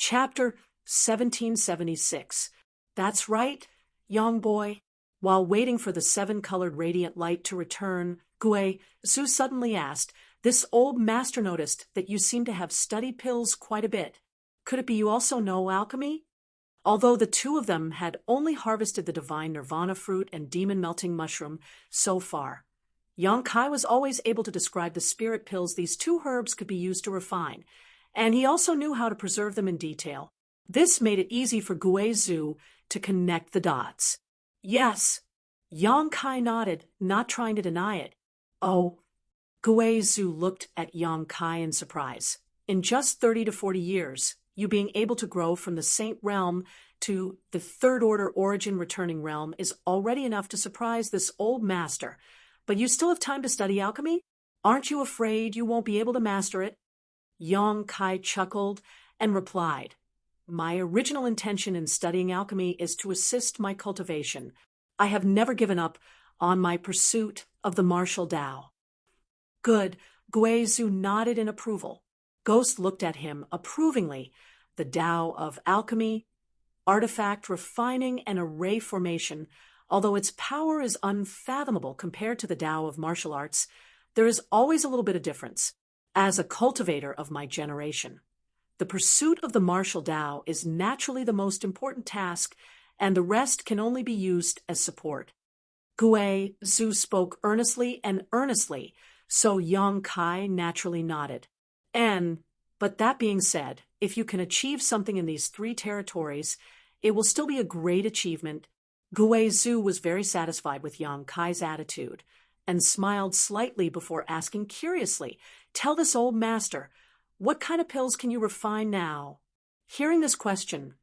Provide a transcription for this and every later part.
Chapter 1776. That's right, young boy. While waiting for the seven-colored radiant light to return, Gue Zhu suddenly asked, "This old master noticed that you seem to have studied pills quite a bit. Could it be you also know alchemy?" Although the two of them had only harvested the divine nirvana fruit and demon-melting mushroom so far, Yang Kai was always able to describe the spirit pills these two herbs could be used to refine, and he also knew how to preserve them in detail. This made it easy for Gue Zhu to connect the dots. "Yes." Yang Kai nodded, not trying to deny it. "Oh." Gue Zhu looked at Yang Kai in surprise. "In just 30 to 40 years, you being able to grow from the Saint realm to the third-order origin returning realm is already enough to surprise this old master. But you still have time to study alchemy? Aren't you afraid you won't be able to master it?" Yang Kai chuckled and replied, "My original intention in studying alchemy is to assist my cultivation. I have never given up on my pursuit of the martial Tao." "Good." Gue Zhu nodded in approval. Ghost looked at him approvingly. The Tao of alchemy, artifact refining and array formation, although its power is unfathomable compared to the Tao of martial arts, there is always a little bit of difference. As a cultivator of my generation, the pursuit of the martial Tao is naturally the most important task, and the rest can only be used as support. Gue Zhu spoke earnestly, so Yang Kai naturally nodded. But that being said, if you can achieve something in these three territories, it will still be a great achievement. Gue Zhu was very satisfied with Yang Kai's attitude, and smiled slightly before asking curiously, "Tell this old master, what kind of pills can you refine now?" Hearing this question,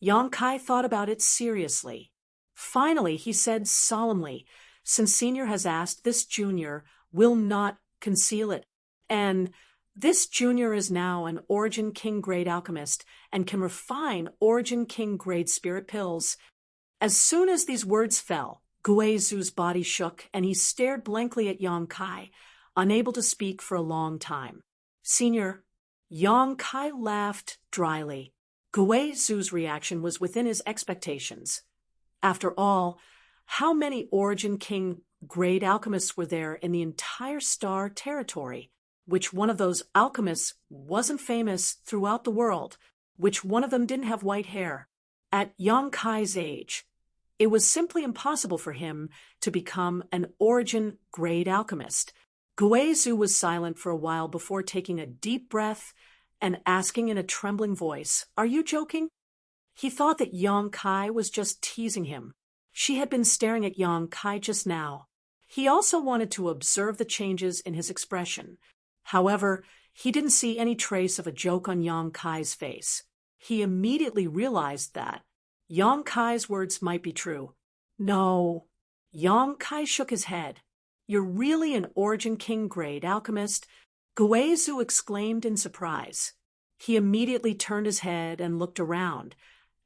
Yang Kai thought about it seriously. Finally, he said solemnly, "Since Senior has asked, this junior will not conceal it. And this junior is now an Origin King grade alchemist and can refine Origin King grade spirit pills." As soon as these words fell, Gue Zhu's body shook and he stared blankly at Yang Kai, unable to speak for a long time. "Senior." Yang Kai laughed dryly. Gue Zhu's reaction was within his expectations. After all, how many Origin King grade alchemists were there in the entire star territory? Which one of those alchemists wasn't famous throughout the world? Which one of them didn't have white hair? At Yang Kai's age, it was simply impossible for him to become an Origin grade alchemist. Gue Zhu was silent for a while before taking a deep breath and asking in a trembling voice, "Are you joking?" He thought that Yang Kai was just teasing him. She had been staring at Yang Kai just now. He also wanted to observe the changes in his expression. However, he didn't see any trace of a joke on Yang Kai's face. He immediately realized that Yang Kai's words might be true. "No." Yang Kai shook his head. "You're really an Origin King grade alchemist?" Gue Zhu exclaimed in surprise. He immediately turned his head and looked around,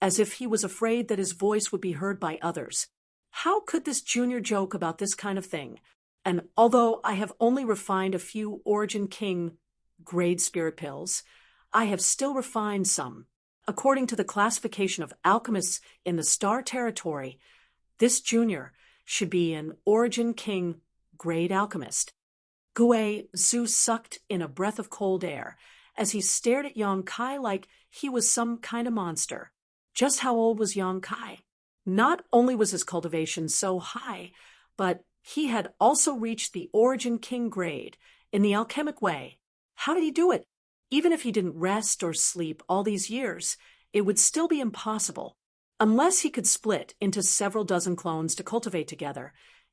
as if he was afraid that his voice would be heard by others. How could this junior joke about this kind of thing? And although I have only refined a few Origin King grade spirit pills, I have still refined some. According to the classification of alchemists in the star territory, this junior should be an Origin King grade alchemist. Gue Zhu sucked in a breath of cold air as he stared at Yang Kai like he was some kind of monster. Just how old was Yang Kai? Not only was his cultivation so high, but he had also reached the Origin King grade in the alchemic way. How did he do it? Even if he didn't rest or sleep all these years, it would still be impossible. Unless he could split into several dozen clones to cultivate together,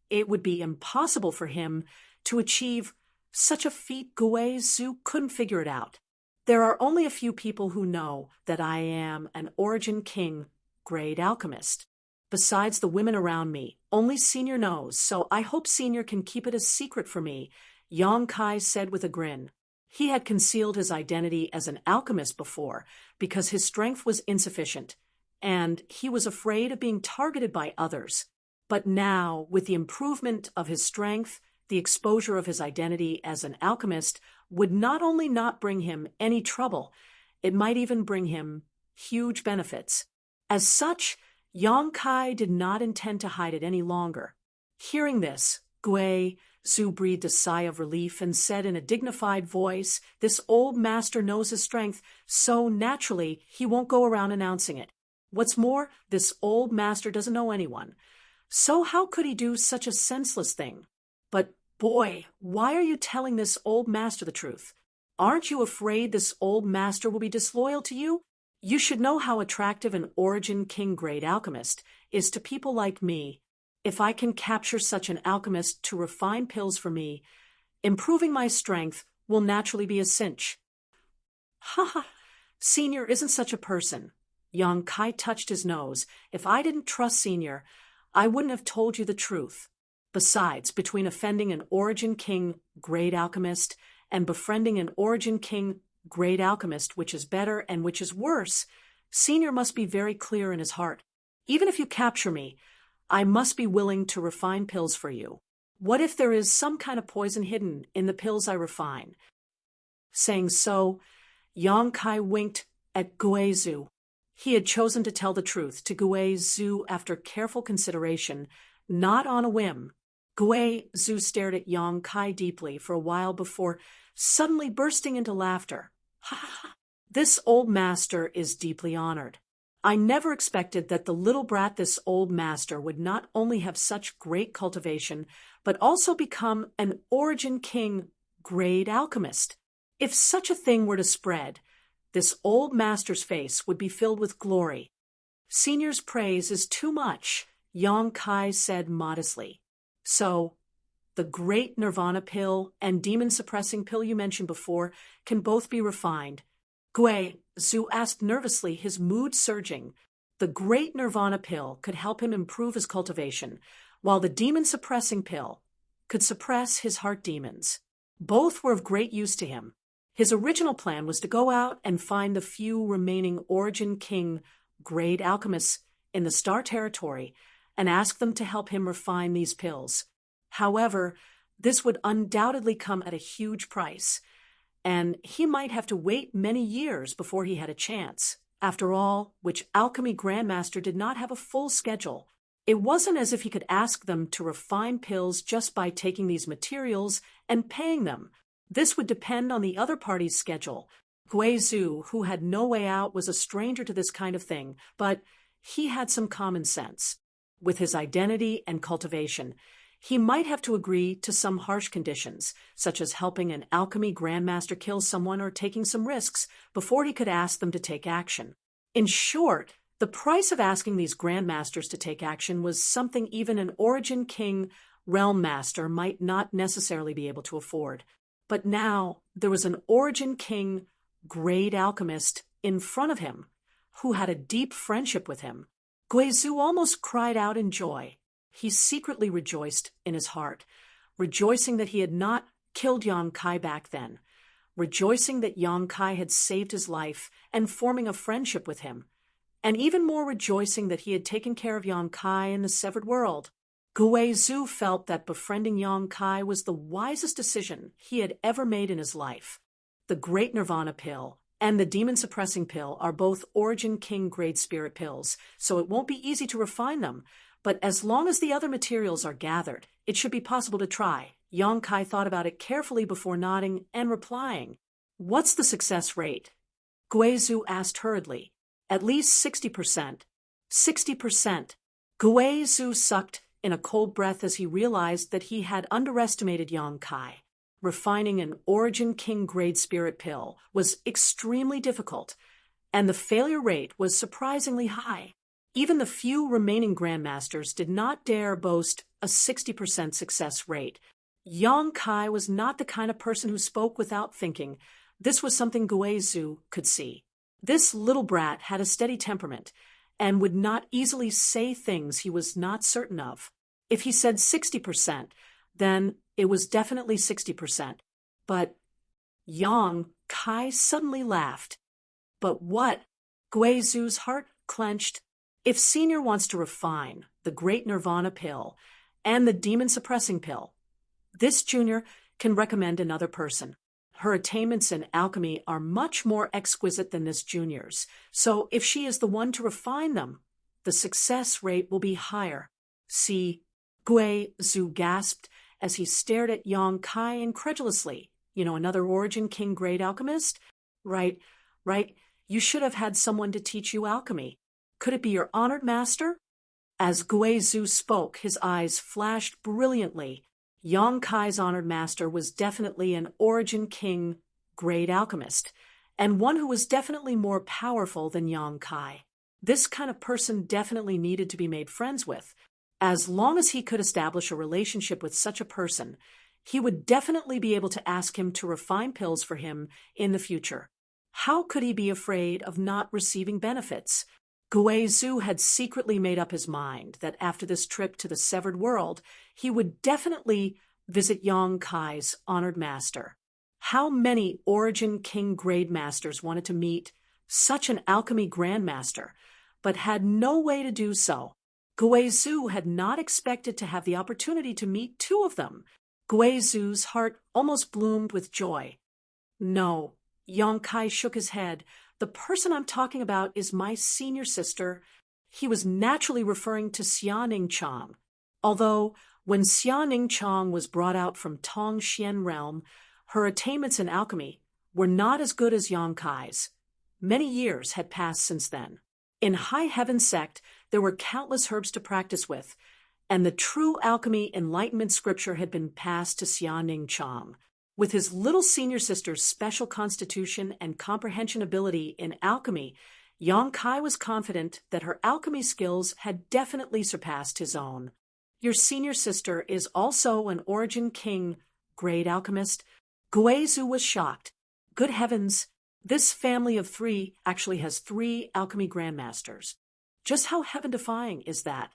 it would be impossible for him to achieve such a feat. Gue Zhu couldn't figure it out. There are only a few people who know that I am an Origin King grade alchemist. Besides the women around me, only Senior knows, so I hope Senior can keep it a secret for me," Yang Kai said with a grin. He had concealed his identity as an alchemist before because his strength was insufficient, and he was afraid of being targeted by others. But now, with the improvement of his strength, the exposure of his identity as an alchemist would not only not bring him any trouble, it might even bring him huge benefits. As such, Yang Kai did not intend to hide it any longer. Hearing this, Gui Zhu breathed a sigh of relief and said in a dignified voice, "This old master knows his strength, so naturally he won't go around announcing it. What's more, this old master doesn't know anyone. So how could he do such a senseless thing? But boy, why are you telling this old master the truth? Aren't you afraid this old master will be disloyal to you? You should know how attractive an Origin King grade alchemist is to people like me. If I can capture such an alchemist to refine pills for me, improving my strength will naturally be a cinch." "Ha ha, Senior isn't such a person." Yang Kai touched his nose. "If I didn't trust Senior, I wouldn't have told you the truth. Besides, between offending an Origin King grade alchemist and befriending an Origin King grade alchemist, which is better and which is worse, Senior must be very clear in his heart. Even if you capture me, I must be willing to refine pills for you. What if there is some kind of poison hidden in the pills I refine?" Saying so, Yang Kai winked at Gui Zhu. He had chosen to tell the truth to Gui Zhu after careful consideration, not on a whim. Gui Zhu stared at Yang Kai deeply for a while before suddenly bursting into laughter. "Ha ha! This old master is deeply honored. I never expected that the little brat this old master would not only have such great cultivation, but also become an Origin King grade alchemist. If such a thing were to spread, this old master's face would be filled with glory." "Senior's praise is too much," Yang Kai said modestly. "So, the great Nirvana pill and demon-suppressing pill you mentioned before can both be refined?" Gui Zhu asked nervously, his mood surging. The great Nirvana pill could help him improve his cultivation, while the demon-suppressing pill could suppress his heart demons. Both were of great use to him. His original plan was to go out and find the few remaining Origin King grade alchemists in the Star Territory and ask them to help him refine these pills. However, this would undoubtedly come at a huge price, and he might have to wait many years before he had a chance. After all, which alchemy grandmaster did not have a full schedule. It wasn't as if he could ask them to refine pills just by taking these materials and paying them. This would depend on the other party's schedule. Gui Zhu, who had no way out, was a stranger to this kind of thing, but he had some common sense. With his identity and cultivation, he might have to agree to some harsh conditions, such as helping an alchemy grandmaster kill someone or taking some risks before he could ask them to take action. In short, the price of asking these grandmasters to take action was something even an Origin King realm master might not necessarily be able to afford. But now there was an Origin King grade alchemist in front of him who had a deep friendship with him. Gui Zhu almost cried out in joy. He secretly rejoiced in his heart, rejoicing that he had not killed Yang Kai back then, rejoicing that Yang Kai had saved his life and forming a friendship with him, and even more rejoicing that he had taken care of Yang Kai in the severed world. Gui Zhu felt that befriending Yang Kai was the wisest decision he had ever made in his life. The Great Nirvana pill and the demon-suppressing pill are both Origin King grade spirit pills, so it won't be easy to refine them. But as long as the other materials are gathered, it should be possible to try. Yang Kai thought about it carefully before nodding and replying. "What's the success rate?" Gui Zhu asked hurriedly. "At least 60%. 60%. Gui Zhu sucked in a cold breath as he realized that he had underestimated Yang Kai. Refining an Origin King grade spirit pill was extremely difficult, and the failure rate was surprisingly high. Even the few remaining grandmasters did not dare boast a 60% success rate. Yang Kai was not the kind of person who spoke without thinking. This was something Gui Zhu could see. This little brat had a steady temperament and would not easily say things he was not certain of. If he said 60%, then it was definitely 60%. But Yang Kai suddenly laughed. "But what?" Gui Zhu's heart clenched. "If Senior wants to refine the Great Nirvana pill and the demon-suppressing pill, this junior can recommend another person." her attainments in alchemy are much more exquisite than this junior's, so if she is the one to refine them, the success rate will be higher. See, Gui Zhu gasped as he stared at Yang Kai incredulously. Another Origin King grade alchemist? Right. You should have had someone to teach you alchemy. Could it be your honored master? As Gui Zhu spoke, his eyes flashed brilliantly. Yang Kai's honored master was definitely an Origin King grade alchemist, and one who was definitely more powerful than Yang Kai. This kind of person definitely needed to be made friends with. As long as he could establish a relationship with such a person, he would definitely be able to ask him to refine pills for him in the future. How could he be afraid of not receiving benefits? Gui Zhu had secretly made up his mind that after this trip to the Severed World, he would definitely visit Yang Kai's honored master. How many Origin King grade masters wanted to meet such an alchemy grandmaster, but had no way to do so? Gui Zhu had not expected to have the opportunity to meet two of them. Gui Zhu's heart almost bloomed with joy. No, Yang Kai shook his head. The person I'm talking about is my senior sister. He was naturally referring to Xianing Chang. Although, when Xianing Chang was brought out from Tong Xian realm, her attainments in alchemy were not as good as Yang Kai's. Many years had passed since then. In High Heaven sect, there were countless herbs to practice with, and the true alchemy enlightenment scripture had been passed to Xianing Chang. With his little senior sister's special constitution and comprehension ability in alchemy, Yang Kai was confident that her alchemy skills had definitely surpassed his own. Your senior sister is also an Origin King grade alchemist? Gui Zhu was shocked. Good heavens, this family of three actually has 3 alchemy grandmasters. Just how heaven-defying is that?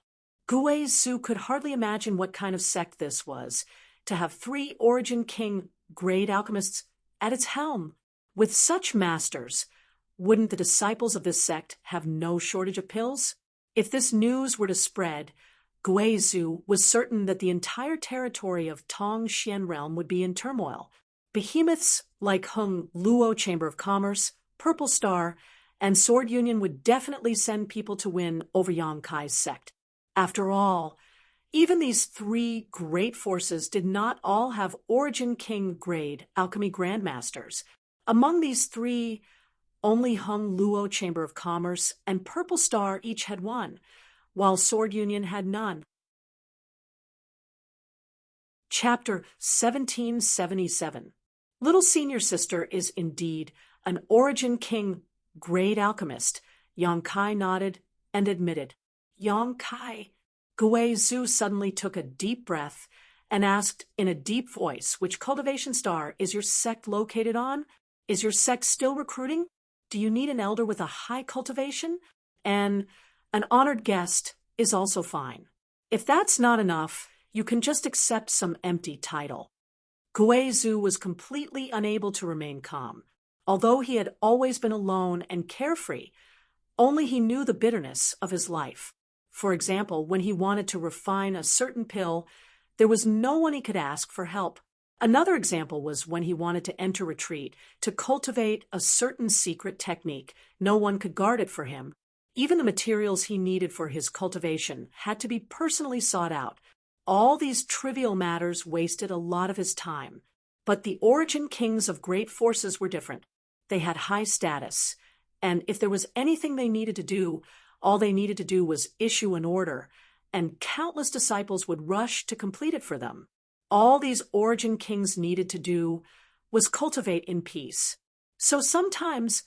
Gui Zhu could hardly imagine what kind of sect this was, to have 3 Origin King grade alchemists at its helm. With such masters, wouldn't the disciples of this sect have no shortage of pills? If this news were to spread, Gui Zhu was certain that the entire territory of Tong Xian realm would be in turmoil. Behemoths like Hung Luo Chamber of Commerce, Purple Star, and Sword Union would definitely send people to win over Yang Kai's sect. After all, even these 3 great forces did not all have Origin King grade alchemy grandmasters. Among these 3, only Hung Luo Chamber of Commerce and Purple Star each had 1, while Sword Union had none. Chapter 1777. Little senior sister is indeed an Origin King grade alchemist. Yang Kai nodded and admitted. Yang Kai. Gui Zhu suddenly took a deep breath and asked in a deep voice, which cultivation star is your sect located on? Is your sect still recruiting? Do you need an elder with a high cultivation? And an honored guest is also fine. If that's not enough, you can just accept some empty title. Gui Zhu was completely unable to remain calm. Although he had always been alone and carefree, only he knew the bitterness of his life. For example, when he wanted to refine a certain pill, there was no one he could ask for help. Another example was when he wanted to enter retreat to cultivate a certain secret technique. No one could guard it for him. Even the materials he needed for his cultivation had to be personally sought out. All these trivial matters wasted a lot of his time. But the Origin Kings of great forces were different. They had high status, and if there was anything they needed to do, all they needed to do was issue an order, and countless disciples would rush to complete it for them. All these Origin Kings needed to do was cultivate in peace. So sometimes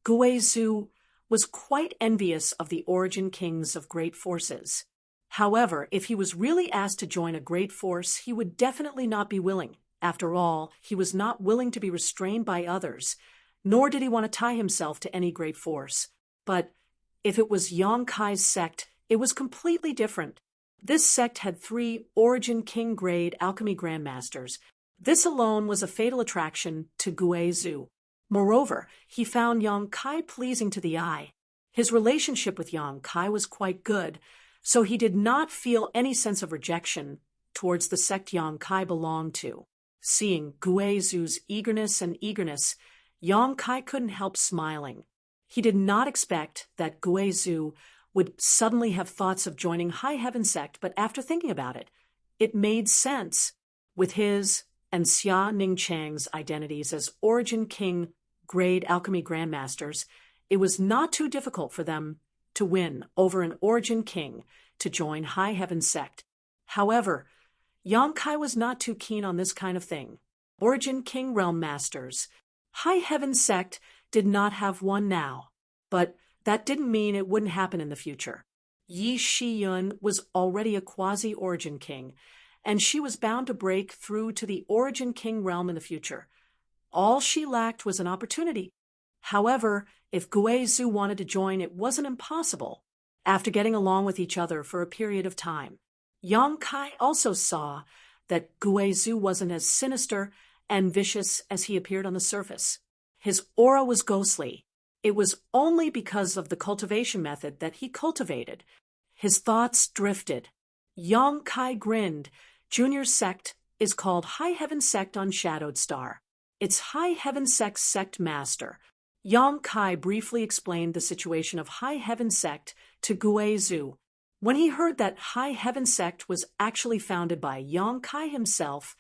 Gui Zhu was quite envious of the Origin Kings of great forces. However, if he was really asked to join a great force, he would definitely not be willing. After all, he was not willing to be restrained by others, nor did he want to tie himself to any great force. But if it was Yang Kai's sect, it was completely different. This sect had 3 Origin King grade alchemy grandmasters. This alone was a fatal attraction to Gui Zhu. Moreover, he found Yang Kai pleasing to the eye. His relationship with Yang Kai was quite good, so he did not feel any sense of rejection towards the sect Yang Kai belonged to. Seeing Guizu's eagerness, Yang Kai couldn't help smiling. He did not expect that Guizu would suddenly have thoughts of joining High Heaven Sect, but after thinking about it, it made sense. With his and Xia Ningchang's identities as Origin King grade alchemy grandmasters, it was not too difficult for them to win over an Origin King to join High Heaven Sect. However, Yang Kai was not too keen on this kind of thing. Origin King Realm Masters. High Heaven Sect did not have one now, but that didn't mean it wouldn't happen in the future. Yi Shiyun was already a quasi-Origin King, and she was bound to break through to the Origin King realm in the future. All she lacked was an opportunity. However, if Guizu wanted to join, it wasn't impossible. After getting along with each other for a period of time, Yang Kai also saw that Guizu wasn't as sinister and vicious as he appeared on the surface. His aura was ghostly. It was only because of the cultivation method that he cultivated. His thoughts drifted. Yang Kai grinned. Junior Sect is called High Heaven Sect on Shadowed Star. It's High Heaven Sect's Sect Master. Yang Kai briefly explained the situation of High Heaven Sect to Guizu. When he heard that High Heaven Sect was actually founded by Yang Kai himself,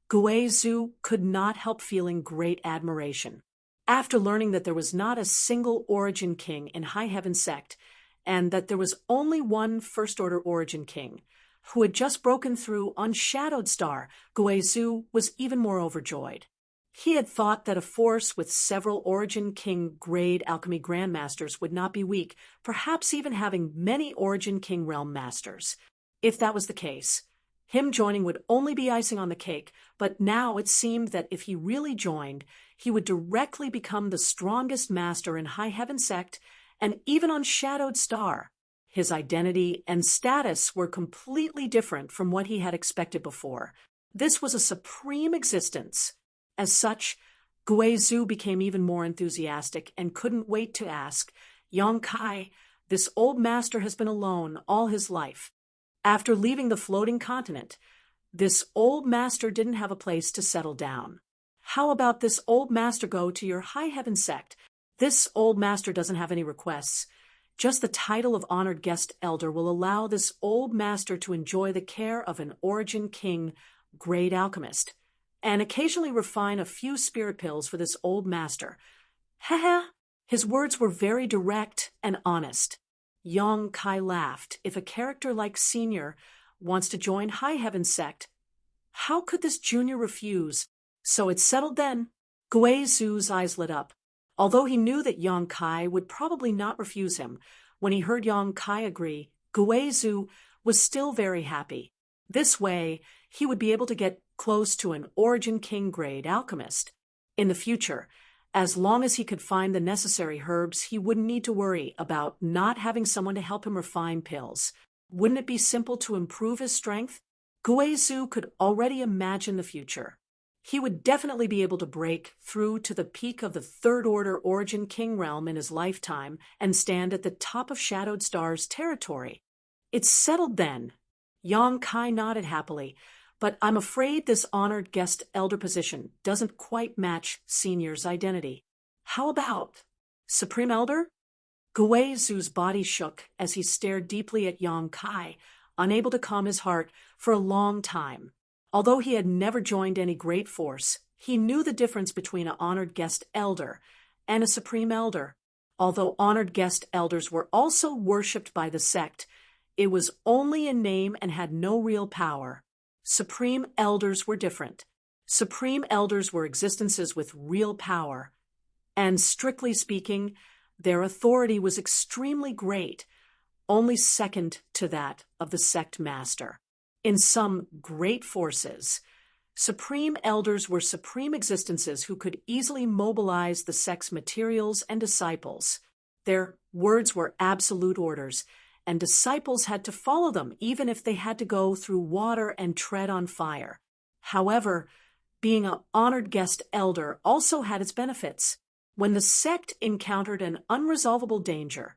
Guizu could not help feeling great admiration. After learning that there was not a single Origin King in High Heaven Sect, and that there was only one First Order Origin King, who had just broken through on Shadowed Star, Guizu was even more overjoyed. He had thought that a force with several Origin King grade alchemy grandmasters would not be weak, perhaps even having many Origin King realm masters. If that was the case, him joining would only be icing on the cake, but now it seemed that if he really joined, he would directly become the strongest master in High Heaven Sect, and even on Shadowed Star. His identity and status were completely different from what he had expected before. This was a supreme existence. As such, Guizu became even more enthusiastic and couldn't wait to ask, Yang Kai, this old master has been alone all his life. After leaving the floating continent, this old master didn't have a place to settle down. How about this old master go to your High Heaven Sect? This old master doesn't have any requests. Just the title of honored guest elder will allow this old master to enjoy the care of an Origin King grade alchemist, and occasionally refine a few spirit pills for this old master. Haha! His words were very direct and honest. Yang Kai laughed. If a character like Senior wants to join High Heaven Sect, how could this junior refuse? So it's settled then. Guizu's eyes lit up. Although he knew that Yang Kai would probably not refuse him, when he heard Yang Kai agree, Guizu was still very happy. This way, he would be able to get close to an Origin King grade alchemist. In the future, as long as he could find the necessary herbs, he wouldn't need to worry about not having someone to help him refine pills. Wouldn't it be simple to improve his strength? Guizu could already imagine the future. He would definitely be able to break through to the peak of the Third Order Origin King realm in his lifetime and stand at the top of Shadowed Star's territory. It's settled then. Yang Kai nodded happily, but I'm afraid this honored guest elder position doesn't quite match Senior's identity. How about Supreme Elder? Guizu's body shook as he stared deeply at Yang Kai, unable to calm his heart for a long time. Although he had never joined any great force, he knew the difference between an honored guest elder and a supreme elder. Although honored guest elders were also worshipped by the sect, it was only in name and had no real power. Supreme elders were different. Supreme elders were existences with real power. And strictly speaking, their authority was extremely great, only second to that of the sect master. In some great forces, supreme elders were supreme existences who could easily mobilize the sect's materials and disciples. Their words were absolute orders, and disciples had to follow them even if they had to go through water and tread on fire. However, being an honored guest elder also had its benefits. When the sect encountered an unresolvable danger,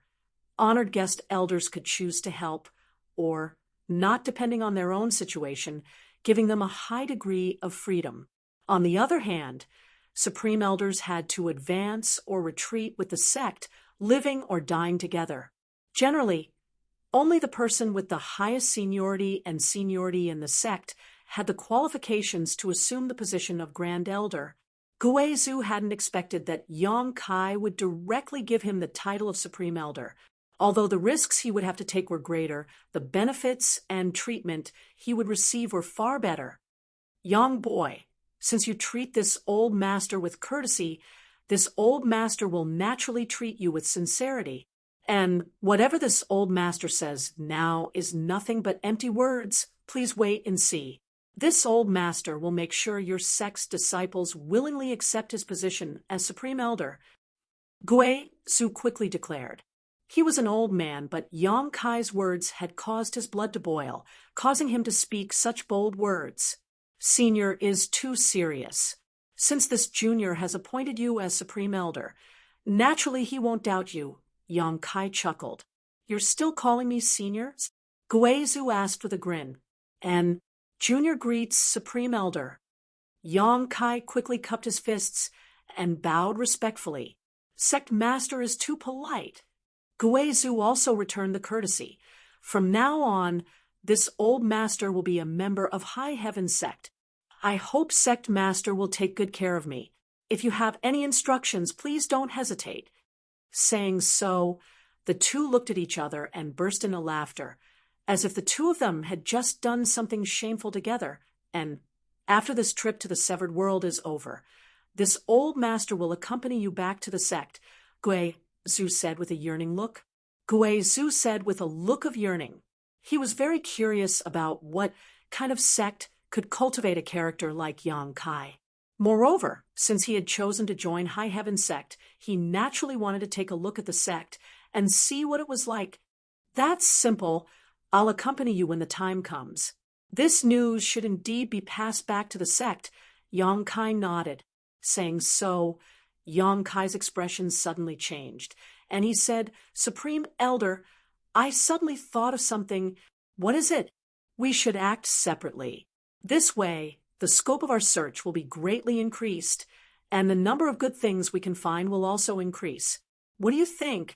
honored guest elders could choose to help or not, depending on their own situation, giving them a high degree of freedom. On the other hand, Supreme Elders had to advance or retreat with the sect, living or dying together. Generally, only the person with the highest seniority in the sect had the qualifications to assume the position of Grand Elder. Guizhou hadn't expected that Yang Kai would directly give him the title of Supreme Elder. Although the risks he would have to take were greater, the benefits and treatment he would receive were far better. Young boy, since you treat this old master with courtesy, this old master will naturally treat you with sincerity. And whatever this old master says now is nothing but empty words. Please wait and see. This old master will make sure your sect's disciples willingly accept his position as Supreme Elder. Guizhou quickly declared. He was an old man, but Yang Kai's words had caused his blood to boil, causing him to speak such bold words. Senior is too serious. Since this junior has appointed you as Supreme Elder, naturally he won't doubt you. Yang Kai chuckled. You're still calling me senior? Guizhou asked with a grin. And junior greets Supreme Elder. Yang Kai quickly cupped his fists and bowed respectfully. Sect master is too polite. Guizhou also returned the courtesy. From now on, this old master will be a member of High Heaven Sect. I hope Sect Master will take good care of me. If you have any instructions, please don't hesitate. Saying so, the two looked at each other and burst into laughter, as if the two of them had just done something shameful together. And after this trip to the severed world is over, this old master will accompany you back to the sect, Guizhou said with a yearning look. Guizhou said with a look of yearning. He was very curious about what kind of sect could cultivate a character like Yang Kai. Moreover, since he had chosen to join High Heaven Sect, he naturally wanted to take a look at the sect and see what it was like. That's simple. I'll accompany you when the time comes. This news should indeed be passed back to the sect. Yang Kai nodded. Saying so, Yang Kai's expression suddenly changed, and he said, Supreme Elder, I suddenly thought of something. What is it? We should act separately. This way, the scope of our search will be greatly increased, and the number of good things we can find will also increase. What do you think?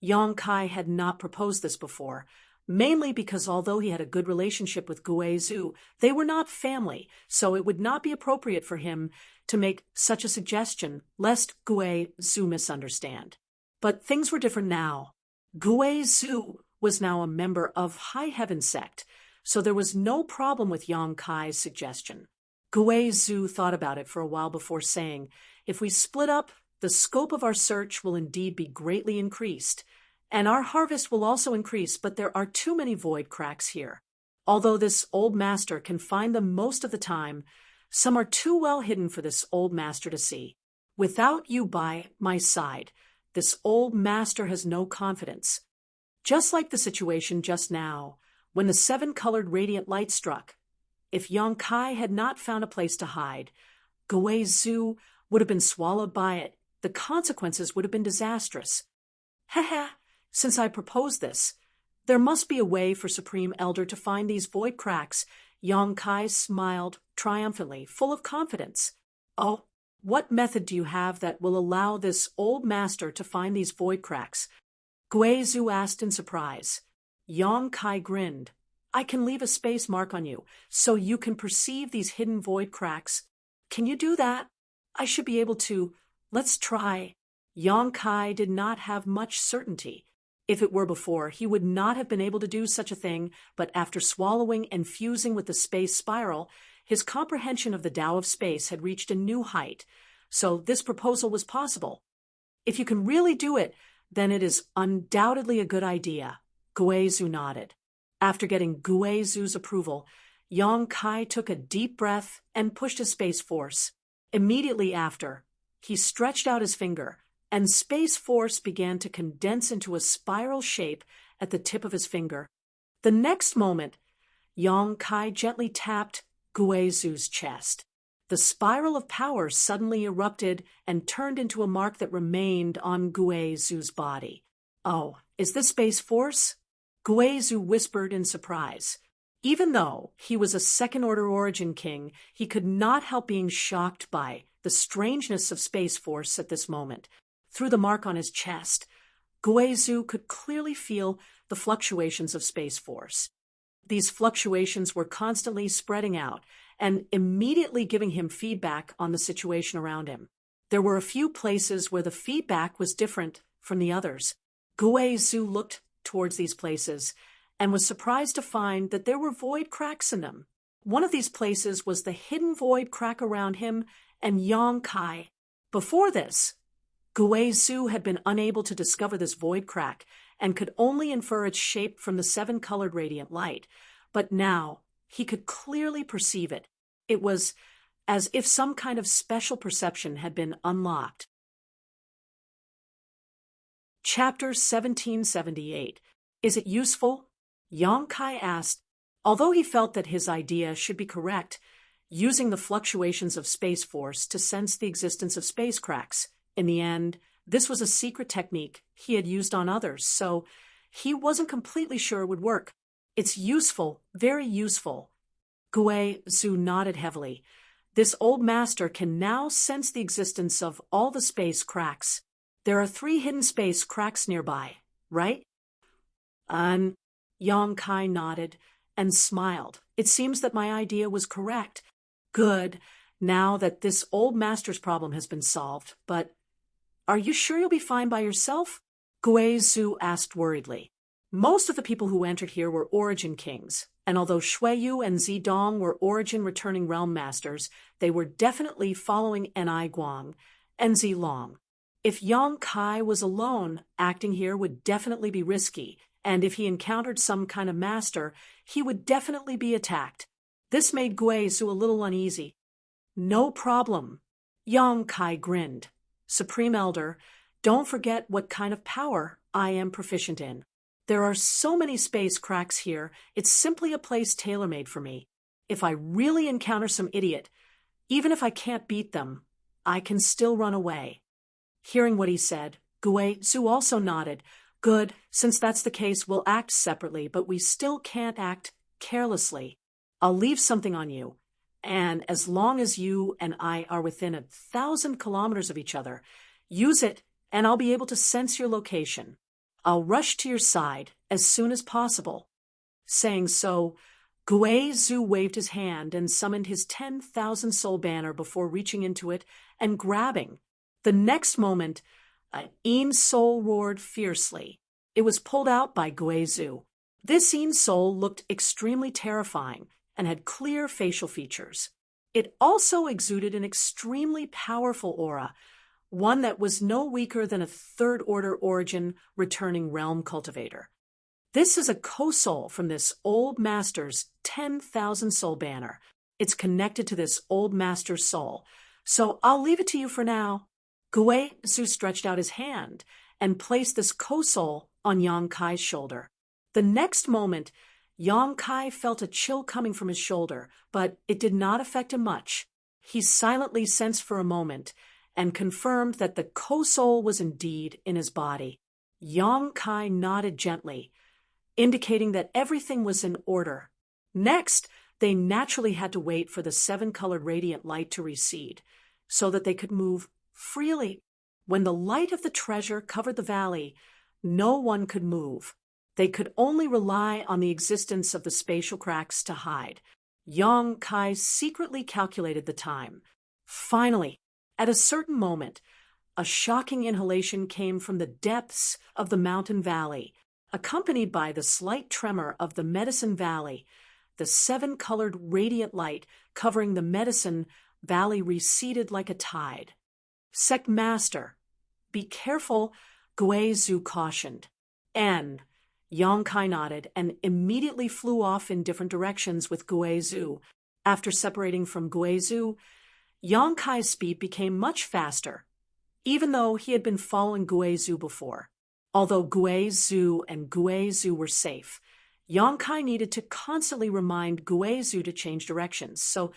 Yang Kai had not proposed this before, mainly because although he had a good relationship with Guizhou, they were not family, so it would not be appropriate for him to make such a suggestion, lest Guizhou misunderstand. But things were different now. Guizhou was now a member of High Heaven Sect, so there was no problem with Yang Kai's suggestion. Guizhou thought about it for a while before saying, if we split up, the scope of our search will indeed be greatly increased, and our harvest will also increase, but there are too many void cracks here. Although this old master can find them most of the time, some are too well hidden for this old master to see. Without you by my side, this old master has no confidence. Just like the situation just now, when the 7-colored radiant light struck, if Yang Kai had not found a place to hide, Guizhou would have been swallowed by it. The consequences would have been disastrous. Since I proposed this, there must be a way for Supreme Elder to find these void cracks. Yang Kai smiled triumphantly, full of confidence. Oh, what method do you have that will allow this old master to find these void cracks? Guizhou asked in surprise. Yang Kai grinned. I can leave a space mark on you, so you can perceive these hidden void cracks. Can you do that? I should be able to. Let's try. Yang Kai did not have much certainty. If it were before, he would not have been able to do such a thing, but after swallowing and fusing with the space spiral, his comprehension of the Tao of space had reached a new height. So this proposal was possible. If you can really do it, then it is undoubtedly a good idea. Guizhou nodded. After getting Guizhou's approval, Yang Kai took a deep breath and pushed his space force. Immediately after, he stretched out his finger, and space force began to condense into a spiral shape at the tip of his finger. The next moment, Yang Kai gently tapped Guizhou's chest. The spiral of power suddenly erupted and turned into a mark that remained on Guizhou's body. Oh, is this space force? Guizhou whispered in surprise. Even though he was a second-order origin king, he could not help being shocked by the strangeness of Space Force at this moment. Through the mark on his chest, Guizhou could clearly feel the fluctuations of Space Force. These fluctuations were constantly spreading out and immediately giving him feedback on the situation around him. There were a few places where the feedback was different from the others. Guizhou looked towards these places and was surprised to find that there were void cracks in them. One of these places was the hidden void crack around him and Yang Kai. Before this, Guizhou had been unable to discover this void crack and could only infer its shape from the 7-colored radiant light, but now he could clearly perceive it. It was as if some kind of special perception had been unlocked. Chapter 1778. Is it useful? Yang Kai asked. Although he felt that his idea should be correct, using the fluctuations of Space Force to sense the existence of space cracks. In the end, this was a secret technique he had used on others, so he wasn't completely sure it would work. It's useful, very useful. Guizhou nodded heavily. This old master can now sense the existence of all the space cracks. There are 3 hidden space cracks nearby, right? Yang Kai nodded and smiled. It seems that my idea was correct. Good, now that this old master's problem has been solved, but are you sure you'll be fine by yourself? Guizhou asked worriedly. Most of the people who entered here were origin kings, and although Shuiyu and Zidong were origin returning realm masters, they were definitely following Ni Guang and Zilong. If Yang Kai was alone, acting here would definitely be risky, and if he encountered some kind of master, he would definitely be attacked. This made Guizhou a little uneasy. No problem. Yang Kai grinned. Supreme Elder, don't forget what kind of power I am proficient in. There are so many space cracks here, it's simply a place tailor-made for me. If I really encounter some idiot, even if I can't beat them, I can still run away. Hearing what he said, Guizhou also nodded. Good, since that's the case, we'll act separately, but we still can't act carelessly. I'll leave something on you, and as long as you and I are within 1,000 kilometers of each other, use it and I'll be able to sense your location. I'll rush to your side as soon as possible. Saying so, Guizhou waved his hand and summoned his 10,000 soul banner before reaching into it and grabbing. The next moment, Een soul roared fiercely. It was pulled out by Guizhou. This Een soul looked extremely terrifying and had clear facial features. It also exuded an extremely powerful aura, one that was no weaker than a third-order origin returning realm cultivator. This is a co-soul from this old master's 10,000 soul banner. It's connected to this old master's soul, so I'll leave it to you for now. Guizhou stretched out his hand and placed this co-soul on Yang Kai's shoulder. The next moment, Yang Kai felt a chill coming from his shoulder, but it did not affect him much. He silently sensed for a moment and confirmed that the co-soul was indeed in his body. Yang Kai nodded gently, indicating that everything was in order. Next, they naturally had to wait for the 7-colored radiant light to recede, so that they could move freely. When the light of the treasure covered the valley, no one could move. They could only rely on the existence of the spatial cracks to hide. Yang Kai secretly calculated the time. Finally, at a certain moment, a shocking inhalation came from the depths of the mountain valley, accompanied by the slight tremor of the Medicine Valley. The 7-colored radiant light covering the Medicine Valley receded like a tide. Sect Master, be careful, Guizhou cautioned. And Yang Kai nodded and immediately flew off in different directions with Guizhou. After separating from Guizhou, Yang Kai's speed became much faster, even though he had been following Guizhou before. Although Guizhou were safe, Yang Kai needed to constantly remind Guizhou to change directions, so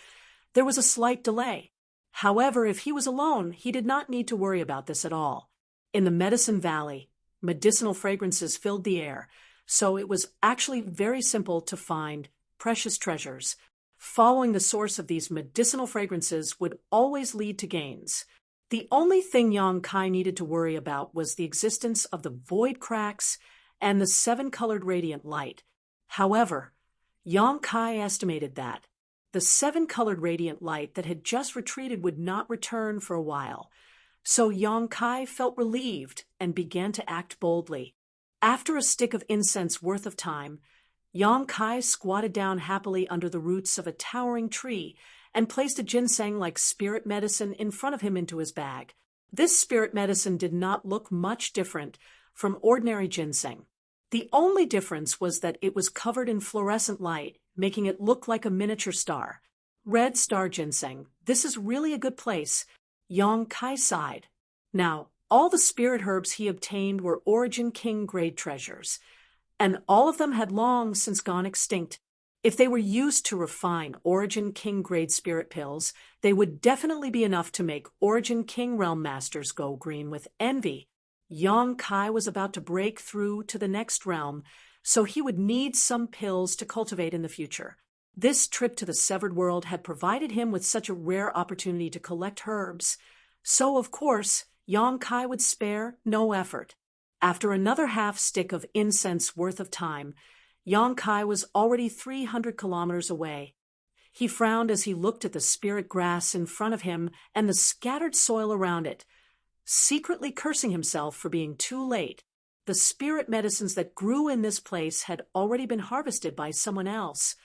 there was a slight delay. However, if he was alone, he did not need to worry about this at all. In the Medicine Valley, medicinal fragrances filled the air, so it was actually very simple to find precious treasures. Following the source of these medicinal fragrances would always lead to gains. The only thing Yang Kai needed to worry about was the existence of the void cracks and the seven-colored radiant light. However, Yang Kai estimated that the seven-colored radiant light that had just retreated would not return for a while. So Yang Kai felt relieved and began to act boldly. After a stick of incense worth of time, Yang Kai squatted down happily under the roots of a towering tree and placed a ginseng-like spirit medicine in front of him into his bag. This spirit medicine did not look much different from ordinary ginseng. The only difference was that it was covered in fluorescent light, making it look like a miniature star. Red star ginseng, this is really a good place, Yang Kai sighed. Now, all the spirit herbs he obtained were Origin King grade treasures, and all of them had long since gone extinct. If they were used to refine Origin King grade spirit pills, they would definitely be enough to make Origin King realm masters go green with envy. Yang Kai was about to break through to the next realm, so he would need some pills to cultivate in the future. This trip to the Severed World had provided him with such a rare opportunity to collect herbs, so of course, Yang Kai would spare no effort. After another half stick of incense worth of time, Yang Kai was already 300 kilometers away. He frowned as he looked at the spirit grass in front of him and the scattered soil around it, secretly cursing himself for being too late. The spirit medicines that grew in this place had already been harvested by someone else.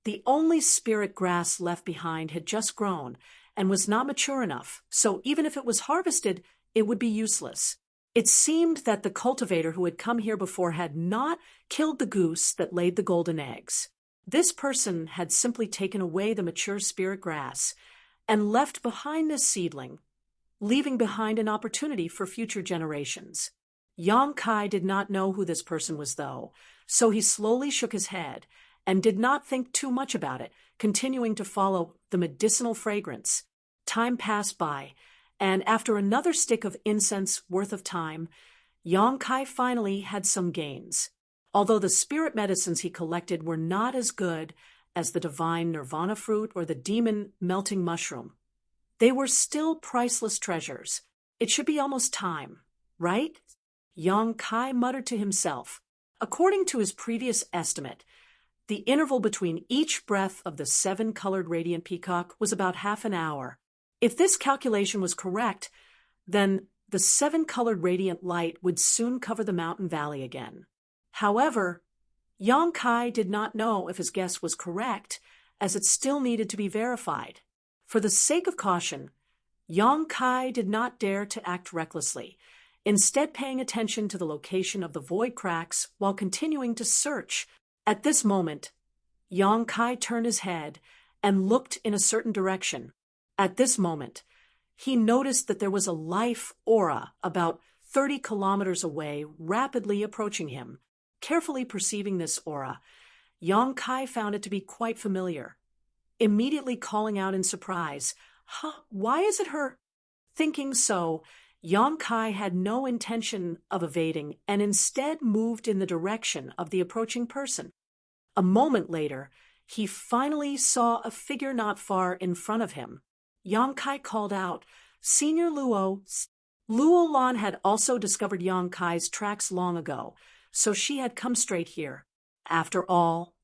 The only spirit grass left behind had just grown and was not mature enough, so even if it was harvested, it would be useless. It seemed that the cultivator who had come here before had not killed the goose that laid the golden eggs. This person had simply taken away the mature spirit grass and left behind this seedling, leaving behind an opportunity for future generations. Yang Kai did not know who this person was, though, so he slowly shook his head and did not think too much about it, continuing to follow the medicinal fragrance. Time passed by, and after another stick of incense worth of time, Yang Kai finally had some gains. Although the spirit medicines he collected were not as good as the divine nirvana fruit or the demon melting mushroom, they were still priceless treasures. It should be almost time, right? Yang Kai muttered to himself. According to his previous estimate, the interval between each breath of the seven-colored radiant peacock was about half an hour. If this calculation was correct, then the seven-colored radiant light would soon cover the mountain valley again. However, Yang Kai did not know if his guess was correct, as it still needed to be verified. For the sake of caution, Yang Kai did not dare to act recklessly, instead paying attention to the location of the void cracks while continuing to search. At this moment, Yang Kai turned his head and looked in a certain direction. At this moment, he noticed that there was a life aura about 30 kilometers away, rapidly approaching him. Carefully perceiving this aura, Yang Kai found it to be quite familiar. Immediately calling out in surprise, why is it her? Thinking so, Yang Kai had no intention of evading and instead moved in the direction of the approaching person. A moment later, he finally saw a figure not far in front of him. Yang Kai called out, "Senior Luo." Luo Lan had also discovered Yang Kai's tracks long ago, so she had come straight here. After all,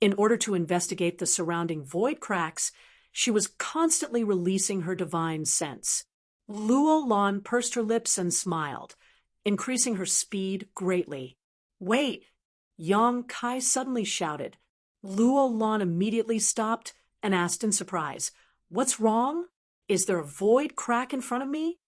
in order to investigate the surrounding void cracks, she was constantly releasing her divine sense. Luo Lan pursed her lips and smiled, increasing her speed greatly. "Wait!" Yang Kai suddenly shouted. Luo Lan immediately stopped and asked in surprise, "What's wrong? Is there a void crack in front of me?"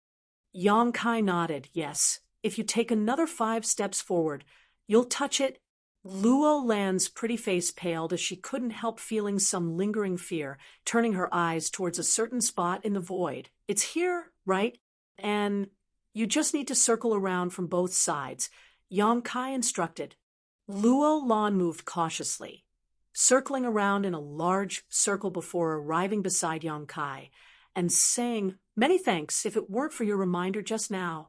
Yang Kai nodded, "Yes. If you take another 5 steps forward, you'll touch it." Luo Lan's pretty face paled as she couldn't help feeling some lingering fear, turning her eyes towards a certain spot in the void. "It's here, right? And you just need to circle around from both sides," Yang Kai instructed. Luo Lan moved cautiously, circling around in a large circle before arriving beside Yang Kai, and saying, "Many thanks. If it weren't for your reminder just now,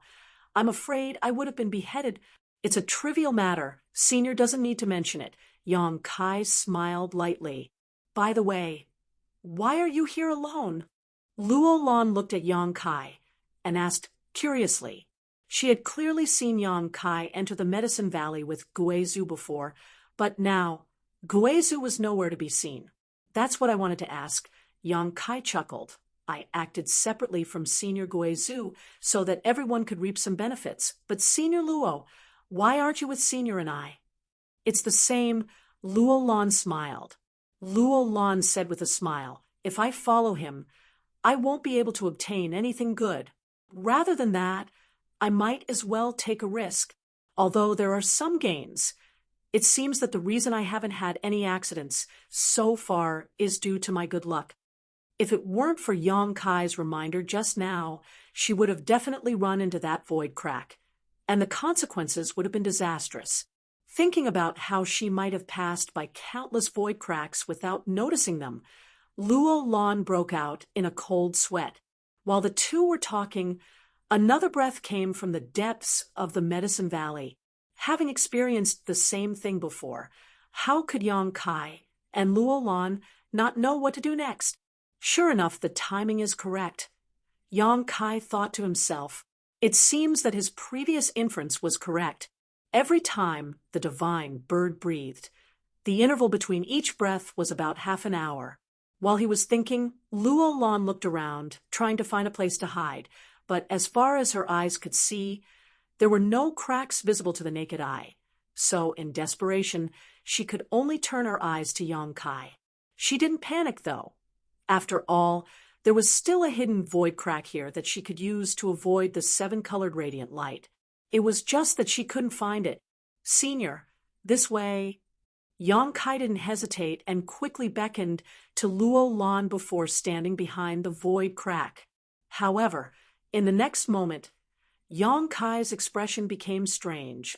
I'm afraid I would have been beheaded." It's a trivial matter. Senior doesn't need to mention it. Yang Kai smiled lightly. By the way, why are you here alone? Luo Lan looked at Yang Kai and asked curiously. She had clearly seen Yang Kai enter the Medicine Valley with Guizhu before, but now Guizhu was nowhere to be seen. That's what I wanted to ask. Yang Kai chuckled. I acted separately from Senior Guizhu so that everyone could reap some benefits. But Senior Luo, why aren't you with Senior and I? It's the same. Luo Lan smiled. Luo Lan said with a smile, if I follow him, I won't be able to obtain anything good. Rather than that, I might as well take a risk. Although there are some gains, it seems that the reason I haven't had any accidents so far is due to my good luck. If it weren't for Yang Kai's reminder just now, she would have definitely run into that void crack, and the consequences would have been disastrous. Thinking about how she might have passed by countless void cracks without noticing them, Luo Lan broke out in a cold sweat. While the two were talking, another breath came from the depths of the Medicine Valley. Having experienced the same thing before, how could Yang Kai and Luo Lan not know what to do next? Sure enough, the timing is correct. Yang Kai thought to himself. It seems that his previous inference was correct. Every time the divine bird breathed, the interval between each breath was about half an hour. While he was thinking, Luo Lan looked around, trying to find a place to hide, but as far as her eyes could see, there were no cracks visible to the naked eye. So, in desperation, she could only turn her eyes to Yang Kai. She didn't panic, though. After all, there was still a hidden void crack here that she could use to avoid the seven-colored radiant light. It was just that she couldn't find it. Senior, this way. Yang Kai didn't hesitate and quickly beckoned to Luo Lan before standing behind the void crack. However, in the next moment, Yang Kai's expression became strange.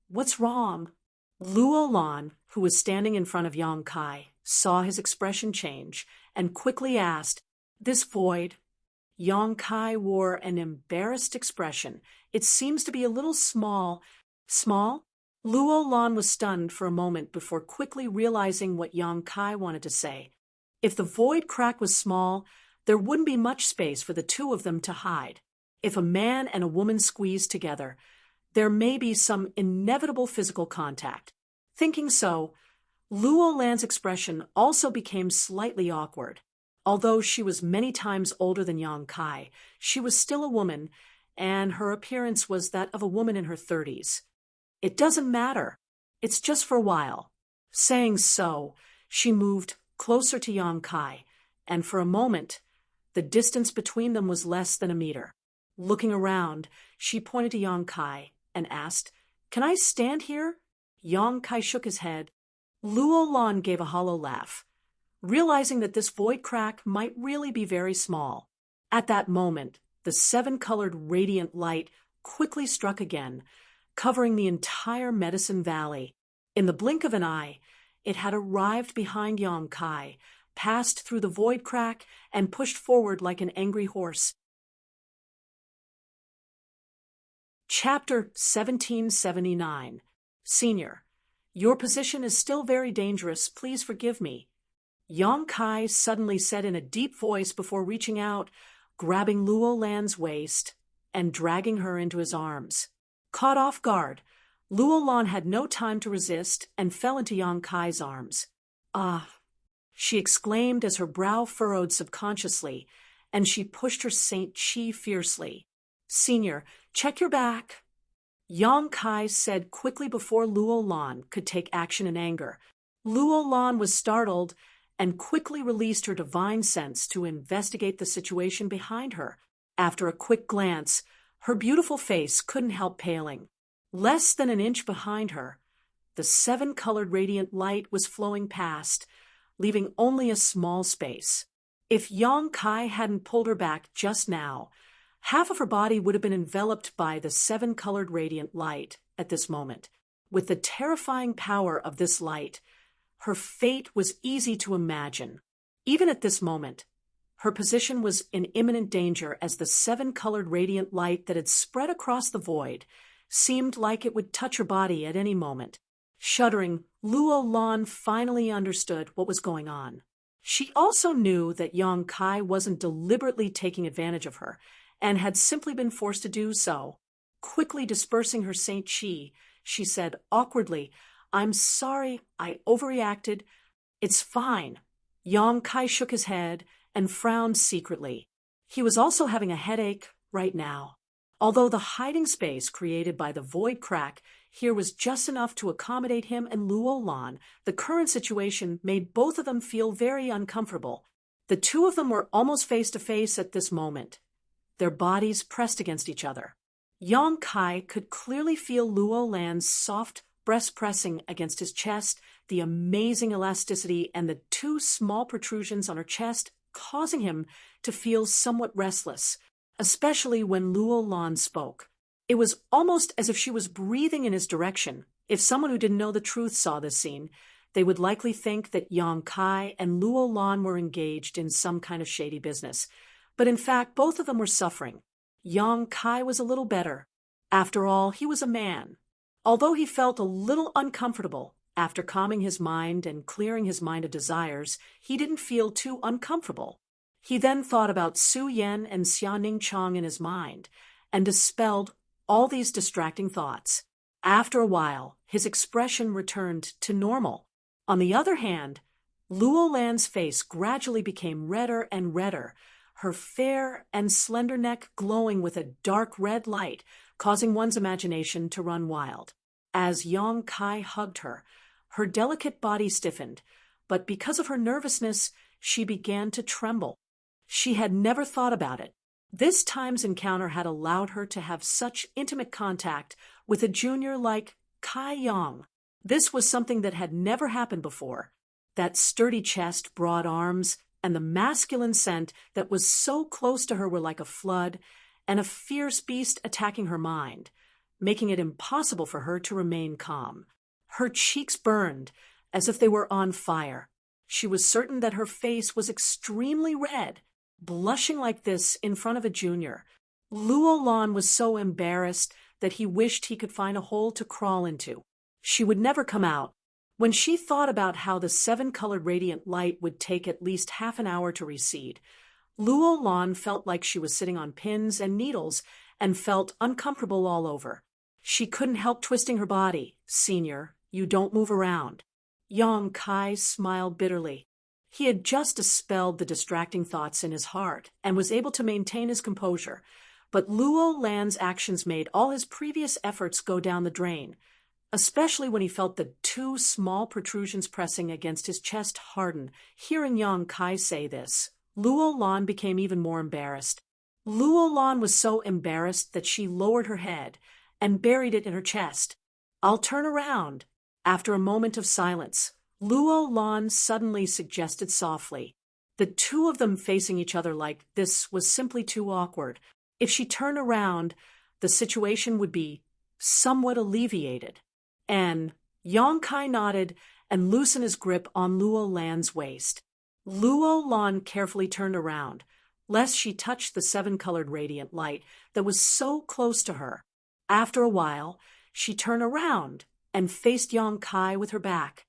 What's wrong? Luo Lan, who was standing in front of Yang Kai, saw his expression change and quickly asked, this void? Yang Kai wore an embarrassed expression. It seems to be a little small. Small? Luo Lan was stunned for a moment before quickly realizing what Yang Kai wanted to say. If the void crack was small, there wouldn't be much space for the two of them to hide. If a man and a woman squeeze together, there may be some inevitable physical contact. Thinking so, Luo Lan's expression also became slightly awkward. Although she was many times older than Yang Kai, she was still a woman, and her appearance was that of a woman in her 30s. It doesn't matter. It's just for a while. Saying so, she moved closer to Yang Kai, and for a moment, the distance between them was less than a meter. Looking around, she pointed to Yang Kai and asked, "Can I stand here?" Yang Kai shook his head. Luo Lan gave a hollow laugh, realizing that this void crack might really be very small. At that moment, the seven-colored radiant light quickly struck again, covering the entire Medicine Valley. In the blink of an eye, it had arrived behind Yang Kai, passed through the void crack, and pushed forward like an angry horse. Chapter 1779. Senior, your position is still very dangerous. Please forgive me. Yang Kai suddenly said in a deep voice before reaching out, grabbing Luo Lan's waist and dragging her into his arms. Caught off guard, Luo Lan had no time to resist and fell into Yang Kai's arms. "Ah," she exclaimed as her brow furrowed subconsciously, and she pushed her Saint Chi fiercely. "Senior, check your back." Yang Kai said quickly before Luo Lan could take action in anger. Luo Lan was startled and quickly released her divine sense to investigate the situation behind her. After a quick glance, her beautiful face couldn't help paling. Less than an inch behind her, the seven-colored radiant light was flowing past, leaving only a small space. If Yang Kai hadn't pulled her back just now, half of her body would have been enveloped by the seven-colored radiant light at this moment. With the terrifying power of this light, her fate was easy to imagine. Even at this moment, her position was in imminent danger as the seven-colored radiant light that had spread across the void seemed like it would touch her body at any moment. Shuddering, Luo Lan finally understood what was going on. She also knew that Yang Kai wasn't deliberately taking advantage of her, and had simply been forced to do so. Quickly dispersing her Saint Chi, she said awkwardly, "I'm sorry, I overreacted. It's fine." Yang Kai shook his head and frowned secretly. He was also having a headache right now. Although the hiding space created by the void crack here was just enough to accommodate him and Luo Lan, the current situation made both of them feel very uncomfortable. The two of them were almost face to face at this moment, their bodies pressed against each other. Yang Kai could clearly feel Luo Lan's soft breast pressing against his chest, the amazing elasticity and the two small protrusions on her chest causing him to feel somewhat restless, especially when Luo Lan spoke. It was almost as if she was breathing in his direction. If someone who didn't know the truth saw this scene, they would likely think that Yang Kai and Luo Lan were engaged in some kind of shady business. But in fact, both of them were suffering. Yang Kai was a little better. After all, he was a man. Although he felt a little uncomfortable, after calming his mind and clearing his mind of desires, he didn't feel too uncomfortable. He then thought about Su Yan and Xia Ning Chang in his mind, and dispelled all these distracting thoughts. After a while, his expression returned to normal. On the other hand, Luo Lan's face gradually became redder and redder, her fair and slender neck glowing with a dark red light, causing one's imagination to run wild. As Yang Kai hugged her, her delicate body stiffened, but because of her nervousness, she began to tremble. She had never thought about it. This time's encounter had allowed her to have such intimate contact with a junior like Kai Yang. This was something that had never happened before. That sturdy chest, broad arms, and the masculine scent that was so close to her were like a flood, and a fierce beast attacking her mind, making it impossible for her to remain calm. Her cheeks burned as if they were on fire. She was certain that her face was extremely red. Blushing like this in front of a junior, Luo Lan was so embarrassed that he wished he could find a hole to crawl into. She would never come out. When she thought about how the seven-colored radiant light would take at least half an hour to recede, Luo Lan felt like she was sitting on pins and needles and felt uncomfortable all over. She couldn't help twisting her body. "Senior, you don't move around." Yang Kai smiled bitterly. He had just dispelled the distracting thoughts in his heart and was able to maintain his composure, but Luo Lan's actions made all his previous efforts go down the drain, especially when he felt the two small protrusions pressing against his chest harden. Hearing Yang Kai say this, Luo Lan became even more embarrassed. Luo Lan was so embarrassed that she lowered her head and buried it in her chest. "I'll turn around." After a moment of silence, Luo Lan suddenly suggested softly. The two of them facing each other like this was simply too awkward. If she turned around, the situation would be somewhat alleviated. And Yang Kai nodded and loosened his grip on Luo Lan's waist. Luo Lan carefully turned around, lest she touch the seven-colored radiant light that was so close to her. After a while, she turned around and faced Yang Kai with her back.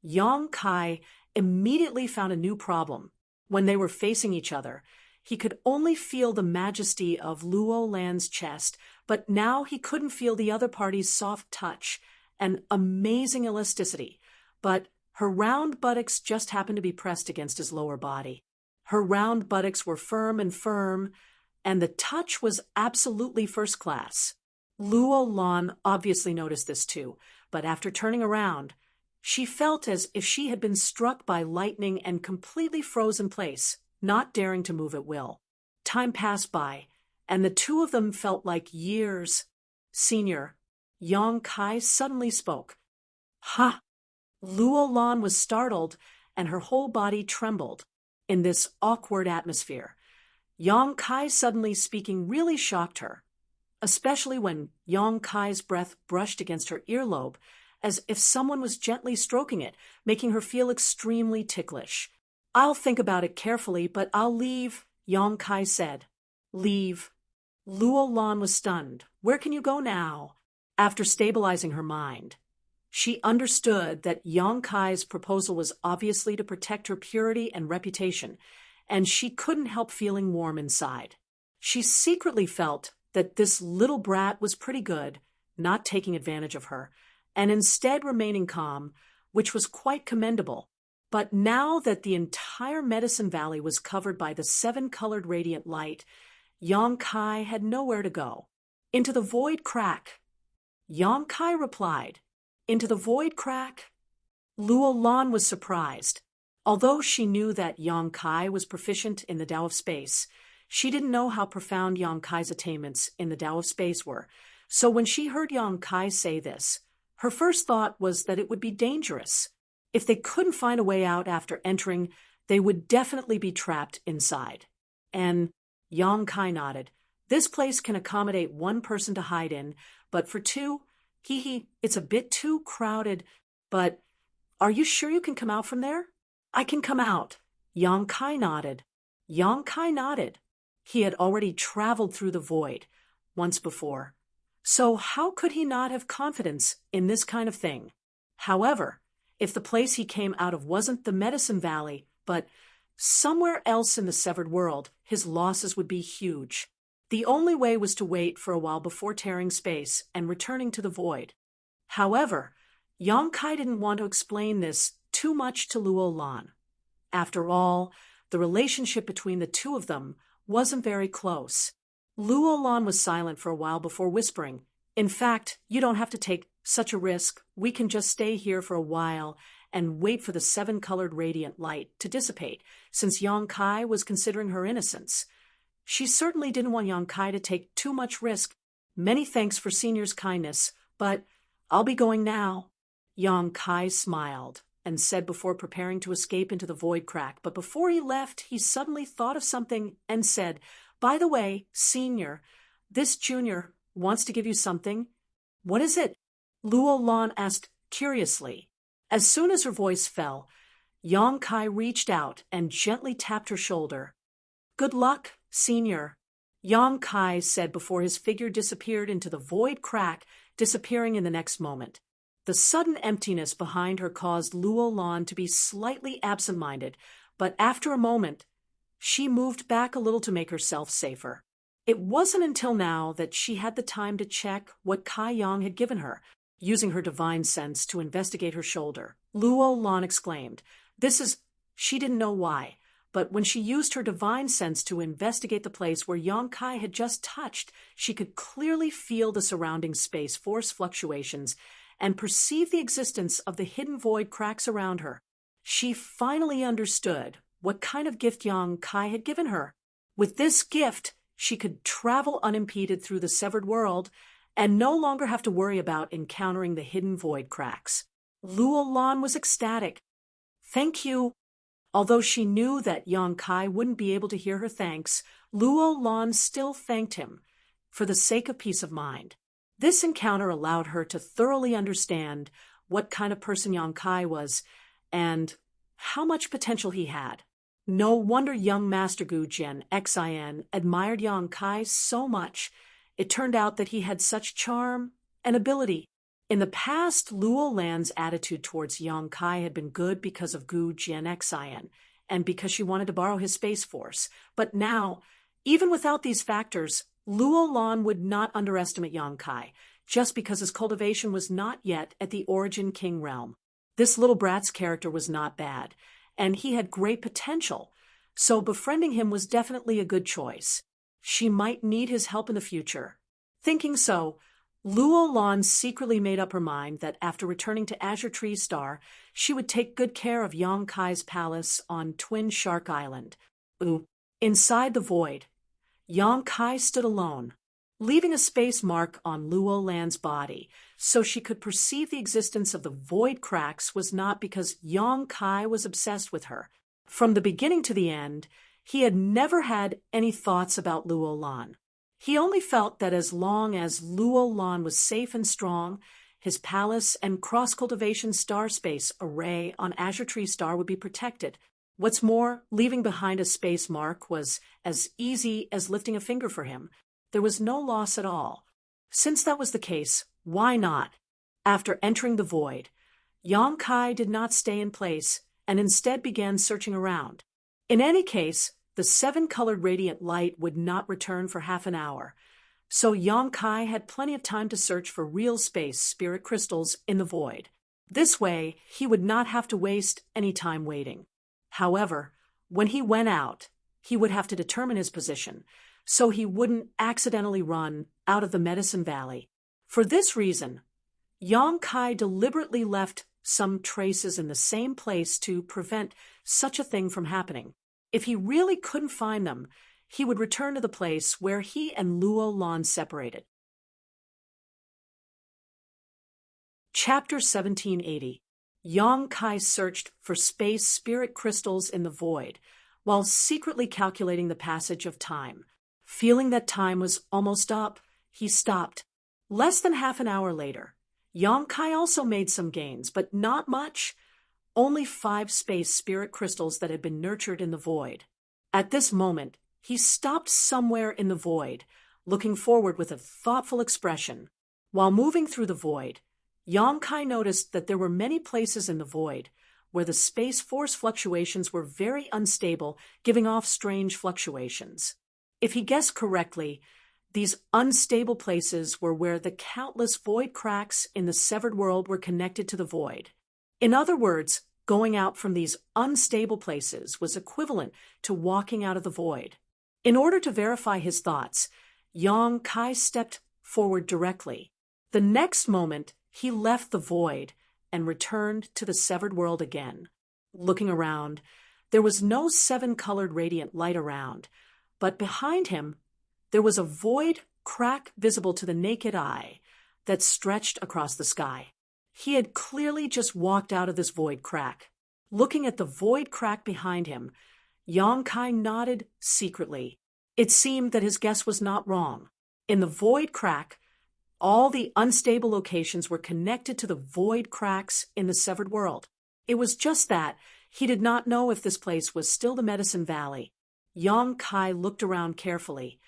Yang Kai immediately found a new problem. When they were facing each other, he could only feel the majesty of Luo Lan's chest, but now he couldn't feel the other party's soft touch and amazing elasticity. But her round buttocks just happened to be pressed against his lower body. Her round buttocks were firm, and the touch was absolutely first class. Luo Lan obviously noticed this too, but after turning around, she felt as if she had been struck by lightning and completely froze in place, not daring to move at will. Time passed by, and the two of them felt like years. "Senior," Yang Kai suddenly spoke. "Ha!" Luo Lan was startled, and her whole body trembled. In this awkward atmosphere, Yang Kai suddenly speaking really shocked her, especially when Yang Kai's breath brushed against her earlobe, as if someone was gently stroking it, making her feel extremely ticklish. "I'll think about it carefully, but I'll leave," Yang Kai said. "Leave." Luo Lan was stunned. Where can you go now? After stabilizing her mind, she understood that Yang Kai's proposal was obviously to protect her purity and reputation, and she couldn't help feeling warm inside. She secretly felt that this little brat was pretty good, not taking advantage of her, and instead remaining calm, which was quite commendable. But now that the entire Medicine Valley was covered by the seven-colored radiant light, Yang Kai had nowhere to go. Into the void crack. Yang Kai replied, into the void crack? Luo Lan was surprised. Although she knew that Yang Kai was proficient in the Tao of Space, she didn't know how profound Yang Kai's attainments in the Tao of Space were. So when she heard Yang Kai say this, her first thought was that it would be dangerous. If they couldn't find a way out after entering, they would definitely be trapped inside. And Yang Kai nodded. This place can accommodate one person to hide in, but for two, it's a bit too crowded. But are you sure you can come out from there? I can come out. Yang Kai nodded. Yang Kai nodded. He had already traveled through the void once before. So how could he not have confidence in this kind of thing? However, if the place he came out of wasn't the Medicine Valley, but somewhere else in the severed world, his losses would be huge. The only way was to wait for a while before tearing space and returning to the void. However, Yang Kai didn't want to explain this too much to Luo Lan. After all, the relationship between the two of them wasn't very close. Luo Lan was silent for a while before whispering, in fact, you don't have to take such a risk. We can just stay here for a while and wait for the seven-colored radiant light to dissipate, since Yang Kai was considering her innocence. She certainly didn't want Yang Kai to take too much risk. Many thanks for Senior's kindness, but I'll be going now. Yang Kai smiled and said before preparing to escape into the void crack, but before he left, he suddenly thought of something and said, by the way, Senior, this junior wants to give you something. What is it? Luo Lan asked curiously. As soon as her voice fell, Yang Kai reached out and gently tapped her shoulder. Good luck, Senior, Yang Kai said before his figure disappeared into the void crack, disappearing in the next moment. The sudden emptiness behind her caused Luo Lan to be slightly absent-minded, but after a moment, she moved back a little to make herself safer. It wasn't until now that she had the time to check what Kai Yang had given her, using her divine sense to investigate her shoulder. Luo Lan exclaimed, She didn't know why, but when she used her divine sense to investigate the place where Yang Kai had just touched, she could clearly feel the surrounding space force fluctuations and perceive the existence of the hidden void cracks around her. She finally understood what kind of gift Yang Kai had given her. With this gift, she could travel unimpeded through the severed world and no longer have to worry about encountering the hidden void cracks. Luo Lan was ecstatic. Thank you. Although she knew that Yang Kai wouldn't be able to hear her thanks, Luo Lan still thanked him for the sake of peace of mind. This encounter allowed her to thoroughly understand what kind of person Yang Kai was and how much potential he had. No wonder young Master Gu Jian Xin admired Yang Kai so much. It turned out that he had such charm and ability. In the past, Luo Lan's attitude towards Yang Kai had been good because of Gu Jian Xin and because she wanted to borrow his space force. But now, even without these factors, Luo Lan would not underestimate Yang Kai, just because his cultivation was not yet at the Origin King realm. This little brat's character was not bad, and he had great potential, so befriending him was definitely a good choice. She might need his help in the future. Thinking so, Luo Lan secretly made up her mind that after returning to Azure Tree Star, she would take good care of Yang Kai's palace on Twin Shark Island. Inside the void, Yang Kai stood alone, leaving a space mark on Luo Lan's body, so she could perceive the existence of the void cracks was not because Yang Kai was obsessed with her. From the beginning to the end, he had never had any thoughts about Luo Lan. He only felt that as long as Luo Lan was safe and strong, his palace and cross-cultivation star space array on Azure Tree Star would be protected. What's more, leaving behind a space mark was as easy as lifting a finger for him. There was no loss at all. Since that was the case, why not? After entering the void, Yang Kai did not stay in place and instead began searching around. In any case, the seven-colored radiant light would not return for half an hour, so Yang Kai had plenty of time to search for real space spirit crystals in the void. This way, he would not have to waste any time waiting. However, when he went out, he would have to determine his position, so he wouldn't accidentally run out of the Medicine Valley. For this reason, Yang Kai deliberately left some traces in the same place to prevent such a thing from happening. If he really couldn't find them, he would return to the place where he and Luo Lan separated. Chapter 1780. Yang Kai searched for space spirit crystals in the void, while secretly calculating the passage of time. Feeling that time was almost up, he stopped. Less than half an hour later, Yang Kai also made some gains, but not much. Only 5 space spirit crystals that had been nurtured in the void. At this moment, he stopped somewhere in the void, looking forward with a thoughtful expression. While moving through the void, Yang Kai noticed that there were many places in the void where the space force fluctuations were very unstable, giving off strange fluctuations. If he guessed correctly, these unstable places were where the countless void cracks in the severed world were connected to the void. In other words, going out from these unstable places was equivalent to walking out of the void. In order to verify his thoughts, Yang Kai stepped forward directly. The next moment, he left the void and returned to the severed world again. Looking around, there was no 7-colored radiant light around, but behind him, there was a void crack visible to the naked eye that stretched across the sky. He had clearly just walked out of this void crack. Looking at the void crack behind him, Yang Kai nodded secretly. It seemed that his guess was not wrong. In the void crack, all the unstable locations were connected to the void cracks in the severed world. It was just that he did not know if this place was still the Medicine Valley. Yang Kai looked around carefully,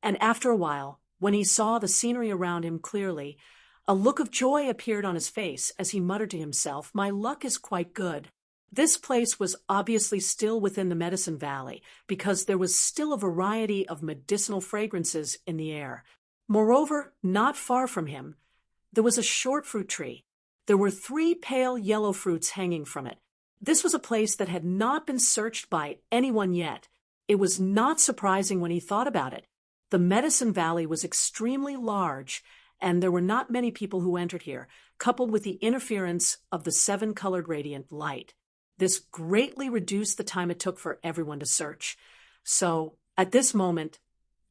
and after a while, when he saw the scenery around him clearly, a look of joy appeared on his face as he muttered to himself, "My luck is quite good." This place was obviously still within the Medicine Valley because there was still a variety of medicinal fragrances in the air. Moreover, not far from him, there was a short fruit tree. There were 3 pale yellow fruits hanging from it. This was a place that had not been searched by anyone yet. It was not surprising when he thought about it. The Medicine Valley was extremely large, and there were not many people who entered here, coupled with the interference of the 7-colored radiant light. This greatly reduced the time it took for everyone to search. So, at this moment,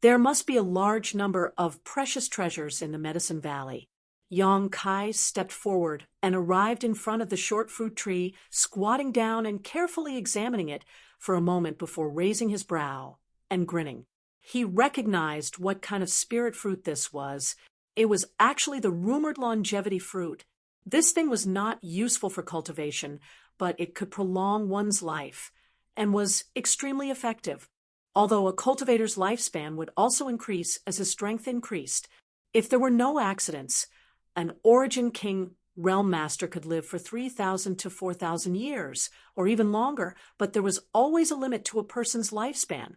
there must be a large number of precious treasures in the Medicine Valley. Yang Kai stepped forward and arrived in front of the short fruit tree, squatting down and carefully examining it for a moment before raising his brow and grinning. He recognized what kind of spirit fruit this was. It was actually the rumored longevity fruit. This thing was not useful for cultivation, but it could prolong one's life and was extremely effective. Although a cultivator's lifespan would also increase as his strength increased. If there were no accidents, an Origin King Realm Master could live for 3,000 to 4,000 years, or even longer, but there was always a limit to a person's lifespan.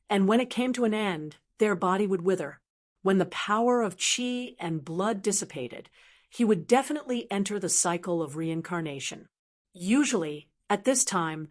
And when it came to an end, their body would wither. When the power of qi and blood dissipated, he would definitely enter the cycle of reincarnation. Usually, at this time,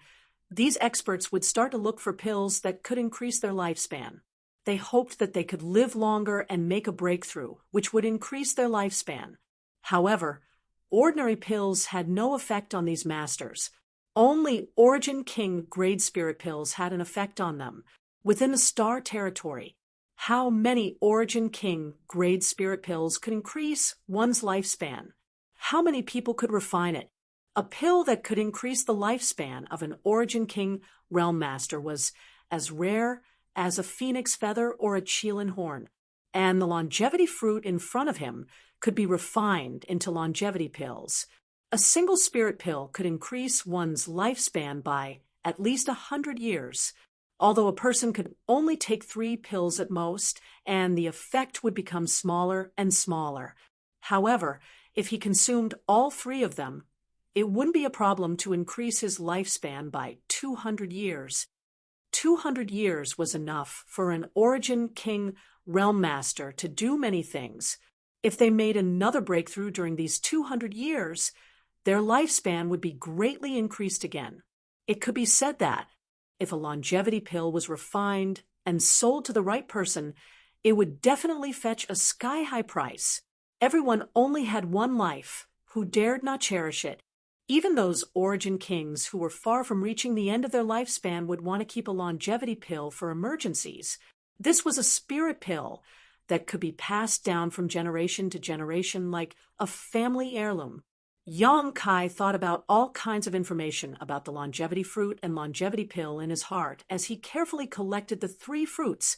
these experts would start to look for pills that could increase their lifespan. They hoped that they could live longer and make a breakthrough, which would increase their lifespan. However, ordinary pills had no effect on these masters. Only Origin King grade spirit pills had an effect on them. Within the star territory, how many Origin King grade spirit pills could increase one's lifespan? How many people could refine it? A pill that could increase the lifespan of an Origin King Realm Master was as rare as a phoenix feather or a Qilin horn, and the longevity fruit in front of him could be refined into longevity pills. A single spirit pill could increase one's lifespan by at least 100 years. although a person could only take 3 pills at most, and the effect would become smaller and smaller. However, if he consumed all 3 of them, it wouldn't be a problem to increase his lifespan by 200 years. 200 years was enough for an Origin King Realm Master to do many things. If they made another breakthrough during these 200 years, their lifespan would be greatly increased again. It could be said that, if a longevity pill was refined and sold to the right person, it would definitely fetch a sky-high price. Everyone only had one life, who dared not cherish it. Even those Origin Kings who were far from reaching the end of their lifespan would want to keep a longevity pill for emergencies. This was a spirit pill that could be passed down from generation to generation like a family heirloom. Yang Kai thought about all kinds of information about the longevity fruit and longevity pill in his heart as he carefully collected the 3 fruits,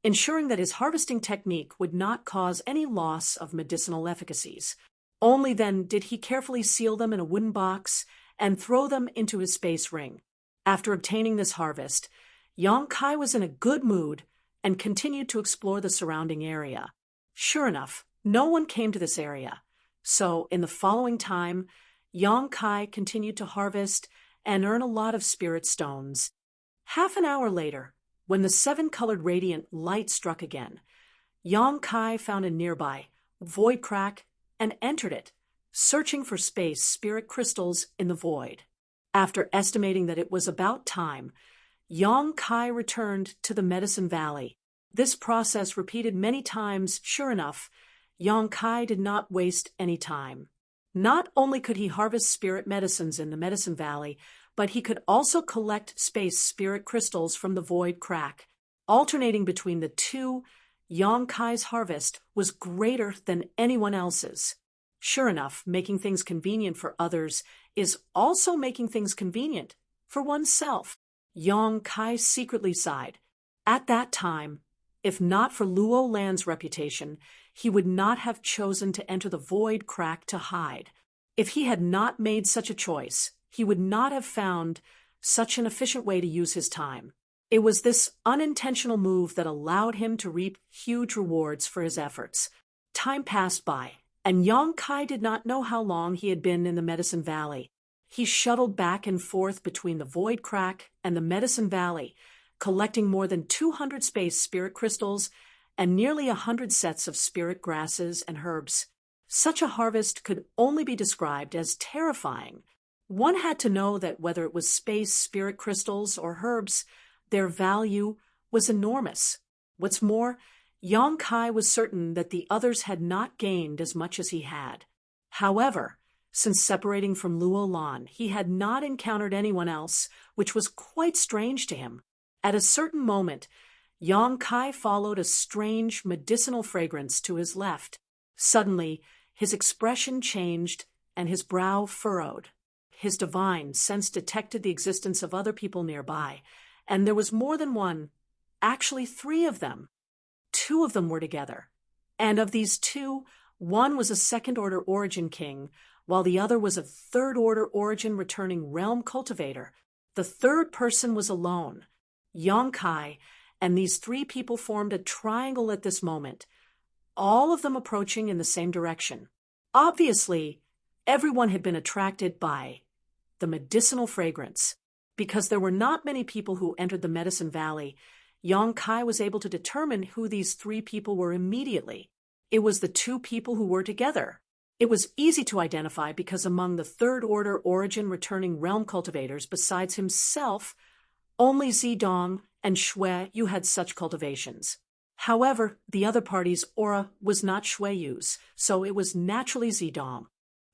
ensuring that his harvesting technique would not cause any loss of medicinal efficacies. Only then did he carefully seal them in a wooden box and throw them into his space ring. After obtaining this harvest, Yang Kai was in a good mood and continued to explore the surrounding area. Sure enough, no one came to this area. So, in the following time, Yang Kai continued to harvest and earn a lot of spirit stones. Half an hour later, when the 7-colored radiant light struck again, Yang Kai found a nearby void crack and entered it, searching for space spirit crystals in the void. After estimating that it was about time, Yang Kai returned to the Medicine Valley. This process repeated many times. Sure enough, Yang Kai did not waste any time. Not only could he harvest spirit medicines in the Medicine Valley, but he could also collect space spirit crystals from the void crack. Alternating between the two, Yang Kai's harvest was greater than anyone else's. Sure enough, making things convenient for others is also making things convenient for oneself. Yang Kai secretly sighed. At that time, if not for Luo Lan's reputation, he would not have chosen to enter the void crack to hide. If he had not made such a choice, he would not have found such an efficient way to use his time. It was this unintentional move that allowed him to reap huge rewards for his efforts. Time passed by, and Yang Kai did not know how long he had been in the Medicine Valley. He shuttled back and forth between the void crack and the Medicine Valley, collecting more than 200 space spirit crystals and nearly 100 sets of spirit grasses and herbs. Such a harvest could only be described as terrifying. One had to know that whether it was space spirit crystals or herbs, their value was enormous. What's more, Yang Kai was certain that the others had not gained as much as he had. However, since separating from Luo Lan, he had not encountered anyone else, which was quite strange to him. At a certain moment, Yang Kai followed a strange medicinal fragrance to his left. Suddenly, his expression changed and his brow furrowed. His divine sense detected the existence of other people nearby, and there was more than one, actually 3 of them. 2 of them were together, and of these 2, one was a second-order Origin King, while the other was a third-order Origin returning realm cultivator. The third person was alone. Yang Kai and these 3 people formed a triangle at this moment, all of them approaching in the same direction. Obviously, everyone had been attracted by the medicinal fragrance. Because there were not many people who entered the Medicine Valley, Yang Kai was able to determine who these 3 people were immediately. It was the 2 people who were together. It was easy to identify because among the third-order Origin returning realm cultivators besides himself, only Zidong and Shui Yu had such cultivations. However, the other party's aura was not Shui Yu's, so it was naturally Zidong.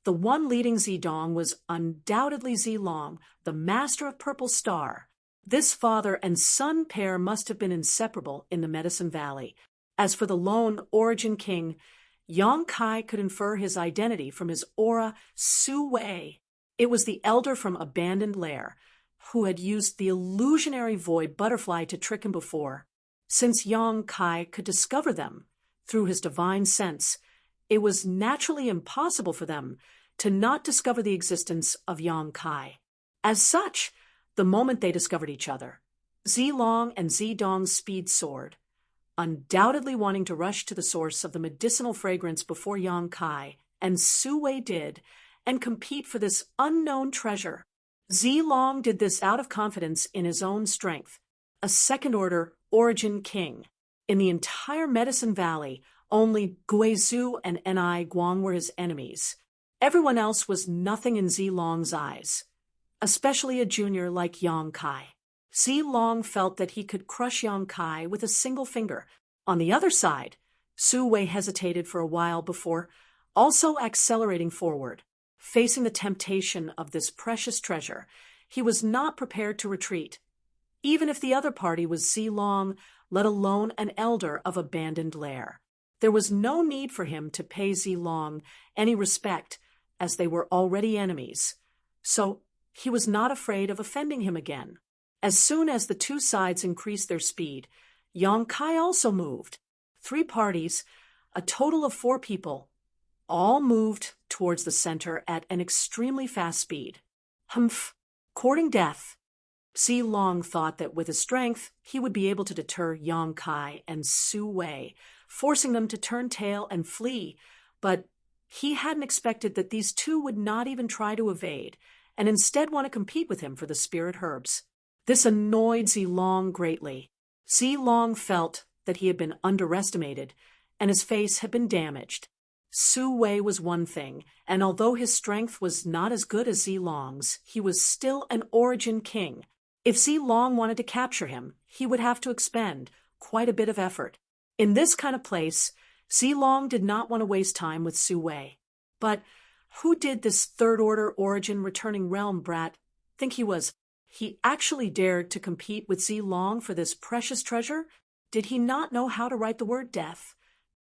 The one leading Zidong was undoubtedly Zilong, the master of Purple Star. This father and son pair must have been inseparable in the Medicine Valley. As for the lone Origin King, Yang Kai could infer his identity from his aura Su Wei. It was the elder from Abandoned Lair, who had used the illusionary void butterfly to trick him before. Since Yang Kai could discover them through his divine sense, it was naturally impossible for them to not discover the existence of Yang Kai. As such, the moment they discovered each other, Zilong and Zidong's speed soared, undoubtedly wanting to rush to the source of the medicinal fragrance before Yang Kai and Su Wei did, and compete for this unknown treasure. Zilong did this out of confidence in his own strength, a second-order origin king. In the entire Medicine Valley, only Guizhou and Ni Guang were his enemies. Everyone else was nothing in Zilong's eyes, especially a junior like Yang Kai. Zilong felt that he could crush Yang Kai with a single finger. On the other side, Su Wei hesitated for a while before also accelerating forward. Facing the temptation of this precious treasure, he was not prepared to retreat, even if the other party was Zilong, let alone an elder of abandoned lair. There was no need for him to pay Zilong any respect, as they were already enemies. So he was not afraid of offending him again. As soon as the two sides increased their speed, Yang Kai also moved. 3 parties, a total of 4 people, all moved towards the center at an extremely fast speed. Humph! Courting death. Zilong thought that with his strength, he would be able to deter Yang Kai and Su Wei, forcing them to turn tail and flee, but he hadn't expected that these two would not even try to evade, and instead want to compete with him for the spirit herbs. This annoyed Zilong greatly. Zilong felt that he had been underestimated, and his face had been damaged. Su Wei was one thing, and although his strength was not as good as Zilong's, he was still an origin king. If Zilong wanted to capture him, he would have to expend quite a bit of effort. In this kind of place, Zilong did not want to waste time with Su Wei. But who did this third-order origin returning realm brat think he was? He actually dared to compete with Zilong for this precious treasure? Did he not know how to write the word death?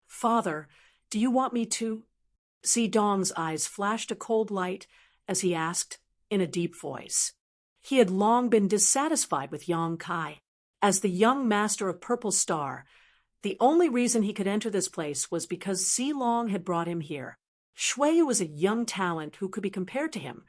Father, do you want me to? Zidong's eyes flashed a cold light as he asked in a deep voice. He had long been dissatisfied with Yang Kai. As the young master of Purple Star, the only reason he could enter this place was because Zilong had brought him here. Shuiyu was a young talent who could be compared to him,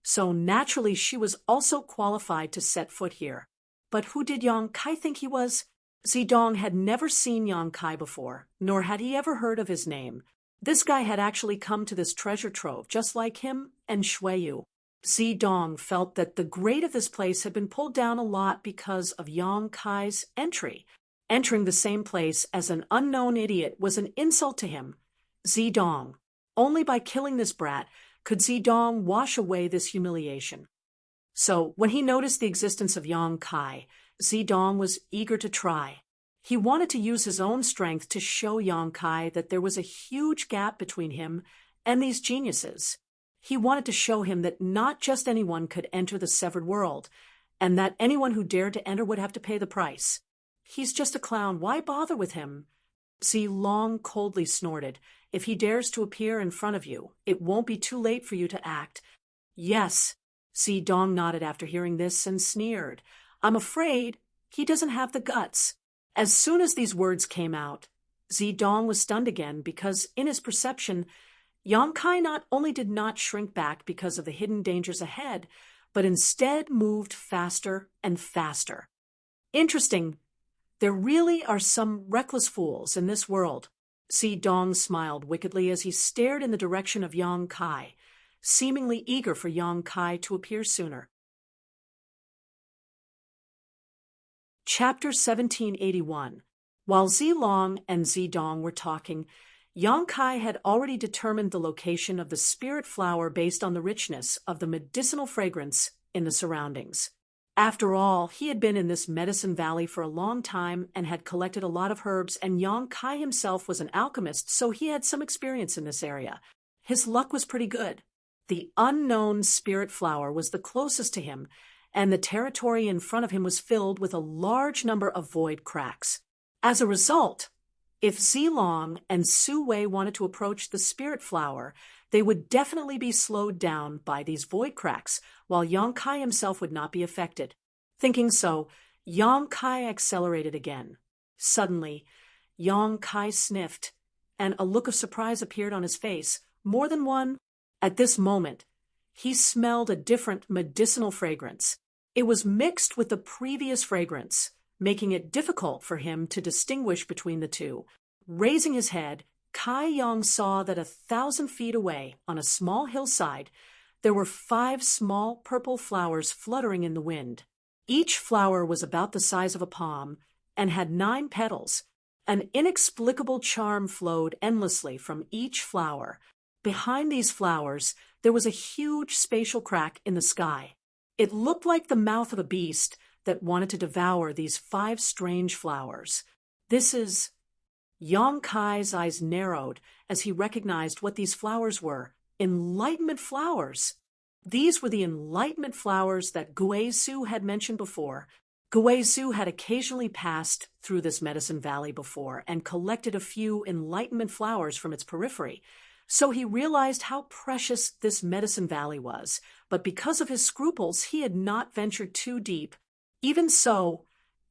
so naturally she was also qualified to set foot here. But who did Yang Kai think he was? Zidong had never seen Yang Kai before, nor had he ever heard of his name. This guy had actually come to this treasure trove, just like him and Shuiyu. Zidong felt that the grade of this place had been pulled down a lot because of Yang Kai's entry. Entering the same place as an unknown idiot was an insult to him. Zidong. Only by killing this brat could Zidong wash away this humiliation. So, when he noticed the existence of Yang Kai, Zidong was eager to try. He wanted to use his own strength to show Yang Kai that there was a huge gap between him and these geniuses. He wanted to show him that not just anyone could enter the severed world, and that anyone who dared to enter would have to pay the price. He's just a clown, why bother with him? Zilong coldly snorted. If he dares to appear in front of you, it won't be too late for you to act. Yes, Zidong nodded after hearing this and sneered. I'm afraid he doesn't have the guts. As soon as these words came out, Zidong was stunned again because, in his perception, Yang Kai not only did not shrink back because of the hidden dangers ahead, but instead moved faster and faster. Interesting. There really are some reckless fools in this world. Zidong smiled wickedly as he stared in the direction of Yang Kai, seemingly eager for Yang Kai to appear sooner. Chapter 1781. While Zilong and Zidong were talking, Yang Kai had already determined the location of the spirit flower based on the richness of the medicinal fragrance in the surroundings. After all, he had been in this Medicine Valley for a long time and had collected a lot of herbs, and Yang Kai himself was an alchemist, so he had some experience in this area. His luck was pretty good. The unknown spirit flower was the closest to him, and the territory in front of him was filled with a large number of void cracks. As a result, if Zilong and Su Wei wanted to approach the spirit flower, they would definitely be slowed down by these void cracks, while Yang Kai himself would not be affected. Thinking so, Yang Kai accelerated again. Suddenly, Yang Kai sniffed, and a look of surprise appeared on his face, more than one. At this moment, he smelled a different medicinal fragrance. It was mixed with the previous fragrance, making it difficult for him to distinguish between the two. Raising his head, Kai Yong saw that 1,000 feet away, on a small hillside, there were 5 small purple flowers fluttering in the wind. Each flower was about the size of a palm and had 9 petals. An inexplicable charm flowed endlessly from each flower. Behind these flowers, there was a huge spatial crack in the sky. It looked like the mouth of a beast that wanted to devour these 5 strange flowers. This is... Yong Kai's eyes narrowed as he recognized what these flowers were. Enlightenment flowers. These were the enlightenment flowers that Guizhou had mentioned before. Guizhou had occasionally passed through this medicine valley before and collected a few enlightenment flowers from its periphery. So he realized how precious this medicine valley was, but because of his scruples, he had not ventured too deep. Even so,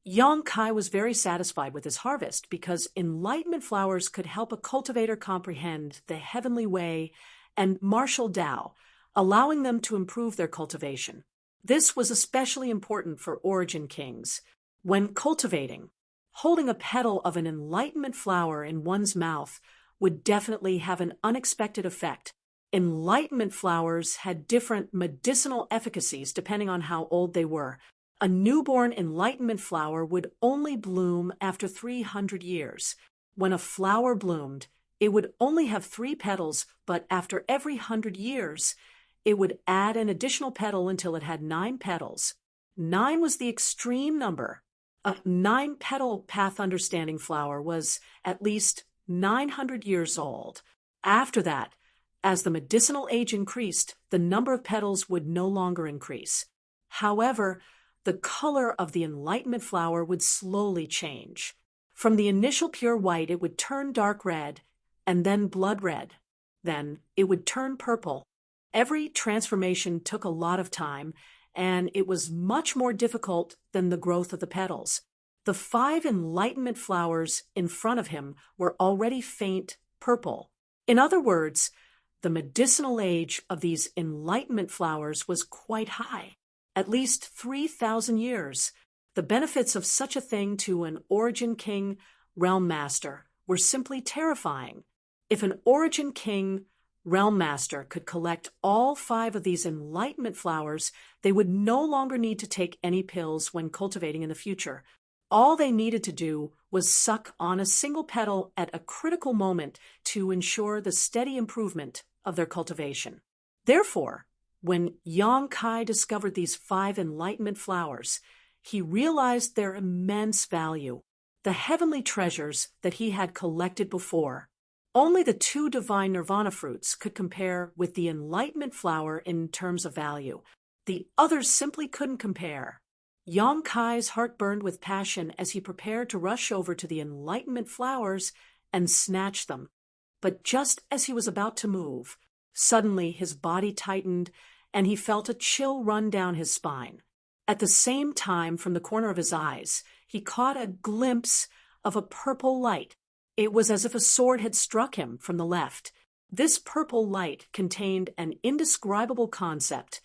Yong Kai was very satisfied with his harvest because enlightenment flowers could help a cultivator comprehend the heavenly way and martial Tao, allowing them to improve their cultivation. This was especially important for origin kings. When cultivating, holding a petal of an enlightenment flower in one's mouth would definitely have an unexpected effect. Enlightenment flowers had different medicinal efficacies depending on how old they were. A newborn enlightenment flower would only bloom after 300 years. When a flower bloomed, it would only have 3 petals, but after every 100 years, it would add an additional petal until it had 9 petals. 9 was the extreme number. A 9-petal path understanding flower was at least 900 years old. After that, as the medicinal age increased, the number of petals would no longer increase. However, the color of the enlightenment flower would slowly change. From the initial pure white, it would turn dark red, and then blood red. Then it would turn purple. Every transformation took a lot of time, and it was much more difficult than the growth of the petals. The 5 enlightenment flowers in front of him were already faint purple. In other words, the medicinal age of these enlightenment flowers was quite high, at least 3,000 years. The benefits of such a thing to an origin king realm master were simply terrifying. If an origin king realm master could collect all 5 of these enlightenment flowers, they would no longer need to take any pills when cultivating in the future. All they needed to do was suck on a single petal at a critical moment to ensure the steady improvement of their cultivation. Therefore, when Yong Kai discovered these 5 enlightenment flowers, he realized their immense value, the heavenly treasures that he had collected before. Only the 2 divine nirvana fruits could compare with the enlightenment flower in terms of value. The others simply couldn't compare. Yong Kai's heart burned with passion as he prepared to rush over to the enlightenment flowers and snatch them. But just as he was about to move, suddenly his body tightened and he felt a chill run down his spine. At the same time, from the corner of his eyes, he caught a glimpse of a purple light. It was as if a sword had struck him from the left. This purple light contained an indescribable concept,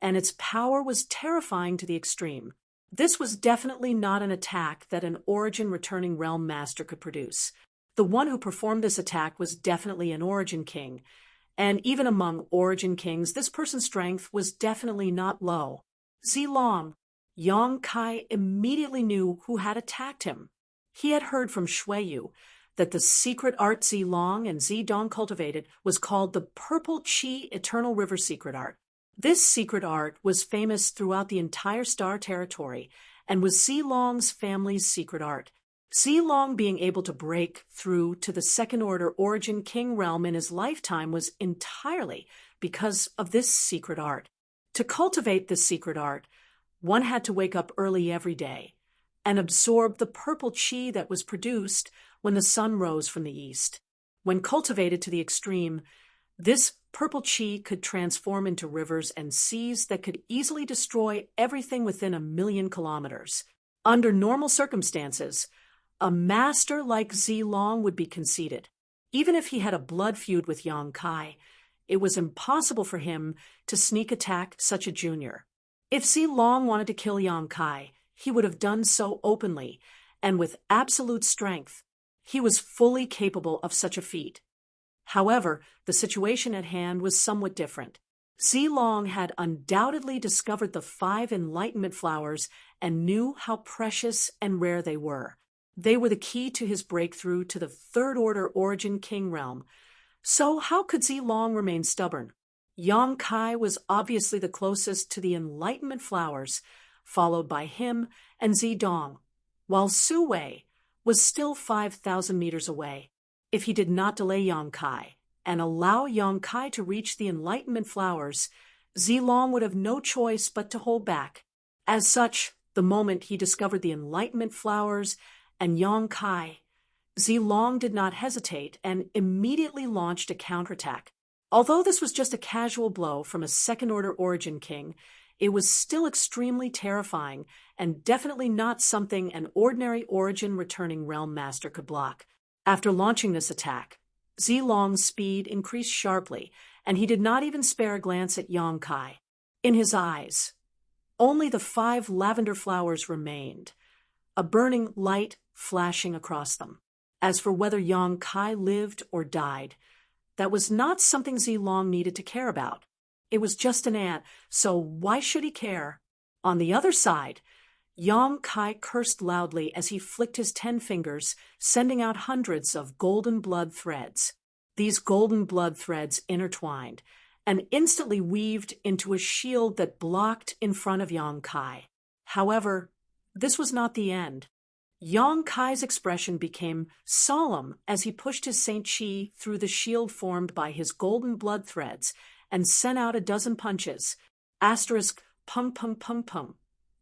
and its power was terrifying to the extreme. This was definitely not an attack that an origin returning realm master could produce. The one who performed this attack was definitely an origin king, and even among origin kings, this person's strength was definitely not low. Zilong. Yong Kai immediately knew who had attacked him. He had heard from Shuiyu that the secret art Zilong and Zidong cultivated was called the Purple Qi Eternal River Secret Art. This secret art was famous throughout the entire Star Territory and was Zilong's family's secret art. Zilong being able to break through to the second-order origin king realm in his lifetime was entirely because of this secret art. To cultivate this secret art, one had to wake up early every day and absorb the purple qi that was produced when the sun rose from the east. When cultivated to the extreme, this purple qi could transform into rivers and seas that could easily destroy everything within 1,000,000 kilometers. Under normal circumstances, a master like Zilong would be conceited. Even if he had a blood feud with Yong Kai, it was impossible for him to sneak attack such a junior. If Zilong wanted to kill Yang Kai, he would have done so openly, and with absolute strength. He was fully capable of such a feat. However, the situation at hand was somewhat different. Zilong had undoubtedly discovered the 5 enlightenment flowers and knew how precious and rare they were. They were the key to his breakthrough to the Third Order Origin King realm. So how could Zilong remain stubborn? Yang Kai was obviously the closest to the enlightenment flowers, followed by him and Zidong, while Su Wei was still 5,000 meters away. If he did not delay Yang Kai and allow Yang Kai to reach the enlightenment flowers, Zilong would have no choice but to hold back. As such, the moment he discovered the enlightenment flowers and Yang Kai, Zilong did not hesitate and immediately launched a counterattack. Although this was just a casual blow from a second-order origin king, it was still extremely terrifying and definitely not something an ordinary origin returning realm master could block. After launching this attack, Zilong's speed increased sharply, and he did not even spare a glance at Yang Kai. In his eyes, only the 5 lavender flowers remained, a burning light flashing across them. As for whether Yang Kai lived or died, that was not something Zilong needed to care about. It was just an ant, so why should he care? On the other side, Yang Kai cursed loudly as he flicked his 10 fingers, sending out hundreds of golden blood threads. These golden blood threads intertwined and instantly weaved into a shield that blocked in front of Yang Kai. However, this was not the end. Yang Kai's expression became solemn as he pushed his Saint Chi through the shield formed by his golden blood threads and sent out a dozen punches. Asterisk, pum pum pum pum.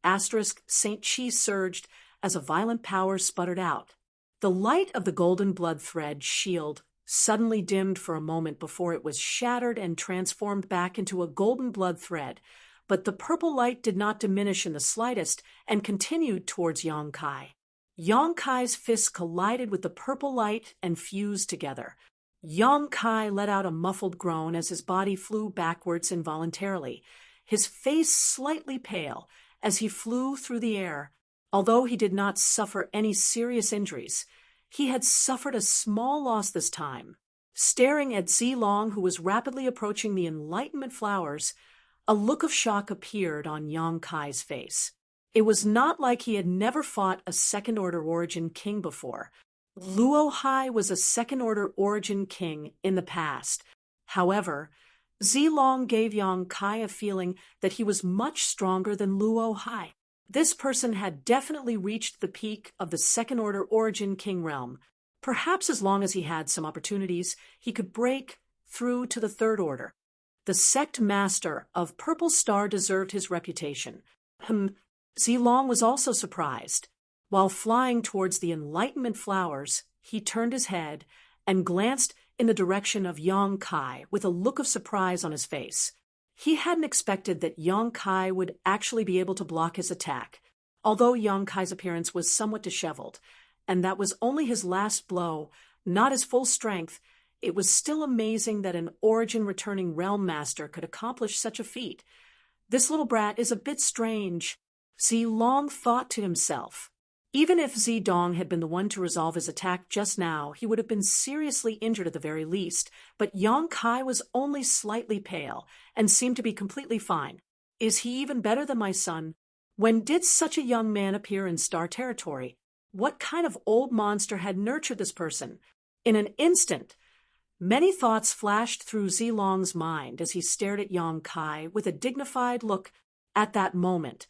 Asterisk, Saint Chi surged as a violent power sputtered out. The light of the golden blood thread shield suddenly dimmed for a moment before it was shattered and transformed back into a golden blood thread, but the purple light did not diminish in the slightest and continued towards Yang Kai. Yang Kai's fists collided with the purple light and fused together. Yang Kai let out a muffled groan as his body flew backwards involuntarily, his face slightly pale as he flew through the air. Although he did not suffer any serious injuries, he had suffered a small loss this time. Staring at Zilong, who was rapidly approaching the enlightenment flowers, a look of shock appeared on Yang Kai's face. It was not like he had never fought a second-order origin king before. Luo Hai was a second-order origin king in the past. However, Zilong gave Yang Kai a feeling that he was much stronger than Luo Hai. This person had definitely reached the peak of the second-order origin king realm. Perhaps as long as he had some opportunities, he could break through to the third order. The sect master of Purple Star deserved his reputation. Zilong was also surprised. While flying towards the enlightenment flowers, he turned his head and glanced in the direction of Yang Kai with a look of surprise on his face. He hadn't expected that Yang Kai would actually be able to block his attack. Although Yang Kai's appearance was somewhat disheveled, and that was only his last blow, not his full strength, it was still amazing that an origin-returning realm master could accomplish such a feat. This little brat is a bit strange. Zilong thought to himself. Even if Zidong had been the one to resolve his attack just now, he would have been seriously injured at the very least, but Yang Kai was only slightly pale and seemed to be completely fine. Is he even better than my son? When did such a young man appear in Star Territory? What kind of old monster had nurtured this person? In an instant, many thoughts flashed through Zilong's mind as he stared at Yang Kai with a dignified look. At that moment,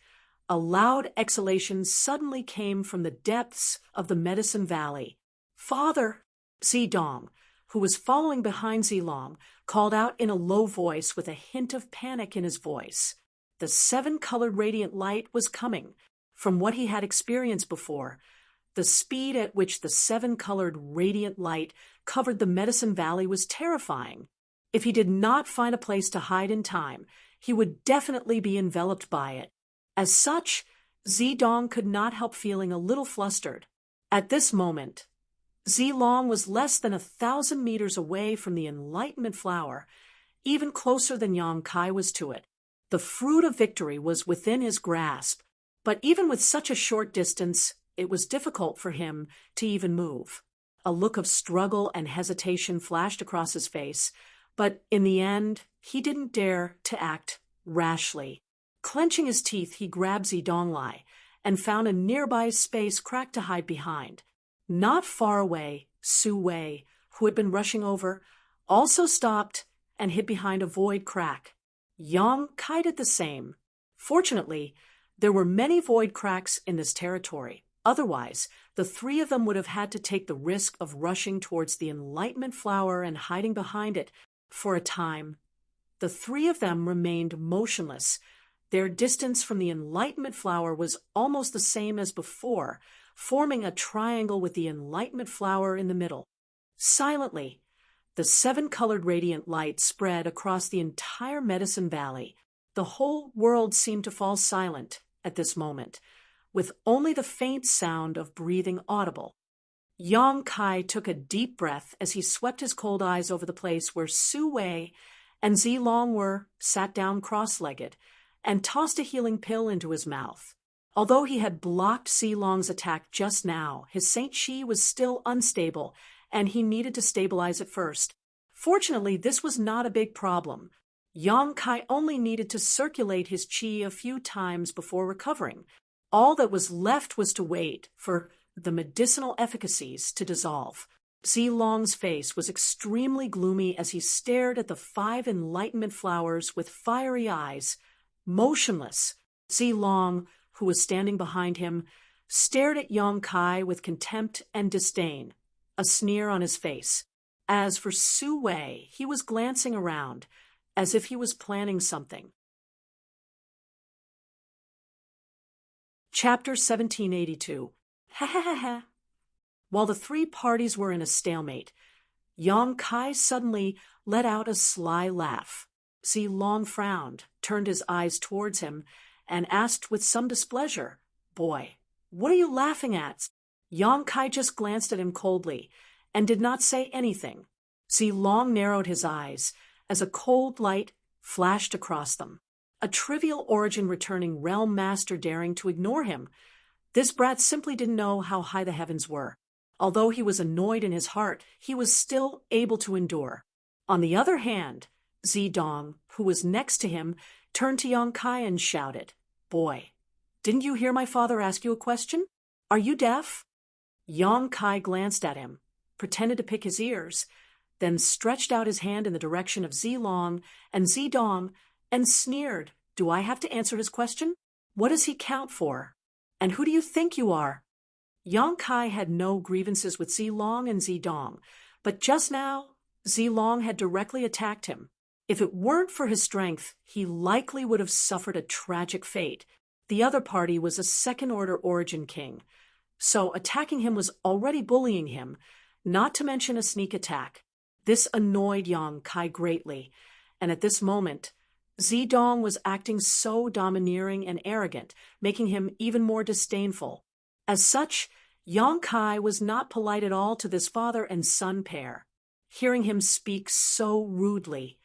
a loud exhalation suddenly came from the depths of the Medicine Valley. "Father!" Zidong, who was following behind Zilong, called out in a low voice with a hint of panic in his voice. The 7-colored radiant light was coming. From what he had experienced before, the speed at which the 7-colored radiant light covered the Medicine Valley was terrifying. If he did not find a place to hide in time, he would definitely be enveloped by it. As such, Zidong could not help feeling a little flustered. At this moment, Zilong was less than 1,000 meters away from the enlightenment flower, even closer than Yang Kai was to it. The fruit of victory was within his grasp, but even with such a short distance, it was difficult for him to even move. A look of struggle and hesitation flashed across his face, but in the end, he didn't dare to act rashly. Clenching his teeth, he grabbed Zidonglai and found a nearby space crack to hide behind. Not far away, Su Wei, who had been rushing over, also stopped and hid behind a void crack. Yang Kai did the same. Fortunately, there were many void cracks in this territory. Otherwise, the three of them would have had to take the risk of rushing towards the Enlightenment Flower and hiding behind it for a time. The three of them remained motionless. Their distance from the Enlightenment Flower was almost the same as before, forming a triangle with the Enlightenment Flower in the middle. Silently, the seven-colored radiant light spread across the entire Medicine Valley. The whole world seemed to fall silent at this moment, with only the faint sound of breathing audible. Yang Kai took a deep breath as he swept his cold eyes over the place where Su Wei and Zilong were, sat down cross-legged, and tossed a healing pill into his mouth. Although he had blocked Zilong's attack just now, his Saint Shi was still unstable, and he needed to stabilize it first. Fortunately, this was not a big problem. Yang Kai only needed to circulate his qi a few times before recovering. All that was left was to wait for the medicinal efficacies to dissolve. Zilong's face was extremely gloomy as he stared at the 5 enlightenment flowers with fiery eyes. Motionless, Zilong, who was standing behind him, stared at Yang Kai with contempt and disdain, a sneer on his face. As for Su Wei, he was glancing around, as if he was planning something. Chapter 1782. Ha ha ha ha. While the three parties were in a stalemate, Yang Kai suddenly let out a sly laugh. Zilong frowned, turned his eyes towards him, and asked with some displeasure, "Boy, what are you laughing at?" Yang Kai just glanced at him coldly and did not say anything. Zilong narrowed his eyes as a cold light flashed across them. A trivial origin returning realm master daring to ignore him. This brat simply didn't know how high the heavens were. Although he was annoyed in his heart, he was still able to endure. On the other hand, Zidong, who was next to him, turned to Yang Kai and shouted, "Boy, didn't you hear my father ask you a question? Are you deaf?" Yang Kai glanced at him, pretended to pick his ears, then stretched out his hand in the direction of Zilong and Zidong and sneered. "Do I have to answer his question? What does he count for? And who do you think you are?" Yang Kai had no grievances with Zilong and Zidong, but just now Zilong had directly attacked him. If it weren't for his strength, he likely would have suffered a tragic fate. The other party was a second-order origin king, so attacking him was already bullying him, not to mention a sneak attack. This annoyed Yang Kai greatly, and at this moment, Zidong was acting so domineering and arrogant, making him even more disdainful. As such, Yang Kai was not polite at all to this father and son pair. Hearing him speak so rudely,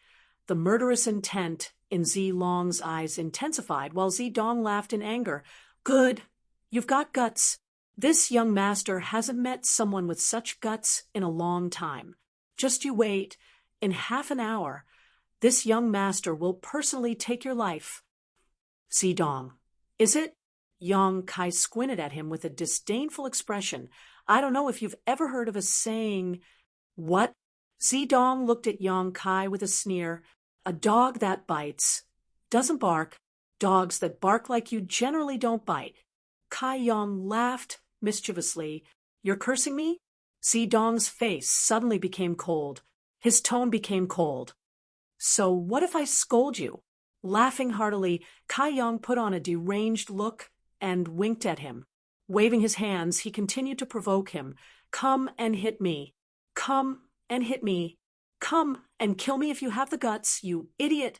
the murderous intent in Zilong's eyes intensified while Zidong laughed in anger. "Good, you've got guts. This young master hasn't met someone with such guts in a long time. Just you wait. In half an hour, this young master will personally take your life." Zidong, "Is it?" Yang Kai squinted at him with a disdainful expression. "I don't know if you've ever heard of a saying." "What?" Zidong looked at Yang Kai with a sneer. "A dog that bites doesn't bark. Dogs that bark like you generally don't bite." Kai Yang laughed mischievously. "You're cursing me?" Zidong's face suddenly became cold. His tone became cold. "So what if I scold you?" Laughing heartily, Kai Yang put on a deranged look and winked at him. Waving his hands, he continued to provoke him. "Come and hit me. Come and hit me. Come and kill me if you have the guts, you idiot."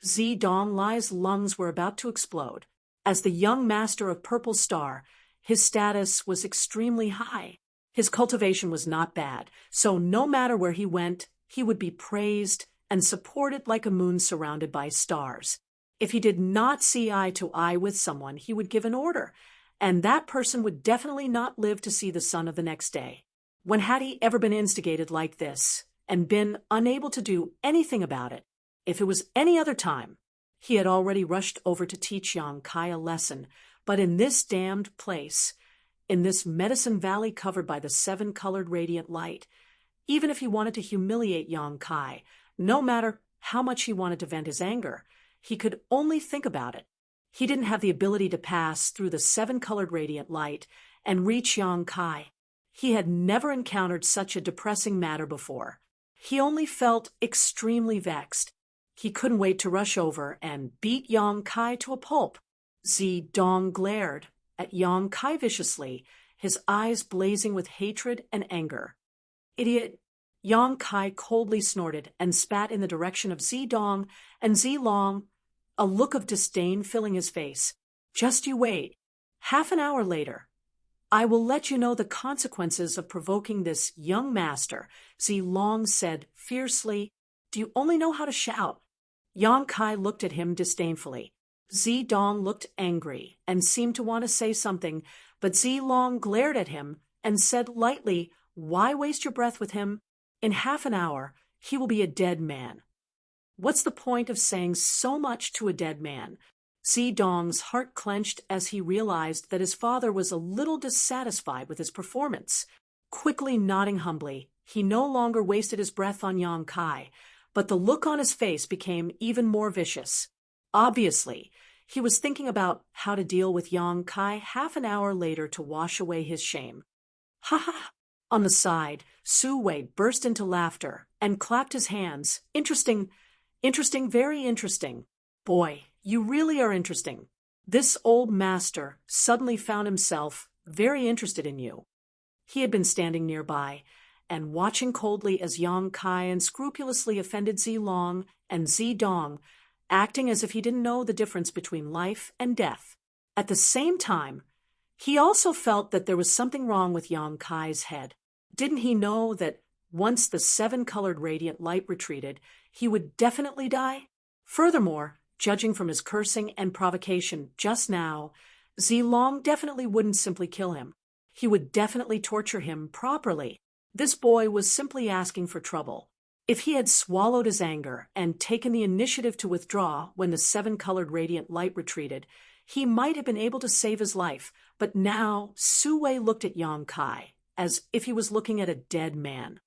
Zidonglai's lungs were about to explode. As the young master of Purple Star, his status was extremely high. His cultivation was not bad, so no matter where he went, he would be praised and supported like a moon surrounded by stars. If he did not see eye to eye with someone, he would give an order, and that person would definitely not live to see the sun of the next day. When had he ever been instigated like this, and been unable to do anything about it? If it was any other time, he had already rushed over to teach Yang Kai a lesson, but in this damned place, in this Medicine Valley covered by the 7-colored radiant light, even if he wanted to humiliate Yang Kai, no matter how much he wanted to vent his anger, he could only think about it. He didn't have the ability to pass through the 7-colored radiant light and reach Yang Kai. He had never encountered such a depressing matter before. He only felt extremely vexed. He couldn't wait to rush over and beat Yang Kai to a pulp. Zidong glared at Yang Kai viciously, his eyes blazing with hatred and anger. "Idiot!" Yang Kai coldly snorted and spat in the direction of Zidong and Zilong, a look of disdain filling his face. "Just you wait. Half an hour later, I will let you know the consequences of provoking this young master," Zilong said fiercely. "Do you only know how to shout?" Yang Kai looked at him disdainfully. Zidong looked angry and seemed to want to say something, but Zilong glared at him and said lightly, "Why waste your breath with him? In half an hour, he will be a dead man." What's the point of saying so much to a dead man? Zidong's heart clenched as he realized that his father was a little dissatisfied with his performance. Quickly nodding humbly, he no longer wasted his breath on Yang Kai, but the look on his face became even more vicious. Obviously, he was thinking about how to deal with Yang Kai half an hour later to wash away his shame. "Ha ha!" On the side, Su Wei burst into laughter and clapped his hands. "Interesting, interesting, very interesting. Boy, you really are interesting. This old master suddenly found himself very interested in you." He had been standing nearby and watching coldly as Yang Kai unscrupulously offended Zilong and Zidong, acting as if he didn't know the difference between life and death. At the same time, he also felt that there was something wrong with Yang Kai's head. Didn't he know that once the 7-colored radiant light retreated, he would definitely die? Furthermore, judging from his cursing and provocation just now, Zilong definitely wouldn't simply kill him. He would definitely torture him properly. This boy was simply asking for trouble. If he had swallowed his anger and taken the initiative to withdraw when the 7-colored radiant light retreated, he might have been able to save his life, but now Su Wei looked at Yang Kai as if he was looking at a dead man.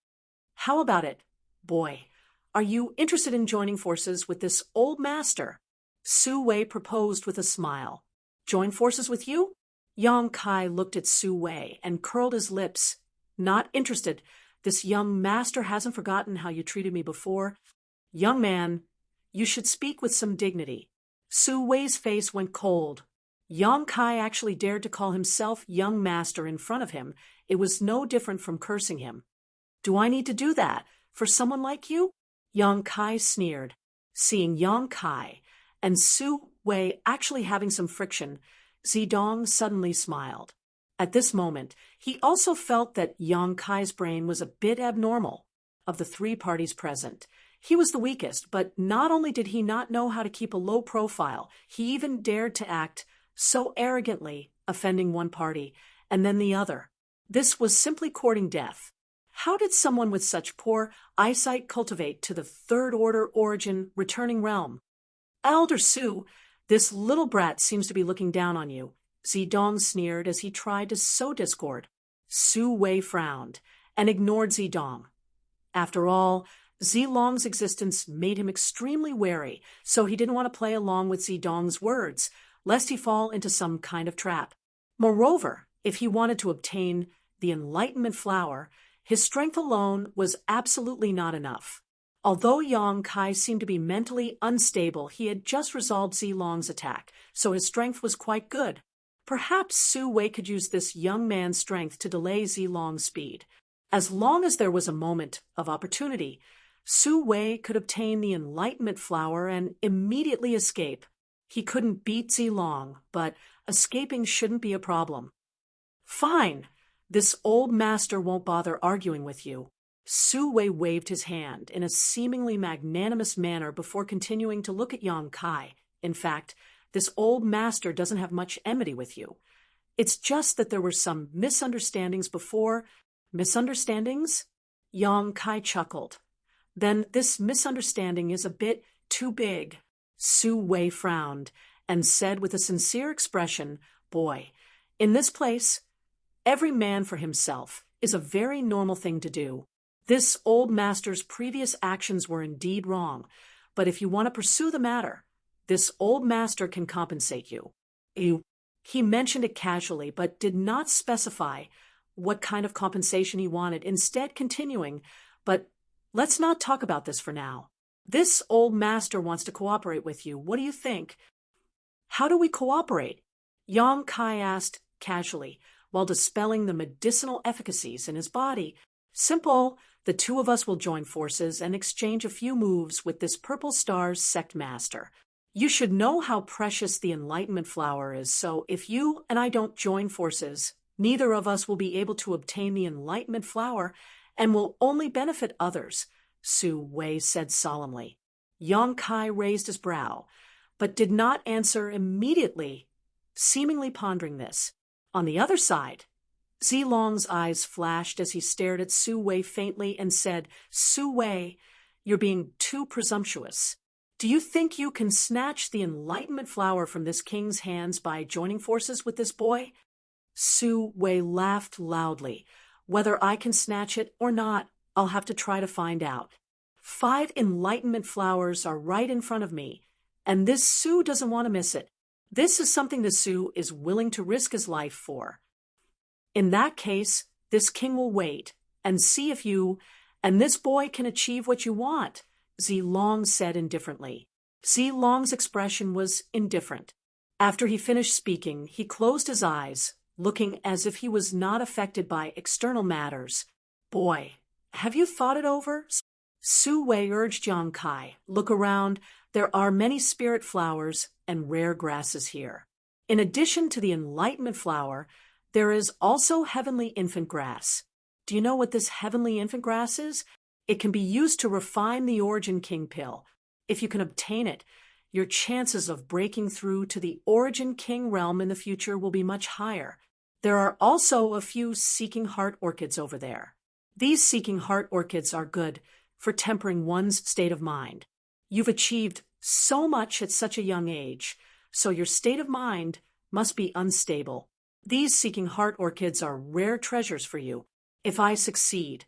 "How about it, boy? Are you interested in joining forces with this old master?" Su Wei proposed with a smile. "Join forces with you?" Yang Kai looked at Su Wei and curled his lips. "Not interested. This young master hasn't forgotten how you treated me before. Young man, you should speak with some dignity." Su Wei's face went cold. Yang Kai actually dared to call himself young master in front of him. It was no different from cursing him. "Do I need to do that for someone like you?" Yang Kai sneered. Seeing Yang Kai and Su Wei actually having some friction, Zidong suddenly smiled. At this moment, he also felt that Yang Kai's brain was a bit abnormal. Of the 3 parties present, he was the weakest, but not only did he not know how to keep a low profile, he even dared to act so arrogantly, offending one party and then the other. This was simply courting death. How did someone with such poor eyesight cultivate to the 3rd-order origin returning realm? "Elder Su, this little brat seems to be looking down on you," Zidong sneered as he tried to sow discord. Su Wei frowned and ignored Zidong. After all, Zilong's existence made him extremely wary, so he didn't want to play along with Zidong's words, lest he fall into some kind of trap. Moreover, if he wanted to obtain the Enlightenment Flower, his strength alone was absolutely not enough. Although Yang Kai seemed to be mentally unstable, he had just resolved Zilong's attack, so his strength was quite good. Perhaps Su Wei could use this young man's strength to delay Zilong's speed. As long as there was a moment of opportunity, Su Wei could obtain the Enlightenment Flower and immediately escape. He couldn't beat Zilong, but escaping shouldn't be a problem. "Fine. This old master won't bother arguing with you." Su Wei waved his hand in a seemingly magnanimous manner before continuing to look at Yang Kai In fact, this old master doesn't have much enmity with you. It's just that there were some misunderstandings before. Misunderstandings? Yang Kai chuckled. Then this misunderstanding is a bit too big. Su Wei frowned and said with a sincere expression, "Boy, in this place, every man for himself is a very normal thing to do. This old master's previous actions were indeed wrong, but if you want to pursue the matter, this old master can compensate you." He mentioned it casually, but did not specify what kind of compensation he wanted, instead continuing, "But let's not talk about this for now. This old master wants to cooperate with you. What do you think?" "How do we cooperate?" Yang Kai asked casually, while dispelling the medicinal efficacies in his body. "Simple. The two of us will join forces and exchange a few moves with this Purple Star's sect master. You should know how precious the Enlightenment Flower is, so if you and I don't join forces, neither of us will be able to obtain the Enlightenment Flower and will only benefit others," Su Wei said solemnly. Yang Kai raised his brow, but did not answer immediately, seemingly pondering this. On the other side, Zilong's eyes flashed as he stared at Su Wei faintly and said, "Su Wei, you're being too presumptuous. Do you think you can snatch the Enlightenment Flower from this king's hands by joining forces with this boy?" Su Wei laughed loudly. "Whether I can snatch it or not, I'll have to try to find out. 5 Enlightenment Flowers are right in front of me, and this Su doesn't want to miss it. This is something the Su is willing to risk his life for. In that case, this king will wait and see if you and this boy can achieve what you want," Zilong said indifferently. Zilong's expression was indifferent. After he finished speaking, he closed his eyes, looking as if he was not affected by external matters. "Boy, have you thought it over?" Su Wei urged Yang Kai. "Look around. There are many spirit flowers and rare grasses here. In addition to the Enlightenment Flower, there is also heavenly infant grass. Do you know what this heavenly infant grass is? It can be used to refine the Origin King pill. If you can obtain it, your chances of breaking through to the Origin King realm in the future will be much higher. There are also a few Seeking Heart orchids over there. These Seeking Heart orchids are good for tempering one's state of mind. You've achieved so much at such a young age, so your state of mind must be unstable. These Seeking Heart orchids are rare treasures for you. If I succeed,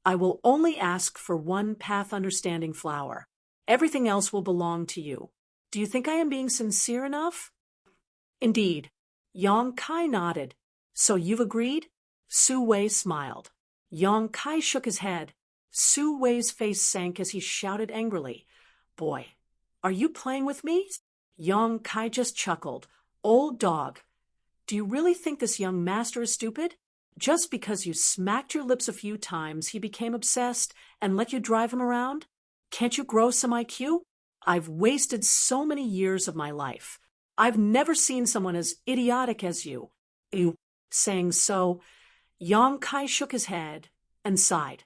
I will only ask for 1 Path Understanding flower. Everything else will belong to you. Do you think I am being sincere enough?" "Indeed." Yang Kai nodded. "So you've agreed?" Su Wei smiled. Yang Kai shook his head. Su Wei's face sank as he shouted angrily, "Boy, are you playing with me?" Yang Kai just chuckled. "Old dog, do you really think this young master is stupid? Just because you smacked your lips a few times, he became obsessed and let you drive him around? Can't you grow some IQ? I've wasted so many years of my life. I've never seen someone as idiotic as you." Saying so, Yang Kai shook his head and sighed,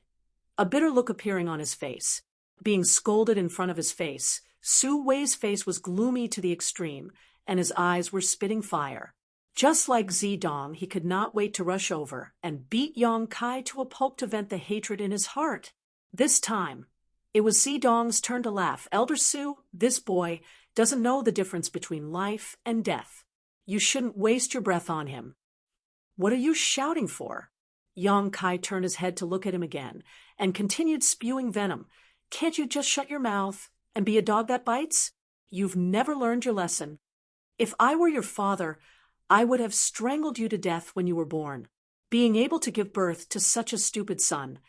a bitter look appearing on his face. Being scolded in front of his face, Su Wei's face was gloomy to the extreme, and his eyes were spitting fire. Just like Zidong, he could not wait to rush over and beat Yang Kai to a pulp to vent the hatred in his heart. This time, it was Zidong's turn to laugh. "Elder Su, this boy doesn't know the difference between life and death. You shouldn't waste your breath on him." "What are you shouting for?" Yang Kai turned his head to look at him again and continued spewing venom. "Can't you just shut your mouth and be a dog that bites? You've never learned your lesson. If I were your father, I would have strangled you to death when you were born. Being able to give birth to such a stupid son.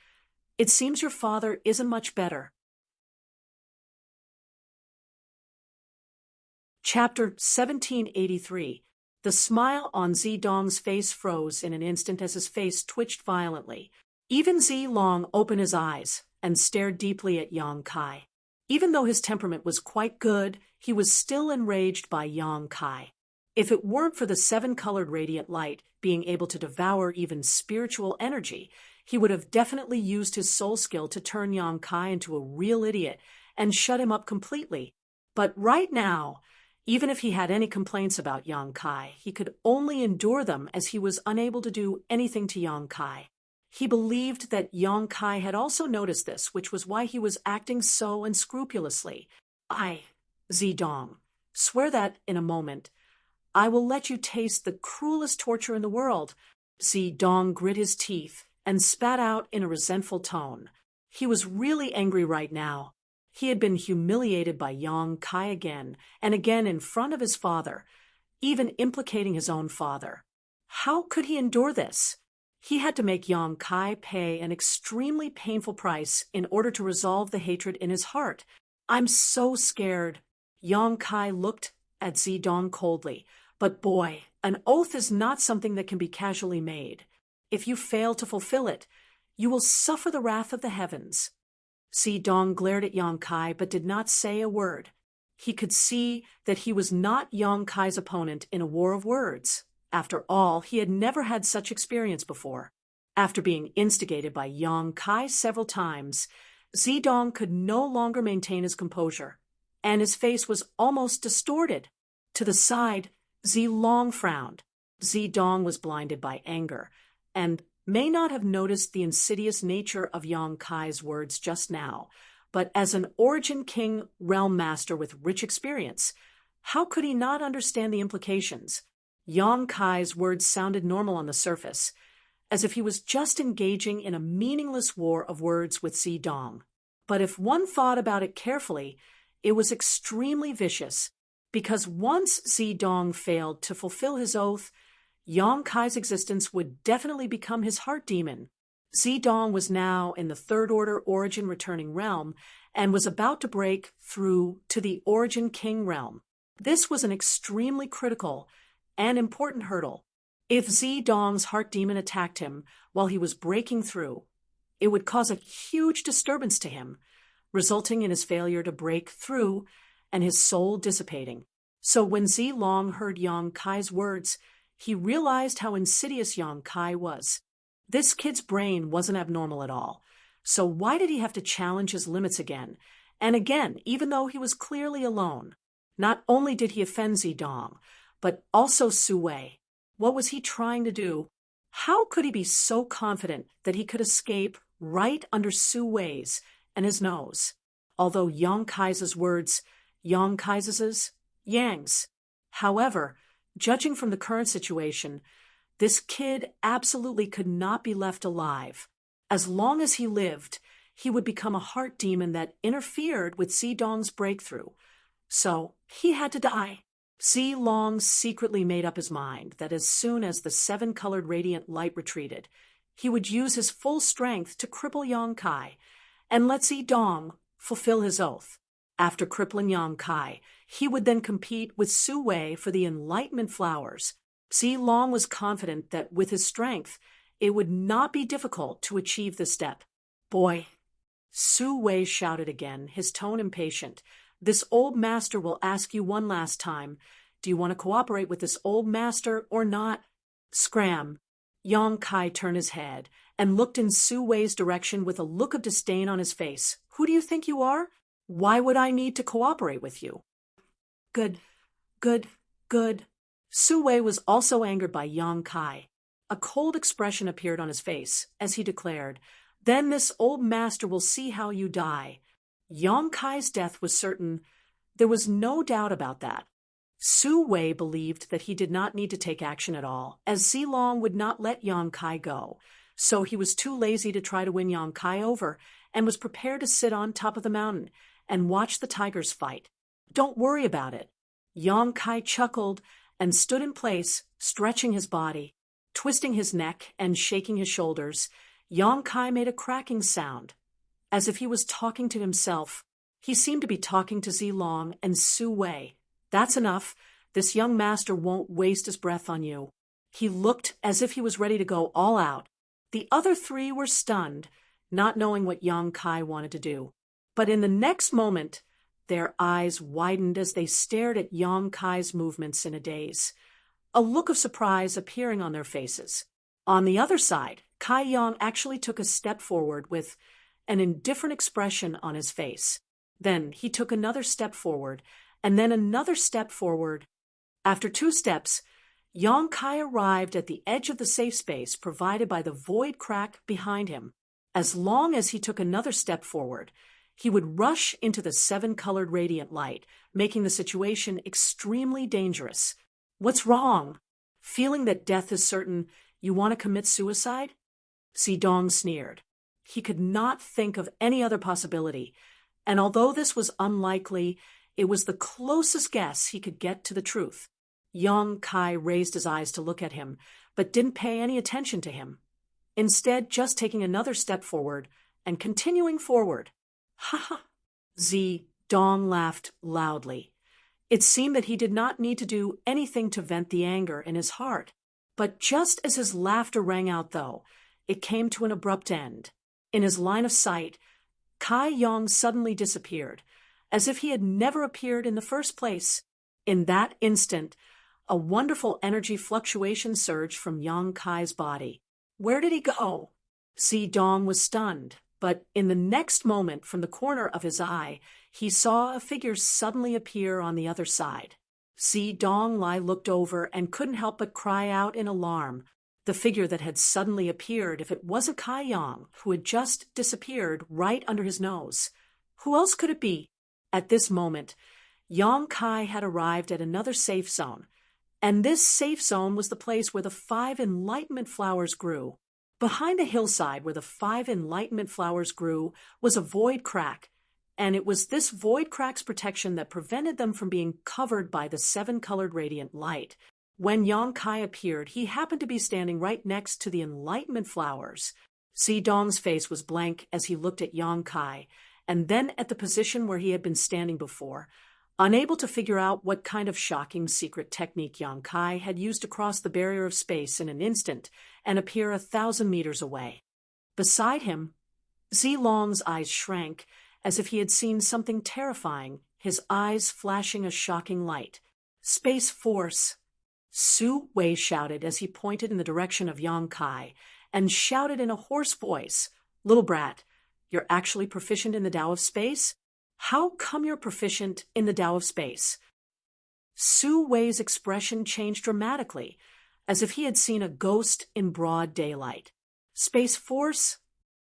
It seems your father isn't much better." Chapter 1783. The smile on Zidong's face froze in an instant as his face twitched violently. Even Zilong opened his eyes and stared deeply at Yang Kai. Even though his temperament was quite good, he was still enraged by Yang Kai. If it weren't for the 7-colored radiant light being able to devour even spiritual energy, he would have definitely used his soul skill to turn Yang Kai into a real idiot and shut him up completely. But right now, Even if he had any complaints about Yang Kai, he could only endure them as he was unable to do anything to Yang Kai. He believed that Yang Kai had also noticed this, which was why he was acting so unscrupulously. I, Zidong, swear that in a moment I will let you taste the cruelest torture in the world. Zidong grit his teeth and spat out in a resentful tone. He was really angry right now. He had been humiliated by Yang Kai again and again in front of his father, even implicating his own father. How could he endure this? He had to make Yang Kai pay an extremely painful price in order to resolve the hatred in his heart. I'm so scared. Yang Kai looked at Zidong coldly. But boy, an oath is not something that can be casually made. If you fail to fulfill it, you will suffer the wrath of the heavens. Zidong glared at Yang Kai but did not say a word. He could see that he was not Yang Kai's opponent in a war of words. After all, he had never had such experience before. After being instigated by Yang Kai several times, Zidong could no longer maintain his composure, and his face was almost distorted. To the side, Zilong frowned. Zidong was blinded by anger, and may not have noticed the insidious nature of Yang Kai's words just now, but as an Origin King realm master with rich experience, how could he not understand the implications? Yang Kai's words sounded normal on the surface, as if he was just engaging in a meaningless war of words with Zidong. But if one thought about it carefully, it was extremely vicious, because once Zidong failed to fulfill his oath, Yang Kai's existence would definitely become his heart demon. Zidong was now in the Third Order Origin Returning Realm and was about to break through to the Origin King realm. This was an extremely critical and important hurdle. If Zidong's heart demon attacked him while he was breaking through, it would cause a huge disturbance to him, resulting in his failure to break through and his soul dissipating. So when Zilong heard Yang Kai's words, he realized how insidious Yang Kai was. This kid's brain wasn't abnormal at all. So why did he have to challenge his limits again and again, even though he was clearly alone? Not only did he offend Zidong, but also Su Wei. What was he trying to do? How could he be so confident that he could escape right under Su Wei's and his nose? Although Yang Kai's words, Yang Kai's, Yang's. However, judging from the current situation, this kid absolutely could not be left alive. As long as he lived, he would become a heart demon that interfered with Zidong's breakthrough. So he had to die. Zilong secretly made up his mind that as soon as the seven-colored radiant light retreated, he would use his full strength to cripple Yang Kai and let Zidong fulfill his oath. After crippling Yang Kai, he would then compete with Su Wei for the Enlightenment Flowers. Zilong was confident that with his strength, it would not be difficult to achieve this step. Boy, Su Wei shouted again, his tone impatient. This old master will ask you one last time. Do you want to cooperate with this old master or not? Scram. Yang Kai turned his head and looked in Su Wei's direction with a look of disdain on his face. Who do you think you are? Why would I need to cooperate with you? Good. Su Wei was also angered by Yang Kai. A cold expression appeared on his face as he declared, "Then this old master will see how you die." Yang Kai's death was certain. There was no doubt about that. Su Wei believed that he did not need to take action at all, as Zilong would not let Yang Kai go, so he was too lazy to try to win Yang Kai over and was prepared to sit on top of the mountain and watch the tigers fight. Don't worry about it. Yang Kai chuckled and stood in place, stretching his body, twisting his neck and shaking his shoulders. Yang Kai made a cracking sound, as if he was talking to himself. He seemed to be talking to Zilong and Su Wei. That's enough. This young master won't waste his breath on you. He looked as if he was ready to go all out. The other three were stunned, not knowing what Yang Kai wanted to do. But in the next moment, their eyes widened as they stared at Yang Kai's movements in a daze, a look of surprise appearing on their faces. On the other side, Kai Yang actually took a step forward with an indifferent expression on his face. Then he took another step forward and then another step forward. After 2 steps, Yang Kai arrived at the edge of the safe space provided by the void crack behind him. As long as he took another step forward, he would rush into the 7-colored radiant light, making the situation extremely dangerous. What's wrong? Feeling that death is certain, you want to commit suicide? Zidong sneered. He could not think of any other possibility, and although this was unlikely, it was the closest guess he could get to the truth. Yang Kai raised his eyes to look at him, but didn't pay any attention to him. Instead, just taking another step forward and continuing forward. Ha ha! Zidong laughed loudly. It seemed that he did not need to do anything to vent the anger in his heart. But just as his laughter rang out, though, it came to an abrupt end. In his line of sight, Kai Yang suddenly disappeared, as if he had never appeared in the first place. In that instant, a wonderful energy fluctuation surged from Yang Kai's body. Where did he go? Zidong was stunned, but in the next moment, from the corner of his eye, he saw a figure suddenly appear on the other side. Zidong Lai looked over and couldn't help but cry out in alarm. The figure that had suddenly appeared, if it wasn't Kai Yang, who had just disappeared right under his nose. Who else could it be? At this moment, Yang Kai had arrived at another safe zone, and this safe zone was the place where the 5 enlightenment flowers grew. Behind the hillside where the 5 enlightenment flowers grew was a void crack, and it was this void crack's protection that prevented them from being covered by the 7-colored radiant light. When Yang Kai appeared, he happened to be standing right next to the enlightenment flowers. Zidong's face was blank as he looked at Yang Kai, and then at the position where he had been standing before, unable to figure out what kind of shocking secret technique Yang Kai had used to cross the barrier of space in an instant and appear 1,000 meters away. Beside him, Zilong's eyes shrank as if he had seen something terrifying, his eyes flashing a shocking light. Space Force! Su Wei shouted as he pointed in the direction of Yang Kai, and shouted in a hoarse voice, "Little brat, you're actually proficient in the Tao of Space? How come you're proficient in the Tao of Space?" Su Wei's expression changed dramatically, as if he had seen a ghost in broad daylight. Space Force?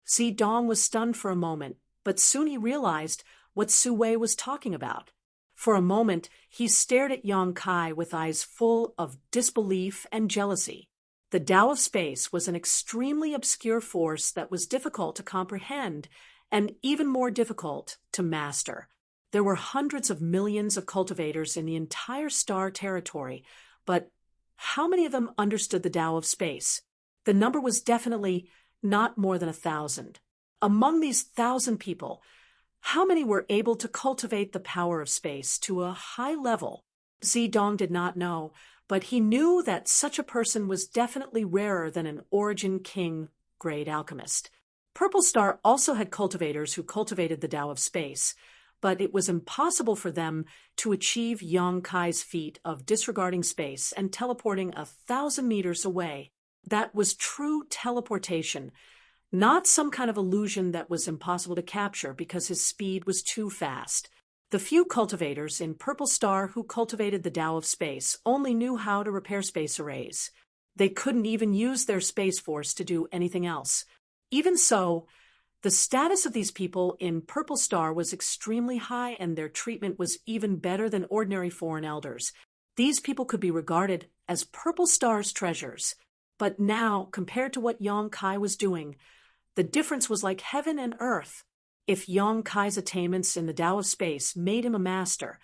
Zidong was stunned for a moment, but soon he realized what Su Wei was talking about. For a moment, he stared at Yang Kai with eyes full of disbelief and jealousy. The Tao of Space was an extremely obscure force that was difficult to comprehend and even more difficult to master. There were hundreds of millions of cultivators in the entire star territory, but how many of them understood the Tao of Space? The number was definitely not more than 1,000. Among these 1,000 people, how many were able to cultivate the power of space to a high level? Zidong did not know, but he knew that such a person was definitely rarer than an Origin King grade alchemist. Purple Star also had cultivators who cultivated the Tao of Space, but it was impossible for them to achieve Yang Kai's feat of disregarding space and teleporting 1,000 meters away. That was true teleportation, not some kind of illusion that was impossible to capture because his speed was too fast. The few cultivators in Purple Star who cultivated the Tao of Space only knew how to repair space arrays. They couldn't even use their space force to do anything else. Even so, the status of these people in Purple Star was extremely high, and their treatment was even better than ordinary foreign elders. These people could be regarded as Purple Star's treasures. But now, compared to what Yang Kai was doing, the difference was like heaven and earth. If Yang Kai's attainments in the Tao of Space made him a master,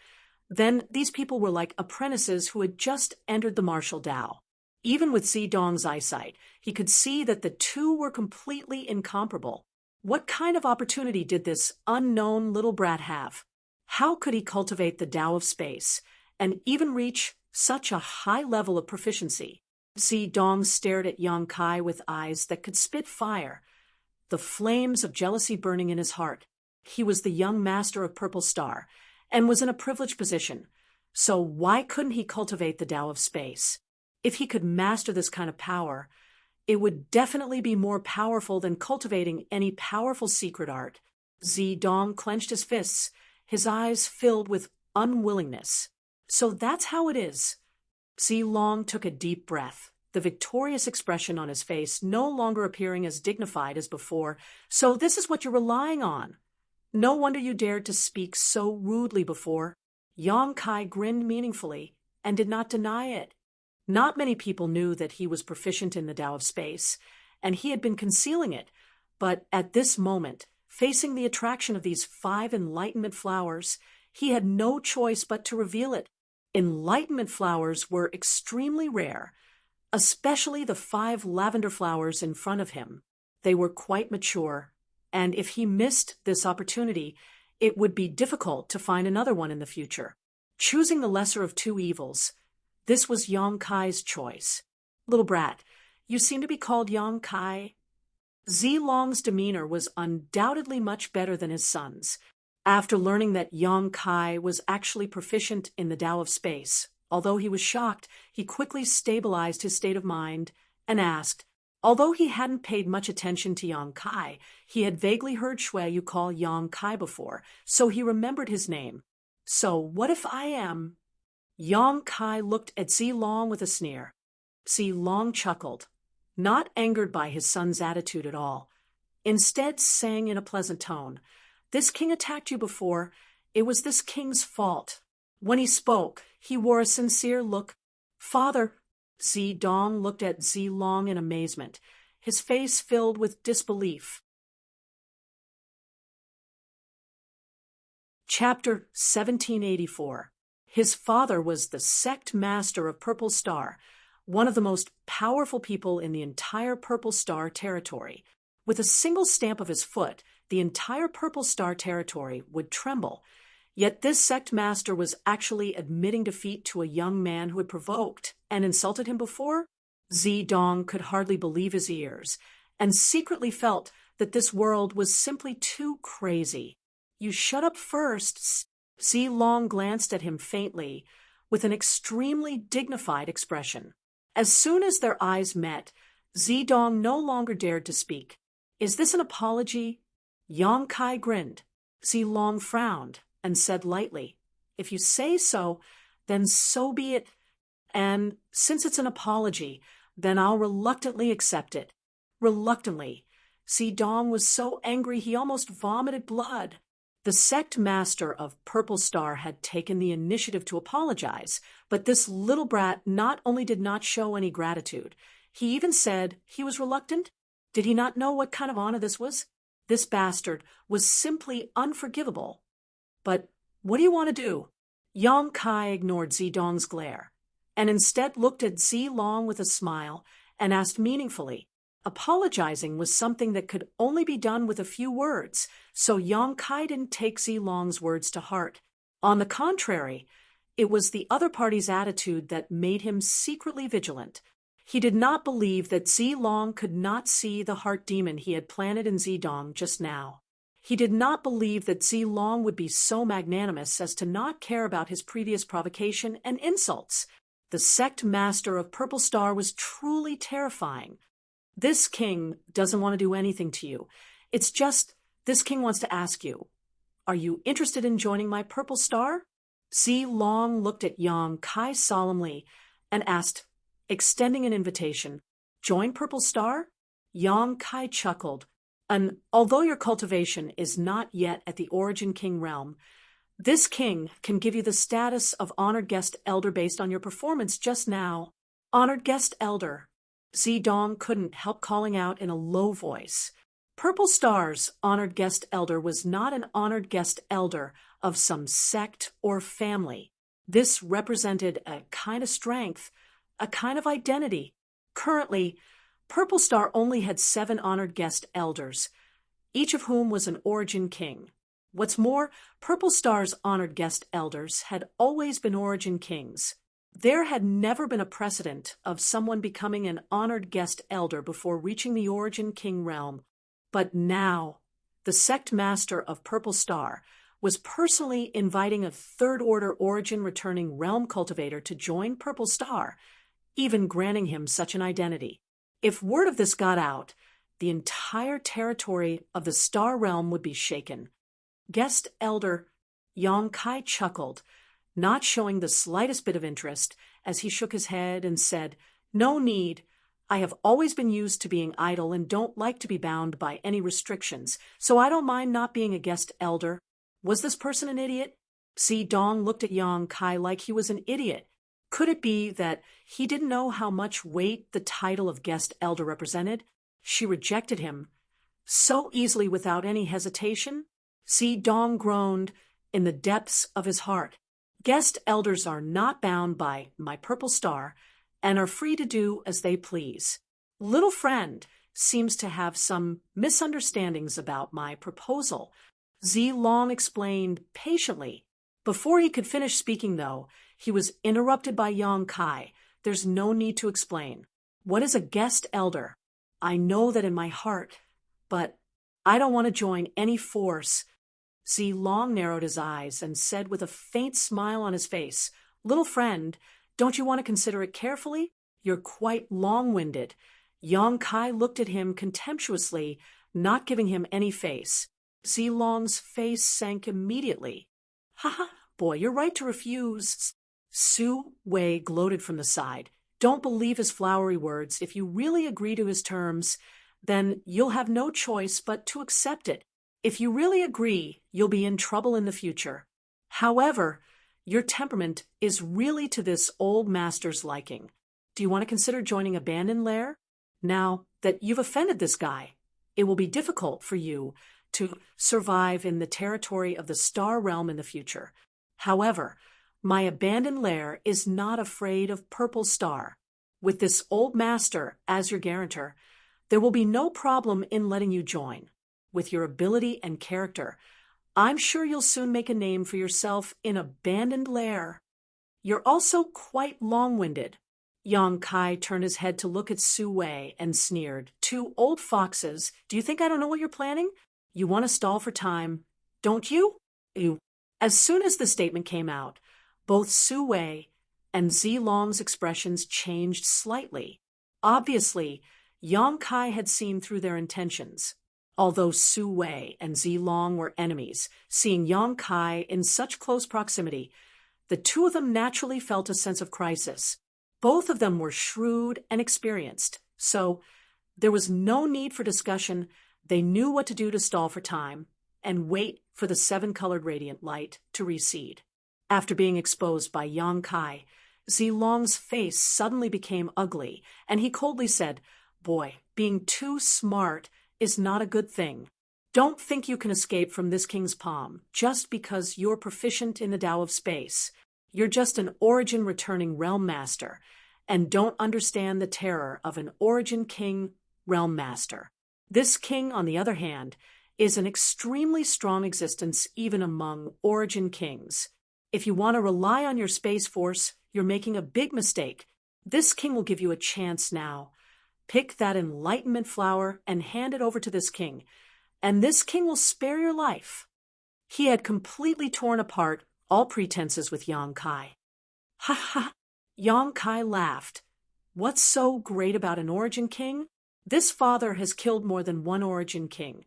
then these people were like apprentices who had just entered the martial Tao. Even with Zidong's eyesight, he could see that the two were completely incomparable. What kind of opportunity did this unknown little brat have? How could he cultivate the Tao of Space and even reach such a high level of proficiency? Zidong stared at Yang Kai with eyes that could spit fire, the flames of jealousy burning in his heart. He was the young master of Purple Star and was in a privileged position. So why couldn't he cultivate the Tao of Space? If he could master this kind of power, it would definitely be more powerful than cultivating any powerful secret art. Zidong clenched his fists, his eyes filled with unwillingness. So that's how it is. Long took a deep breath, the victorious expression on his face no longer appearing as dignified as before. So this is what you're relying on. No wonder you dared to speak so rudely before. Yang Kai grinned meaningfully and did not deny it. Not many people knew that he was proficient in the Tao of Space, and he had been concealing it, but at this moment, facing the attraction of these 5 enlightenment flowers, he had no choice but to reveal it. Enlightenment flowers were extremely rare, especially the 5 lavender flowers in front of him. They were quite mature, and if he missed this opportunity, it would be difficult to find another one in the future. Choosing the lesser of 2 evils, this was Yang Kai's choice. Little brat, you seem to be called Yang Kai. Zilong's demeanor was undoubtedly much better than his son's. After learning that Yang Kai was actually proficient in the Tao of Space, although he was shocked, he quickly stabilized his state of mind and asked, although he hadn't paid much attention to Yang Kai, he had vaguely heard Shui Yu call Yang Kai before, so he remembered his name. So what if I am? Yang Kai looked at Zilong with a sneer. Zilong chuckled, not angered by his son's attitude at all. Instead sang in a pleasant tone, "This king attacked you before. It was this king's fault." When he spoke, he wore a sincere look. "Father," Zidong looked at Zilong in amazement, his face filled with disbelief. Chapter 1784. His father was the sect master of Purple Star, one of the most powerful people in the entire Purple Star territory. With a single stamp of his foot, the entire Purple Star territory would tremble. Yet this sect master was actually admitting defeat to a young man who had provoked and insulted him before? Zidong could hardly believe his ears, and secretly felt that this world was simply too crazy. "You shut up first." Zilong glanced at him faintly, with an extremely dignified expression. As soon as their eyes met, Zidong no longer dared to speak. "Is this an apology?" Yang Kai grinned. Zilong frowned and said lightly, "If you say so, then so be it. And since it's an apology, then I'll reluctantly accept it." Reluctantly. Zidong was so angry he almost vomited blood. The sect master of Purple Star had taken the initiative to apologize, but this little brat not only did not show any gratitude, he even said he was reluctant. Did he not know what kind of honor this was? This bastard was simply unforgivable. "But what do you want to do?" Yang Kai ignored Zidong's glare, and instead looked at Zilong with a smile and asked meaningfully. Apologizing was something that could only be done with a few words, so Yang Kai didn't take Zilong's words to heart. On the contrary, it was the other party's attitude that made him secretly vigilant. He did not believe that Zilong could not see the heart demon he had planted in Zidong just now. He did not believe that Zilong would be so magnanimous as to not care about his previous provocation and insults. The sect master of Purple Star was truly terrifying. This king doesn't want to do anything to you. It's just, this king wants to ask you, are you interested in joining my Purple Star? Zilong looked at Yang Kai solemnly and asked, extending an invitation, "Join Purple Star?" Yang Kai chuckled. "And although your cultivation is not yet at the Origin King realm, this king can give you the status of honored guest elder based on your performance just now." Honored guest elder. Zidong couldn't help calling out in a low voice. Purple Star's honored guest elder was not an honored guest elder of some sect or family. This represented a kind of strength, a kind of identity. Currently, Purple Star only had 7 honored guest elders, each of whom was an Origin King. What's more, Purple Star's honored guest elders had always been Origin Kings. There had never been a precedent of someone becoming an honored guest elder before reaching the Origin King realm. But now, the sect master of Purple Star was personally inviting a third-order Origin returning realm cultivator to join Purple Star, even granting him such an identity. If word of this got out, the entire territory of the Star Realm would be shaken. Guest elder Yang Kai chuckled, not showing the slightest bit of interest, as he shook his head and said, "No need. I have always been used to being idle and don't like to be bound by any restrictions, so I don't mind not being a guest elder." Was this person an idiot? Zidong looked at Yang Kai like he was an idiot. Could it be that he didn't know how much weight the title of guest elder represented? She rejected him so easily without any hesitation? Zidong groaned in the depths of his heart. Guest elders are not bound by my purple star and are free to do as they please. Little friend seems to have some misunderstandings about my proposal, Zilong explained patiently. Before he could finish speaking, though, he was interrupted by Yang Kai. There's no need to explain. What is a guest elder? I know that in my heart, but I don't want to join any force. Zilong narrowed his eyes and said with a faint smile on his face, "Little friend, don't you want to consider it carefully? You're quite long-winded." Yang Kai looked at him contemptuously, not giving him any face. Zilong's face sank immediately. "Ha ha, boy, you're right to refuse." Su Wei gloated from the side. "Don't believe his flowery words. If you really agree to his terms, then you'll have no choice but to accept it. If you really agree, you'll be in trouble in the future. However, your temperament is really to this old master's liking. Do you want to consider joining a Bandon lair? Now that you've offended this guy, it will be difficult for you to survive in the territory of the Star Realm in the future. However, my abandoned lair is not afraid of Purple Star. With this old master as your guarantor, there will be no problem in letting you join. With your ability and character, I'm sure you'll soon make a name for yourself in abandoned lair. You're also quite long-winded." Yang Kai turned his head to look at Su Wei and sneered. "Two old foxes. Do you think I don't know what you're planning? You want to stall for time, don't you?" As soon as the statement came out, both Su Wei and Zilong's expressions changed slightly. Obviously, Yang Kai had seen through their intentions. Although Su Wei and Zilong were enemies, seeing Yang Kai in such close proximity, the two of them naturally felt a sense of crisis. Both of them were shrewd and experienced, so there was no need for discussion. They knew what to do to stall for time and wait for the seven-colored radiant light to recede. After being exposed by Yang Kai, Zilong's face suddenly became ugly, and he coldly said, "Boy, being too smart is not a good thing. Don't think you can escape from this king's palm just because you're proficient in the Tao of space. You're just an origin returning realm master, and don't understand the terror of an origin king realm master. This king, on the other hand, is an extremely strong existence even among origin kings. If you want to rely on your space force, you're making a big mistake. This king will give you a chance now. Pick that enlightenment flower and hand it over to this king, and this king will spare your life." He had completely torn apart all pretenses with Yang Kai. "Ha ha!" Yang Kai laughed. "What's so great about an origin king? This father has killed more than one origin king."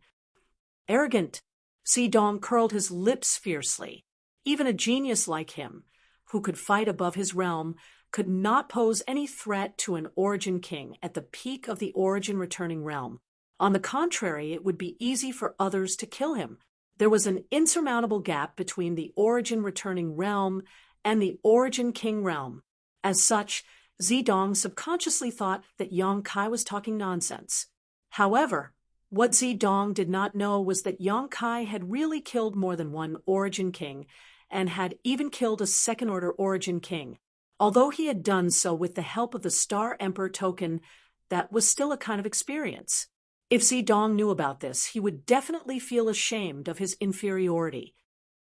"Arrogant!" Zidong curled his lips fiercely. Even a genius like him, who could fight above his realm, could not pose any threat to an origin king at the peak of the origin returning realm. On the contrary, it would be easy for others to kill him. There was an insurmountable gap between the origin returning realm and the origin king realm. As such, Zidong subconsciously thought that Yang Kai was talking nonsense. However, what Zidong did not know was that Yang Kai had really killed more than one origin king and had even killed a second-order origin king. Although he had done so with the help of the Star Emperor token, that was still a kind of experience. If Zidong knew about this, he would definitely feel ashamed of his inferiority.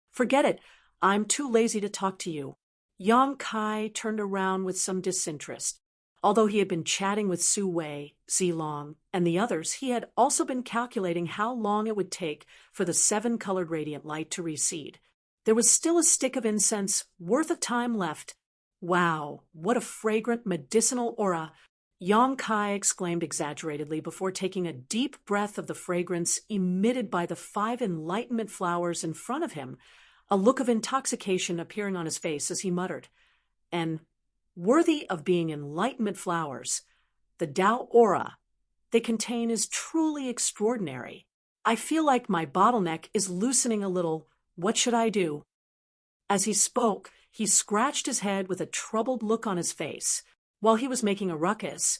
"Forget it. I'm too lazy to talk to you." Yang Kai turned around with some disinterest. Although he had been chatting with Su Wei, Zilong, and the others, he had also been calculating how long it would take for the seven-colored radiant light to recede. There was still a stick of incense worth of time left. "Wow, what a fragrant medicinal aura!" Yang Kai exclaimed exaggeratedly before taking a deep breath of the fragrance emitted by the 5 enlightenment flowers in front of him. a look of intoxication appearing on his face as he muttered, "And worthy of being enlightenment flowers, the Tao aura they contain is truly extraordinary. I feel like my bottleneck is loosening a little. What should I do?" As he spoke, he scratched his head with a troubled look on his face. While he was making a ruckus,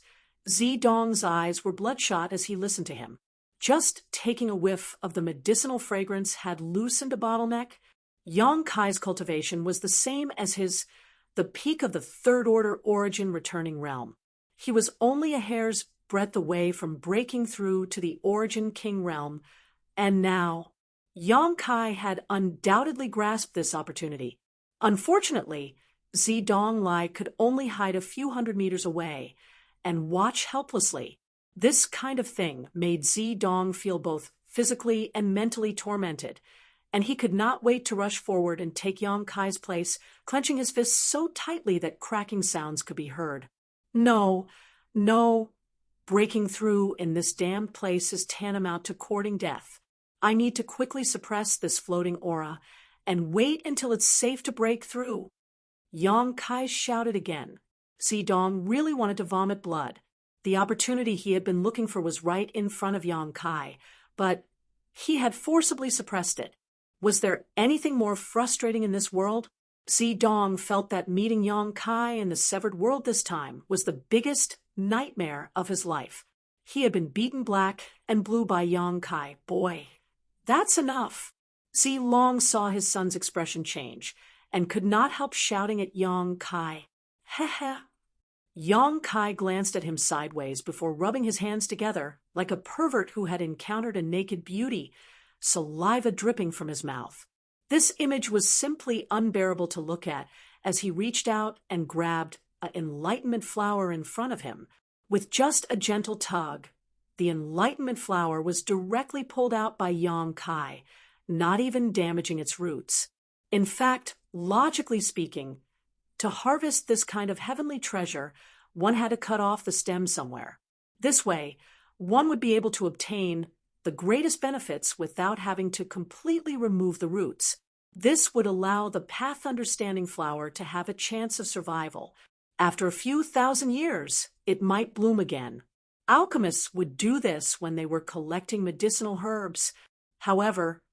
Zidong's eyes were bloodshot as he listened to him. Just taking a whiff of the medicinal fragrance had loosened a bottleneck. Yang Kai's cultivation was the same as his, the peak of the third-order origin returning realm. He was only a hair's breadth away from breaking through to the origin king realm, and now Yang Kai had undoubtedly grasped this opportunity. Unfortunately, Zidong Lai could only hide a few hundred meters away and watch helplessly. This kind of thing made Zidong feel both physically and mentally tormented, and he could not wait to rush forward and take Yang Kai's place, clenching his fists so tightly that cracking sounds could be heard. No, no. Breaking through in this damned place is tantamount to courting death. I need to quickly suppress this floating aura and wait until it's safe to break through. Yang Kai shouted again. Zidong really wanted to vomit blood. The opportunity he had been looking for was right in front of Yang Kai, but he had forcibly suppressed it. Was there anything more frustrating in this world? Zidong felt that meeting Yang Kai in the severed world this time was the biggest nightmare of his life. He had been beaten black and blue by Yang Kai. Boy, that's enough. Zilong saw his son's expression change and could not help shouting at Yang Kai, "Heh." Yang Kai glanced at him sideways before rubbing his hands together like a pervert who had encountered a naked beauty, saliva dripping from his mouth. This image was simply unbearable to look at as he reached out and grabbed an enlightenment flower in front of him. With just a gentle tug, the enlightenment flower was directly pulled out by Yang Kai, not even damaging its roots. In fact, logically speaking, to harvest this kind of heavenly treasure, one had to cut off the stem somewhere. This way, one would be able to obtain the greatest benefits without having to completely remove the roots. This would allow the path-understanding flower to have a chance of survival. After a few thousand years, it might bloom again. Alchemists would do this when they were collecting medicinal herbs. However,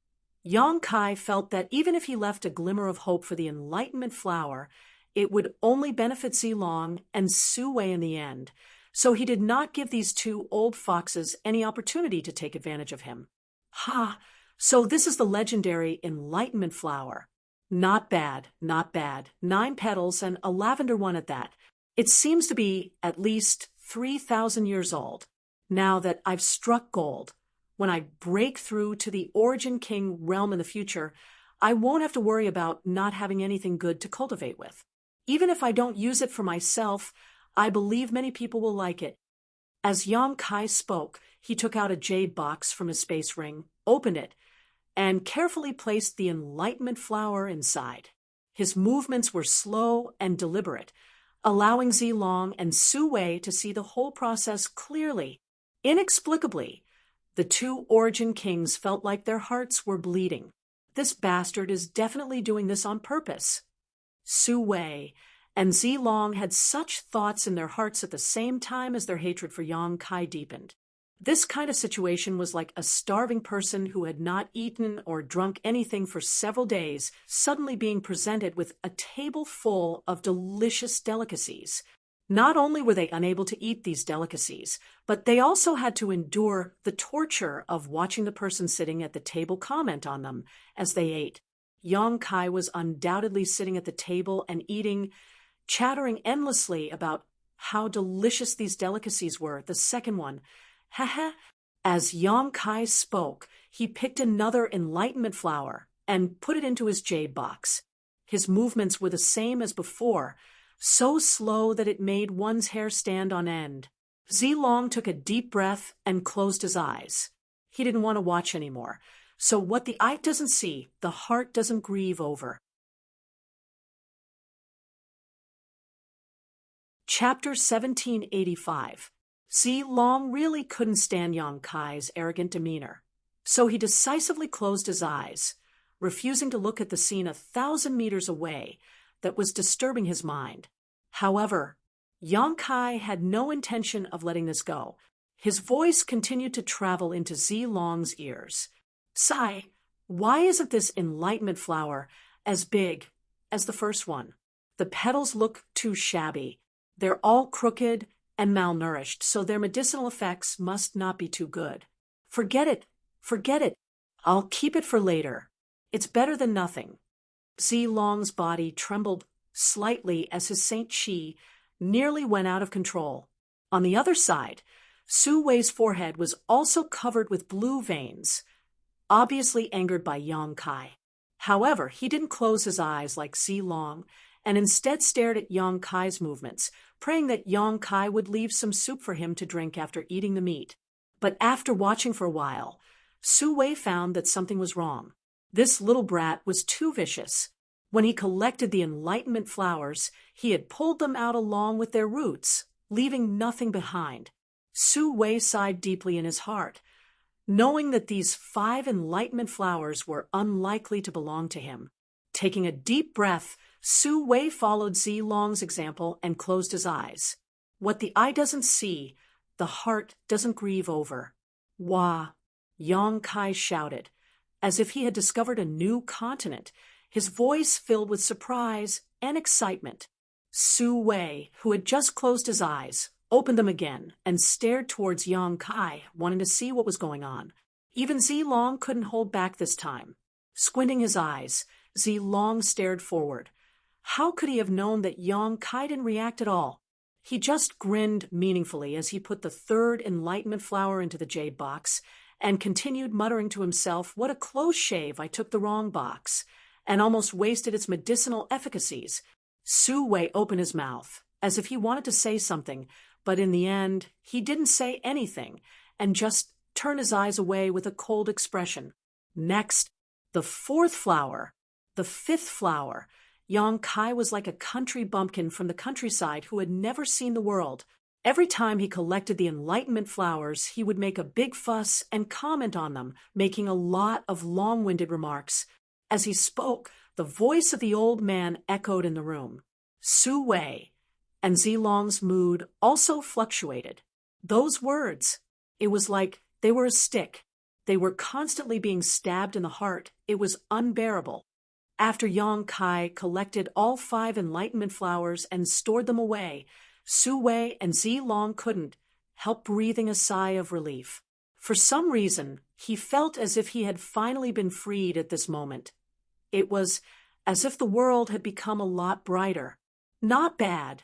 Yang Kai felt that even if he left a glimmer of hope for the enlightenment flower, it would only benefit Zilong and Su Wei in the end, so he did not give these two old foxes any opportunity to take advantage of him. Ha! So this is the legendary enlightenment flower. Not bad, not bad. 9 petals and a lavender one at that. It seems to be at least 3,000 years old. Now that I've struck gold, when I break through to the Origin King realm in the future, I won't have to worry about not having anything good to cultivate with. Even if I don't use it for myself, I believe many people will like it. As Yang Kai spoke, he took out a jade box from his space ring, opened it, and carefully placed the enlightenment flower inside. His movements were slow and deliberate, allowing Zilong and Su Wei to see the whole process clearly. Inexplicably, the two Origin Kings felt like their hearts were bleeding. This bastard is definitely doing this on purpose. Su Wei and Zilong had such thoughts in their hearts at the same time as their hatred for Yang Kai deepened. This kind of situation was like a starving person who had not eaten or drunk anything for several days suddenly being presented with a table full of delicious delicacies. Not only were they unable to eat these delicacies, but they also had to endure the torture of watching the person sitting at the table comment on them as they ate. Yang Kai was undoubtedly sitting at the table and eating, chattering endlessly about how delicious these delicacies were. The second one, haha. As Yang Kai spoke, he picked another enlightenment flower and put it into his jade box. His movements were the same as before, so slow that it made one's hair stand on end. Zilong took a deep breath and closed his eyes. He didn't want to watch anymore. So what the eye doesn't see, the heart doesn't grieve over. Chapter 1785. Zilong really couldn't stand Yang Kai's arrogant demeanor, so he decisively closed his eyes. refusing to look at the scene 1,000 meters away that was disturbing his mind. However, Yang Kai had no intention of letting this go. His voice continued to travel into Zilong's ears. "Sai, why isn't this enlightenment flower as big as the first one? The petals look too shabby. They're all crooked and malnourished, so their medicinal effects must not be too good. Forget it, forget it. I'll keep it for later. It's better than nothing." Zilong's body trembled slightly as his Saint Chi nearly went out of control. On the other side, Su Wei's forehead was also covered with blue veins, obviously angered by Yang Kai. However, he didn't close his eyes like Zilong, and instead stared at Yang Kai's movements, praying that Yang Kai would leave some soup for him to drink after eating the meat. But after watching for a while, Su Wei found that something was wrong. This little brat was too vicious. When he collected the enlightenment flowers, he had pulled them out along with their roots, leaving nothing behind. Su Wei sighed deeply in his heart, knowing that these 5 enlightenment flowers were unlikely to belong to him. Taking a deep breath, Su Wei followed Zilong's example and closed his eyes. What the eye doesn't see, the heart doesn't grieve over. "Wah!" Yang Kai shouted, as if he had discovered a new continent, his voice filled with surprise and excitement. Su Wei, who had just closed his eyes, opened them again and stared towards Yang Kai, wanting to see what was going on. Even Zilong couldn't hold back this time. Squinting his eyes, Zilong stared forward. How could he have known that Yang Kai didn't react at all? He just grinned meaningfully as he put the 3rd enlightenment flower into the jade box and continued muttering to himself, "What a close shave, I took the wrong box, and almost wasted its medicinal efficacies." Su Wei opened his mouth, as if he wanted to say something, but in the end, he didn't say anything, and just turned his eyes away with a cold expression. Next, the 4th flower, the 5th flower. Yang Kai was like a country bumpkin from the countryside who had never seen the world. Every time he collected the enlightenment flowers, he would make a big fuss and comment on them, making a lot of long-winded remarks. As he spoke, the voice of the old man echoed in the room. Su Wei and Zilong's mood also fluctuated. Those words, it was like they were a stick. They were constantly being stabbed in the heart. It was unbearable. After Yang Kai collected all 5 enlightenment flowers and stored them away, Su Wei and Zilong couldn't help breathing a sigh of relief. For some reason, he felt as if he had finally been freed at this moment. It was as if the world had become a lot brighter. Not bad.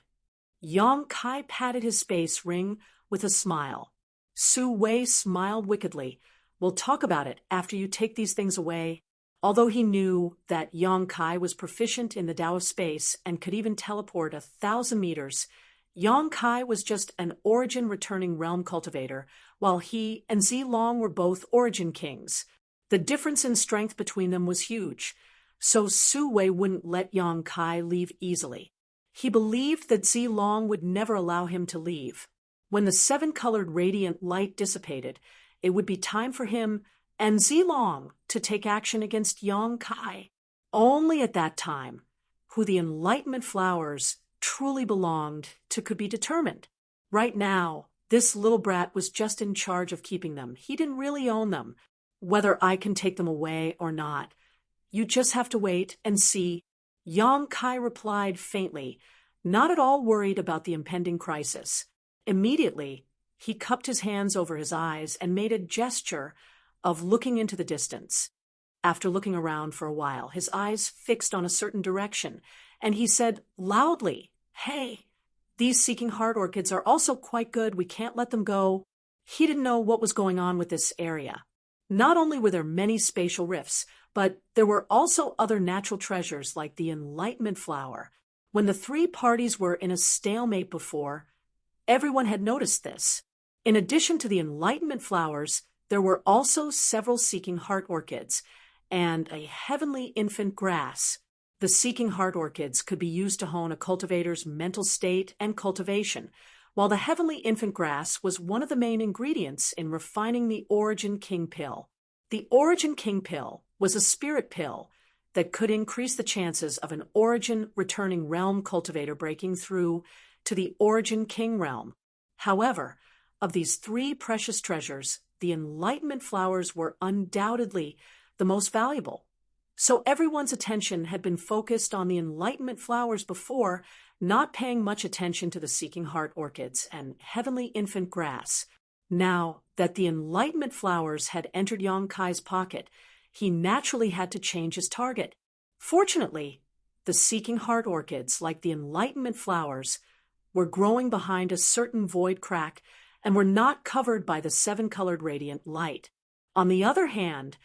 Yang Kai patted his space ring with a smile. Su Wei smiled wickedly. "We'll talk about it after you take these things away." Although he knew that Yang Kai was proficient in the Tao of space and could even teleport 1,000 meters, Yang Kai was just an origin-returning realm cultivator, while he and Zilong were both origin kings. The difference in strength between them was huge, so Su Wei wouldn't let Yang Kai leave easily. He believed that Zilong would never allow him to leave. When the 7-colored radiant light dissipated, it would be time for him and Zilong to take action against Yang Kai. Only at that time, who the enlightenment flowers truly belonged to could be determined. Right now, this little brat was just in charge of keeping them. He didn't really own them. "Whether I can take them away or not, you just have to wait and see," Yang Kai replied faintly, not at all worried about the impending crisis. Immediately, he cupped his hands over his eyes and made a gesture of looking into the distance. After looking around for a while, his eyes fixed on a certain direction, and he said loudly, "Hey, these seeking heart orchids are also quite good. We can't let them go." He didn't know what was going on with this area. Not only were there many spatial rifts, but there were also other natural treasures like the enlightenment flower. When the 3 parties were in a stalemate before, everyone had noticed this. In addition to the enlightenment flowers, there were also several seeking heart orchids and a heavenly infant grass. The seeking heart orchids could be used to hone a cultivator's mental state and cultivation, while the heavenly infant grass was one of the main ingredients in refining the origin king pill. The Origin King pill was a spirit pill that could increase the chances of an Origin returning realm cultivator breaking through to the Origin King realm. However, of these three precious treasures, the Enlightenment flowers were undoubtedly the most valuable. So everyone's attention had been focused on the Enlightenment flowers before, not paying much attention to the Seeking Heart orchids and Heavenly Infant grass. Now that the Enlightenment flowers had entered Yang Kai's pocket, he naturally had to change his target. Fortunately, the Seeking Heart orchids, like the Enlightenment flowers, were growing behind a certain void crack and were not covered by the seven-colored radiant light. On the other hand,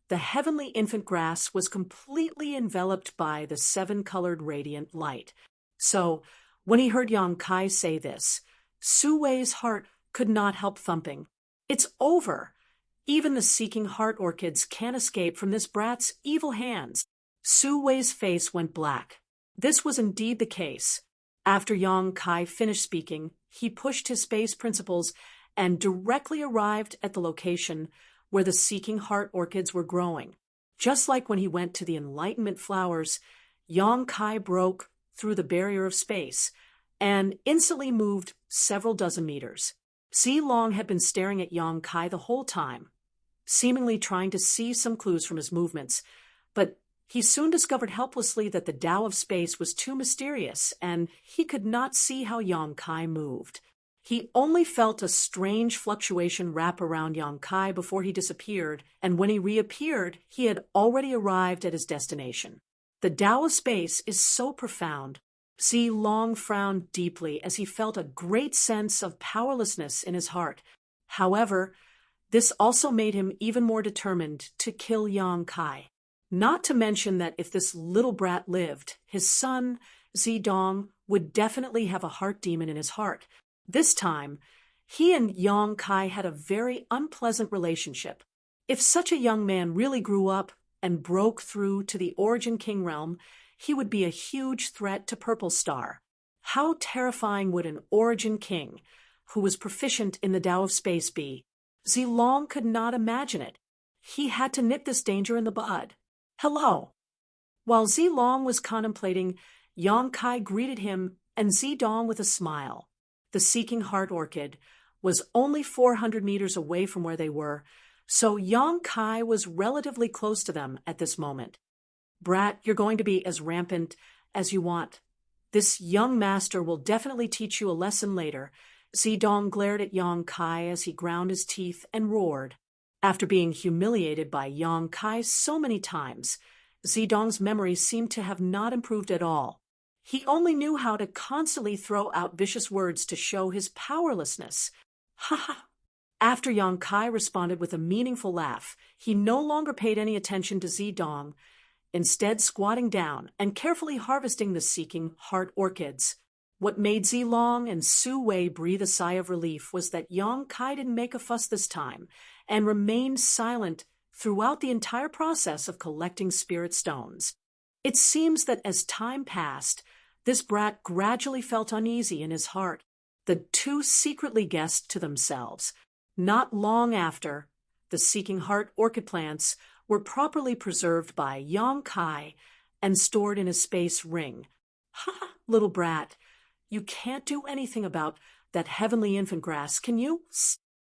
the Heavenly Infant grass was completely enveloped by the seven-colored radiant light. So, when he heard Yang Kai say this, Su Wei's heart could not help thumping. It's over. Even the Seeking Heart orchids can't escape from this brat's evil hands. Su Wei's face went black. This was indeed the case. After Yang Kai finished speaking, he pushed his space principles and directly arrived at the location where the Seeking Heart orchids were growing. Just like when he went to the Enlightenment flowers, Yang Kai broke through the barrier of space and instantly moved several dozen meters. Zilong had been staring at Yang Kai the whole time, seemingly trying to see some clues from his movements, but he soon discovered helplessly that the Tao of space was too mysterious, and he could not see how Yang Kai moved. He only felt a strange fluctuation wrap around Yang Kai before he disappeared, and when he reappeared, he had already arrived at his destination. The Tao of space is so profound. Zilong frowned deeply as he felt a great sense of powerlessness in his heart. However, this also made him even more determined to kill Yang Kai. Not to mention that if this little brat lived, his son, Zidong, would definitely have a heart demon in his heart. This time, he and Yang Kai had a very unpleasant relationship. If such a young man really grew up and broke through to the Origin King realm, he would be a huge threat to Purple Star. How terrifying would an Origin King, who was proficient in the Tao of space, be? Zilong could not imagine it. He had to nip this danger in the bud. Hello. While Zilong was contemplating, Yang Kai greeted him and Zidong with a smile. The Seeking Heart orchid was only 400 meters away from where they were, so Yang Kai was relatively close to them at this moment. Brat, you're going to be as rampant as you want. This young master will definitely teach you a lesson later. Zidong glared at Yang Kai as he ground his teeth and roared. After being humiliated by Yang Kai so many times, Zidong's memory seemed to have not improved at all. He only knew how to constantly throw out vicious words to show his powerlessness. Ha ha! After Yang Kai responded with a meaningful laugh, he no longer paid any attention to Zidong, instead squatting down and carefully harvesting the Seeking Heart orchids. What made Zilong and Su Wei breathe a sigh of relief was that Yang Kai didn't make a fuss this time and remained silent throughout the entire process of collecting spirit stones. It seems that as time passed, this brat gradually felt uneasy in his heart. The two secretly guessed to themselves. Not long after, the Seeking Heart orchid plants were properly preserved by Yang Kai and stored in a space ring. Ha, little brat, you can't do anything about that Heavenly Infant grass, can you?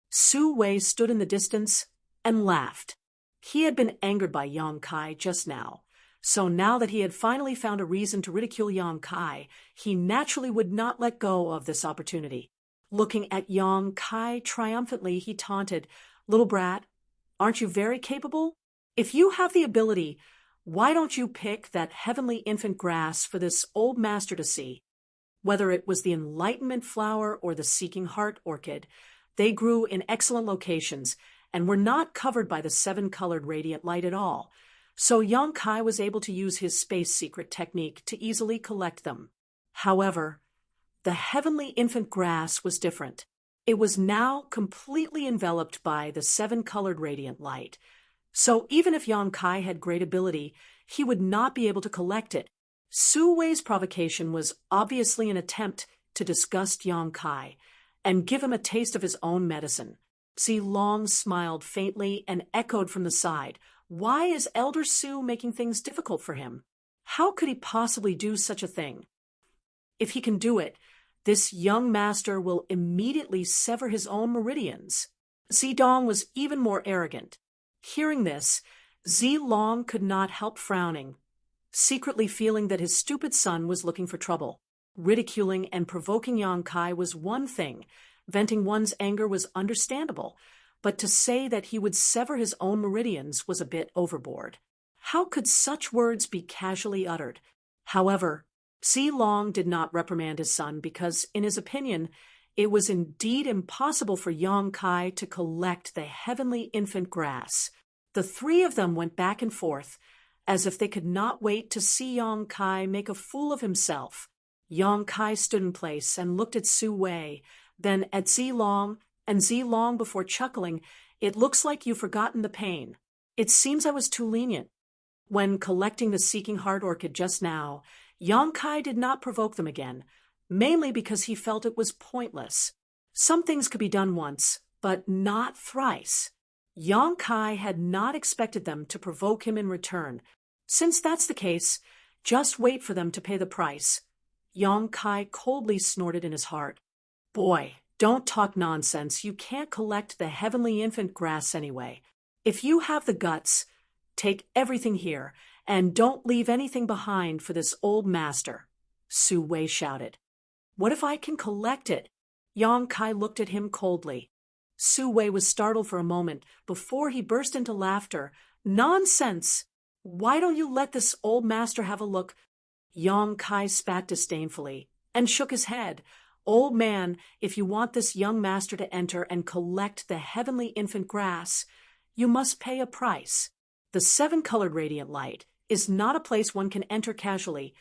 Su Wei stood in the distance and laughed. He had been angered by Yang Kai just now, so now that he had finally found a reason to ridicule Yang Kai, he naturally would not let go of this opportunity. Looking at Yang Kai triumphantly, he taunted, "Little brat, aren't you very capable? If you have the ability, why don't you pick that Heavenly Infant grass for this old master to see?" Whether it was the Enlightenment flower or the Seeking Heart orchid, they grew in excellent locations and were not covered by the seven-colored radiant light at all, so Yang Kai was able to use his space secret technique to easily collect them. However, the Heavenly Infant grass was different. It was now completely enveloped by the seven-colored radiant light, so even if Yang Kai had great ability, he would not be able to collect it. Su Wei's provocation was obviously an attempt to disgust Yang Kai and give him a taste of his own medicine. Z Long smiled faintly and echoed from the side. Why is Elder Su making things difficult for him? How could he possibly do such a thing? If he can do it, this young master will immediately sever his own meridians. Zedong was even more arrogant. Hearing this, Zi Long could not help frowning, secretly feeling that his stupid son was looking for trouble. Ridiculing and provoking Yang Kai was one thing, venting one's anger was understandable, but to say that he would sever his own meridians was a bit overboard. How could such words be casually uttered? However, Zi Long did not reprimand his son because, in his opinion, it was indeed impossible for Yang Kai to collect the heavenly infant grass. The three of them went back and forth, as if they could not wait to see Yang Kai make a fool of himself. Yang Kai stood in place and looked at Su Wei, then at Zi Long, and Zi Long before chuckling, "It looks like you've forgotten the pain. It seems I was too lenient. When collecting the Seeking Heart Orchid just now, Yang Kai did not provoke them again, mainly because he felt it was pointless. Some things could be done once, but not thrice. Yang Kai had not expected them to provoke him in return. Since that's the case, just wait for them to pay the price." Yang Kai coldly snorted in his heart. "Boy, don't talk nonsense. You can't collect the heavenly infant grass anyway. If you have the guts, take everything here, and don't leave anything behind for this old master," Su Wei shouted. "What if I can collect it?" Yang Kai looked at him coldly. Su Wei was startled for a moment before he burst into laughter. "Nonsense! Why don't you let this old master have a look?" Yang Kai spat disdainfully and shook his head. "Old man, if you want this young master to enter and collect the heavenly infant grass, you must pay a price. The seven-colored radiant light is not a place one can enter casually.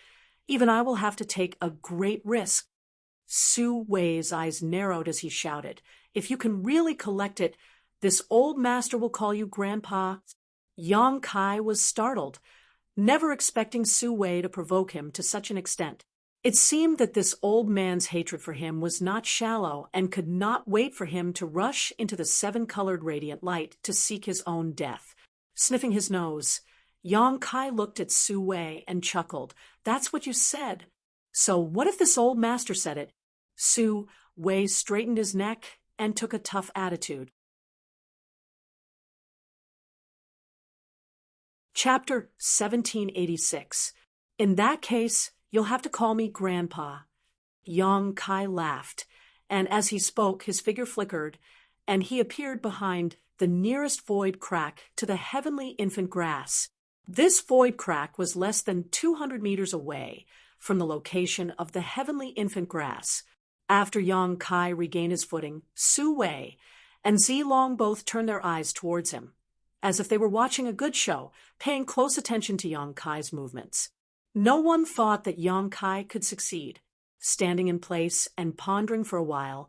Even I will have to take a great risk." Su Wei's eyes narrowed as he shouted, "If you can really collect it, this old master will call you Grandpa." Yang Kai was startled, never expecting Su Wei to provoke him to such an extent. It seemed that this old man's hatred for him was not shallow and could not wait for him to rush into the seven-colored radiant light to seek his own death. Sniffing his nose, Yang Kai looked at Su Wei and chuckled. "That's what you said. So what if this old master said it?" Su Wei straightened his neck and took a tough attitude. Chapter 1786. "In that case, you'll have to call me Grandpa." Yang Kai laughed, and as he spoke his figure flickered, and he appeared behind the nearest void crack to the heavenly infant grass. This void crack was less than 200 meters away from the location of the heavenly infant grass. After Yang Kai regained his footing, Su Wei and Zi Long both turned their eyes towards him, as if they were watching a good show, paying close attention to Yang Kai's movements. No one thought that Yang Kai could succeed. Standing in place and pondering for a while,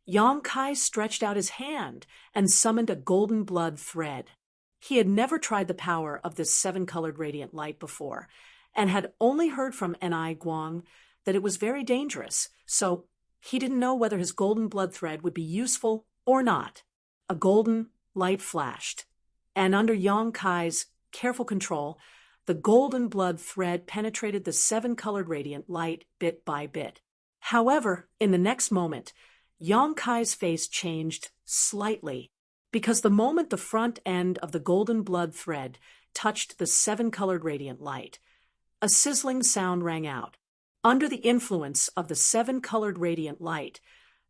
Yang Kai stretched out his hand and summoned a golden blood thread. He had never tried the power of this seven-colored radiant light before, and had only heard from Ni Guang that it was very dangerous, so he didn't know whether his golden blood thread would be useful or not. A golden light flashed, and under Yang Kai's careful control, the golden blood thread penetrated the seven-colored radiant light bit by bit. However, in the next moment, Yang Kai's face changed slightly, because the moment the front end of the golden blood thread touched the seven-colored radiant light, a sizzling sound rang out. Under the influence of the seven-colored radiant light,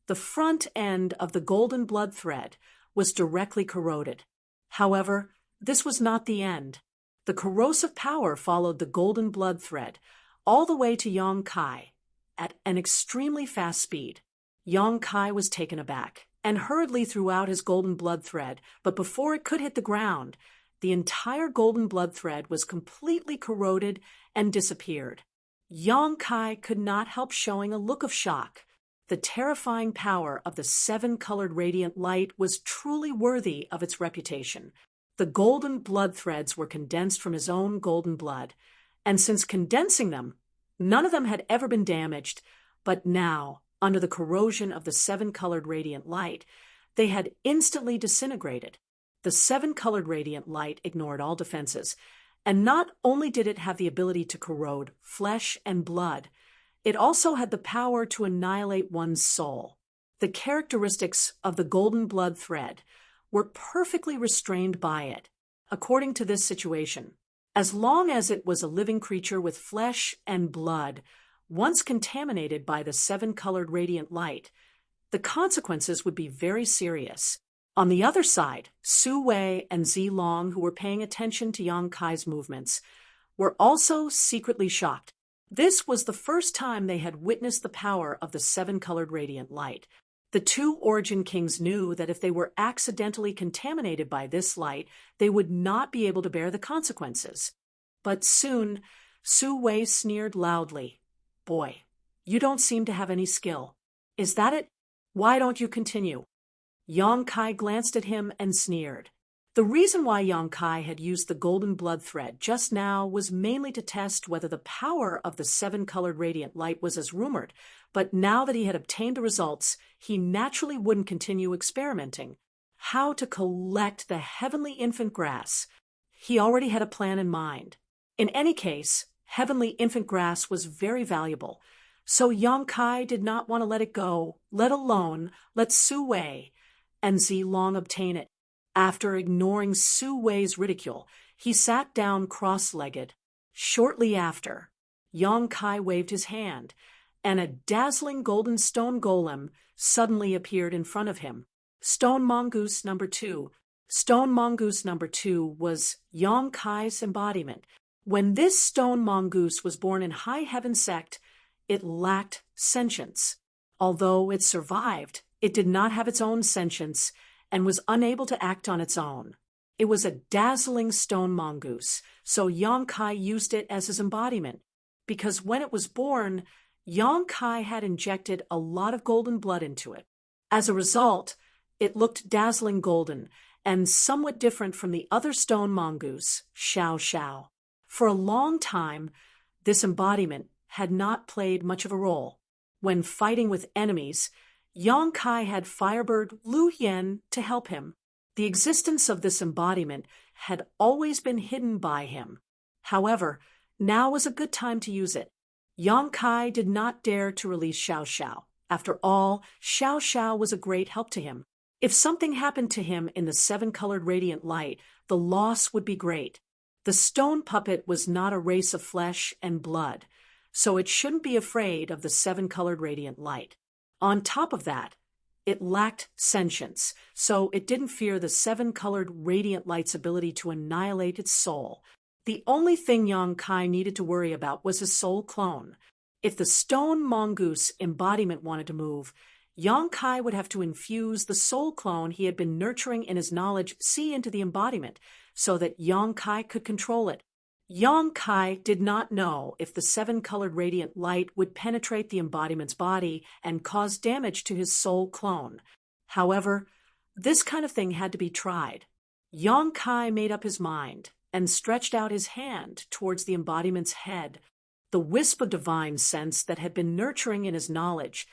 the front end of the golden blood thread was directly corroded. However, this was not the end. The corrosive power followed the golden blood thread all the way to Yang Kai at an extremely fast speed. Yang Kai was taken aback and hurriedly threw out his golden blood thread, but before it could hit the ground, the entire golden blood thread was completely corroded and disappeared. Yang Kai could not help showing a look of shock. The terrifying power of the seven-colored radiant light was truly worthy of its reputation. The golden blood threads were condensed from his own golden blood, and since condensing them, none of them had ever been damaged, but now, under the corrosion of the seven-colored radiant light, they had instantly disintegrated. The seven-colored radiant light ignored all defenses, and not only did it have the ability to corrode flesh and blood, it also had the power to annihilate one's soul. The characteristics of the golden blood thread were perfectly restrained by it, according to this situation. As long as it was a living creature with flesh and blood, once contaminated by the seven-colored radiant light, the consequences would be very serious. On the other side, Su Wei and Zi Long, who were paying attention to Yang Kai's movements, were also secretly shocked. This was the first time they had witnessed the power of the seven-colored radiant light. The two Origin Kings knew that if they were accidentally contaminated by this light, they would not be able to bear the consequences. But soon, Su Wei sneered loudly. "Boy, you don't seem to have any skill. Is that it? Why don't you continue?" Yang Kai glanced at him and sneered. The reason why Yang Kai had used the golden blood thread just now was mainly to test whether the power of the seven-colored radiant light was as rumored, but now that he had obtained the results, he naturally wouldn't continue experimenting. How to collect the heavenly infant grass? He already had a plan in mind. In any case, heavenly infant grass was very valuable, so Yang Kai did not want to let it go, let alone let Su Wei and Zi Long obtain it. After ignoring Su Wei's ridicule, he sat down cross-legged. Shortly after, Yang Kai waved his hand, and a dazzling golden stone golem suddenly appeared in front of him. Stone Mongoose number 2. Stone Mongoose number 2 was Yang Kai's embodiment. When this stone mongoose was born in High Heaven Sect, it lacked sentience. Although it survived, it did not have its own sentience and was unable to act on its own. It was a dazzling stone mongoose, so Yang Kai used it as his embodiment, because when it was born, Yang Kai had injected a lot of golden blood into it. As a result, it looked dazzling golden and somewhat different from the other stone mongoose, Xiao Xiao. For a long time, this embodiment had not played much of a role. When fighting with enemies, Yang Kai had Firebird Lu Yen to help him. The existence of this embodiment had always been hidden by him. However, now was a good time to use it. Yang Kai did not dare to release Xiao Xiao. After all, Xiao Xiao was a great help to him. If something happened to him in the seven-colored radiant light, the loss would be great. The stone puppet was not a race of flesh and blood, so it shouldn't be afraid of the seven-colored radiant light. On top of that, it lacked sentience, so it didn't fear the seven-colored radiant light's ability to annihilate its soul. The only thing Yang Kai needed to worry about was his soul clone. If the stone mongoose embodiment wanted to move, Yang Kai would have to infuse the soul clone he had been nurturing in his knowledge into the embodiment, so that Yang Kai could control it. Yang Kai did not know if the seven-colored radiant light would penetrate the embodiment's body and cause damage to his soul clone. However, this kind of thing had to be tried. Yang Kai made up his mind and stretched out his hand towards the embodiment's head. The wisp of divine sense that had been nurturing in his knowledge,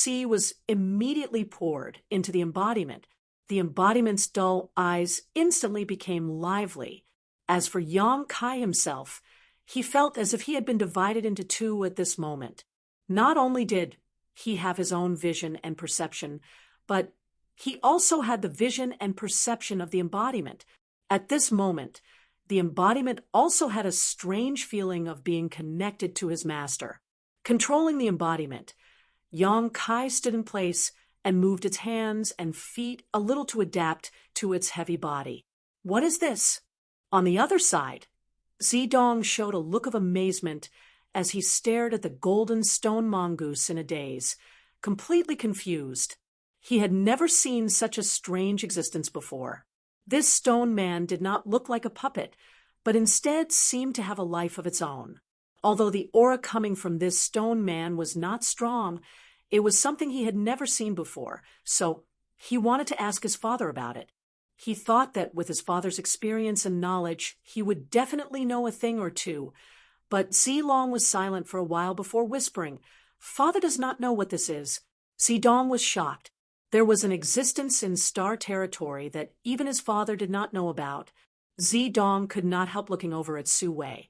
was immediately poured into the embodiment. The embodiment's dull eyes instantly became lively. As for Yang Kai himself, he felt as if he had been divided into two at this moment. Not only did he have his own vision and perception, but he also had the vision and perception of the embodiment. At this moment, the embodiment also had a strange feeling of being connected to his master. Controlling the embodiment, Yang Kai stood in place and moved its hands and feet a little to adapt to its heavy body. What is this? On the other side, Zidong showed a look of amazement as he stared at the golden stone mongoose in a daze, completely confused. He had never seen such a strange existence before. This stone man did not look like a puppet, but instead seemed to have a life of its own. Although the aura coming from this stone man was not strong, it was something he had never seen before, so he wanted to ask his father about it. He thought that with his father's experience and knowledge, he would definitely know a thing or two, but Zilong was silent for a while before whispering, "Father does not know what this is." Zidong was shocked. There was an existence in star territory that even his father did not know about. Zedong could not help looking over at Su Wei,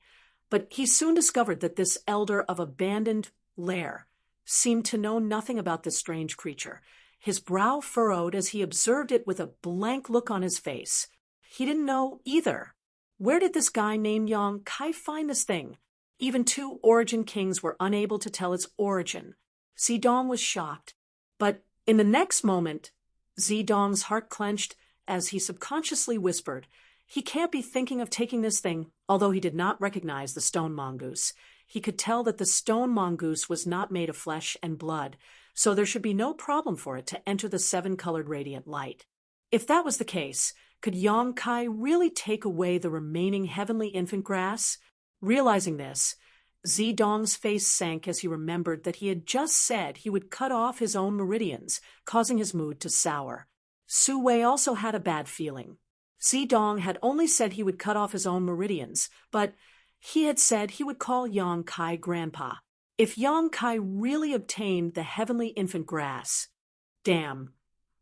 but he soon discovered that this elder of abandoned lair seemed to know nothing about this strange creature. His brow furrowed as he observed it with a blank look on his face. He didn't know either. Where did this guy named Yang Kai find this thing? Even two origin kings were unable to tell its origin. Zedong was shocked. But in the next moment, Zedong's heart clenched as he subconsciously whispered, "He can't be thinking of taking this thing." Although he did not recognize the stone mongoose, he could tell that the stone mongoose was not made of flesh and blood, so there should be no problem for it to enter the seven-colored radiant light. If that was the case, could Yang Kai really take away the remaining heavenly infant grass? Realizing this, Zedong's face sank as he remembered that he had just said he would cut off his own meridians, causing his mood to sour. Su Wei also had a bad feeling. Zedong had only said he would cut off his own meridians, but he had said he would call Yang Kai Grandpa. If Yang Kai really obtained the heavenly infant grass, damn,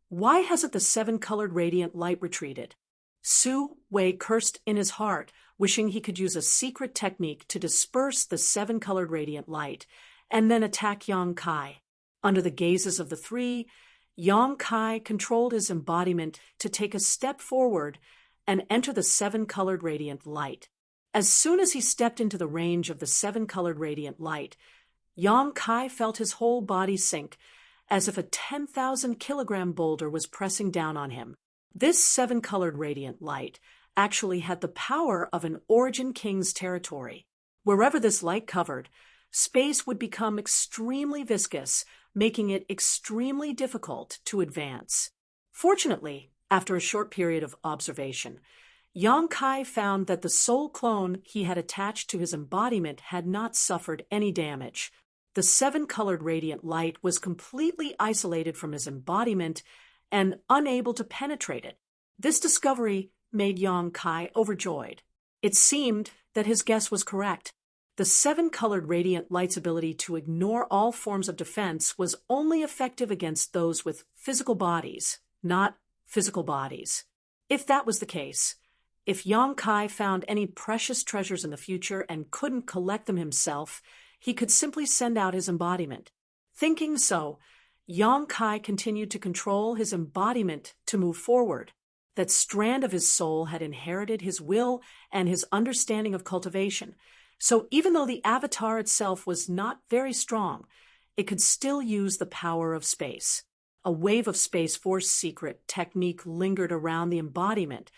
why hasn't the seven-colored radiant light retreated? Su Wei cursed in his heart, wishing he could use a secret technique to disperse the seven-colored radiant light, and then attack Yang Kai. Under the gazes of the three, Yang Kai controlled his embodiment to take a step forward and enter the seven-colored radiant light. As soon as he stepped into the range of the seven-colored radiant light, Yang Kai felt his whole body sink, as if a 10,000-kilogram boulder was pressing down on him. This seven-colored radiant light actually had the power of an origin king's territory. Wherever this light covered, space would become extremely viscous, making it extremely difficult to advance. Fortunately, after a short period of observation, Yang Kai found that the soul clone he had attached to his embodiment had not suffered any damage. The seven-colored radiant light was completely isolated from his embodiment and unable to penetrate it. This discovery made Yang Kai overjoyed. It seemed that his guess was correct. The seven-colored radiant light's ability to ignore all forms of defense was only effective against those with physical bodies, not physical bodies. If that was the case, if Yang Kai found any precious treasures in the future and couldn't collect them himself, he could simply send out his embodiment. Thinking so, Yang Kai continued to control his embodiment to move forward. That strand of his soul had inherited his will and his understanding of cultivation, so even though the avatar itself was not very strong, it could still use the power of space. A wave of Space Force secret technique lingered around the embodiment,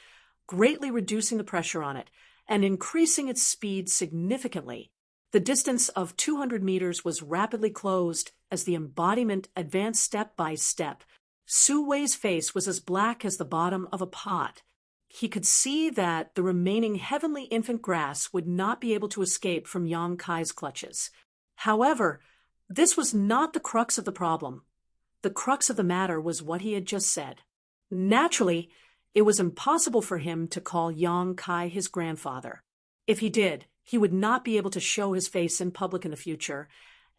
greatly reducing the pressure on it and increasing its speed significantly. The distance of 200 meters was rapidly closed as the embodiment advanced step by step. Su Wei's face was as black as the bottom of a pot. He could see that the remaining heavenly infant grass would not be able to escape from Yang Kai's clutches. However, this was not the crux of the problem. The crux of the matter was what he had just said. Naturally, it was impossible for him to call Yang Kai his grandfather. If he did, he would not be able to show his face in public in the future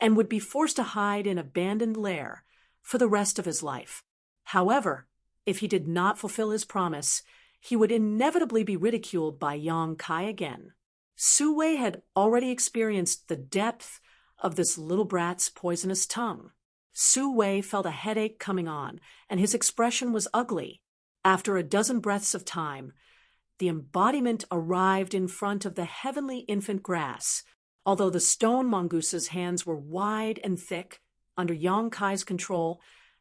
and would be forced to hide in an abandoned lair for the rest of his life. However, if he did not fulfill his promise, he would inevitably be ridiculed by Yang Kai again. Su Wei had already experienced the depth of this little brat's poisonous tongue. Su Wei felt a headache coming on, and his expression was ugly. After a dozen breaths of time, the embodiment arrived in front of the heavenly infant grass. Although the stone mongoose's hands were wide and thick, under Yang Kai's control,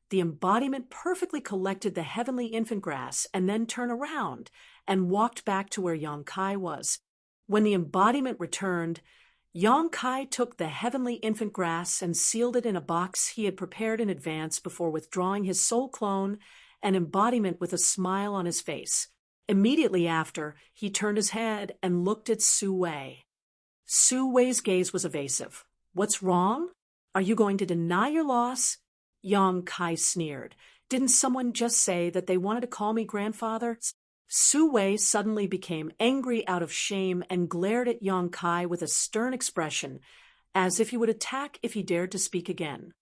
the embodiment perfectly collected the heavenly infant grass and then turned around and walked back to where Yang Kai was. When the embodiment returned, Yang Kai took the heavenly infant grass and sealed it in a box he had prepared in advance before withdrawing his soul clone and embodiment with a smile on his face. Immediately after, he turned his head and looked at Su Wei. Su Wei's gaze was evasive. "What's wrong? Are you going to deny your loss?" Yang Kai sneered. "Didn't someone just say that they wanted to call me grandfather?" Su Wei suddenly became angry out of shame and glared at Yang Kai with a stern expression, as if he would attack if he dared to speak again.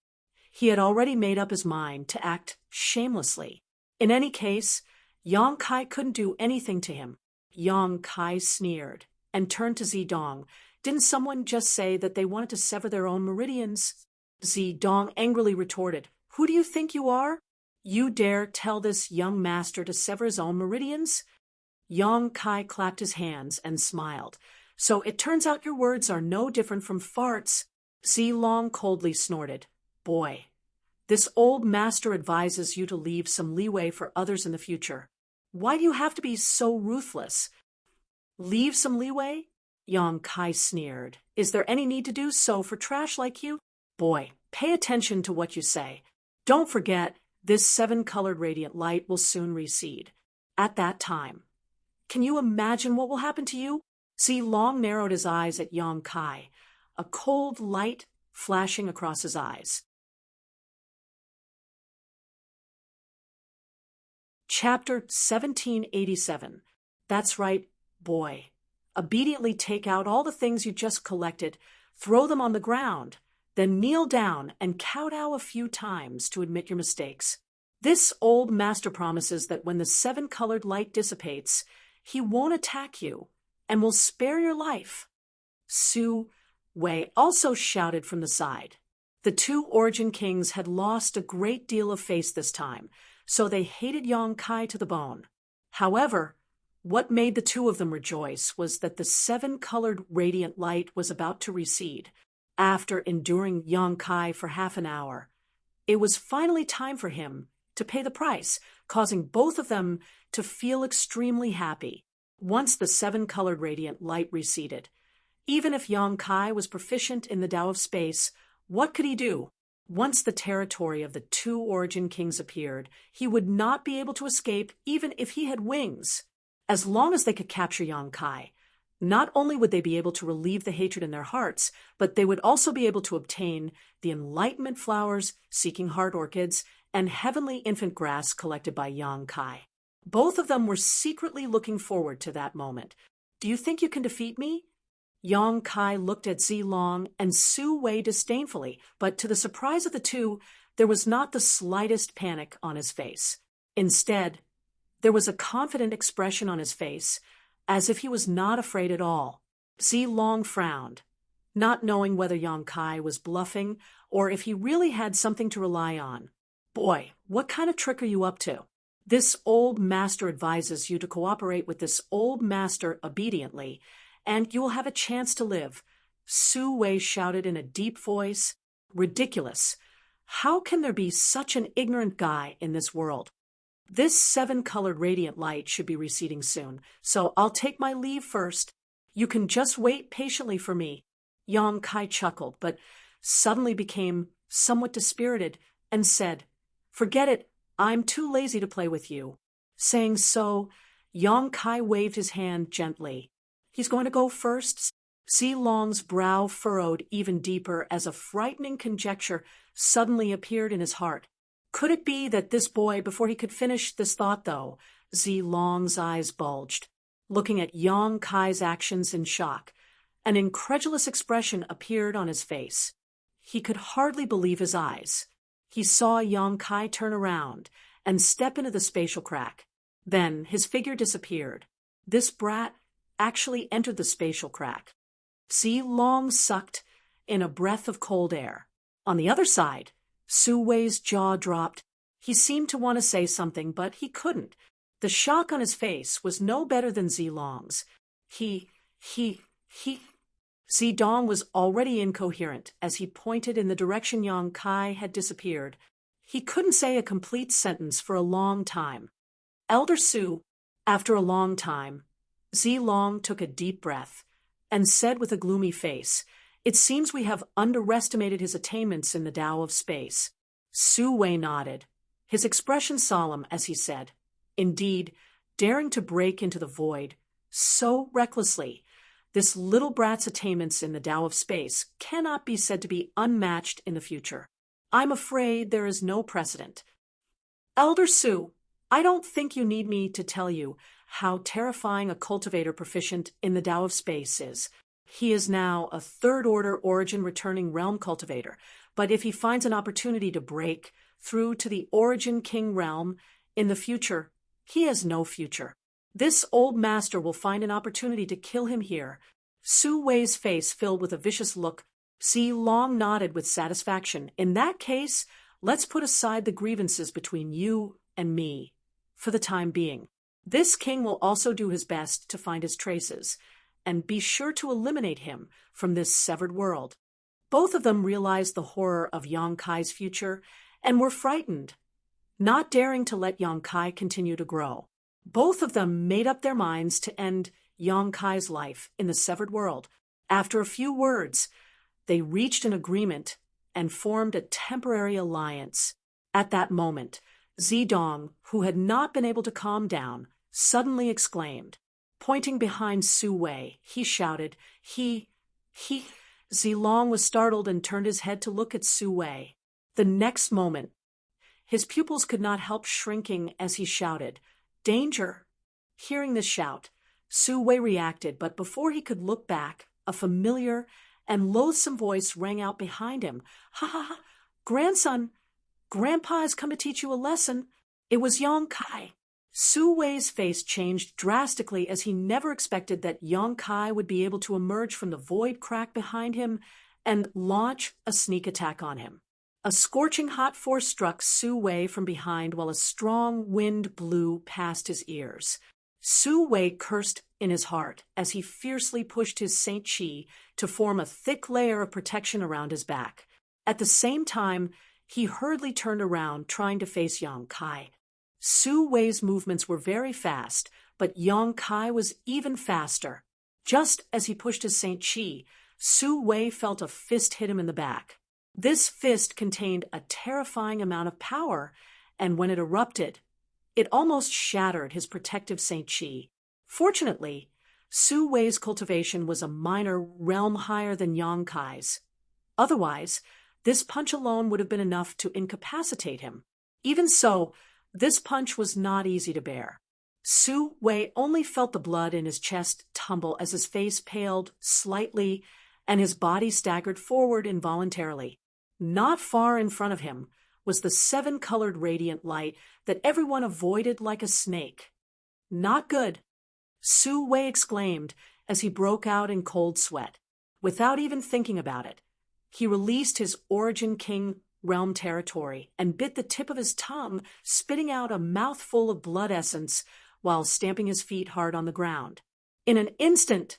He had already made up his mind to act shamelessly. In any case, Yang Kai couldn't do anything to him. Yang Kai sneered and turned to Zidong. Didn't someone just say that they wanted to sever their own meridians? Zidong angrily retorted, Who do you think you are? You dare tell this young master to sever his own meridians? Yang Kai clapped his hands and smiled. So it turns out your words are no different from farts. Zilong coldly snorted. Boy, this old master advises you to leave some leeway for others in the future. Why do you have to be so ruthless? Leave some leeway? Yang Kai sneered. Is there any need to do so for trash like you? Boy, pay attention to what you say. Don't forget, this 7-colored radiant light will soon recede. At that time, can you imagine what will happen to you? Zilong narrowed his eyes at Yang Kai, a cold light flashing across his eyes. Chapter 1787. That's right, boy. Obediently take out all the things you just collected, throw them on the ground, then kneel down and kowtow a few times to admit your mistakes. This old master promises that when the 7-colored light dissipates, he won't attack you and will spare your life. Su Wei also shouted from the side. The 2 Origin Kings had lost a great deal of face this time, so they hated Yang Kai to the bone. However, what made the 2 of them rejoice was that the 7-colored radiant light was about to recede. After enduring Yang Kai for half an hour, it was finally time for him to pay the price, causing both of them to feel extremely happy. Once the 7-colored radiant light receded, even if Yang Kai was proficient in the Tao of Space, what could he do? Once the territory of the 2 Origin Kings appeared, he would not be able to escape even if he had wings. As long as they could capture Yang Kai, not only would they be able to relieve the hatred in their hearts, but they would also be able to obtain the enlightenment flowers, seeking heart orchids, and heavenly infant grass collected by Yang Kai. Both of them were secretly looking forward to that moment. Do you think you can defeat me? Yang Kai looked at Zilong and Su Wei disdainfully, but to the surprise of the 2, there was not the slightest panic on his face. Instead, there was a confident expression on his face, as if he was not afraid at all. Zilong frowned, not knowing whether Yang Kai was bluffing or if he really had something to rely on. Boy, what kind of trick are you up to? This old master advises you to cooperate with this old master obediently, and you will have a chance to live. Su Wei shouted in a deep voice. Ridiculous. How can there be such an ignorant guy in this world? This 7-colored radiant light should be receding soon, so I'll take my leave first. You can just wait patiently for me. Yang Kai chuckled, but suddenly became somewhat dispirited and said, Forget it, I'm too lazy to play with you. Saying so, Yang Kai waved his hand gently. He's going to go first? Zilong's brow furrowed even deeper as a frightening conjecture suddenly appeared in his heart. Could it be that this boy, before he could finish this thought though, Zilong's eyes bulged, looking at Yang Kai's actions in shock. An incredulous expression appeared on his face. He could hardly believe his eyes. He saw Yang Kai turn around and step into the spatial crack. Then his figure disappeared. This brat actually entered the spatial crack. Zilong sucked in a breath of cold air. On the other side, Su Wei's jaw dropped. He seemed to want to say something, but he couldn't. The shock on his face was no better than Zilong's. Zidong was already incoherent as he pointed in the direction Yang Kai had disappeared. He couldn't say a complete sentence for a long time. Elder Su, after a long time, Zilong took a deep breath and said with a gloomy face, It seems we have underestimated his attainments in the Tao of Space. Su Wei nodded, his expression solemn as he said, Indeed, daring to break into the void so recklessly, this little brat's attainments in the Tao of Space cannot be said to be unmatched in the future. I'm afraid there is no precedent. Elder Su, I don't think you need me to tell you how terrifying a cultivator proficient in the Tao of Space is. He is now a 3rd-order origin returning realm cultivator, but if he finds an opportunity to break through to the Origin King realm in the future, he has no future. This old master will find an opportunity to kill him here. Su Wei's face filled with a vicious look. Zi Long nodded with satisfaction. In that case, let's put aside the grievances between you and me, for the time being. This king will also do his best to find his traces, and be sure to eliminate him from this severed world. Both of them realized the horror of Yang Kai's future, and were frightened, not daring to let Yang Kai continue to grow. Both of them made up their minds to end Yang Kai's life in the severed world. After a few words, they reached an agreement and formed a temporary alliance. At that moment, Zidong, who had not been able to calm down, suddenly exclaimed. Pointing behind Su Wei, he shouted, He. Zilong was startled and turned his head to look at Su Wei. The next moment, his pupils could not help shrinking as he shouted, Danger! Hearing this shout, Su Wei reacted, but before he could look back, a familiar and loathsome voice rang out behind him. Ha ha ha! Grandson! Grandpa has come to teach you a lesson. It was Yang Kai. Su Wei's face changed drastically as he never expected that Yang Kai would be able to emerge from the void crack behind him and launch a sneak attack on him. A scorching hot force struck Su Wei from behind while a strong wind blew past his ears. Su Wei cursed in his heart as he fiercely pushed his Saint Chi to form a thick layer of protection around his back. At the same time, he hurriedly turned around, trying to face Yang Kai. Su Wei's movements were very fast, but Yang Kai was even faster. Just as he pushed his Saint Chi, Su Wei felt a fist hit him in the back. This fist contained a terrifying amount of power, and when it erupted, it almost shattered his protective Saint Chi. Fortunately, Su Wei's cultivation was a minor realm higher than Yang Kai's. Otherwise, this punch alone would have been enough to incapacitate him. Even so, this punch was not easy to bear. Su Wei only felt the blood in his chest tumble as his face paled slightly and his body staggered forward involuntarily. Not far in front of him was the seven-colored radiant light that everyone avoided like a snake. Not good, Su Wei exclaimed as he broke out in cold sweat. Without even thinking about it, he released his Origin King realm territory and bit the tip of his tongue, spitting out a mouthful of blood essence while stamping his feet hard on the ground. In an instant,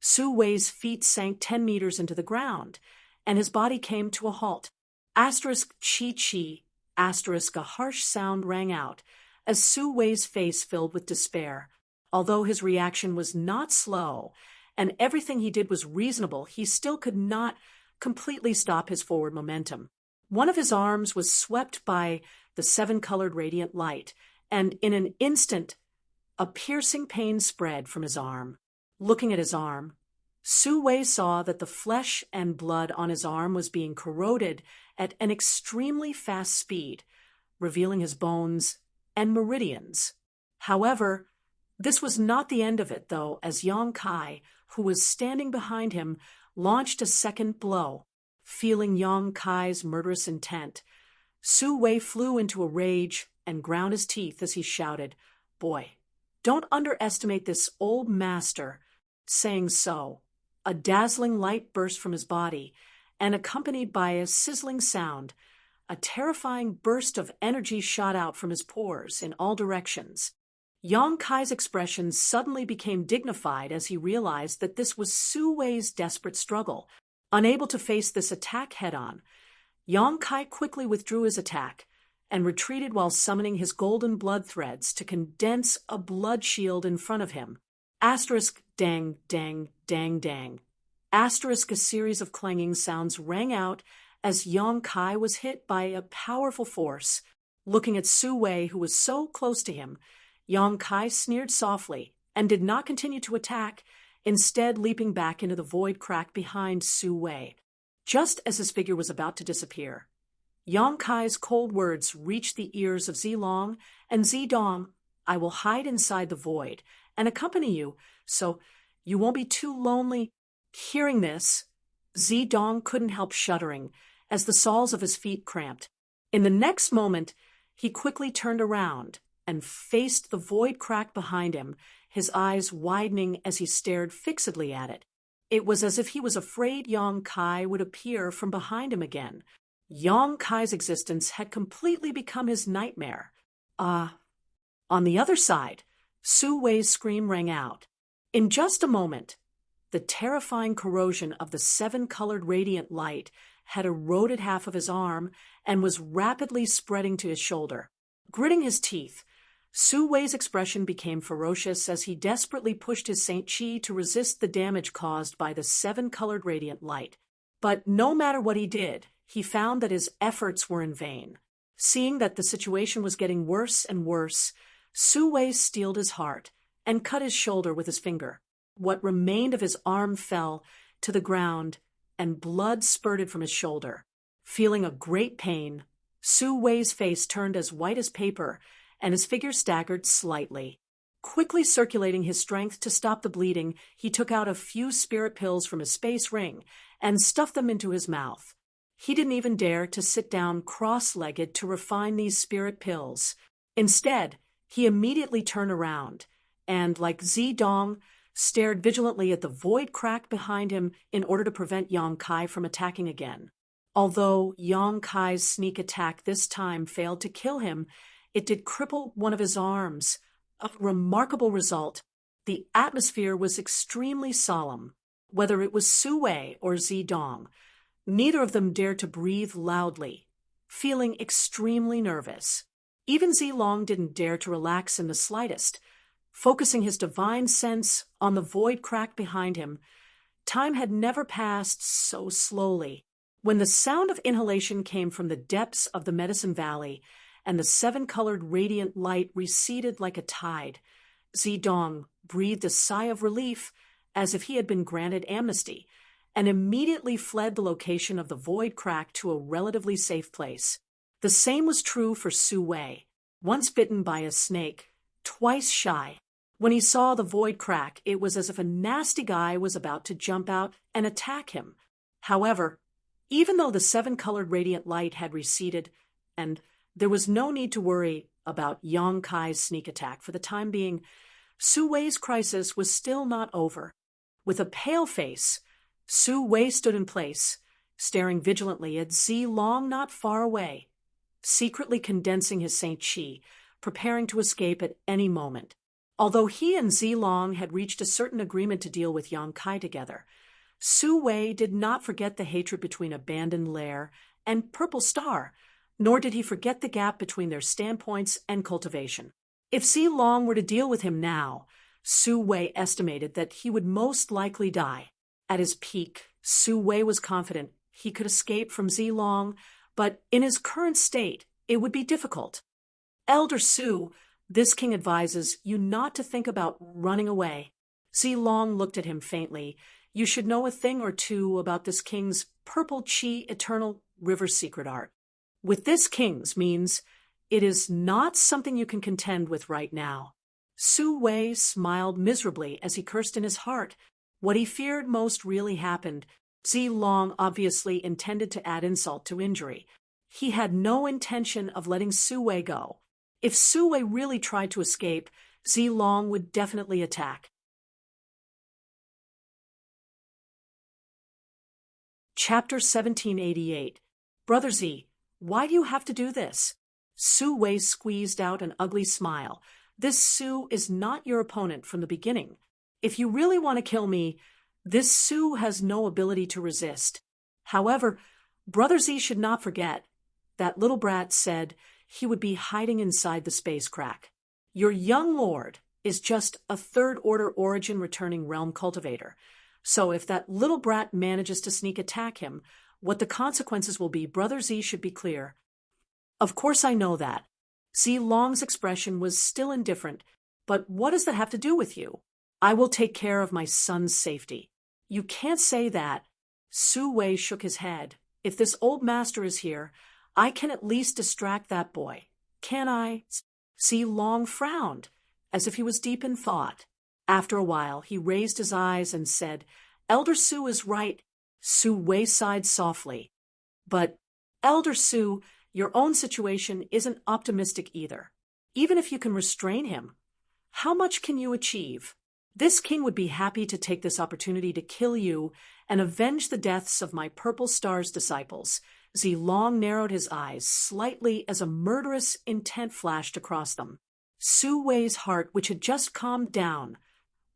Su Wei's feet sank 10 meters into the ground, and his body came to a halt. Asterisk chi chi, asterisk a harsh sound rang out as Su Wei's face filled with despair. Although his reaction was not slow, and everything he did was reasonable, he still could not completely stop his forward momentum. One of his arms was swept by the seven-colored radiant light, and in an instant, a piercing pain spread from his arm. Looking at his arm, Su Wei saw that the flesh and blood on his arm was being corroded at an extremely fast speed, revealing his bones and meridians. However, this was not the end of it, though, as Yang Kai, who was standing behind him, launched a second blow. Feeling Yang Kai's murderous intent, Su Wei flew into a rage and ground his teeth as he shouted, Boy, don't underestimate this old master. Saying so, a dazzling light burst from his body, and accompanied by a sizzling sound, a terrifying burst of energy shot out from his pores in all directions. Yang Kai's expression suddenly became dignified as he realized that this was Su Wei's desperate struggle. Unable to face this attack head-on, Yang Kai quickly withdrew his attack and retreated while summoning his golden blood threads to condense a blood shield in front of him. Asterisk dang, dang, dang, dang. Asterisk a series of clanging sounds rang out as Yang Kai was hit by a powerful force. Looking at Su Wei, who was so close to him, Yang Kai sneered softly and did not continue to attack, instead leaping back into the void crack behind Su Wei. Just as his figure was about to disappear, Yang Kai's cold words reached the ears of Zilong and Zidong. I will hide inside the void and accompany you, so you won't be too lonely. Hearing this, Zidong couldn't help shuddering as the soles of his feet cramped. In the next moment, he quickly turned around and faced the void crack behind him, his eyes widening as he stared fixedly at it. It was as if he was afraid Yong Kai would appear from behind him again. Yong Kai's existence had completely become his nightmare. On the other side, Su Wei's scream rang out. In just a moment, the terrifying corrosion of the seven-colored radiant light had eroded half of his arm and was rapidly spreading to his shoulder. Gritting his teeth, Su Wei's expression became ferocious as he desperately pushed his Saint Chi to resist the damage caused by the seven-colored radiant light. But no matter what he did, he found that his efforts were in vain. Seeing that the situation was getting worse and worse, Su Wei steeled his heart and cut his shoulder with his finger. What remained of his arm fell to the ground, and blood spurted from his shoulder. Feeling a great pain, Su Wei's face turned as white as paper, and his figure staggered slightly. Quickly circulating his strength to stop the bleeding, he took out a few spirit pills from his space ring and stuffed them into his mouth. He didn't even dare to sit down cross-legged to refine these spirit pills. Instead, he immediately turned around and, like Zidong, stared vigilantly at the void crack behind him in order to prevent Yong Kai from attacking again. Although Yong Kai's sneak attack this time failed to kill him, it did cripple one of his arms. A remarkable result. The atmosphere was extremely solemn. Whether it was Su Wei or Zidong, neither of them dared to breathe loudly, feeling extremely nervous. Even Zilong didn't dare to relax in the slightest. Focusing his divine sense on the void crack behind him, time had never passed so slowly. When the sound of inhalation came from the depths of the Medicine Valley, and the seven-colored radiant light receded like a tide, Zidong breathed a sigh of relief as if he had been granted amnesty, and immediately fled the location of the void crack to a relatively safe place. The same was true for Su Wei, once bitten by a snake, twice shy. When he saw the void crack, it was as if a nasty guy was about to jump out and attack him. However, even though the seven-colored radiant light had receded, and there was no need to worry about Yong Kai's sneak attack for the time being, Su Wei's crisis was still not over. With a pale face, Su Wei stood in place, staring vigilantly at Zilong not far away, secretly condensing his Saint Chi, preparing to escape at any moment. Although he and Zilong had reached a certain agreement to deal with Yong Kai together, Su Wei did not forget the hatred between Abandoned Lair and Purple Star, nor did he forget the gap between their standpoints and cultivation. If Zilong were to deal with him now, Su Wei estimated that he would most likely die. At his peak, Su Wei was confident he could escape from Zilong, but in his current state, it would be difficult. Elder Su, this king advises you not to think about running away. Zilong looked at him faintly. You should know a thing or two about this king's purple chi eternal river secret art. With this king's means, it is not something you can contend with right now. Su Wei smiled miserably as he cursed in his heart. What he feared most really happened. Zilong obviously intended to add insult to injury. He had no intention of letting Su Wei go. If Su Wei really tried to escape, Zilong would definitely attack. Chapter 1788. Brother Z, why do you have to do this? Su Wei squeezed out an ugly smile. This Su is not your opponent from the beginning. If you really want to kill me, this Su has no ability to resist. However, Brother Z should not forget that little brat said he would be hiding inside the space crack. Your young lord is just a third-order origin returning realm cultivator. So if that little brat manages to sneak attack him, what the consequences will be, Brother Z should be clear. Of course I know that. Zilong's expression was still indifferent, but what does that have to do with you? I will take care of my son's safety. You can't say that. Su Wei shook his head. If this old master is here, I can at least distract that boy. Can I? Zilong frowned, as if he was deep in thought. After a while, he raised his eyes and said, Elder Su is right. Su Wei sighed softly. But, Elder Su, your own situation isn't optimistic either. Even if you can restrain him, how much can you achieve? This king would be happy to take this opportunity to kill you and avenge the deaths of my Purple Star's disciples. Zilong narrowed his eyes slightly as a murderous intent flashed across them. Su Wei's heart, which had just calmed down,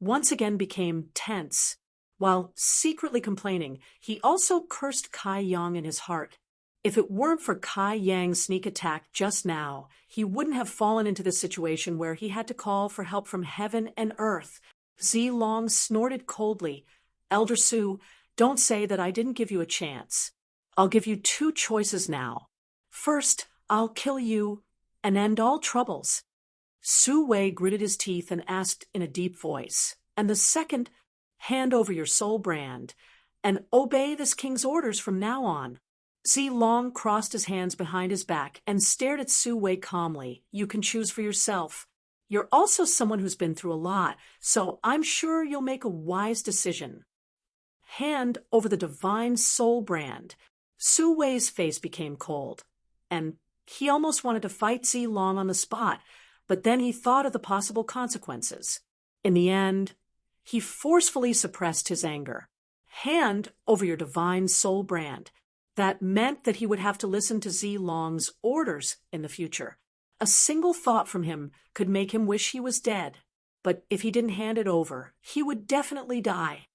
once again became tense. While secretly complaining, he also cursed Kai Yang in his heart. If it weren't for Kai Yang's sneak attack just now, he wouldn't have fallen into this situation where he had to call for help from heaven and earth. Zilong snorted coldly. Elder Su, don't say that I didn't give you a chance. I'll give you two choices now. First, I'll kill you and end all troubles. Su Wei gritted his teeth and asked in a deep voice. And the second, hand over your soul brand and obey this king's orders from now on. Zilong crossed his hands behind his back and stared at Su Wei calmly. You can choose for yourself. You're also someone who's been through a lot, so I'm sure you'll make a wise decision. Hand over the divine soul brand. Su Wei's face became cold, and he almost wanted to fight Zilong on the spot, but then he thought of the possible consequences. In the end, he forcefully suppressed his anger. Hand over your divine soul brand. That meant that he would have to listen to Zilong's orders in the future. A single thought from him could make him wish he was dead. But if he didn't hand it over, he would definitely die.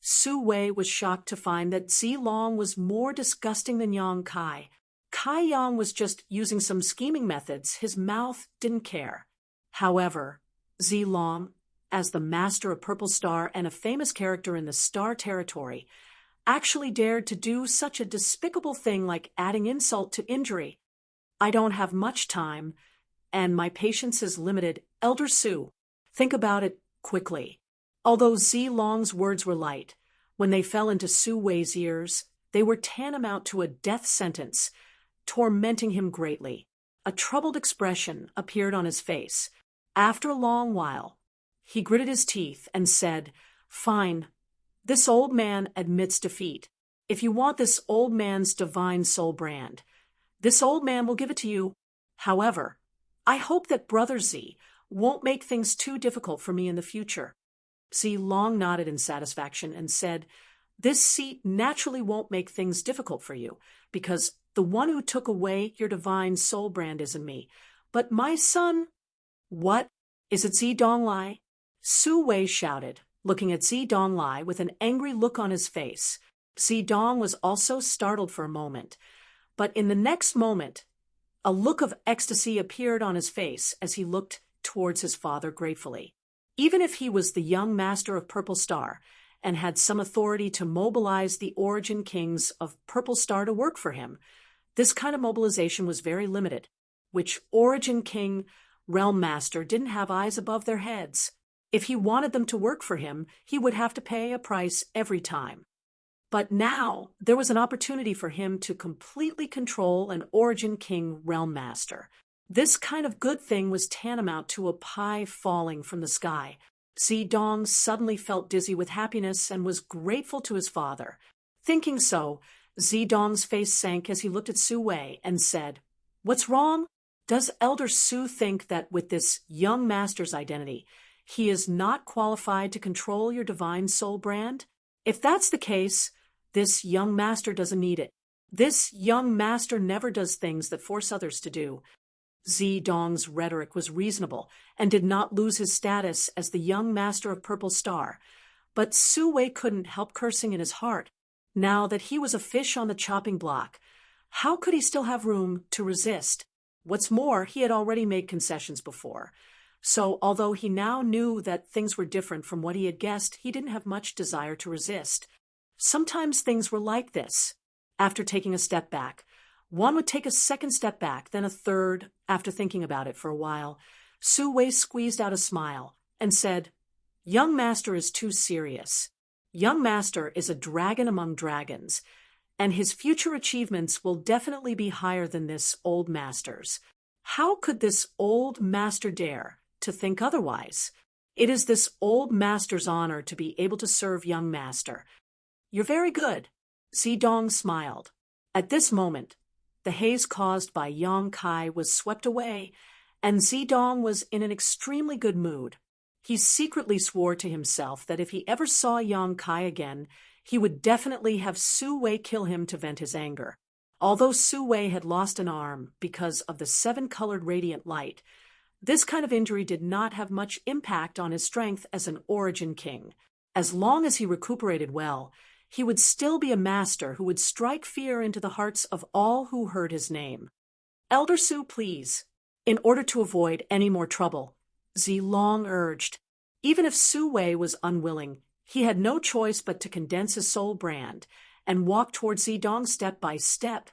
Su Wei was shocked to find that Zilong was more disgusting than Yang Kai. Kai Yang was just using some scheming methods. His mouth didn't care. However, Zilong, as the master of Purple Star and a famous character in the Star Territory, actually dared to do such a despicable thing like adding insult to injury. I don't have much time, and my patience is limited. Elder Su, think about it quickly. Although Zilong's words were light, when they fell into Su Wei's ears, they were tantamount to a death sentence, tormenting him greatly. A troubled expression appeared on his face. After a long while, he gritted his teeth and said, Fine. This old man admits defeat. If you want this old man's divine soul brand, this old man will give it to you. However, I hope that Brother Z won't make things too difficult for me in the future. Zilong nodded in satisfaction and said, This seat naturally won't make things difficult for you, because the one who took away your divine soul brand isn't me. But my son— What? Is it Zidonglai? Su Wei shouted, looking at Zidonglai with an angry look on his face. Zidong was also startled for a moment, but in the next moment, a look of ecstasy appeared on his face as he looked towards his father gratefully. Even if he was the young master of Purple Star and had some authority to mobilize the origin kings of Purple Star to work for him, this kind of mobilization was very limited, which origin king, realm master didn't have eyes above their heads. If he wanted them to work for him, he would have to pay a price every time. But now there was an opportunity for him to completely control an origin king realm master. This kind of good thing was tantamount to a pie falling from the sky. Zidong suddenly felt dizzy with happiness and was grateful to his father. Thinking so, Zidong's face sank as he looked at Su Wei and said, What's wrong? Does Elder Su think that with this young master's identity, he is not qualified to control your divine soul brand? If that's the case, this young master doesn't need it. This young master never does things that force others to do. Zidong's rhetoric was reasonable and did not lose his status as the young master of Purple Star. But Su Wei couldn't help cursing in his heart. Now that he was a fish on the chopping block, how could he still have room to resist? What's more, he had already made concessions before. So although he now knew that things were different from what he had guessed, he didn't have much desire to resist. Sometimes things were like this. After taking a step back, one would take a second step back, then a third. After thinking about it for a while, Su Wei squeezed out a smile and said, Young master is too serious. Young master is a dragon among dragons, and his future achievements will definitely be higher than this old master's. How could this old master dare to think otherwise? It is this old master's honor to be able to serve young master. You're very good. Zidong smiled. At this moment, the haze caused by Yang Kai was swept away, and Zedong was in an extremely good mood. He secretly swore to himself that if he ever saw Yang Kai again, he would definitely have Su Wei kill him to vent his anger. Although Su Wei had lost an arm because of the seven-colored radiant light, this kind of injury did not have much impact on his strength as an origin king. As long as he recuperated well, he would still be a master who would strike fear into the hearts of all who heard his name. "Elder Su, please." In order to avoid any more trouble, Zilong urged. Even if Su Wei was unwilling, he had no choice but to condense his soul brand and walk toward Zedong step by step,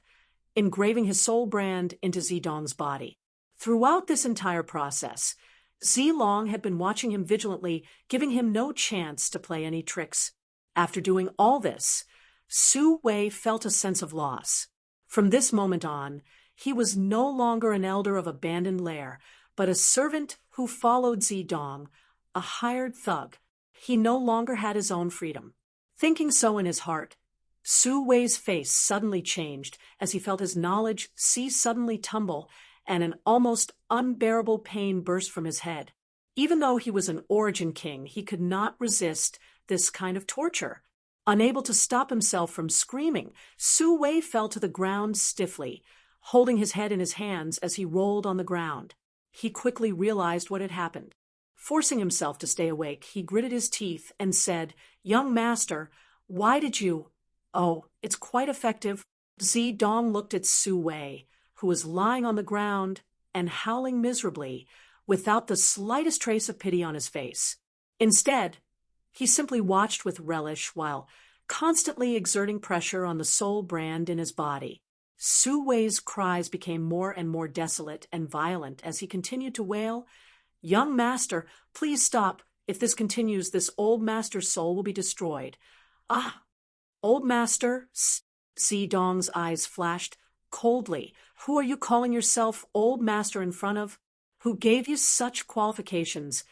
engraving his soul brand into Zedong's body. Throughout this entire process, Zilong had been watching him vigilantly, giving him no chance to play any tricks. After doing all this, Su Wei felt a sense of loss. From this moment on, he was no longer an elder of abandoned lair, but a servant who followed Zedong, a hired thug. He no longer had his own freedom. Thinking so in his heart, Su Wei's face suddenly changed as he felt his knowledge suddenly tumble, and an almost unbearable pain burst from his head. Even though he was an origin king, he could not resist this kind of torture. Unable to stop himself from screaming, Su Wei fell to the ground stiffly, holding his head in his hands as he rolled on the ground. He quickly realized what had happened. Forcing himself to stay awake, he gritted his teeth and said, "Young master, why did you—" "Oh, it's quite effective." Zedong looked at Su Wei, who was lying on the ground and howling miserably, without the slightest trace of pity on his face. Instead, he simply watched with relish while constantly exerting pressure on the soul brand in his body. Su Wei's cries became more and more desolate and violent as he continued to wail, "Young master, please stop. If this continues, this old master's soul will be destroyed." "Ah, old master," Zedong's eyes flashed coldly. "Who are you calling yourself old master in front of? Who gave you such qualifications?"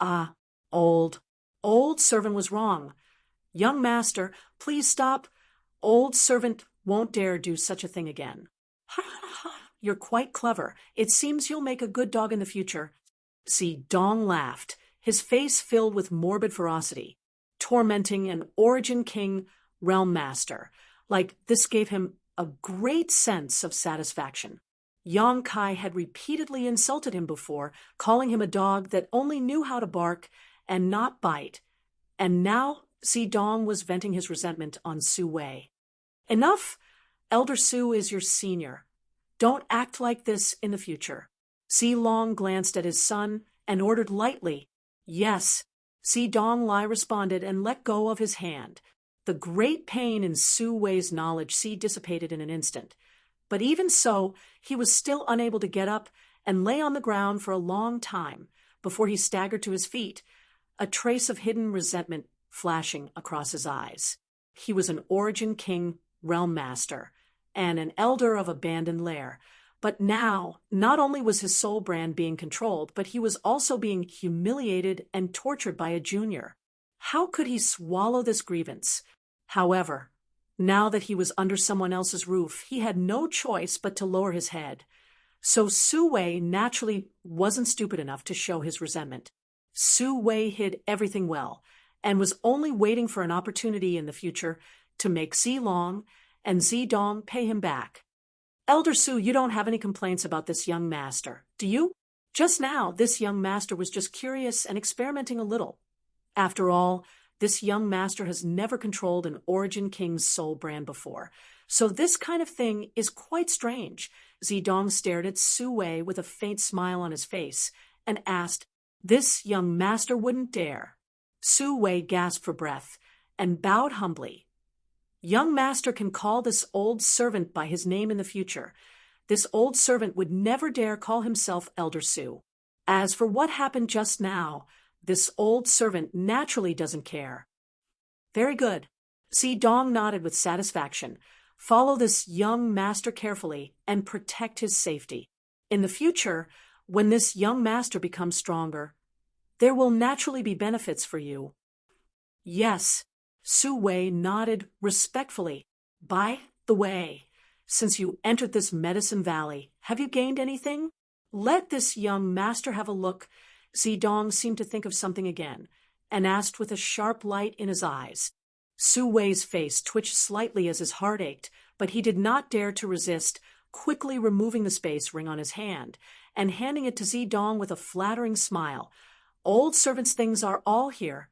"Ah, old servant was wrong. Young master, please stop. Old servant won't dare do such a thing again." "Ha ha ha, you're quite clever. It seems you'll make a good dog in the future." Zedong laughed, his face filled with morbid ferocity. Tormenting an origin king realm master, like this gave him a great sense of satisfaction. Yang Kai had repeatedly insulted him before, calling him a dog that only knew how to bark and not bite, and now Zedong was venting his resentment on Su Wei. "Enough! Elder Su is your senior. Don't act like this in the future." Zilong glanced at his son and ordered lightly. "Yes." Zedong Lai responded and let go of his hand. The great pain in Su Wei's knowledge dissipated in an instant. But even so, he was still unable to get up and lay on the ground for a long time before he staggered to his feet, a trace of hidden resentment flashing across his eyes. He was an origin king realm master and an elder of abandoned lair, but now not only was his soul brand being controlled, but he was also being humiliated and tortured by a junior. How could he swallow this grievance? However, now that he was under someone else's roof, he had no choice but to lower his head. So Su Wei naturally wasn't stupid enough to show his resentment. Su Wei hid everything well, and was only waiting for an opportunity in the future to make Zilong and Zedong pay him back. "Elder Su, you don't have any complaints about this young master, do you?" Just now, this young master was just curious and experimenting a little. After all, this young master has never controlled an origin king's soul brand before, so this kind of thing is quite strange. Zedong stared at Su Wei with a faint smile on his face and asked, "This young master wouldn't dare." Su Wei gasped for breath and bowed humbly. "Young master can call this old servant by his name in the future. This old servant would never dare call himself Elder Su. As for what happened just now, this old servant naturally doesn't care." "Very good." Zedong nodded with satisfaction. "Follow this young master carefully and protect his safety. In the future, when this young master becomes stronger, there will naturally be benefits for you." "Yes." Su Wei nodded respectfully. "Bye, the way. Since you entered this medicine valley, have you gained anything? Let this young master have a look. Zidong seemed to think of something again, and asked with a sharp light in his eyes. Su Wei's face twitched slightly as his heart ached, but he did not dare to resist, quickly removing the space ring on his hand, and handing it to Zidong with a flattering smile. Old servant's things are all here.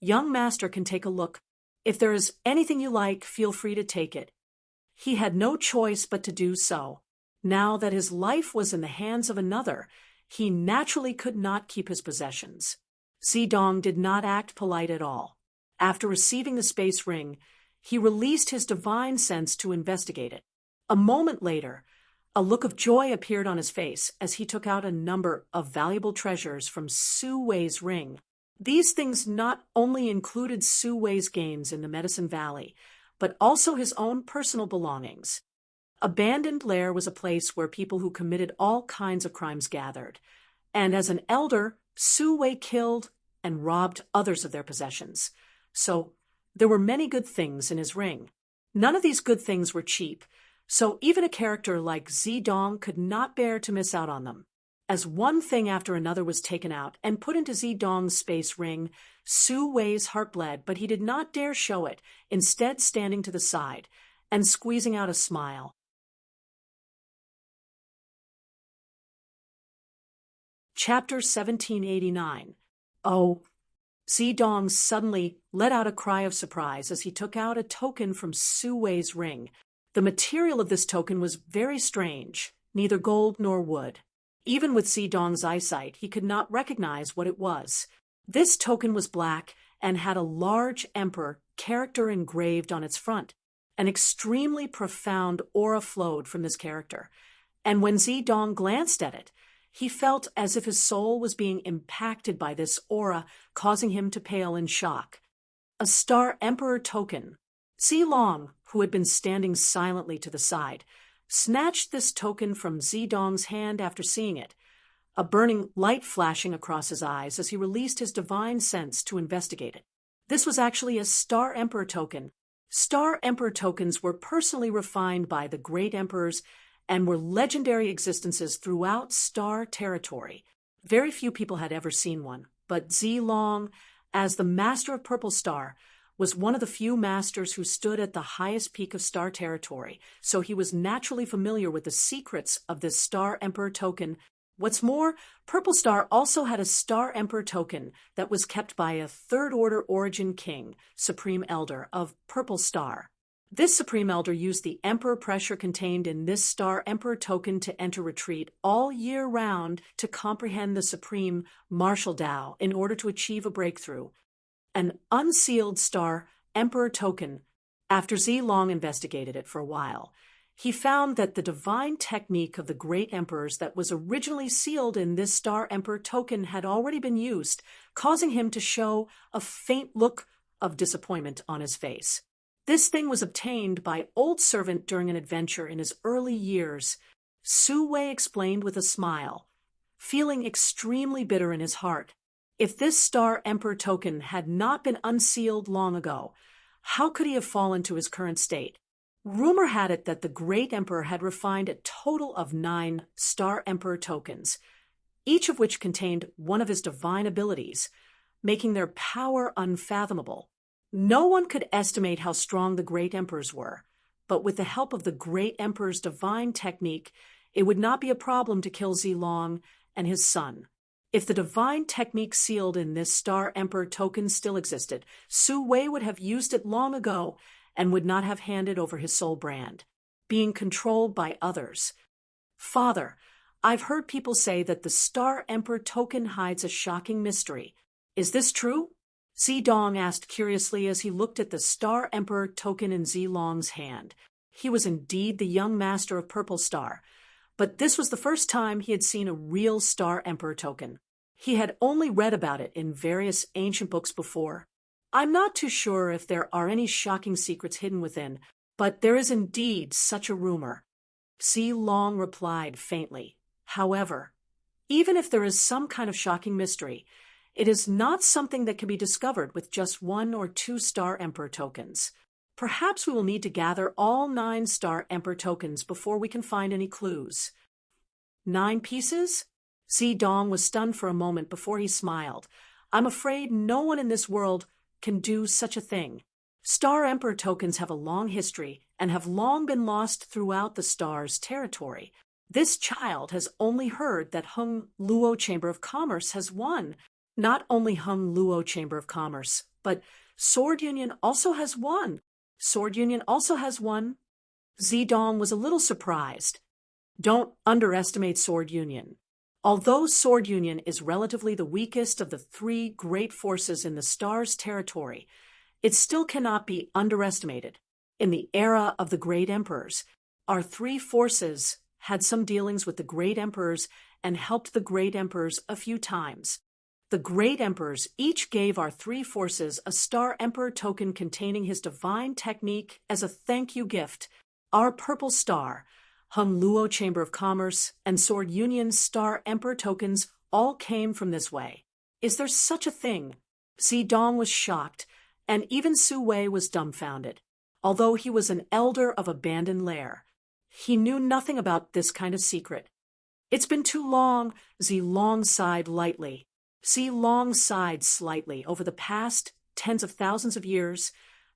Young master can take a look. If there is anything you like, feel free to take it. He had no choice but to do so. Now that his life was in the hands of another, he naturally could not keep his possessions. Zidong did not act polite at all. After receiving the space ring, he released his divine sense to investigate it. A moment later, a look of joy appeared on his face as he took out a number of valuable treasures from Su Wei's ring. These things not only included Su Wei's gains in the Medicine Valley, but also his own personal belongings. Abandoned Lair was a place where people who committed all kinds of crimes gathered, and as an elder, Su Wei killed and robbed others of their possessions. So there were many good things in his ring. None of these good things were cheap, so even a character like Zidong could not bear to miss out on them. As one thing after another was taken out and put into Zidong's space ring, Su Wei's heart bled, but he did not dare show it, instead standing to the side and squeezing out a smile. Chapter 1789. Oh! Zidong suddenly let out a cry of surprise as he took out a token from Su Wei's ring. The material of this token was very strange, neither gold nor wood. Even with Zidong's eyesight, he could not recognize what it was. This token was black and had a large emperor character engraved on its front. An extremely profound aura flowed from this character, and when Zidong glanced at it, he felt as if his soul was being impacted by this aura, causing him to pale in shock. A Star Emperor token. Zilong, who had been standing silently to the side, snatched this token from Zidong's hand after seeing it, a burning light flashing across his eyes as he released his divine sense to investigate it. This was actually a Star Emperor token. Star Emperor tokens were personally refined by the great emperors and were legendary existences throughout Star territory. Very few people had ever seen one, but Zilong, as the master of Purple Star, was one of the few masters who stood at the highest peak of Star territory, so he was naturally familiar with the secrets of this Star Emperor token. What's more, Purple Star also had a Star Emperor token that was kept by a third-order origin king, Supreme Elder, of Purple Star. This Supreme Elder used the Emperor pressure contained in this Star Emperor token to enter retreat all year round to comprehend the Supreme Martial Tao in order to achieve a breakthrough. An unsealed Star Emperor token. After Zilong investigated it for a while, he found that the divine technique of the great emperors that was originally sealed in this Star Emperor token had already been used, causing him to show a faint look of disappointment on his face. This thing was obtained by old servant during an adventure in his early years. Su Wei explained with a smile, feeling extremely bitter in his heart. If this Star Emperor token had not been unsealed long ago, how could he have fallen to his current state? Rumor had it that the great emperor had refined a total of 9 Star Emperor tokens, each of which contained one of his divine abilities, making their power unfathomable. No one could estimate how strong the great emperors were, but with the help of the great emperor's divine technique, it would not be a problem to kill Zilong and his son. If the divine technique sealed in this Star Emperor token still existed, Su Wei would have used it long ago and would not have handed over his soul brand, being controlled by others. Father, I've heard people say that the Star Emperor token hides a shocking mystery. Is this true? Zidong asked curiously as he looked at the Star Emperor token in Zilong's hand. He was indeed the young master of Purple Star, but this was the first time he had seen a real Star Emperor token. He had only read about it in various ancient books before. I'm not too sure if there are any shocking secrets hidden within, but there is indeed such a rumor. Zilong replied faintly. However, even if there is some kind of shocking mystery, it is not something that can be discovered with just 1 or 2 Star Emperor tokens. Perhaps we will need to gather all 9 Star Emperor tokens before we can find any clues. 9 pieces? Zedong was stunned for a moment before he smiled. I'm afraid no one in this world can do such a thing. Star Emperor tokens have a long history and have long been lost throughout the star's territory. This child has only heard that Hung Luo Chamber of Commerce has won. Not only Hung Luo Chamber of Commerce, but Sword Union also has won. Sword Union also has won. Zedong was a little surprised. Don't underestimate Sword Union. Although Sword Union is relatively the weakest of the 3 great forces in the star's territory, it still cannot be underestimated. In the era of the Great Emperors, our 3 forces had some dealings with the Great Emperors and helped the Great Emperors a few times. The Great Emperors each gave our 3 forces a Star Emperor token containing his divine technique as a thank you gift. Our Purple Star, Hung Luo Chamber of Commerce, and Sword Union's Star Emperor tokens all came from this way. Is there such a thing? Zedong was shocked, and even Su Wei was dumbfounded. Although he was an elder of abandoned lair, he knew nothing about this kind of secret. It's been too long, Zedong sighed lightly. Zedong sighed slightly. Over the past tens of thousands of years,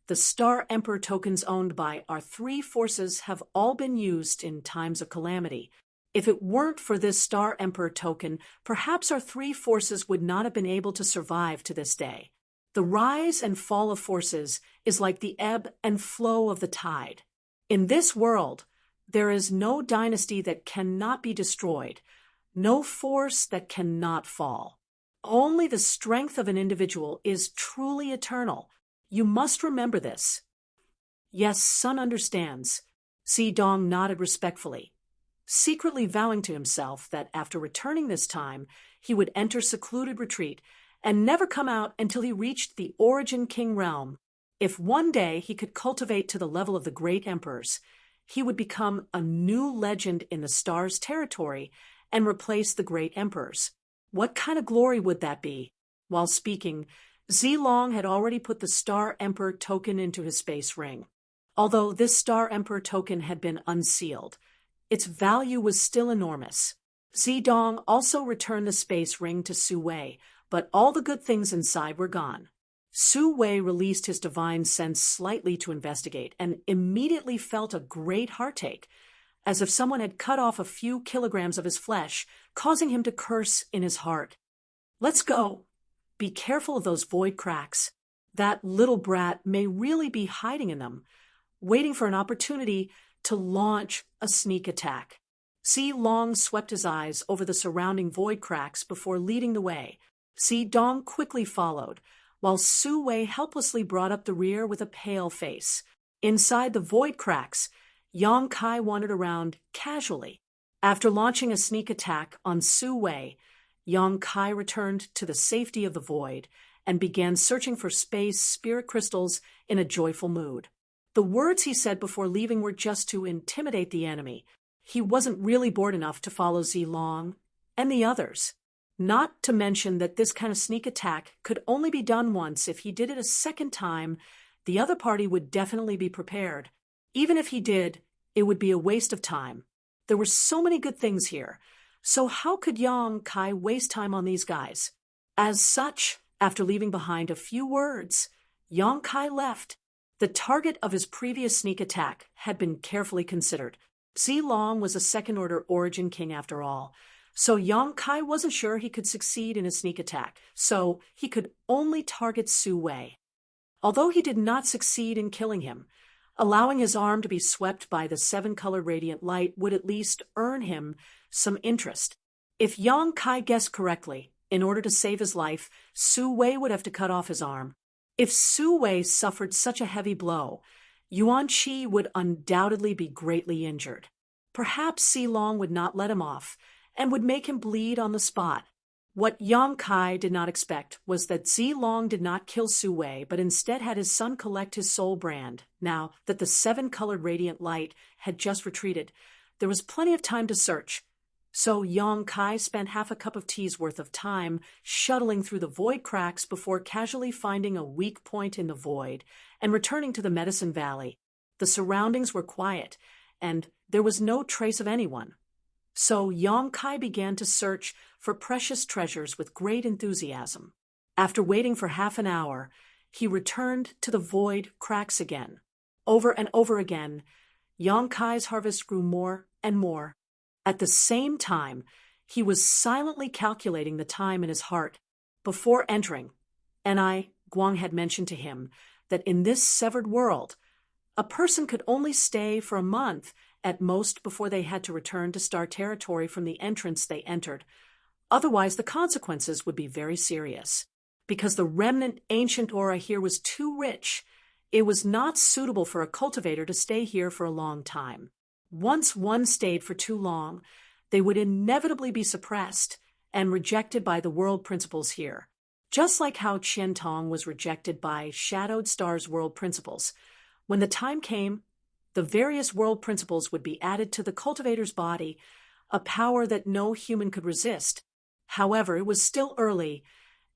the Star Emperor tokens owned by our 3 forces have all been used in times of calamity. If it weren't for this Star Emperor token, perhaps our 3 forces would not have been able to survive to this day. The rise and fall of forces is like the ebb and flow of the tide. In this world, there is no dynasty that cannot be destroyed, no force that cannot fall. Only the strength of an individual is truly eternal. You must remember this. Yes, son understands. Zedong nodded respectfully, secretly vowing to himself that after returning this time, he would enter secluded retreat and never come out until he reached the Origin King realm. If one day he could cultivate to the level of the great emperors, he would become a new legend in the star's territory and replace the great emperors. What kind of glory would that be? While speaking, Zedong had already put the Star Emperor token into his space ring. Although this Star Emperor token had been unsealed, its value was still enormous. Zedong also returned the space ring to Su Wei, but all the good things inside were gone. Su Wei released his divine sense slightly to investigate and immediately felt a great heartache, as if someone had cut off a few kilograms of his flesh, causing him to curse in his heart. Let's go. Be careful of those void cracks. That little brat may really be hiding in them, waiting for an opportunity to launch a sneak attack. Zedong swept his eyes over the surrounding void cracks before leading the way. Zedong quickly followed, while Su Wei helplessly brought up the rear with a pale face. Inside the void cracks, Yang Kai wandered around casually. After launching a sneak attack on Su Wei, Yang Kai returned to the safety of the void and began searching for space spirit crystals in a joyful mood. The words he said before leaving were just to intimidate the enemy. He wasn't really bored enough to follow Zedong and the others. Not to mention that this kind of sneak attack could only be done once. If he did it a second time, the other party would definitely be prepared. Even if he did, it would be a waste of time. There were so many good things here. So how could Yang Kai waste time on these guys? As such, after leaving behind a few words, Yang Kai left. The target of his previous sneak attack had been carefully considered. Zedong was a second-order Origin King after all, so Yang Kai wasn't sure he could succeed in a sneak attack, so he could only target Su Wei. Although he did not succeed in killing him, allowing his arm to be swept by the 7-colored radiant light would at least earn him some interest. If Yang Kai guessed correctly, in order to save his life, Su Wei would have to cut off his arm. If Su Wei suffered such a heavy blow, Yuan Qi would undoubtedly be greatly injured. Perhaps Zedong would not let him off, and would make him bleed on the spot. What Yang Kai did not expect was that Zedong did not kill Su Wei, but instead had his son collect his soul brand. Now that the 7-colored radiant light had just retreated, there was plenty of time to search. So Yong Kai spent half a cup of tea's worth of time shuttling through the void cracks before casually finding a weak point in the void and returning to the Medicine Valley. The surroundings were quiet, and there was no trace of anyone. So Yong Kai began to search for precious treasures with great enthusiasm. After waiting for half an hour, he returned to the void cracks again. Over and over again, Yong Kai's harvest grew more and more. At the same time, he was silently calculating the time in his heart. Before entering, Guang had mentioned to him that in this severed world, a person could only stay for a month at most before they had to return to Star Territory from the entrance they entered. Otherwise, the consequences would be very serious. Because the remnant ancient aura here was too rich, it was not suitable for a cultivator to stay here for a long time. Once one stayed for too long, they would inevitably be suppressed and rejected by the world principles here. Just like how Qian Tong was rejected by Shadowed Star's world principles. When the time came, the various world principles would be added to the cultivator's body, a power that no human could resist. However, it was still early,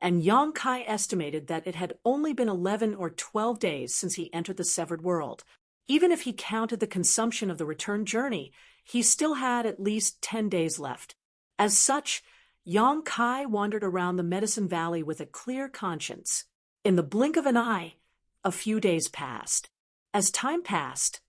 and Yong Kai estimated that it had only been 11 or 12 days since he entered the severed world. Even if he counted the consumption of the return journey, he still had at least 10 days left. As such, Yong Kai wandered around the Medicine Valley with a clear conscience. In the blink of an eye, a few days passed. As time passed,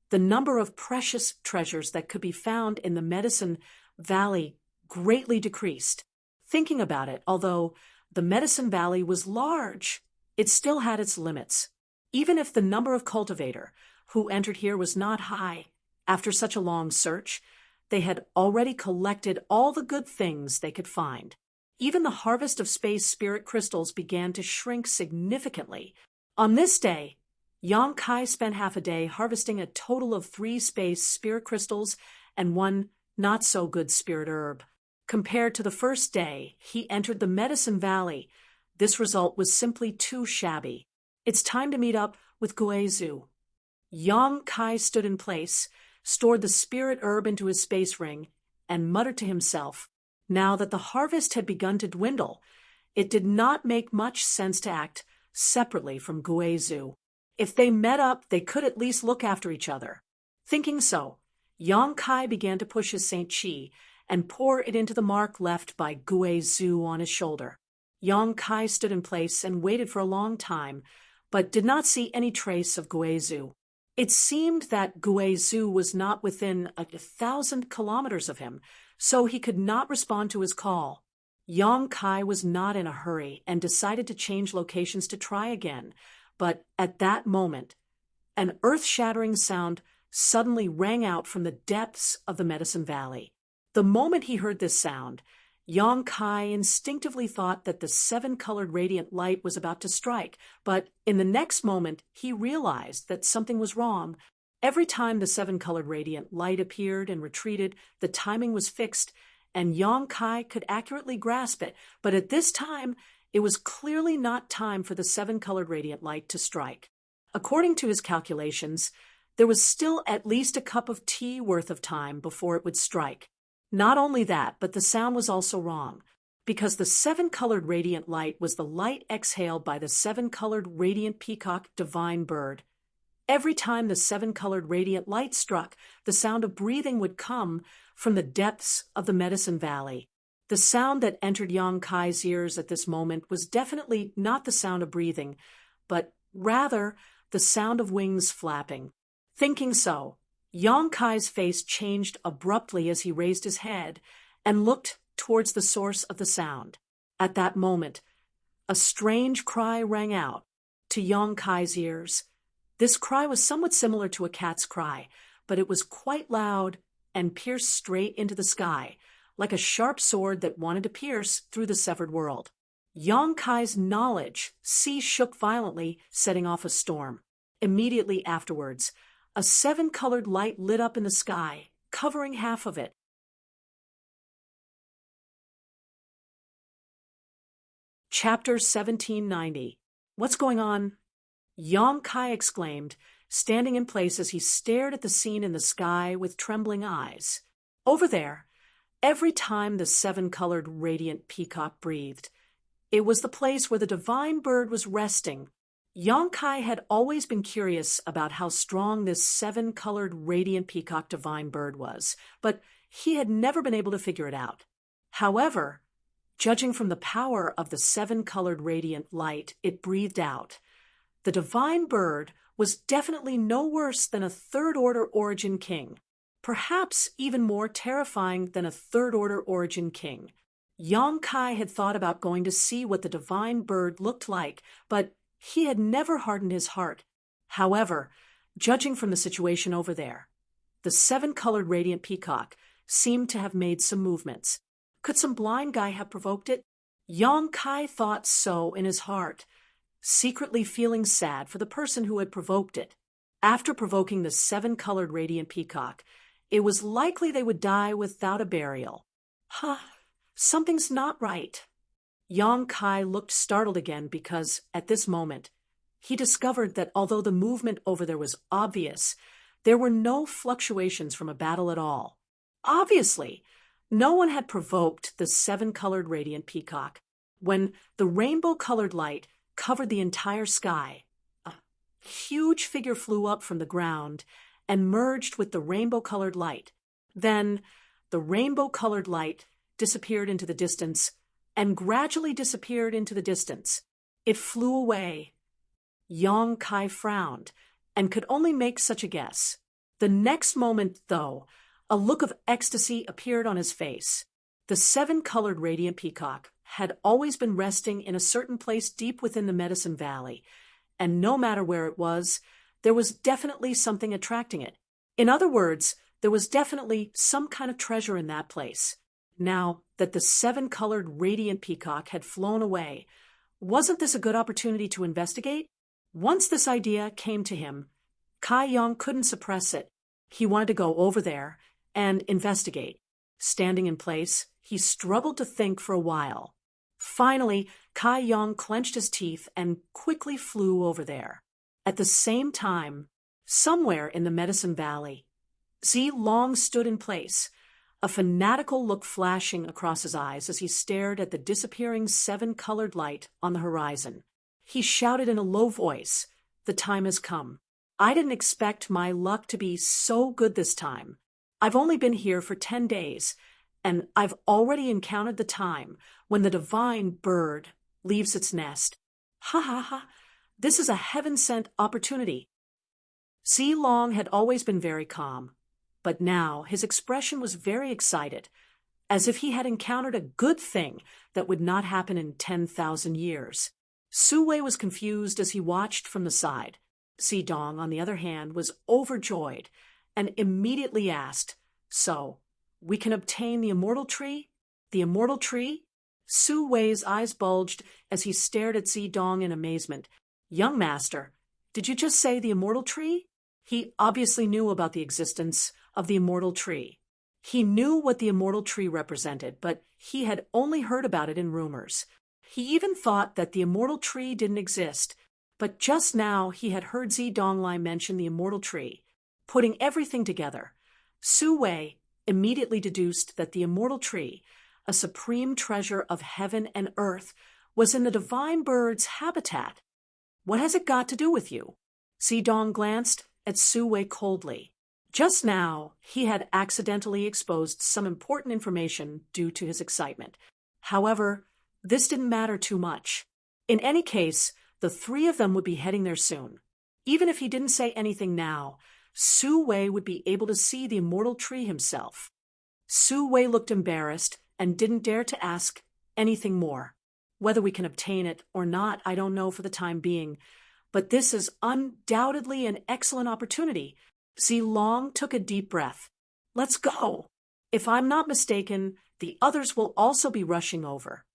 the number of precious treasures that could be found in the Medicine Valley greatly decreased. Thinking about it, although the Medicine Valley was large, it still had its limits. Even if the number of cultivator who entered here was not high, after such a long search, they had already collected all the good things they could find. Even the harvest of space spirit crystals began to shrink significantly. On this day, Yong Kai spent half a day harvesting a total of 3 space spirit crystals and 1 not-so-good spirit herb. Compared to the first day he entered the Medicine Valley, this result was simply too shabby. It's time to meet up with Guizhu. Yong Kai stood in place, stored the spirit herb into his space ring, and muttered to himself. Now that the harvest had begun to dwindle, it did not make much sense to act separately from Guizhu. If they met up, they could at least look after each other. Thinking so, Yong Kai began to push his Saint Chi and pour it into the mark left by Guizhu on his shoulder. Yong Kai stood in place and waited for a long time, but did not see any trace of Guizhu. It seemed that Guizhu was not within 1,000 kilometers of him, so he could not respond to his call. Yong Kai was not in a hurry and decided to change locations to try again, but at that moment, an earth-shattering sound suddenly rang out from the depths of the Medicine Valley. The moment he heard this sound, Yong Kai instinctively thought that the 7-colored radiant light was about to strike, but in the next moment he realized that something was wrong. Every time the 7-colored radiant light appeared and retreated, the timing was fixed, and Yong Kai could accurately grasp it, but at this time it was clearly not time for the 7-colored radiant light to strike. According to his calculations, there was still at least a cup of tea worth of time before it would strike. Not only that, but the sound was also wrong, because the 7-colored radiant light was the light exhaled by the 7-colored radiant peacock divine bird. Every time the 7-colored radiant light struck, the sound of breathing would come from the depths of the Medicine Valley. The sound that entered Yong Kai's ears at this moment was definitely not the sound of breathing, but rather the sound of wings flapping. Thinking so, Yong Kai's face changed abruptly as he raised his head and looked towards the source of the sound. At that moment, a strange cry rang out to Yong Kai's ears. This cry was somewhat similar to a cat's cry, but it was quite loud and pierced straight into the sky, like a sharp sword that wanted to pierce through the severed world. Yong Kai's knowledge shook violently, setting off a storm. Immediately afterwards, a 7-colored light lit up in the sky, covering half of it. Chapter 1790. What's going on? Yong Kai exclaimed, standing in place as he stared at the scene in the sky with trembling eyes. Over there, every time the seven-colored radiant peacock breathed. It was the place where the divine bird was resting. Yongkai had always been curious about how strong this seven-colored radiant peacock divine bird was, but he had never been able to figure it out. However, judging from the power of the seven-colored radiant light it breathed out, the divine bird was definitely no worse than a third-order origin king, perhaps even more terrifying than a third-order origin king. Yongkai had thought about going to see what the divine bird looked like, but he had never hardened his heart. However, judging from the situation over there, the seven-colored radiant peacock seemed to have made some movements. Could some blind guy have provoked it? Yongkai thought so in his heart, secretly feeling sad for the person who had provoked it. After provoking the seven-colored radiant peacock, it was likely they would die without a burial. Something's not right. Yongkai looked startled again because, at this moment, he discovered that although the movement over there was obvious, there were no fluctuations from a battle at all. Obviously, no one had provoked the seven-colored radiant peacock. When the rainbow-colored light covered the entire sky, a huge figure flew up from the ground and merged with the rainbow-colored light. Then, the rainbow-colored light disappeared into the distance and gradually disappeared into the distance. It flew away. Yongkai frowned and could only make such a guess. The next moment, though, a look of ecstasy appeared on his face. The seven-colored radiant peacock had always been resting in a certain place deep within the Medicine Valley, and no matter where it was, there was definitely something attracting it. In other words, there was definitely some kind of treasure in that place. Now that the seven-colored radiant peacock had flown away, wasn't this a good opportunity to investigate? Once this idea came to him, Kai Yong couldn't suppress it. He wanted to go over there and investigate. Standing in place, he struggled to think for a while. Finally, Kai Yong clenched his teeth and quickly flew over there. At the same time, somewhere in the Medicine Valley, Zi Long stood in place, a fanatical look flashing across his eyes as he stared at the disappearing seven-colored light on the horizon. He shouted in a low voice, "The time has come. I didn't expect my luck to be so good this time. I've only been here for 10 days, and I've already encountered the time when the divine bird leaves its nest. Ha ha ha, this is a heaven-sent opportunity." Zi Long had always been very calm, but now his expression was very excited, as if he had encountered a good thing that would not happen in 10,000 years. Su Wei was confused as he watched from the side. Zi Dong, on the other hand, was overjoyed and immediately asked, "So, we can obtain the immortal tree? The immortal tree?" Su Wei's eyes bulged as he stared at Zi Dong in amazement. "Young master, did you just say the immortal tree?" He obviously knew about the existence of the immortal tree. He knew what the immortal tree represented, but he had only heard about it in rumors. He even thought that the immortal tree didn't exist, but just now he had heard Zi Donglai mention the immortal tree. Putting everything together, Su Wei immediately deduced that the immortal tree, a supreme treasure of heaven and earth, was in the divine bird's habitat. "What has it got to do with you?" Zi Dong glanced at Su Wei coldly. Just now, he had accidentally exposed some important information due to his excitement. However, this didn't matter too much. In any case, the three of them would be heading there soon. Even if he didn't say anything now, Su Wei would be able to see the immortal tree himself. Su Wei looked embarrassed and didn't dare to ask anything more. "Whether we can obtain it or not, I don't know for the time being, but this is undoubtedly an excellent opportunity." Zi Long took a deep breath. "Let's go. If I'm not mistaken, the others will also be rushing over."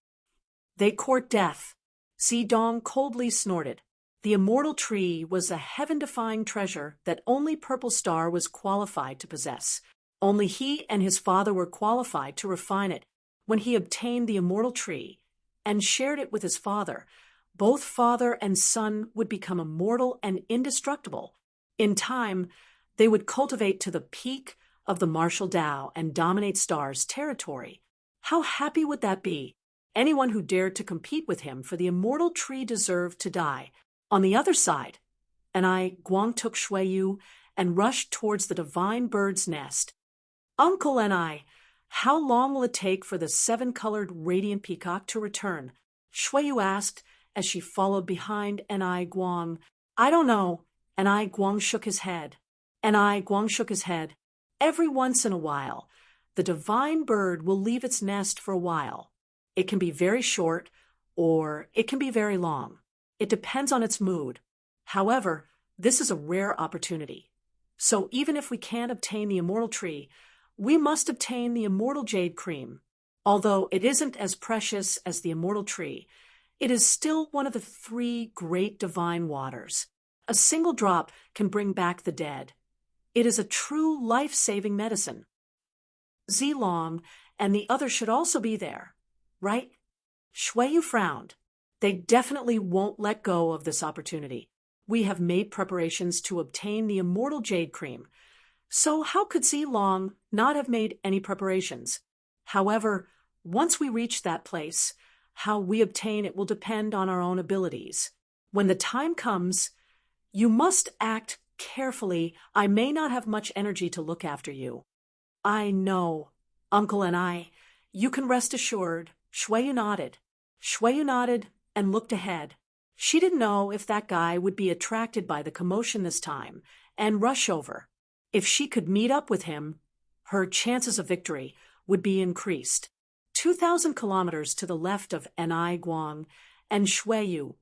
"They court death." Zi Dong coldly snorted. The immortal tree was a heaven-defying treasure that only Purple Star was qualified to possess. Only he and his father were qualified to refine it. When he obtained the immortal tree and shared it with his father, both father and son would become immortal and indestructible. In time, they would cultivate to the peak of the martial Tao and dominate stars territory. How happy would that be? Anyone who dared to compete with him for the immortal tree deserved to die. On the other side, and I, Guang, took Shuiyu and rushed towards the divine bird's nest. Uncle and I, how long will it take for the seven-colored radiant peacock to return? Shuiyu asked as she followed behind and I, Guang. I don't know. And I, Guang shook his head. Every once in a while, the divine bird will leave its nest for a while. It can be very short, or it can be very long. It depends on its mood. However, this is a rare opportunity. So even if we can't obtain the immortal tree, we must obtain the immortal jade cream. Although it isn't as precious as the immortal tree, it is still one of the three great divine waters. A single drop can bring back the dead. It is a true life-saving medicine. Zilong and the others should also be there, right? Shuiyu frowned. They definitely won't let go of this opportunity. We have made preparations to obtain the immortal jade cream. So how could Zilong not have made any preparations? However, once we reach that place, how we obtain it will depend on our own abilities. When the time comes, you must act carefully. I may not have much energy to look after you. I know, Uncle and I. You can rest assured. Shuiyu nodded and looked ahead. She didn't know if that guy would be attracted by the commotion this time and rush over. If she could meet up with him, her chances of victory would be increased. 2,000 kilometers to the left of Enai Guang and Shuiyu,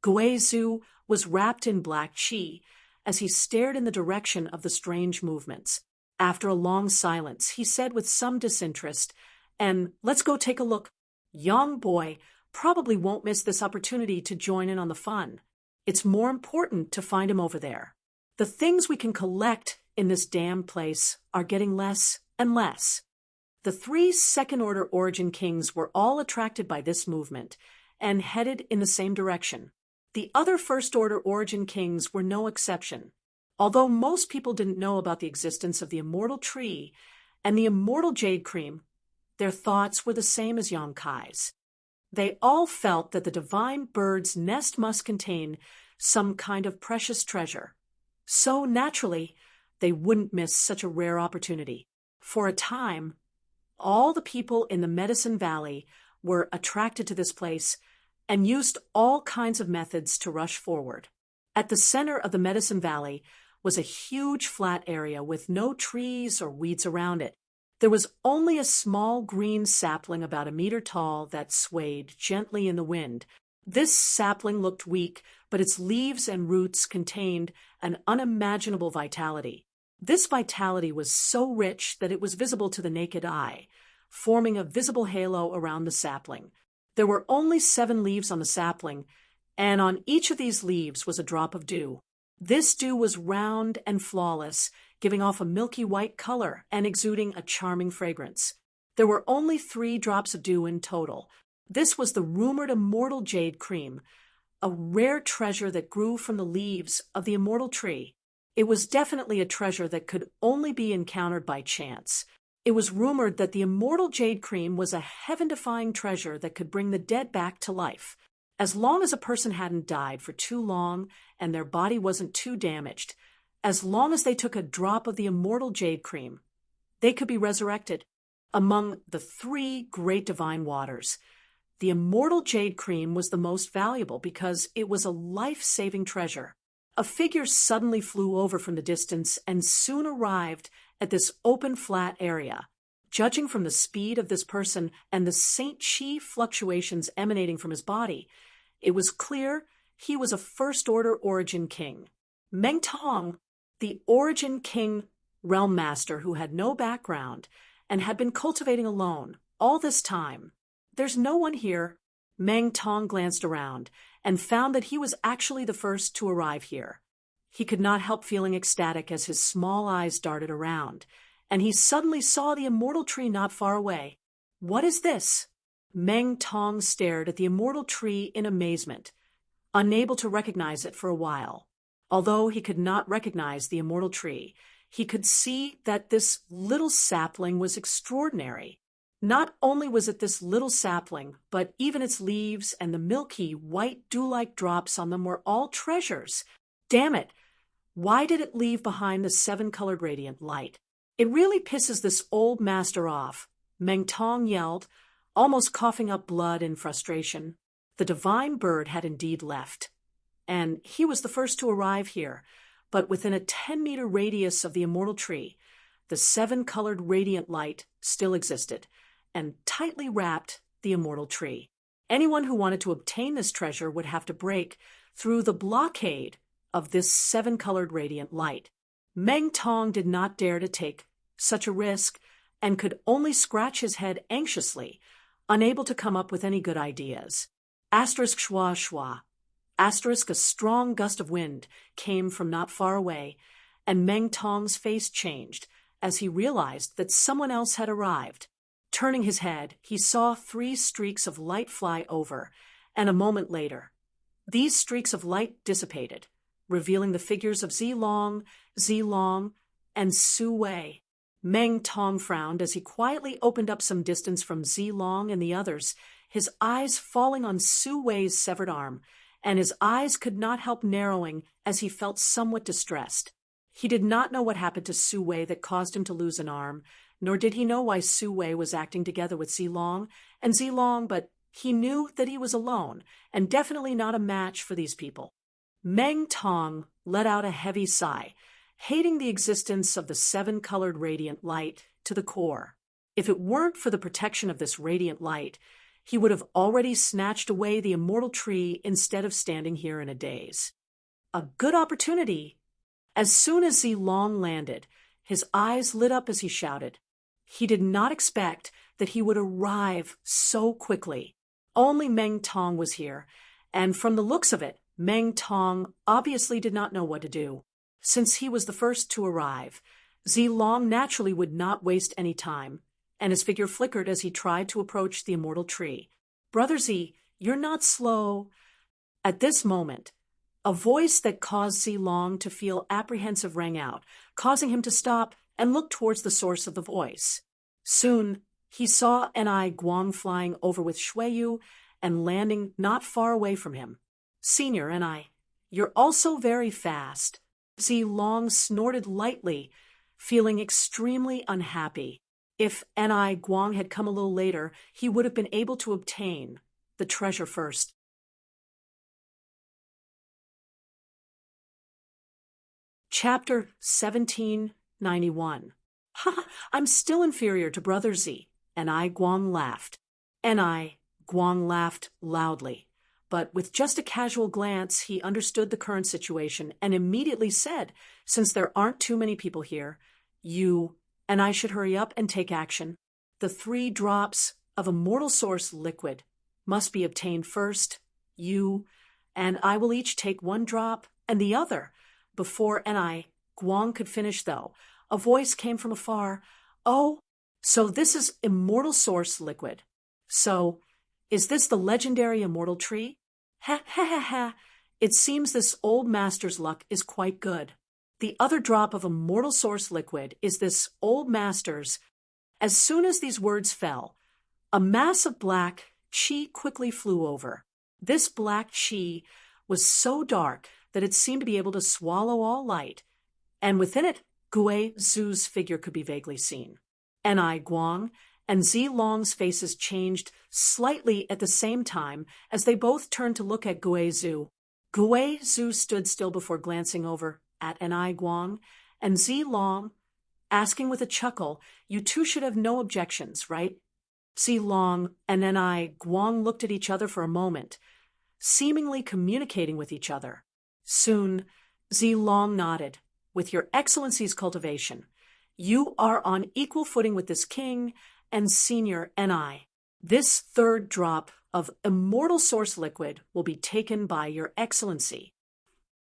Guizhu was wrapped in black qi as he stared in the direction of the strange movements. After a long silence, he said with some disinterest, "And let's go take a look. Young boy probably won't miss this opportunity to join in on the fun. It's more important to find him over there. The things we can collect in this damn place are getting less and less." The three second-order origin kings were all attracted by this movement and headed in the same direction. The other first-order origin kings were no exception. Although most people didn't know about the existence of the immortal tree and the immortal jade cream, their thoughts were the same as Yang Kai's. They all felt that the divine bird's nest must contain some kind of precious treasure. So naturally, they wouldn't miss such a rare opportunity. For a time, all the people in the Medicine Valley were attracted to this place and used all kinds of methods to rush forward. At the center of the Medicine Valley was a huge flat area with no trees or weeds around it. There was only a small green sapling about a meter tall that swayed gently in the wind. This sapling looked weak, but its leaves and roots contained an unimaginable vitality. This vitality was so rich that it was visible to the naked eye, forming a visible halo around the sapling. There were only 7 leaves on the sapling, and on each of these leaves was a drop of dew. This dew was round and flawless, giving off a milky white color and exuding a charming fragrance. There were only 3 drops of dew in total. This was the rumored immortal jade cream, a rare treasure that grew from the leaves of the immortal tree. It was definitely a treasure that could only be encountered by chance. It was rumored that the immortal jade cream was a heaven-defying treasure that could bring the dead back to life. As long as a person hadn't died for too long and their body wasn't too damaged, as long as they took a drop of the immortal jade cream, they could be resurrected. Among the 3 great divine waters, the immortal jade cream was the most valuable because it was a life-saving treasure. A figure suddenly flew over from the distance and soon arrived at this open flat area. Judging from the speed of this person and the Saint Chi fluctuations emanating from his body, it was clear he was a first-order origin king. Meng Tong, the origin king realm master who had no background and had been cultivating alone all this time. "There's no one here." Meng Tong glanced around and found that he was actually the first to arrive here. He could not help feeling ecstatic as his small eyes darted around, and he suddenly saw the immortal tree not far away. "What is this?" Meng Tong stared at the immortal tree in amazement, unable to recognize it for a while. Although he could not recognize the immortal tree, he could see that this little sapling was extraordinary. Not only was it this little sapling, but even its leaves and the milky, white dew-like drops on them were all treasures. Damn it! Why did it leave behind the 7-colored radiant light? It really pisses this old master off, Meng Tong yelled, almost coughing up blood in frustration. The divine bird had indeed left, and he was the first to arrive here, but within a 10-meter radius of the immortal tree, the 7-colored radiant light still existed, and tightly wrapped the immortal tree. Anyone who wanted to obtain this treasure would have to break through the blockade of this 7-colored radiant light. Meng Tong did not dare to take such a risk and could only scratch his head anxiously, unable to come up with any good ideas. Asterisk schwa schwa. Asterisk a strong gust of wind came from not far away, and Meng Tong's face changed as he realized that someone else had arrived. Turning his head, he saw 3 streaks of light fly over, and a moment later, these streaks of light dissipated, revealing the figures of Zilong, and Su Wei. Meng Tong frowned as he quietly opened up some distance from Zilong and the others, his eyes falling on Su Wei's severed arm, and his eyes could not help narrowing as he felt somewhat distressed. He did not know what happened to Su Wei that caused him to lose an arm, nor did he know why Su Wei was acting together with Zilong, but he knew that he was alone, and definitely not a match for these people. Meng Tong let out a heavy sigh, hating the existence of the 7-colored radiant light to the core. If it weren't for the protection of this radiant light, he would have already snatched away the immortal tree instead of standing here in a daze. A good opportunity. As soon as Zilong landed, his eyes lit up as he shouted. He did not expect that he would arrive so quickly. Only Meng Tong was here, and from the looks of it, Meng Tong obviously did not know what to do. Since he was the first to arrive, Zilong naturally would not waste any time, and his figure flickered as he tried to approach the immortal tree. "Brother Z, you're not slow." At this moment, a voice that caused Zilong to feel apprehensive rang out, causing him to stop and look towards the source of the voice. Soon, he saw N.I. Guang flying over with Shuiyu and landing not far away from him. "Senior N.I., you're also very fast." Zilong snorted lightly, feeling extremely unhappy. If N.I. Guang had come a little later, he would have been able to obtain the treasure first. Chapter 1791. "Ha! I'm still inferior to Brother Z," N.I. Guang laughed. N.I. Guang laughed loudly, but with just a casual glance he understood the current situation and immediately said, "Since there aren't too many people here, you and I should hurry up and take action. The 3 drops of immortal source liquid must be obtained first. You and I will each take 1 drop and the other." Before N.I. Guang could finish, though, a voice came from afar. "Oh, so this is immortal source liquid. So, is this the legendary immortal tree? Ha ha ha ha. It seems this old master's luck is quite good. The other drop of immortal source liquid is this old master's." As soon as these words fell, a mass of black chi quickly flew over. This black chi was so dark that it seemed to be able to swallow all light, and within it, Gue Zhu's figure could be vaguely seen. N.I. Guang and Zilong's faces changed slightly at the same time as they both turned to look at Gue Zhu. Gue Zhu stood still before glancing over at N.I. Guang, and Zilong, asking with a chuckle, "You two should have no objections, right?" Zilong and N.I. Guang looked at each other for a moment, seemingly communicating with each other. Soon, Zilong nodded. "With your Excellency's cultivation, you are on equal footing with this king and Senior N.I. This 3rd drop of immortal source liquid will be taken by your Excellency."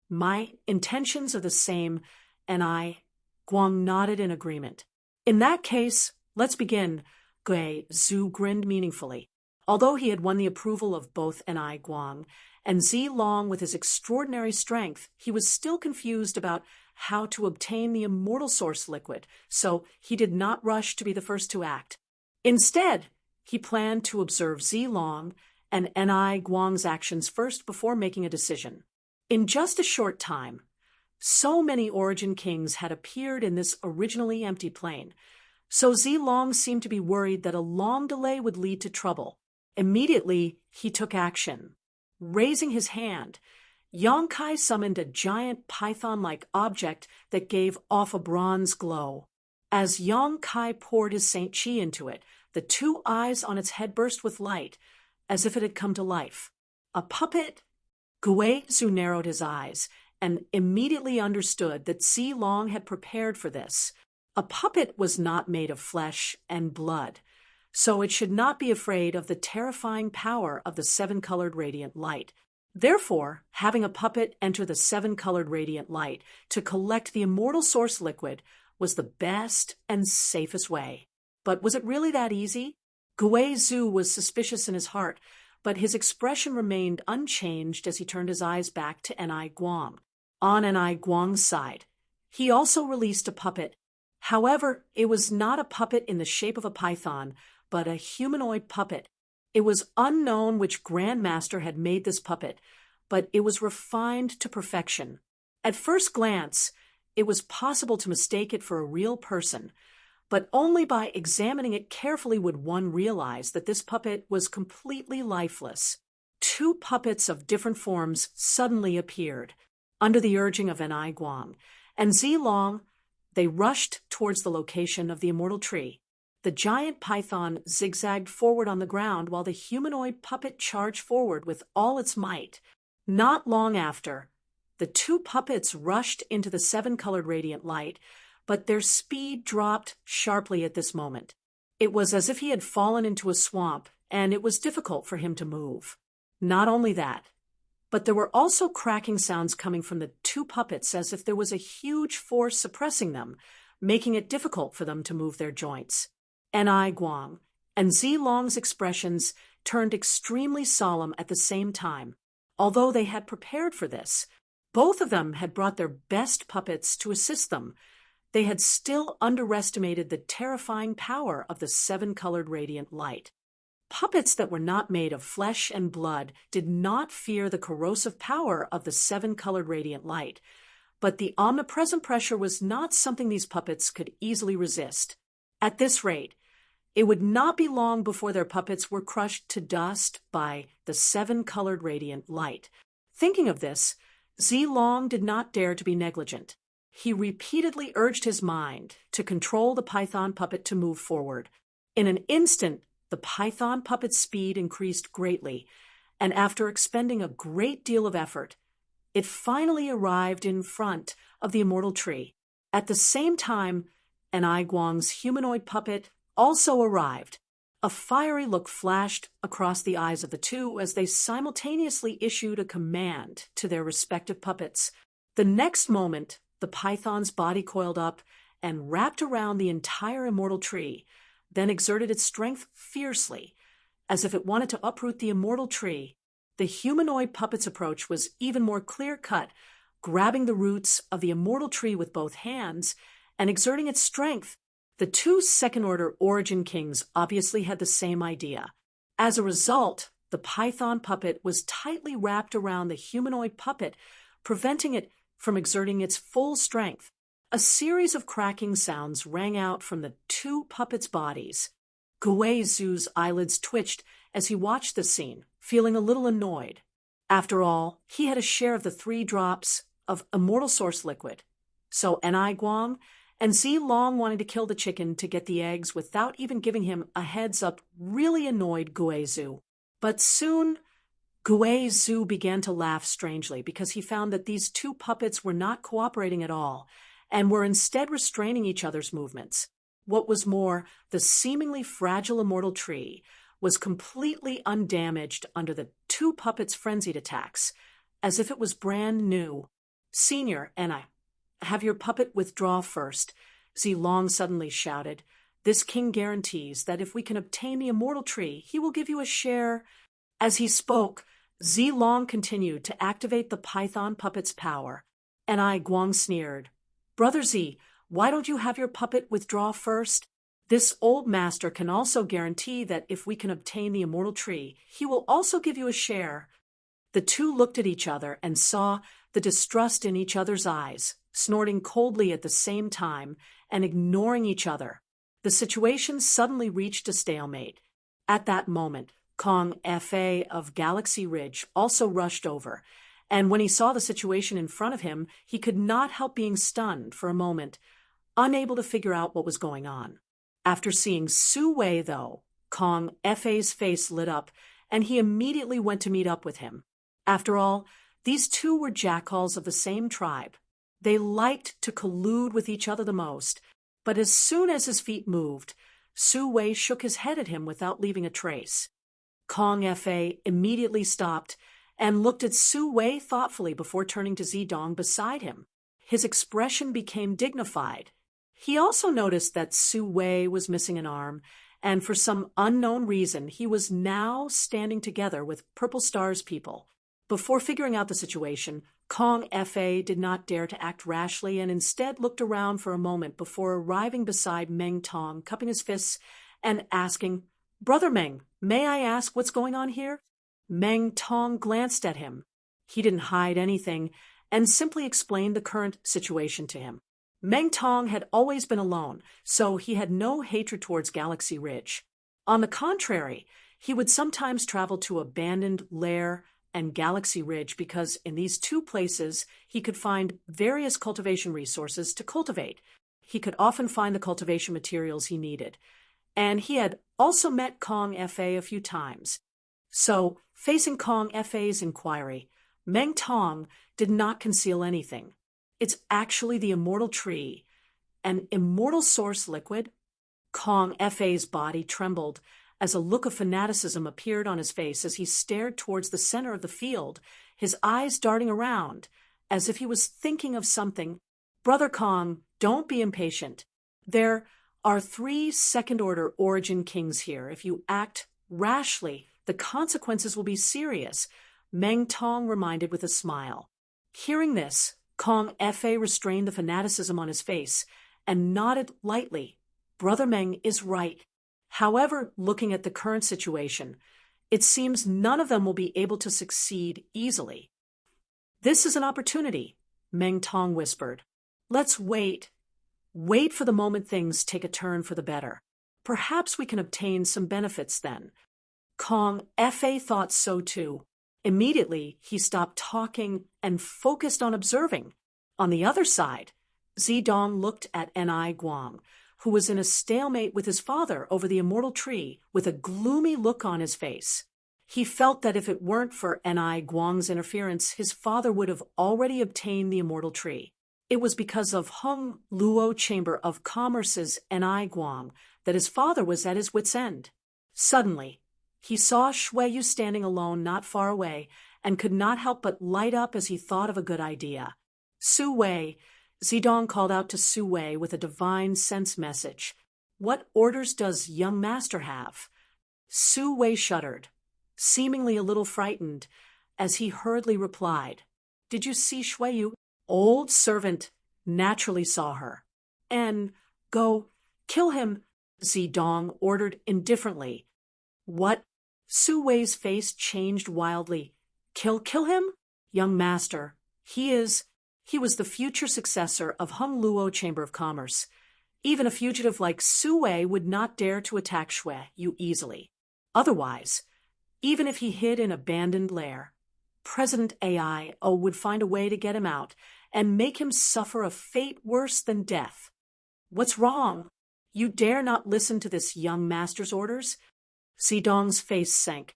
"My intentions are the same," N.I. Guang nodded in agreement. "In that case, let's begin," Gue Zhu grinned meaningfully. Although he had won the approval of both Enai Guang and Zi Long with his extraordinary strength, he was still confused about how to obtain the immortal source liquid, so he did not rush to be the first to act. Instead, he planned to observe Zi Long and Enai Guang's actions first before making a decision. In just a short time, so many origin kings had appeared in this originally empty plain, so Zi Long seemed to be worried that a long delay would lead to trouble. Immediately, he took action. Raising his hand, Yang Kai summoned a giant python-like object that gave off a bronze glow. As Yang Kai poured his Saint Chi into it, the two eyes on its head burst with light, as if it had come to life. A puppet? Gui Zhu narrowed his eyes and immediately understood that Zi Long had prepared for this. A puppet was not made of flesh and blood, so it should not be afraid of the terrifying power of the seven-colored radiant light. Therefore, having a puppet enter the seven-colored radiant light to collect the immortal source liquid was the best and safest way. But was it really that easy? Gui Zhu was suspicious in his heart, but his expression remained unchanged as he turned his eyes back to Enai Guang. On Enai Guang's side, he also released a puppet. However, it was not a puppet in the shape of a python, but a humanoid puppet. It was unknown which Grand Master had made this puppet, but it was refined to perfection. At first glance, it was possible to mistake it for a real person, but only by examining it carefully would one realize that this puppet was completely lifeless. Two puppets of different forms suddenly appeared. Under the urging of Enai Guang and Zi Long, they rushed towards the location of the immortal tree. The giant python zigzagged forward on the ground while the humanoid puppet charged forward with all its might. Not long after, the two puppets rushed into the seven-colored radiant light, but their speed dropped sharply at this moment. It was as if he had fallen into a swamp, and it was difficult for him to move. Not only that, but there were also cracking sounds coming from the two puppets as if there was a huge force suppressing them, making it difficult for them to move their joints. Enai Guang and Zi Long's expressions turned extremely solemn at the same time. Although they had prepared for this, both of them had brought their best puppets to assist them. They had still underestimated the terrifying power of the seven-colored radiant light. Puppets that were not made of flesh and blood did not fear the corrosive power of the seven-colored radiant light, but the omnipresent pressure was not something these puppets could easily resist. At this rate, it would not be long before their puppets were crushed to dust by the seven-colored radiant light. Thinking of this, Zi Long did not dare to be negligent. He repeatedly urged his mind to control the python puppet to move forward. In an instant, the python puppet's speed increased greatly, and after expending a great deal of effort, it finally arrived in front of the immortal tree. At the same time, Enai Guang's humanoid puppet also arrived. A fiery look flashed across the eyes of the two as they simultaneously issued a command to their respective puppets. The next moment, the python's body coiled up and wrapped around the entire immortal tree, then exerted its strength fiercely, as if it wanted to uproot the immortal tree. The humanoid puppet's approach was even more clear-cut, grabbing the roots of the immortal tree with both hands and exerting its strength. The two second-order origin kings obviously had the same idea. As a result, the python puppet was tightly wrapped around the humanoid puppet, preventing it from exerting its full strength. A series of cracking sounds rang out from the two puppets' bodies. Gui Zhu's eyelids twitched as he watched the scene, feeling a little annoyed. After all, he had a share of the 3 drops of immortal source liquid. So Enai Guang and Zi Long wanting to kill the chicken to get the eggs without even giving him a heads-up really annoyed Gui Zhu. But soon, Gui Zhu began to laugh strangely because he found that these two puppets were not cooperating at all, and were instead restraining each other's movements. What was more, the seemingly fragile immortal tree was completely undamaged under the two puppets' frenzied attacks, as if it was brand new. "Senior, Enai, have your puppet withdraw first," Zi Long suddenly shouted, This king guarantees that if we can obtain the immortal tree, he will give you a share. As he spoke, Zilong continued to activate the python puppet's power, and Guang sneered. Brother Z, why don't you have your puppet withdraw first? This old master can also guarantee that if we can obtain the immortal tree, he will also give you a share. The two looked at each other and saw the distrust in each other's eyes, snorting coldly at the same time and ignoring each other. The situation suddenly reached a stalemate. At that moment, Kong Fa of Galaxy Ridge also rushed over, and when he saw the situation in front of him, he could not help being stunned for a moment, unable to figure out what was going on. After seeing Su Wei, though, Kong Fa's face lit up, and he immediately went to meet up with him. After all, these two were jackals of the same tribe. They liked to collude with each other the most, but as soon as his feet moved, Su Wei shook his head at him without leaving a trace. Kong Fa immediately stopped and looked at Su Wei thoughtfully before turning to Zidong beside him. His expression became dignified. He also noticed that Su Wei was missing an arm, and for some unknown reason he was now standing together with Purple Star's people. Before figuring out the situation, Kong Fa did not dare to act rashly and instead looked around for a moment before arriving beside Meng Tong, cupping his fists and asking, Brother Meng, may I ask what's going on here? Meng Tong glanced at him. He didn't hide anything and simply explained the current situation to him. Meng Tong had always been alone, so he had no hatred towards Galaxy Ridge. On the contrary, he would sometimes travel to Abandoned Lair and Galaxy Ridge because in these two places he could find various cultivation resources to cultivate. He could often find the cultivation materials he needed, and he had also met Kong Fa a few times. So, facing Kong Fa's inquiry, Meng Tong did not conceal anything. It's actually the immortal tree, an immortal source liquid. Kong Fa's body trembled as a look of fanaticism appeared on his face as he stared towards the center of the field, his eyes darting around, as if he was thinking of something. Brother Kong, don't be impatient. There are 3 second-order origin kings here. If you act rashly, the consequences will be serious, Meng Tong reminded with a smile. Hearing this, Kong Fa restrained the fanaticism on his face and nodded lightly. Brother Meng is right. However, looking at the current situation, it seems none of them will be able to succeed easily. This is an opportunity, Meng Tong whispered. Let's wait. Wait for the moment things take a turn for the better. Perhaps we can obtain some benefits then. Kong Fa thought so too. Immediately, he stopped talking and focused on observing. On the other side, Zidong looked at Guang, who was in a stalemate with his father over the immortal tree with a gloomy look on his face. He felt that if it weren't for Guang's interference, his father would have already obtained the immortal tree. It was because of Hung Luo Chamber of Commerce's Guang that his father was at his wit's end. Suddenly, he saw Shuiyu standing alone not far away and could not help but light up as he thought of a good idea. Su Wei, Zidong called out to Su Wei with a divine sense message. What orders does young master have? Su Wei shuddered, seemingly a little frightened, as he hurriedly replied, Did you see Shuiyu? Old servant naturally saw her. And go, kill him, Zidong ordered indifferently. What? Su Wei's face changed wildly. Kill him? Young master, he was the future successor of Hung Luo Chamber of Commerce. Even a fugitive like Su Wei would not dare to attack Shuiyu easily. Otherwise, even if he hid in Abandoned Lair, President AIO would find a way to get him out and make him suffer a fate worse than death. What's wrong? You dare not listen to this young master's orders? Zidong's face sank.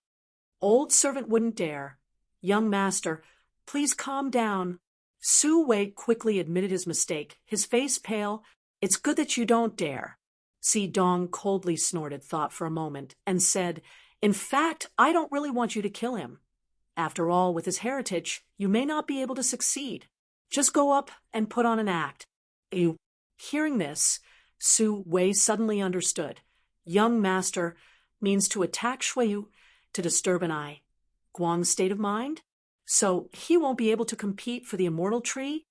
Old servant wouldn't dare. Young master, please calm down. Su Wei quickly admitted his mistake, his face pale. It's good that you don't dare. Zidong coldly snorted thought for a moment and said, In fact, I don't really want you to kill him. After all, with his heritage, you may not be able to succeed. Just go up and put on an act. Hearing this, Su Wei suddenly understood. Young master means to attack Shuiyu to disturb an eye. Guang's state of mind? So he won't be able to compete for the immortal tree?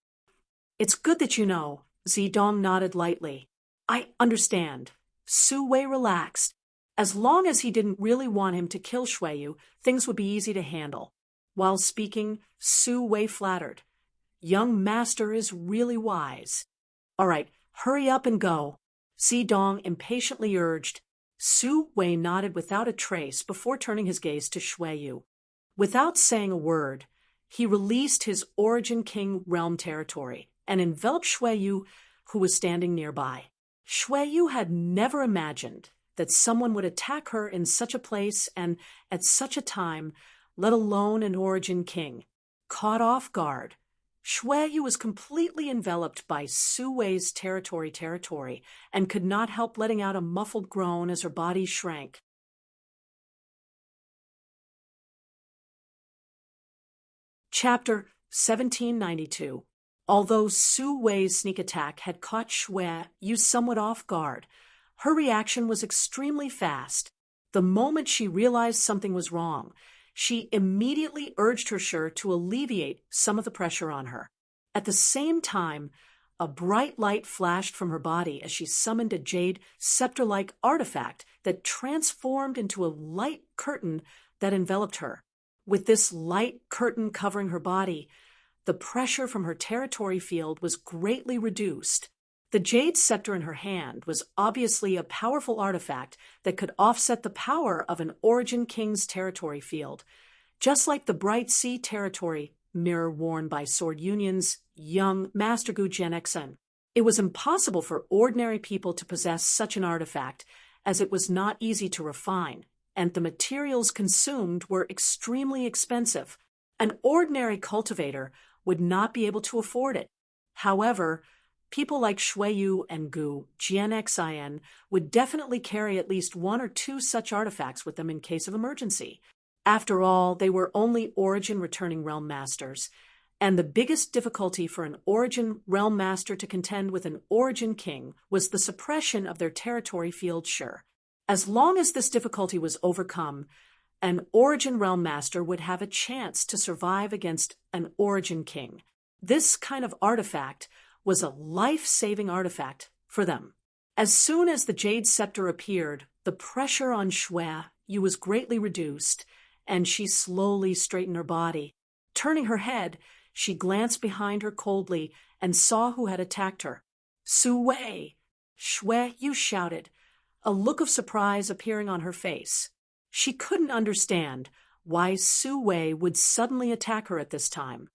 It's good that you know. Zidong nodded lightly. I understand. Su Wei relaxed. As long as he didn't really want him to kill Shuiyu, things would be easy to handle. While speaking, Su Wei flattered. Young master is really wise. All right, hurry up and go. Zidong impatiently urged. Su Wei nodded without a trace before turning his gaze to Shuiyu. Without saying a word, he released his Origin King realm territory and enveloped Shuiyu, who was standing nearby. Shuiyu had never imagined that someone would attack her in such a place and at such a time, let alone an Origin King. Caught off guard, Shuiyu was completely enveloped by Su Wei's territory and could not help letting out a muffled groan as her body shrank. Chapter 1792. Although Su Wei's sneak attack had caught Shuiyu somewhat off guard, her reaction was extremely fast. The moment she realized something was wrong, she immediately urged her Shi to alleviate some of the pressure on her. At the same time, a bright light flashed from her body as she summoned a jade scepter-like artifact that transformed into a light curtain that enveloped her. With this light curtain covering her body, the pressure from her territory field was greatly reduced. The jade scepter in her hand was obviously a powerful artifact that could offset the power of an Origin King's territory field, just like the bright sea territory mirror worn by Sword Union's young Master Gu Jianexen. It was impossible for ordinary people to possess such an artifact, as it was not easy to refine, and the materials consumed were extremely expensive. An ordinary cultivator would not be able to afford it. However, people like Shuiyu and Gu Jianexin would definitely carry at least one or two such artifacts with them in case of emergency. After all, they were only Origin returning realm masters, and the biggest difficulty for an Origin realm master to contend with an Origin King was the suppression of their territory field Shi. As long as this difficulty was overcome, an Origin realm master would have a chance to survive against an Origin King. This kind of artifact was a life-saving artifact for them. As soon as the jade scepter appeared, the pressure on Shuiyu was greatly reduced, and she slowly straightened her body. Turning her head, she glanced behind her coldly and saw who had attacked her. Su Wei! Shuiyu shouted, a look of surprise appearing on her face. She couldn't understand why Su Wei would suddenly attack her at this time.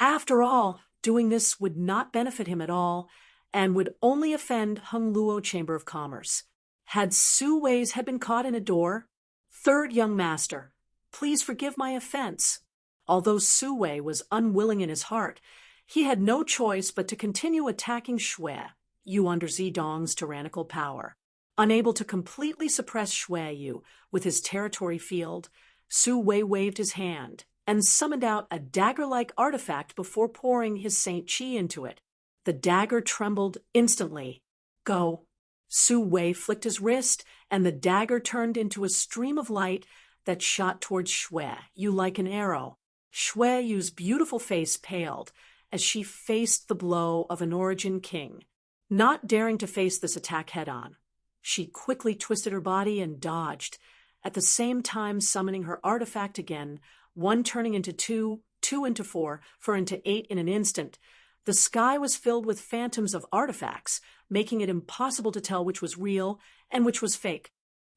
After all, doing this would not benefit him at all and would only offend Hung Luo Chamber of Commerce. Had Su Wei's head been caught in a door? Third young master, please forgive my offense. Although Su Wei was unwilling in his heart, he had no choice but to continue attacking Shuiyu under Zidong's tyrannical power. Unable to completely suppress Shuiyu with his territory field, Su Wei waved his hand and summoned out a dagger-like artifact before pouring his Saint Qi into it. The dagger trembled instantly. Go. Su Wei flicked his wrist, and the dagger turned into a stream of light that shot towards Shuiyu like an arrow. Shuiyu's beautiful face paled as she faced the blow of an Origin King. Not daring to face this attack head-on, she quickly twisted her body and dodged, at the same time summoning her artifact again, one turning into two, two into four into 8 in an instant. The sky was filled with phantoms of artifacts, making it impossible to tell which was real and which was fake.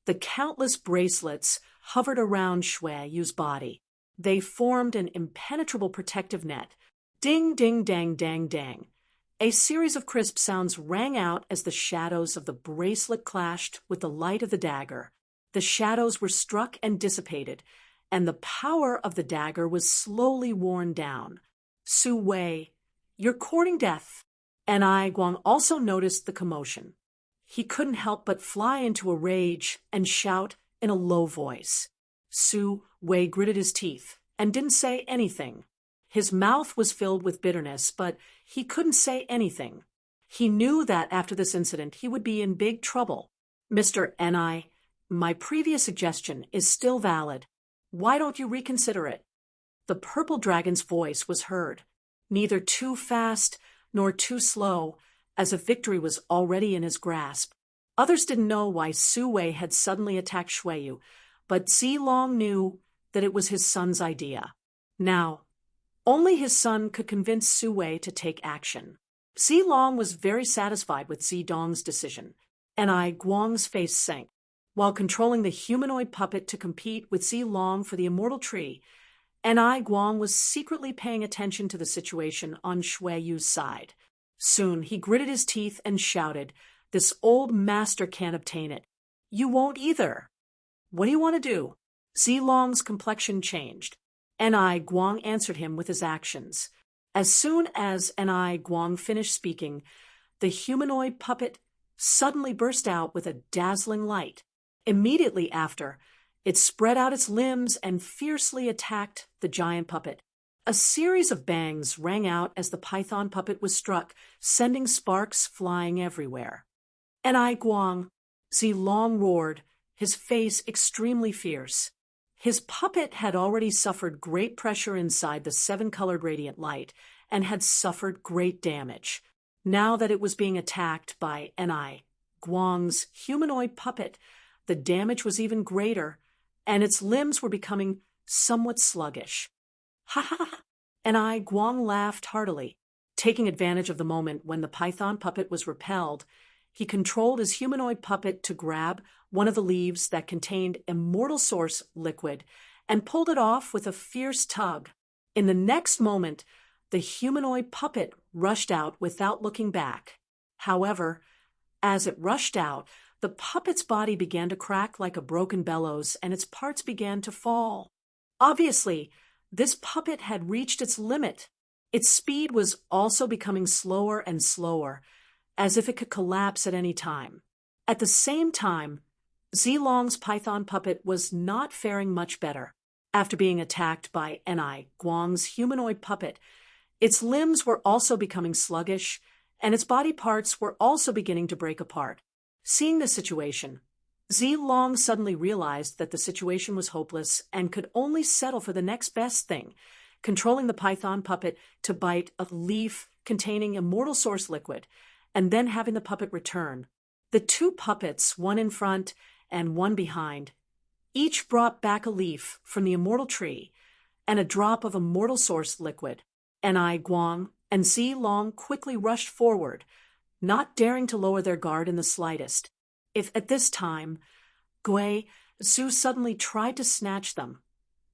The countless bracelets hovered around Shuiyu's body. They formed an impenetrable protective net. Ding, ding, dang, dang, dang. A series of crisp sounds rang out as the shadows of the bracelet clashed with the light of the dagger. The shadows were struck and dissipated, and the power of the dagger was slowly worn down. Su Wei, you're courting death. And Guang also noticed the commotion. He couldn't help but fly into a rage and shout in a low voice. Su Wei gritted his teeth and didn't say anything. His mouth was filled with bitterness, but he couldn't say anything. He knew that after this incident he would be in big trouble. Mr. Ni, my previous suggestion is still valid. Why don't you reconsider it? The purple dragon's voice was heard, neither too fast nor too slow, as if victory was already in his grasp. Others didn't know why Su Wei had suddenly attacked Xueyu, but Zilong knew that it was his son's idea. Now, only his son could convince Su Wei to take action. Zilong was very satisfied with Zidong's decision, and Guang's face sank. While controlling the humanoid puppet to compete with Zilong for the immortal tree, Guang was secretly paying attention to the situation on Xueyu's side. Soon he gritted his teeth and shouted, "This old master can't obtain it. You won't either. What do you want to do?" Zilong's complexion changed. Guang answered him with his actions. As soon as Guang finished speaking, the humanoid puppet suddenly burst out with a dazzling light. Immediately after, it spread out its limbs and fiercely attacked the giant puppet. A series of bangs rang out as the python puppet was struck, sending sparks flying everywhere. Guang, Zilong roared, his face extremely fierce. His puppet had already suffered great pressure inside the seven-colored radiant light and had suffered great damage. Now that it was being attacked by Guang's humanoid puppet, the damage was even greater, and its limbs were becoming somewhat sluggish. Ha ha ha! Guang laughed heartily. Taking advantage of the moment when the python puppet was repelled, he controlled his humanoid puppet to grab one of the leaves that contained immortal source liquid and pulled it off with a fierce tug. In the next moment, the humanoid puppet rushed out without looking back. However, as it rushed out, the puppet's body began to crack like a broken bellows and its parts began to fall. Obviously, this puppet had reached its limit. Its speed was also becoming slower and slower, as if it could collapse at any time. At the same time, Zilong's python puppet was not faring much better. After being attacked by Guang's humanoid puppet, its limbs were also becoming sluggish, and its body parts were also beginning to break apart. Seeing the situation, Zilong suddenly realized that the situation was hopeless and could only settle for the next best thing, controlling the python puppet to bite a leaf containing immortal source liquid, and then having the puppet return. The two puppets, one in front and one behind, each brought back a leaf from the immortal tree and a drop of immortal source liquid. Guang and Zilong quickly rushed forward, not daring to lower their guard in the slightest. If at this time, Su suddenly tried to snatch them,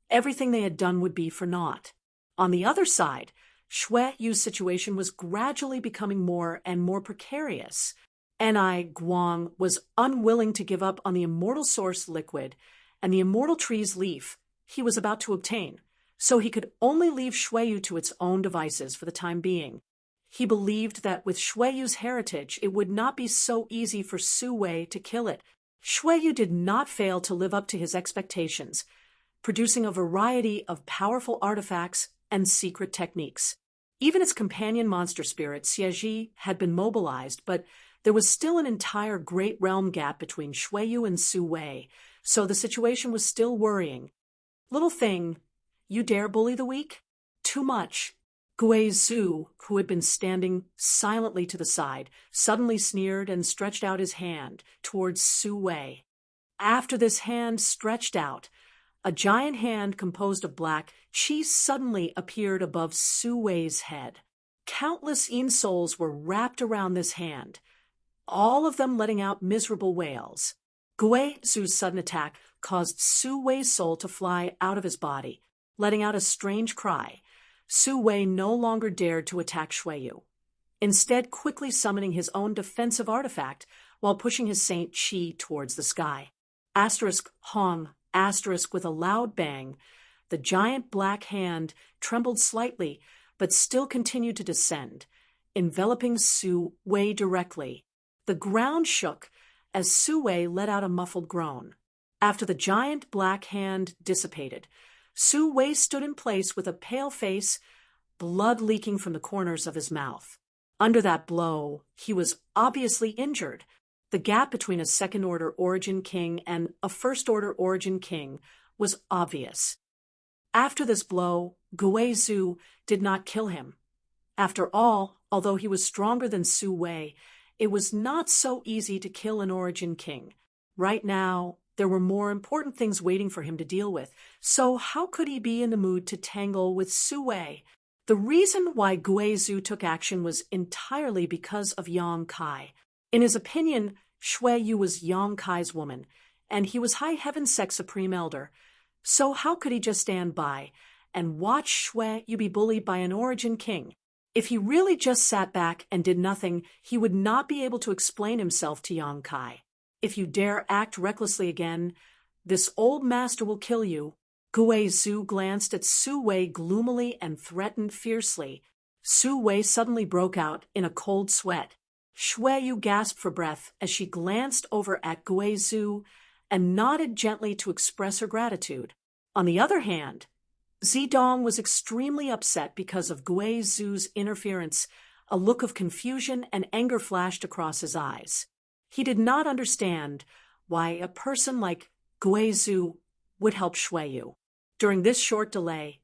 everything they had done would be for naught. On the other side, Xueyu's situation was gradually becoming more and more precarious. Guang was unwilling to give up on the immortal source liquid and the immortal tree's leaf he was about to obtain, so he could only leave Xueyu to its own devices for the time being. He believed that with Xueyu's heritage, it would not be so easy for Su Wei to kill it. Xueyu did not fail to live up to his expectations, producing a variety of powerful artifacts and secret techniques. Even its companion monster spirit, Xieji, had been mobilized, but there was still an entire great realm gap between Xueyu and Su Wei, so the situation was still worrying. "Little thing, you dare bully the weak? Too much." Zhu, who had been standing silently to the side, suddenly sneered and stretched out his hand towards Su Wei. After this hand stretched out, a giant hand composed of black chi suddenly appeared above Su Wei's head. Countless yin souls were wrapped around this hand, all of them letting out miserable wails. Zhu's sudden attack caused Su Wei's soul to fly out of his body, letting out a strange cry. Su Wei no longer dared to attack Xueyu, instead quickly summoning his own defensive artifact while pushing his Saint Qi towards the sky. Hong, with a loud bang, the giant black hand trembled slightly but still continued to descend, enveloping Su Wei directly. The ground shook as Su Wei let out a muffled groan. After the giant black hand dissipated, Su Wei stood in place with a pale face, blood leaking from the corners of his mouth. Under that blow, he was obviously injured. The gap between a second-order origin king and a first-order origin king was obvious. After this blow, Guizhou did not kill him. After all, although he was stronger than Su Wei, it was not so easy to kill an origin king. Right now, there were more important things waiting for him to deal with, so how could he be in the mood to tangle with Su Wei? The reason why Guizhou took action was entirely because of Yang Kai. In his opinion, Shui Yu was Yang Kai's woman, and he was High Heaven Sect Supreme Elder. So how could he just stand by and watch Shui Yu be bullied by an origin king? If he really just sat back and did nothing, he would not be able to explain himself to Yang Kai. If you dare act recklessly again, this old master will kill you. Guizhou glanced at Su Wei gloomily and threatened fiercely. Su Wei suddenly broke out in a cold sweat. Shui Yu gasped for breath as she glanced over at Guizhou and nodded gently to express her gratitude. On the other hand, Zidong was extremely upset because of Guizhou's interference. A look of confusion and anger flashed across his eyes. He did not understand why a person like Guizhou would help Shui Yu. During this short delay,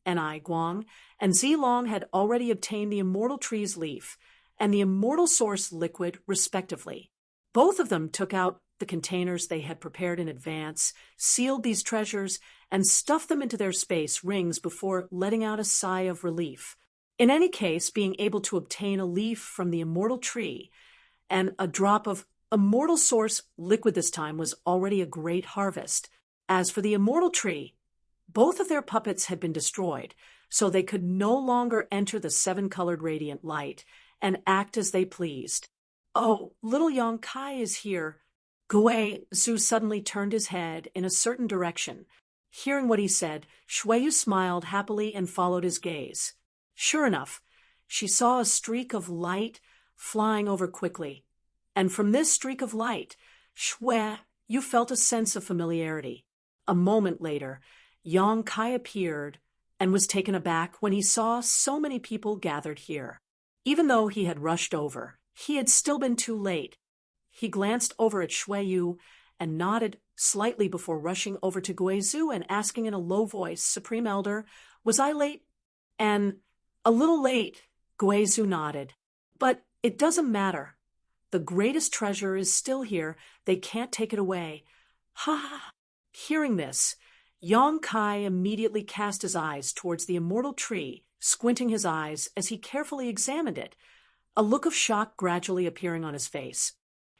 Enai Guang and Zilong had already obtained the Immortal Tree's leaf and the Immortal Source liquid, respectively. Both of them took out the containers they had prepared in advance, sealed these treasures, and stuffed them into their space rings before letting out a sigh of relief. In any case, being able to obtain a leaf from the Immortal Tree and a drop of Immortal Source liquid this time was already a great harvest. As for the Immortal Tree, both of their puppets had been destroyed, so they could no longer enter the seven-colored radiant light and act as they pleased. "Oh, little Yang Kai is here." Guizhou suddenly turned his head in a certain direction. Hearing what he said, Shui Yu smiled happily and followed his gaze. Sure enough, she saw a streak of light flying over quickly, and from this streak of light, Shui Yu felt a sense of familiarity. A moment later, Yang Kai appeared and was taken aback when he saw so many people gathered here. Even though he had rushed over, he had still been too late. He glanced over at Shui Yu and nodded slightly before rushing over to Guizhou and asking in a low voice, "Supreme Elder, was I late?" "And a little late," Guizhou nodded. "But it doesn't matter. The greatest treasure is still here. They can't take it away." Ha ha! Hearing this, Yang Kai immediately cast his eyes towards the Immortal Tree, squinting his eyes as he carefully examined it, a look of shock gradually appearing on his face.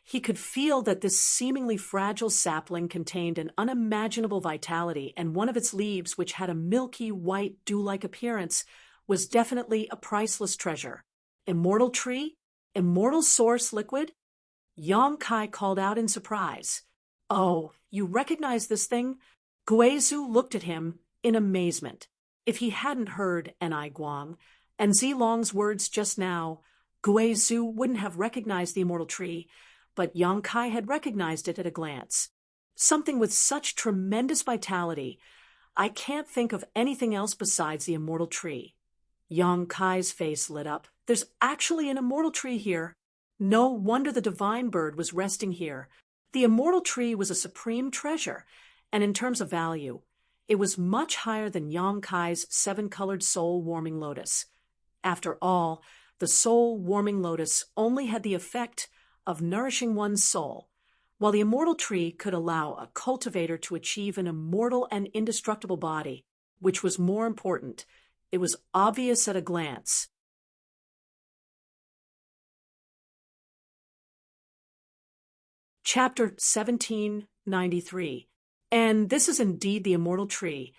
He could feel that this seemingly fragile sapling contained an unimaginable vitality, and one of its leaves, which had a milky, white, dew-like appearance, was definitely a priceless treasure. Immortal Tree? Immortal Source liquid? Yang Kai called out in surprise. "Oh, you recognize this thing?" Guizhou looked at him in amazement. If he hadn't heard Enai Guang and Zilong's words just now, Guizhou wouldn't have recognized the Immortal Tree, but Yang Kai had recognized it at a glance. Something with such tremendous vitality, I can't think of anything else besides the Immortal Tree. Yang Kai's face lit up. There's actually an Immortal Tree here. No wonder the Divine Bird was resting here. The Immortal Tree was a supreme treasure, and in terms of value, it was much higher than Yang Kai's seven-colored soul-warming lotus. After all, the soul-warming lotus only had the effect of nourishing one's soul, while the Immortal Tree could allow a cultivator to achieve an immortal and indestructible body, which was more important. It was obvious at a glance. Chapter 1793. And this is indeed the Immortal Tree,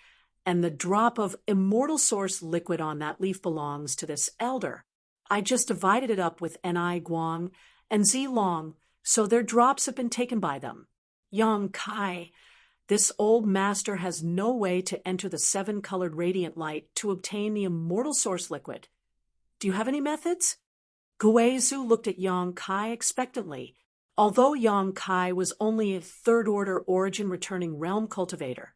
and the drop of Immortal Source liquid on that leaf belongs to this elder. I just divided it up with Enai Guang and Zilong, so their drops have been taken by them. Yang Kai, this old master has no way to enter the seven-colored radiant light to obtain the Immortal Source liquid. Do you have any methods? Guizhou looked at Yang Kai expectantly. Although Yang Kai was only a third-order origin-returning realm cultivator,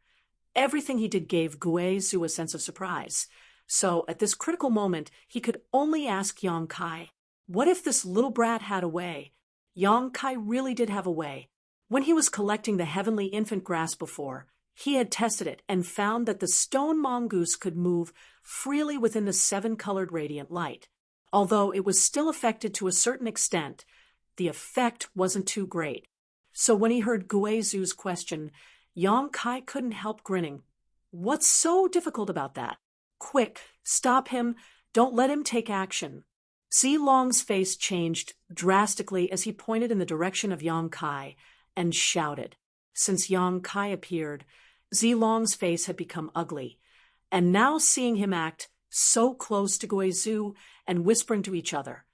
everything he did gave Guizhou a sense of surprise. So, at this critical moment, he could only ask Yang Kai, What if this little brat had a way? Yang Kai really did have a way. When he was collecting the heavenly infant grass before, he had tested it and found that the stone mongoose could move freely within the seven-colored radiant light. Although it was still affected to a certain extent, the effect wasn't too great. So when he heard Guizu's question, Yang Kai couldn't help grinning. What's so difficult about that? Quick, stop him. Don't let him take action. Zilong's face changed drastically as he pointed in the direction of Yang Kai and shouted. Since Yang Kai appeared, Zilong's face had become ugly, and now seeing him act so close to Guizu and whispering to each other,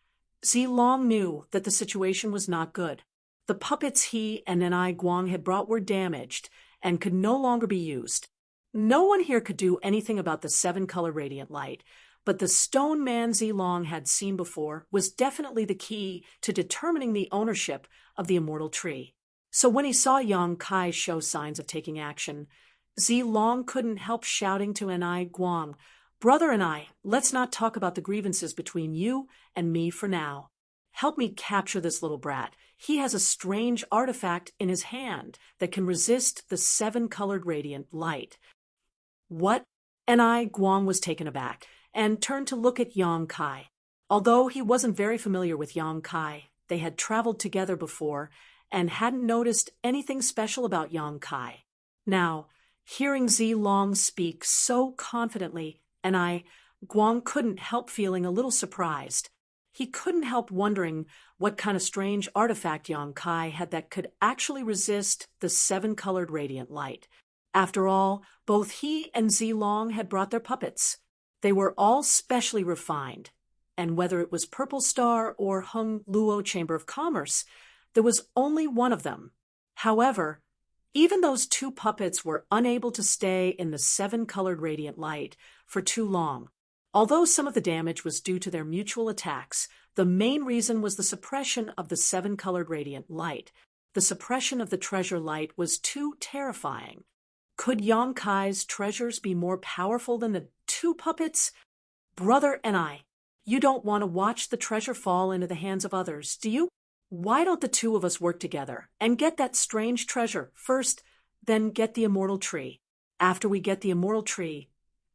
Zilong knew that the situation was not good. The puppets he and Nanai Guang had brought were damaged and could no longer be used. No one here could do anything about the seven-color radiant light, but the stone man Zilong had seen before was definitely the key to determining the ownership of the immortal tree. So when he saw Yang Kai show signs of taking action, Zilong couldn't help shouting to Nanai Guang, "Brother and I, let's not talk about the grievances between you and me for now. Help me capture this little brat. He has a strange artifact in his hand that can resist the seven-colored radiant light." What? Nanai Guang was taken aback and turned to look at Yang Kai. Although he wasn't very familiar with Yang Kai, they had traveled together before and hadn't noticed anything special about Yang Kai. Now, hearing Zilong speak so confidently, Nanai Guang couldn't help feeling a little surprised. He couldn't help wondering what kind of strange artifact Yang Kai had that could actually resist the seven-colored radiant light. After all, both he and Zilong had brought their puppets. They were all specially refined, and whether it was Purple Star or Hung Luo Chamber of Commerce, there was only one of them. However, even those two puppets were unable to stay in the seven-colored radiant light for too long. Although some of the damage was due to their mutual attacks, the main reason was the suppression of the seven-colored radiant light. The suppression of the treasure light was too terrifying. Could Yang Kai's treasures be more powerful than the two puppets? Brother and I, you don't want to watch the treasure fall into the hands of others, do you? Why don't the two of us work together and get that strange treasure first, then get the immortal tree? After we get the immortal tree,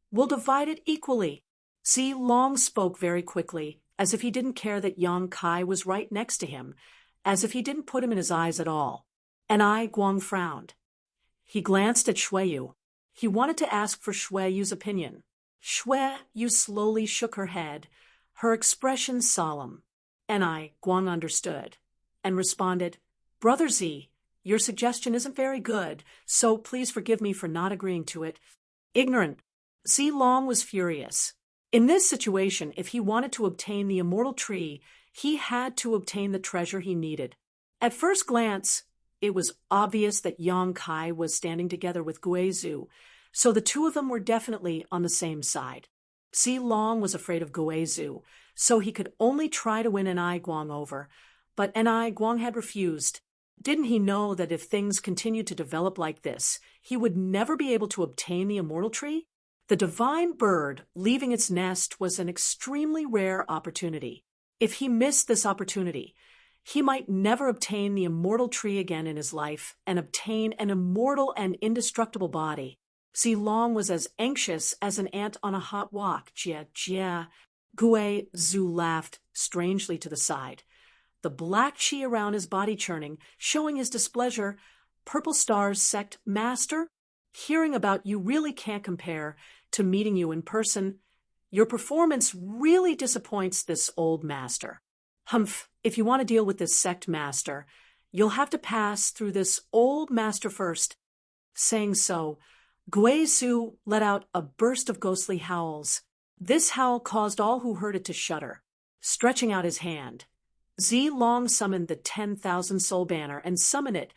we'll divide it equally. Zilong spoke very quickly, as if he didn't care that Yang Kai was right next to him, as if he didn't put him in his eyes at all. Nanai Guang frowned. He glanced at Shueyu. He wanted to ask for Shueyu's opinion. Shueyu slowly shook her head, her expression solemn. Nanai Guang understood and responded, "Brother Z, your suggestion isn't very good, so please forgive me for not agreeing to it." Ignorant. Zilong was furious. In this situation, if he wanted to obtain the immortal tree, he had to obtain the treasure he needed. At first glance, it was obvious that Yang Kai was standing together with Guizu, so the two of them were definitely on the same side. Zilong was afraid of Guizu, so he could only try to win Nanai Guang over, but Nanai Guang had refused. Didn't he know that if things continued to develop like this, he would never be able to obtain the immortal tree? The divine bird leaving its nest was an extremely rare opportunity. If he missed this opportunity, he might never obtain the immortal tree again in his life and obtain an immortal and indestructible body. Zilong was as anxious as an ant on a hot wok. Jia, jia. Guizu laughed strangely to the side, the black chi around his body churning, showing his displeasure. Purple Star's sect master? Hearing about you really can't compare to meeting you in person. Your performance really disappoints this old master. Humph, if you want to deal with this sect master, you'll have to pass through this old master first. Saying so, Guizu let out a burst of ghostly howls. This howl caused all who heard it to shudder. Stretching out his hand, Zilong summoned the 10,000 soul banner and summoned it,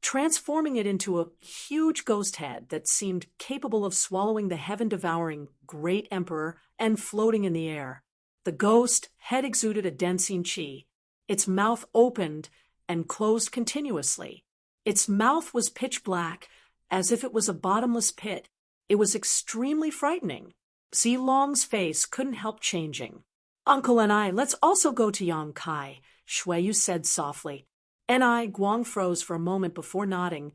transforming it into a huge ghost head that seemed capable of swallowing the heaven-devouring great emperor and floating in the air. The ghost head exuded a dancing chi. Its mouth opened and closed continuously. Its mouth was pitch black, as if it was a bottomless pit. It was extremely frightening. Zilong's face couldn't help changing. Uncle and I, let's also go to Yang Kai, Shuiyu said softly. And Guang froze for a moment before nodding,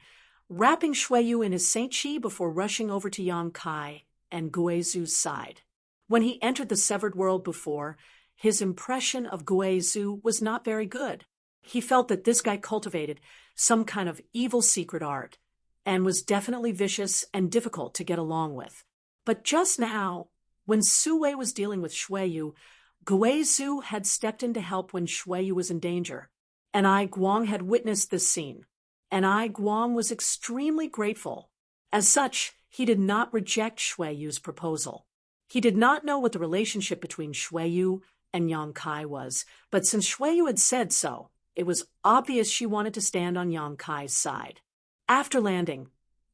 wrapping Shuiyu in his Saint Chi before rushing over to Yang Kai and Guizu's side. When he entered the severed world before, his impression of Guizu was not very good. He felt that this guy cultivated some kind of evil secret art and was definitely vicious and difficult to get along with. But just now, when Su Wei was dealing with Shuiyu, Guizu had stepped in to help when Shuiyu was in danger. And Guang had witnessed this scene. And Guang was extremely grateful. As such, he did not reject Shuiyu's proposal. He did not know what the relationship between Shuiyu and Yang Kai was, but since Shuiyu had said so, it was obvious she wanted to stand on Yang Kai's side. After landing,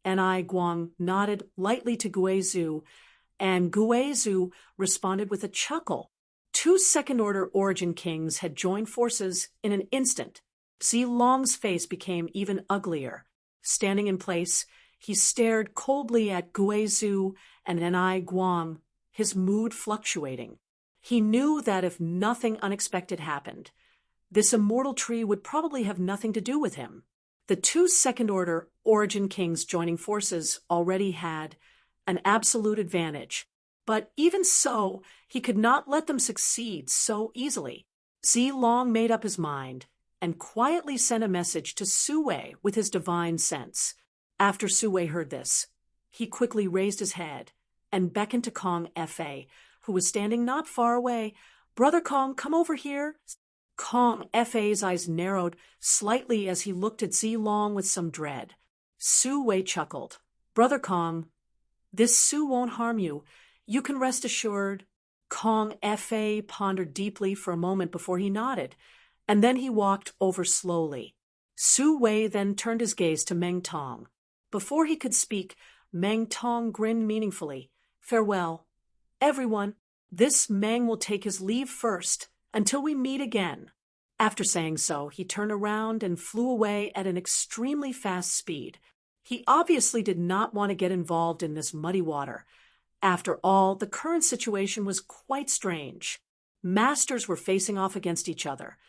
Guang nodded lightly to Guizu, and Guizu responded with a chuckle. 2 second-order origin kings had joined forces in an instant. Zilong's face became even uglier. Standing in place, he stared coldly at Guizu and Guang, his mood fluctuating. He knew that if nothing unexpected happened, this immortal tree would probably have nothing to do with him. The 2 second-order origin kings joining forces already had an absolute advantage. But even so, he could not let them succeed so easily. Zilong made up his mind and quietly sent a message to Su Wei with his divine sense. After Su Wei heard this, he quickly raised his head and beckoned to Kong Fa, who was standing not far away. "Brother Kong, come over here." Kong Fa's eyes narrowed slightly as he looked at Zilong with some dread. Su Wei chuckled. "Brother Kong, this Su won't harm you. You can rest assured." Kong Fa pondered deeply for a moment before he nodded, and then he walked over slowly. Su Wei then turned his gaze to Meng Tong. Before he could speak, Meng Tong grinned meaningfully. "Farewell, everyone. This Meng will take his leave first, until we meet again." After saying so, he turned around and flew away at an extremely fast speed. He obviously did not want to get involved in this muddy water. After all, the current situation was quite strange. Masters were facing off against each other,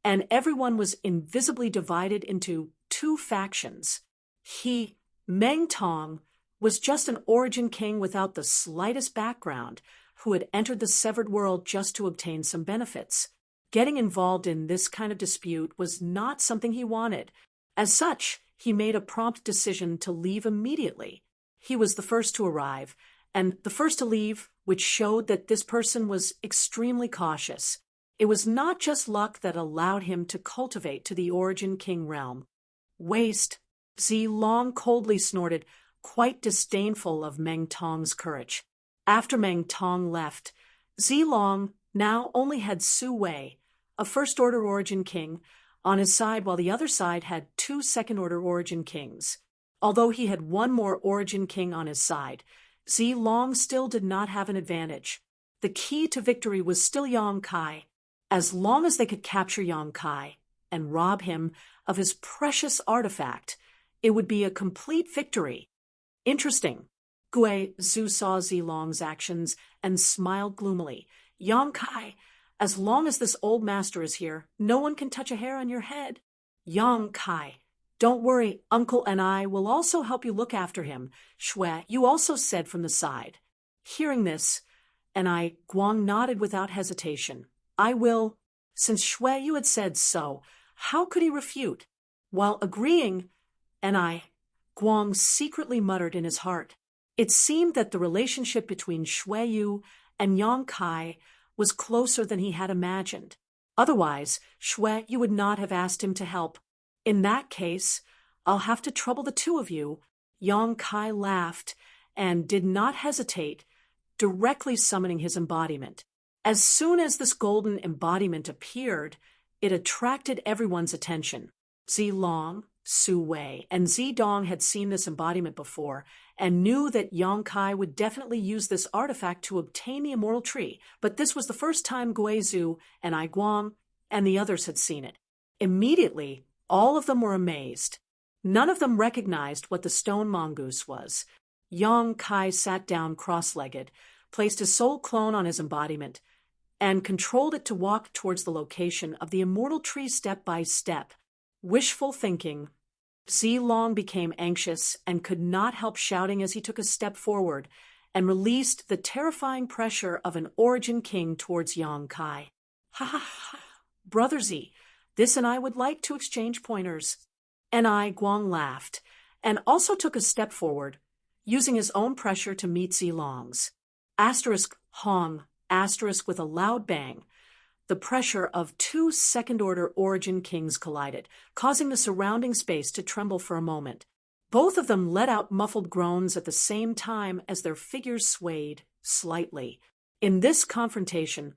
and everyone was invisibly divided into 2 factions. He, Meng Tong, was just an origin king without the slightest background, who had entered the severed world just to obtain some benefits. Getting involved in this kind of dispute was not something he wanted. As such, he made a prompt decision to leave immediately. He was the first to arrive, and the first to leave, which showed that this person was extremely cautious. It was not just luck that allowed him to cultivate to the origin king realm. "Waste," Zilong coldly snorted, quite disdainful of Meng Tong's courage. After Meng Tong left, Zilong now only had Su Wei, a first-order origin king, on his side, while the other side had 2 second-order origin kings. Although he had 1 more origin king on his side, Zilong still did not have an advantage. The key to victory was still Yang Kai. As long as they could capture Yang Kai and rob him of his precious artifact, it would be a complete victory. Interesting. Guizu saw Zilong's actions and smiled gloomily. "Yang Kai, as long as this old master is here, no one can touch a hair on your head." "Yang Kai, don't worry, Uncle and I will also help you look after him," Shuiyu also said from the side. Hearing this, Guang nodded without hesitation. "I will." Since Shuiyu had said so, how could he refute? While agreeing, Guang secretly muttered in his heart. It seemed that the relationship between Shuiyu and Yang Kai was closer than he had imagined. Otherwise, Shuiyu would not have asked him to help. "In that case, I'll have to trouble the 2 of you." Yang Kai laughed and did not hesitate, directly summoning his embodiment. As soon as this golden embodiment appeared, it attracted everyone's attention. Zilong, Su Wei, and Zidong had seen this embodiment before and knew that Yang Kai would definitely use this artifact to obtain the immortal tree, but this was the first time Guizu and Guang and the others had seen it. Immediately, all of them were amazed. None of them recognized what the stone mongoose was. Yang Kai sat down cross-legged, placed his soul clone on his embodiment, and controlled it to walk towards the location of the immortal tree step by step. Wishful thinking. Zilong became anxious and could not help shouting as he took a step forward and released the terrifying pressure of an Origin King towards Yang Kai. Ha ha ha! Brother Z, this and I would like to exchange pointers. Guang laughed, and also took a step forward, using his own pressure to meet Zilong's. Hong, with a loud bang. The pressure of two second-order Origin Kings collided, causing the surrounding space to tremble for a moment. Both of them let out muffled groans at the same time as their figures swayed slightly. In this confrontation,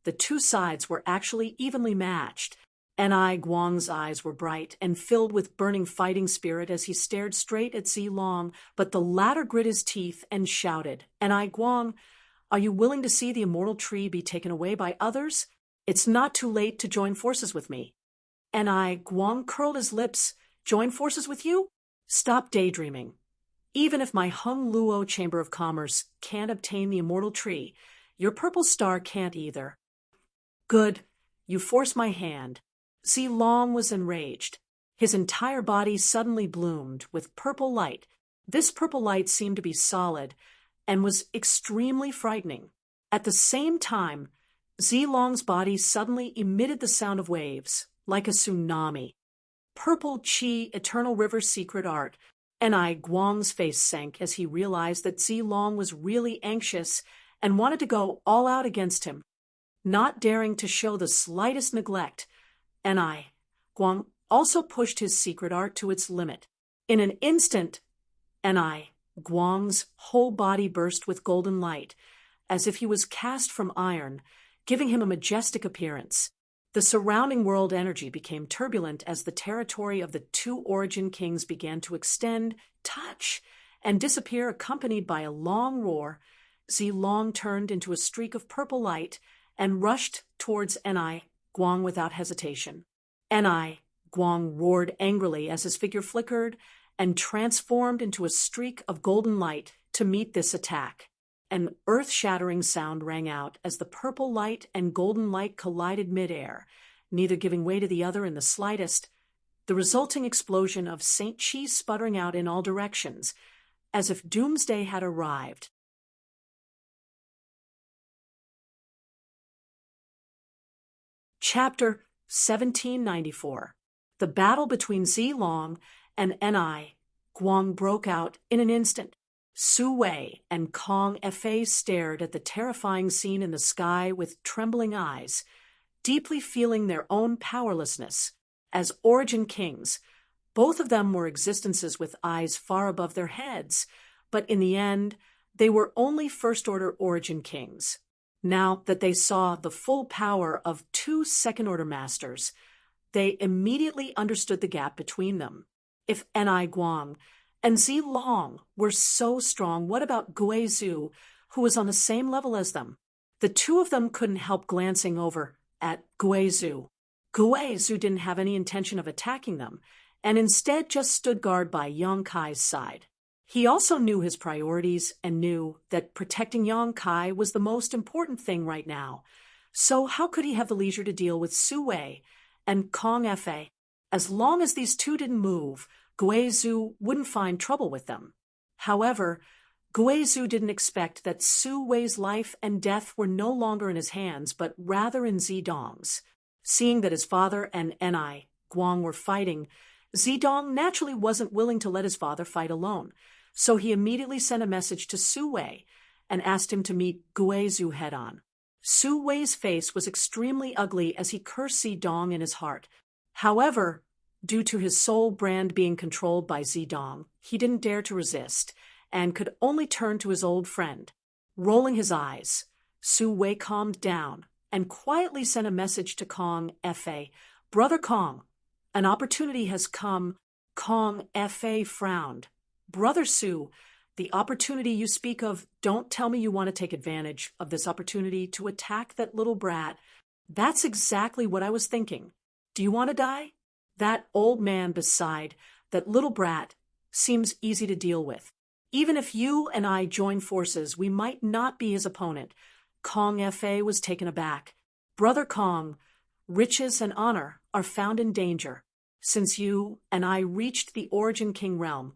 the two sides were actually evenly matched. Guang's eyes were bright and filled with burning fighting spirit as he stared straight at Zilong, but the latter grit his teeth and shouted, Guang, are you willing to see the immortal tree be taken away by others? It's not too late to join forces with me. Guang curled his lips. Join forces with you? Stop daydreaming. Even if my Hung Luo Chamber of Commerce can't obtain the immortal tree, your purple star can't either. Good. You force my hand. Zilong was enraged. His entire body suddenly bloomed with purple light. This purple light seemed to be solid and was extremely frightening. At the same time, Zilong's body suddenly emitted the sound of waves, like a tsunami. Purple Qi, Eternal River Secret Art. Guang's face sank as he realized that Zilong was really anxious and wanted to go all out against him. Not daring to show the slightest neglect, Guang also pushed his secret art to its limit. In an instant, Guang's whole body burst with golden light, as if he was cast from iron, giving him a majestic appearance. The surrounding world energy became turbulent as the territory of the two Origin Kings began to extend, touch, and disappear, accompanied by a long roar. Zilong turned into a streak of purple light and rushed towards Guang without hesitation. Guang roared angrily as his figure flickered and transformed into a streak of golden light to meet this attack. An earth-shattering sound rang out as the purple light and golden light collided midair, neither giving way to the other in the slightest, the resulting explosion of St. Chi sputtering out in all directions, as if doomsday had arrived. Chapter 1794. The battle between Zilong and Guang broke out in an instant. Su Wei and Kong Fa stared at the terrifying scene in the sky with trembling eyes, deeply feeling their own powerlessness. As Origin Kings, both of them were existences with eyes far above their heads, but in the end, they were only first-order Origin Kings. Now that they saw the full power of two second-order masters, they immediately understood the gap between them. If Guang and Zilong were so strong, what about Guizhu, who was on the same level as them? The two of them couldn't help glancing over at Guizhu. Guizhu didn't have any intention of attacking them, and instead just stood guard by Yang Kai's side. He also knew his priorities and knew that protecting Yang Kai was the most important thing right now. So how could he have the leisure to deal with Su Wei and Kong Fa? As long as these two didn't move, Guizhu wouldn't find trouble with them. However, Guizhu didn't expect that Su Wei's life and death were no longer in his hands, but rather in Zidong's. Seeing that his father and Guang were fighting, Zidong naturally wasn't willing to let his father fight alone, so he immediately sent a message to Su Wei and asked him to meet Guizhu head-on. Su Wei's face was extremely ugly as he cursed Zidong in his heart. However, due to his soul brand being controlled by Zidong, he didn't dare to resist, and could only turn to his old friend. Rolling his eyes, Su Wei calmed down and quietly sent a message to Kong Fa. Brother Kong, an opportunity has come. Kong Fa frowned. Brother Su, the opportunity you speak of, don't tell me you want to take advantage of this opportunity to attack that little brat. That's exactly what I was thinking. Do you want to die? That old man beside that little brat seems easy to deal with. Even if you and I join forces, we might not be his opponent. Kong Fa was taken aback. Brother Kong, riches and honor are found in danger. Since you and I reached the Origin King realm,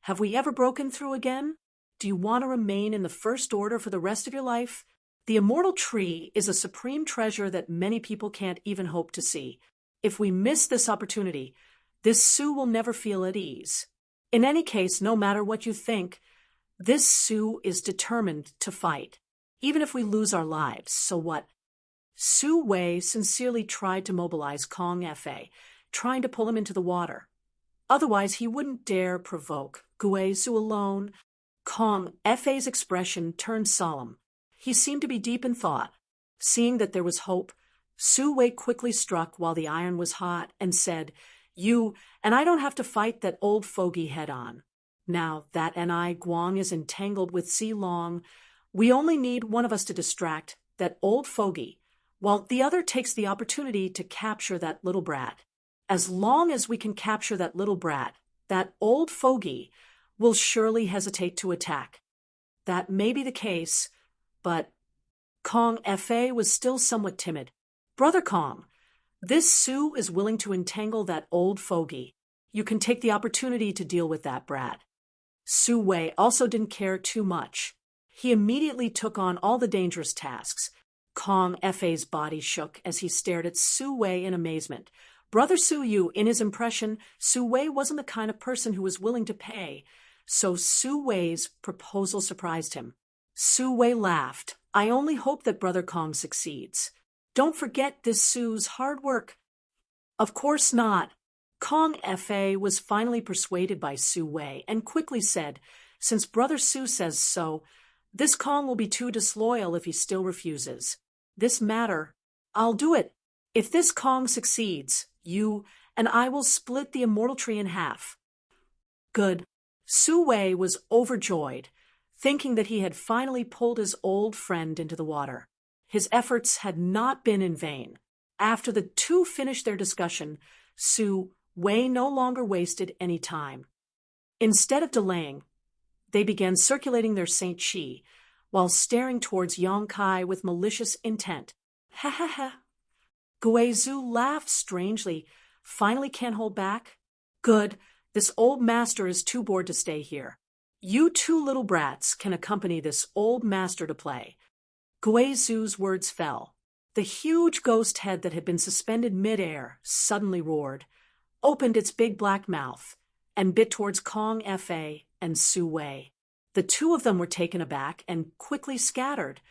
have we ever broken through again? Do you want to remain in the First Order for the rest of your life? The immortal tree is a supreme treasure that many people can't even hope to see. If we miss this opportunity, this Sioux will never feel at ease. In any case, no matter what you think, this Sioux is determined to fight. Even if we lose our lives, so what? Su Wei sincerely tried to mobilize Kong Fa, trying to pull him into the water. Otherwise, he wouldn't dare provoke Gue Su alone. Kong Fa's expression turned solemn. He seemed to be deep in thought. Seeing that there was hope, Su Wei quickly struck while the iron was hot and said, "You and I don't have to fight that old fogey head-on. Now that N.I. Guang is entangled with Si Long, we only need one of us to distract that old fogey, while the other takes the opportunity to capture that little brat. As long as we can capture that little brat, that old fogey will surely hesitate to attack." That may be the case, but Kong Fa was still somewhat timid. "Brother Kong, this Sioux is willing to entangle that old fogey. You can take the opportunity to deal with that brat." Su Wei also didn't care too much. He immediately took on all the dangerous tasks. Kong Fa's body shook as he stared at Su Wei in amazement. Brother Su Yu, in his impression, Su Wei wasn't the kind of person who was willing to pay, so Su Wei's proposal surprised him. Su Wei laughed. "I only hope that Brother Kong succeeds. Don't forget this Su's hard work." "Of course not." Kong Fa was finally persuaded by Su Wei and quickly said, "Since Brother Su says so, this Kong will be too disloyal if he still refuses. This matter, I'll do it. If this Kong succeeds, you and I will split the immortal tree in half." "Good." Su Wei was overjoyed, thinking that he had finally pulled his old friend into the water. His efforts had not been in vain. After the two finished their discussion, Su Wei no longer wasted any time. Instead of delaying, they began circulating their Saint Chi, while staring towards Yong Kai with malicious intent. "Ha ha ha." Guizhu laughed strangely. "Finally can't hold back? Good. This old master is too bored to stay here. You two little brats can accompany this old master to play." Guizhu's words fell. The huge ghost head that had been suspended mid-air suddenly roared, opened its big black mouth, and bit towards Kong Fa and Su Wei. The two of them were taken aback and quickly scattered,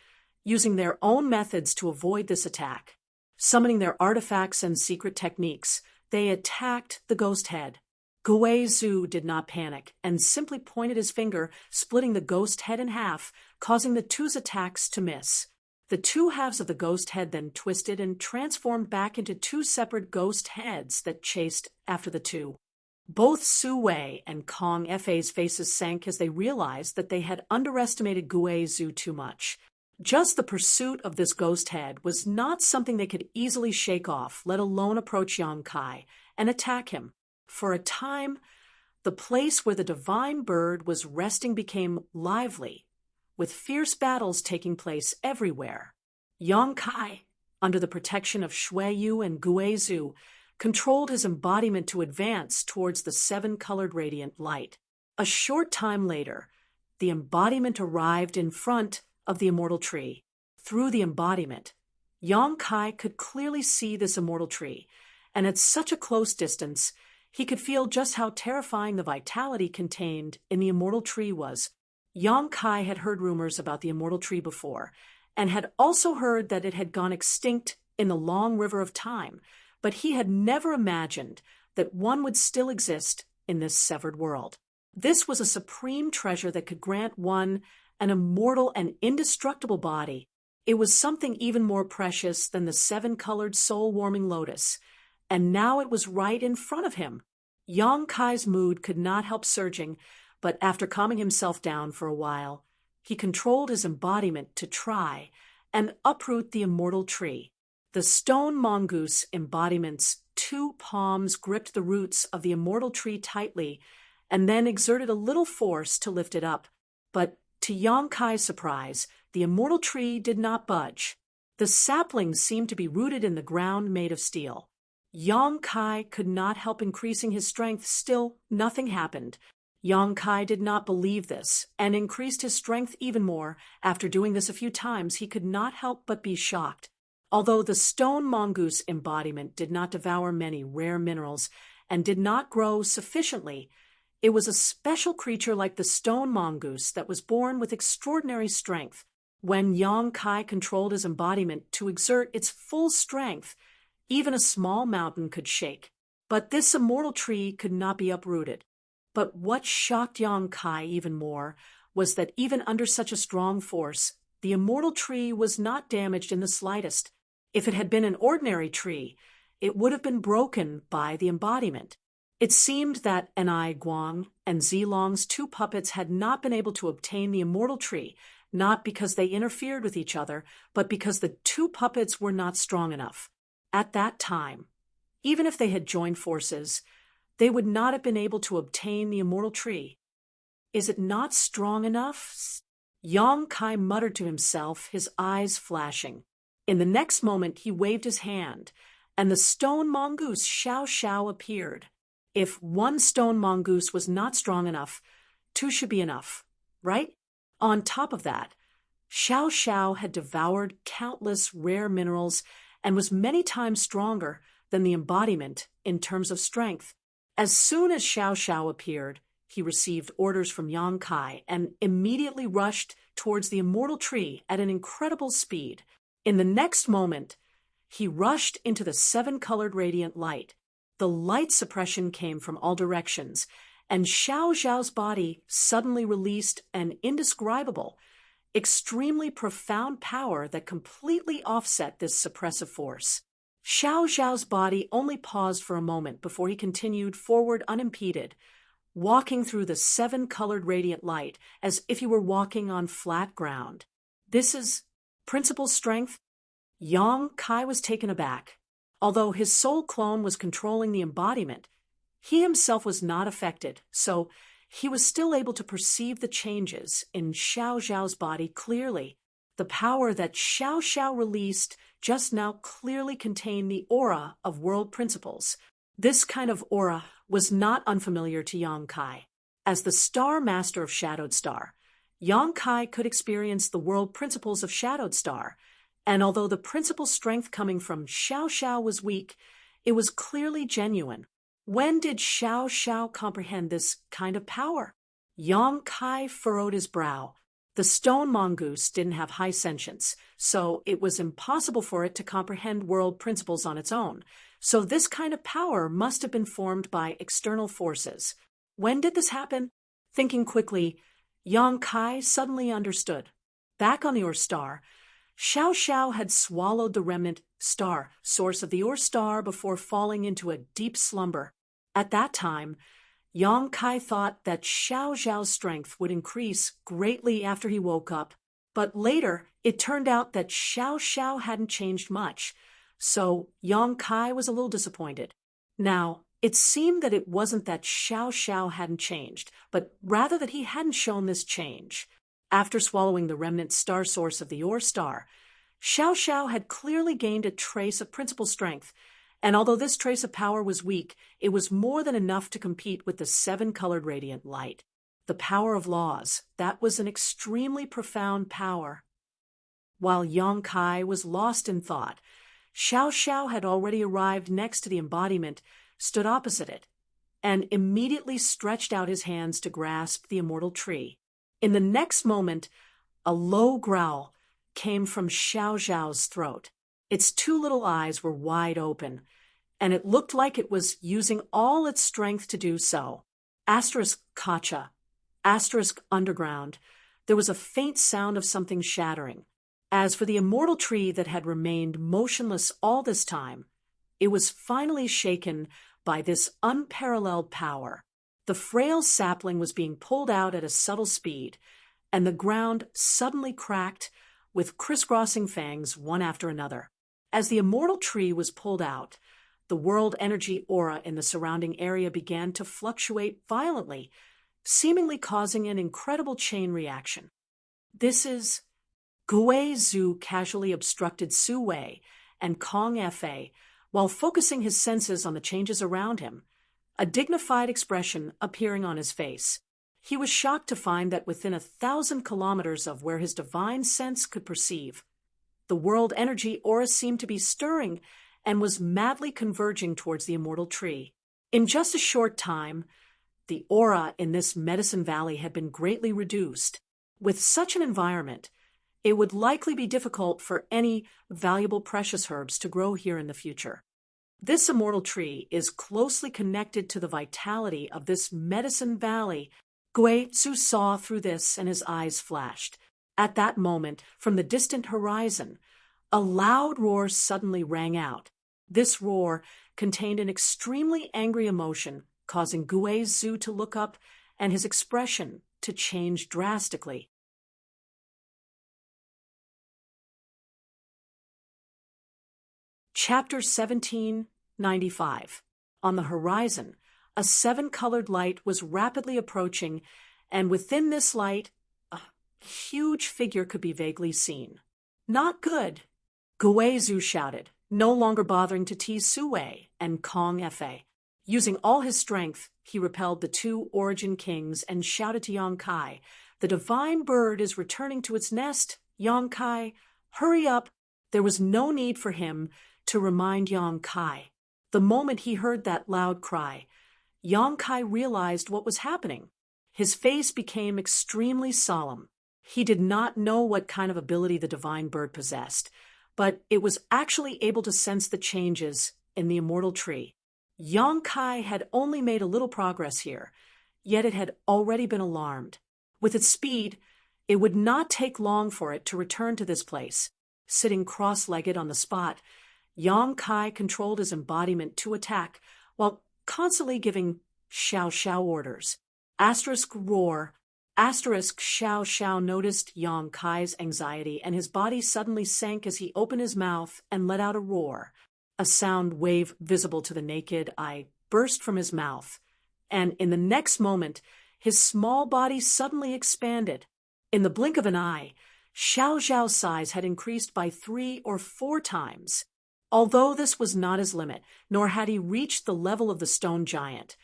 using their own methods to avoid this attack. Summoning their artifacts and secret techniques, they attacked the ghost head. Guizhu did not panic and simply pointed his finger, splitting the ghost head in half, causing the two's attacks to miss. The two halves of the ghost head then twisted and transformed back into two separate ghost heads that chased after the two. Both Su Wei and Kong Fa's faces sank as they realized that they had underestimated Guizhu too much. Just the pursuit of this ghost head was not something they could easily shake off, let alone approach Yong Kai and attack him. For a time, the place where the divine bird was resting became lively, with fierce battles taking place everywhere. Yong Kai, under the protection of Shui Yu and Guizhu, controlled his embodiment to advance towards the seven-colored radiant light. A short time later, the embodiment arrived in front of the immortal tree. Through the embodiment, Yong Kai could clearly see this immortal tree, and at such a close distance, he could feel just how terrifying the vitality contained in the immortal tree was. Yong Kai had heard rumors about the immortal tree before, and had also heard that it had gone extinct in the long river of time, but he had never imagined that one would still exist in this severed world. This was a supreme treasure that could grant one an immortal and indestructible body. It was something even more precious than the seven-colored soul-warming lotus, and now it was right in front of him. Yong Kai's mood could not help surging, but after calming himself down for a while, he controlled his embodiment to try and uproot the immortal tree. The stone mongoose embodiment's two palms gripped the roots of the immortal tree tightly and then exerted a little force to lift it up. But to Yong Kai's surprise, the immortal tree did not budge. The saplings seemed to be rooted in the ground made of steel. Yang Kai could not help increasing his strength. Still, nothing happened. Yang Kai did not believe this, and increased his strength even more. After doing this a few times, he could not help but be shocked. Although the stone mongoose embodiment did not devour many rare minerals and did not grow sufficiently, it was a special creature like the stone mongoose that was born with extraordinary strength. When Yang Kai controlled his embodiment to exert its full strength, even a small mountain could shake. But this immortal tree could not be uprooted. But what shocked Yang Kai even more was that even under such a strong force, the immortal tree was not damaged in the slightest. If it had been an ordinary tree, it would have been broken by the embodiment. It seemed that Anai Guang and Zilong's two puppets had not been able to obtain the immortal tree, not because they interfered with each other, but because the two puppets were not strong enough. At that time, even if they had joined forces, they would not have been able to obtain the immortal tree. Is it not strong enough? Yang Kai muttered to himself, his eyes flashing. In the next moment, he waved his hand, and the stone mongoose Xiao Xiao appeared. If one stone mongoose was not strong enough, two should be enough, right? On top of that, Xiao Xiao had devoured countless rare minerals and was many times stronger than the embodiment in terms of strength. As soon as Xiao Xiao appeared, he received orders from Yang Kai and immediately rushed towards the immortal tree at an incredible speed. In the next moment, he rushed into the seven-colored radiant light. The light suppression came from all directions, and Xiao Xiao's body suddenly released an indescribable, extremely profound power that completely offset this suppressive force. Xiao Xiao's body only paused for a moment before he continued forward unimpeded, walking through the seven-colored radiant light as if he were walking on flat ground. This is principal strength? Yang Kai was taken aback. Although his soul clone was controlling the embodiment, he himself was not affected, so he was still able to perceive the changes in Xiao Xiao's body clearly. The power that Xiao Xiao released just now clearly contained the aura of world principles. This kind of aura was not unfamiliar to Yang Kai. As the Star Master of Shadowed Star, Yang Kai could experience the world principles of Shadowed Star, and although the principal strength coming from Xiao Xiao was weak, it was clearly genuine. When did Xiao Xiao comprehend this kind of power? Yang Kai furrowed his brow. The stone mongoose didn't have high sentience, so it was impossible for it to comprehend world principles on its own. So this kind of power must have been formed by external forces. When did this happen? Thinking quickly, Yang Kai suddenly understood. Back on the Ur Star, Xiao Xiao had swallowed the remnant star, source of the Ur Star, before falling into a deep slumber. At that time, Yang Kai thought that Xiao Xiao's strength would increase greatly after he woke up, but later it turned out that Xiao Xiao hadn't changed much, so Yang Kai was a little disappointed. Now, it seemed that it wasn't that Xiao Xiao hadn't changed, but rather that he hadn't shown this change. After swallowing the remnant star source of the Ur Star, Xiao Xiao had clearly gained a trace of principal strength, and although this trace of power was weak, it was more than enough to compete with the seven-colored radiant light. The power of laws, that was an extremely profound power. While Yang Kai was lost in thought, Xiao Xiao had already arrived next to the embodiment, stood opposite it, and immediately stretched out his hands to grasp the immortal tree. In the next moment, a low growl came from Xiao Xiao's throat. Its two little eyes were wide open, and it looked like it was using all its strength to do so. Asterisk Kacha, asterisk underground, there was a faint sound of something shattering. As for the immortal tree that had remained motionless all this time, it was finally shaken by this unparalleled power. The frail sapling was being pulled out at a subtle speed, and the ground suddenly cracked with crisscrossing fangs one after another. As the immortal tree was pulled out, the world energy aura in the surrounding area began to fluctuate violently, seemingly causing an incredible chain reaction. This is Gui Zhu casually obstructed Su Wei and Kong Fa while focusing his senses on the changes around him, a dignified expression appearing on his face. He was shocked to find that within 1,000 kilometers of where his divine sense could perceive, the world energy aura seemed to be stirring and was madly converging towards the immortal tree. In just a short time, the aura in this medicine valley had been greatly reduced. With such an environment, it would likely be difficult for any valuable precious herbs to grow here in the future. This immortal tree is closely connected to the vitality of this medicine valley. Gui Zhu saw through this and his eyes flashed. At that moment, from the distant horizon, a loud roar suddenly rang out. This roar contained an extremely angry emotion, causing Gui Zhu to look up and his expression to change drastically. Chapter 1795. On the horizon, a 7-colored light was rapidly approaching, and within this light, a huge figure could be vaguely seen. Not good, Gui Zhu shouted, no longer bothering to tease Su Wei and Kong Fa. Using all his strength, he repelled the 2 origin kings and shouted to Yang Kai, "The divine bird is returning to its nest. Yang Kai, hurry up." There was no need for him to remind Yang Kai. The moment he heard that loud cry, Yang Kai realized what was happening. His face became extremely solemn. He did not know what kind of ability the divine bird possessed, but it was actually able to sense the changes in the immortal tree. Yang Kai had only made a little progress here, yet it had already been alarmed. With its speed, it would not take long for it to return to this place. Sitting cross-legged on the spot, Yang Kai controlled his embodiment to attack while constantly giving Xiao Xiao orders. Roar. Xiao Xiao noticed Yang Kai's anxiety, and his body suddenly sank as he opened his mouth and let out a roar. A sound wave visible to the naked eye burst from his mouth, and in the next moment, his small body suddenly expanded. In the blink of an eye, Xiao Xiao's size had increased by 3 or 4 times. Although this was not his limit, nor had he reached the level of the stone giant,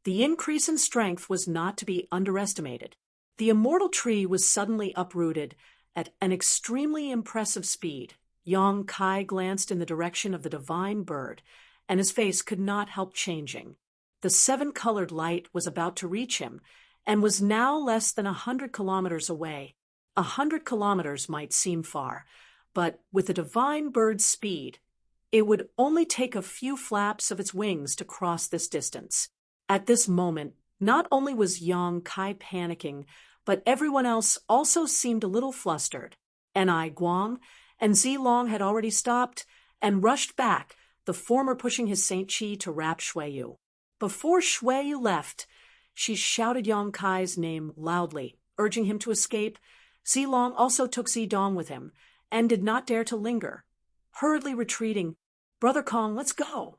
the increase in strength was not to be underestimated. The immortal tree was suddenly uprooted at an extremely impressive speed. Yang Kai glanced in the direction of the divine bird, and his face could not help changing. The 7-colored light was about to reach him, and was now less than 100 kilometers away. 100 kilometers might seem far, but with the divine bird's speed, it would only take a few flaps of its wings to cross this distance. At this moment, not only was Yang Kai panicking, but everyone else also seemed a little flustered. Ni Guang and Zilong had already stopped and rushed back, the former pushing his Saint Chi to wrap Shuiyu. Before Shuiyu left, she shouted Yang Kai's name loudly, urging him to escape. Zilong also took Zidong with him and did not dare to linger. Hurriedly retreating, "Brother Kong, let's go."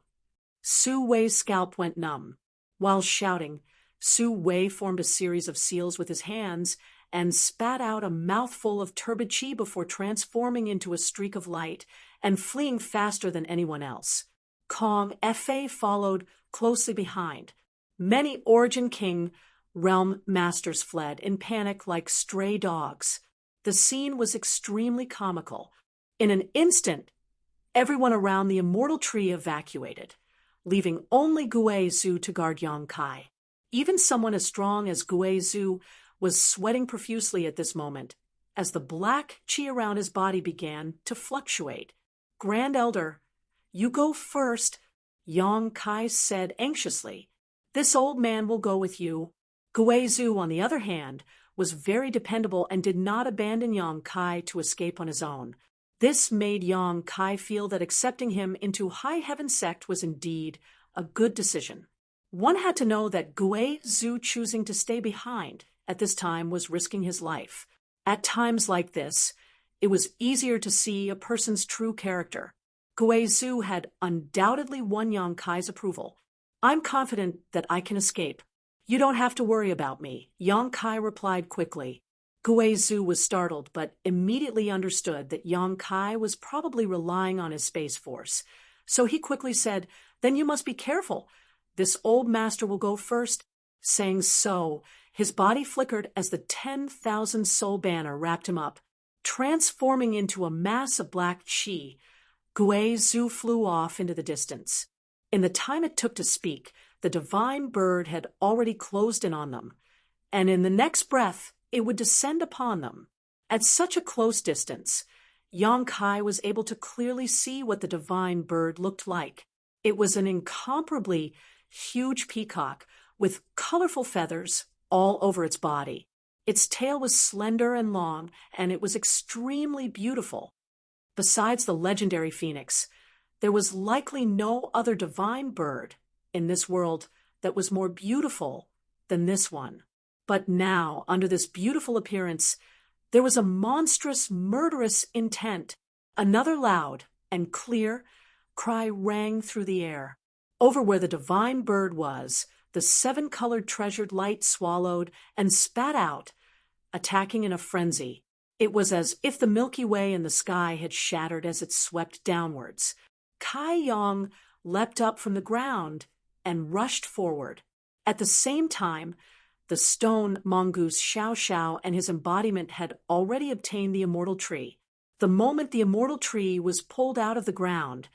Su Wei's scalp went numb. While shouting, Su Wei formed a series of seals with his hands and spat out a mouthful of turbid chi before transforming into a streak of light and fleeing faster than anyone else. Kong Fa followed closely behind. Many Origin King realm masters fled in panic like stray dogs. The scene was extremely comical. In an instant, everyone around the immortal tree evacuated, leaving only Gui Zhu to guard Yang Kai. Even someone as strong as Gui Zhu was sweating profusely at this moment, as the black chi around his body began to fluctuate. "Grand Elder, you go first," Yang Kai said anxiously. "This old man will go with you." Gui Zhu, on the other hand, was very dependable and did not abandon Yang Kai to escape on his own. This made Yang Kai feel that accepting him into High Heaven Sect was indeed a good decision. One had to know that Gui Zhu choosing to stay behind at this time was risking his life. At times like this, it was easier to see a person's true character. Gui Zhu had undoubtedly won Yang Kai's approval. "I'm confident that I can escape. You don't have to worry about me," Yang Kai replied quickly. Guizhou was startled but immediately understood that Yang Kai was probably relying on his space force. So he quickly said, "Then you must be careful. This old master will go first." Saying so, his body flickered as the 10,000 soul banner wrapped him up, transforming into a mass of black qi. Guizhou flew off into the distance. In the time it took to speak, the divine bird had already closed in on them, and in the next breath, it would descend upon them. At such a close distance, Yang Kai was able to clearly see what the divine bird looked like. It was an incomparably huge peacock with colorful feathers all over its body. Its tail was slender and long, and it was extremely beautiful. Besides the legendary phoenix, there was likely no other divine bird in this world that was more beautiful than this one. But now, under this beautiful appearance, there was a monstrous, murderous intent. Another loud and clear cry rang through the air. Over where the divine bird was, the 7-colored treasured light swallowed and spat out, attacking in a frenzy. It was as if the Milky Way in the sky had shattered as it swept downwards. Kai Yang leapt up from the ground and rushed forward. At the same time, the stone mongoose Xiao Xiao and his embodiment had already obtained the immortal tree. The moment the immortal tree was pulled out of the ground,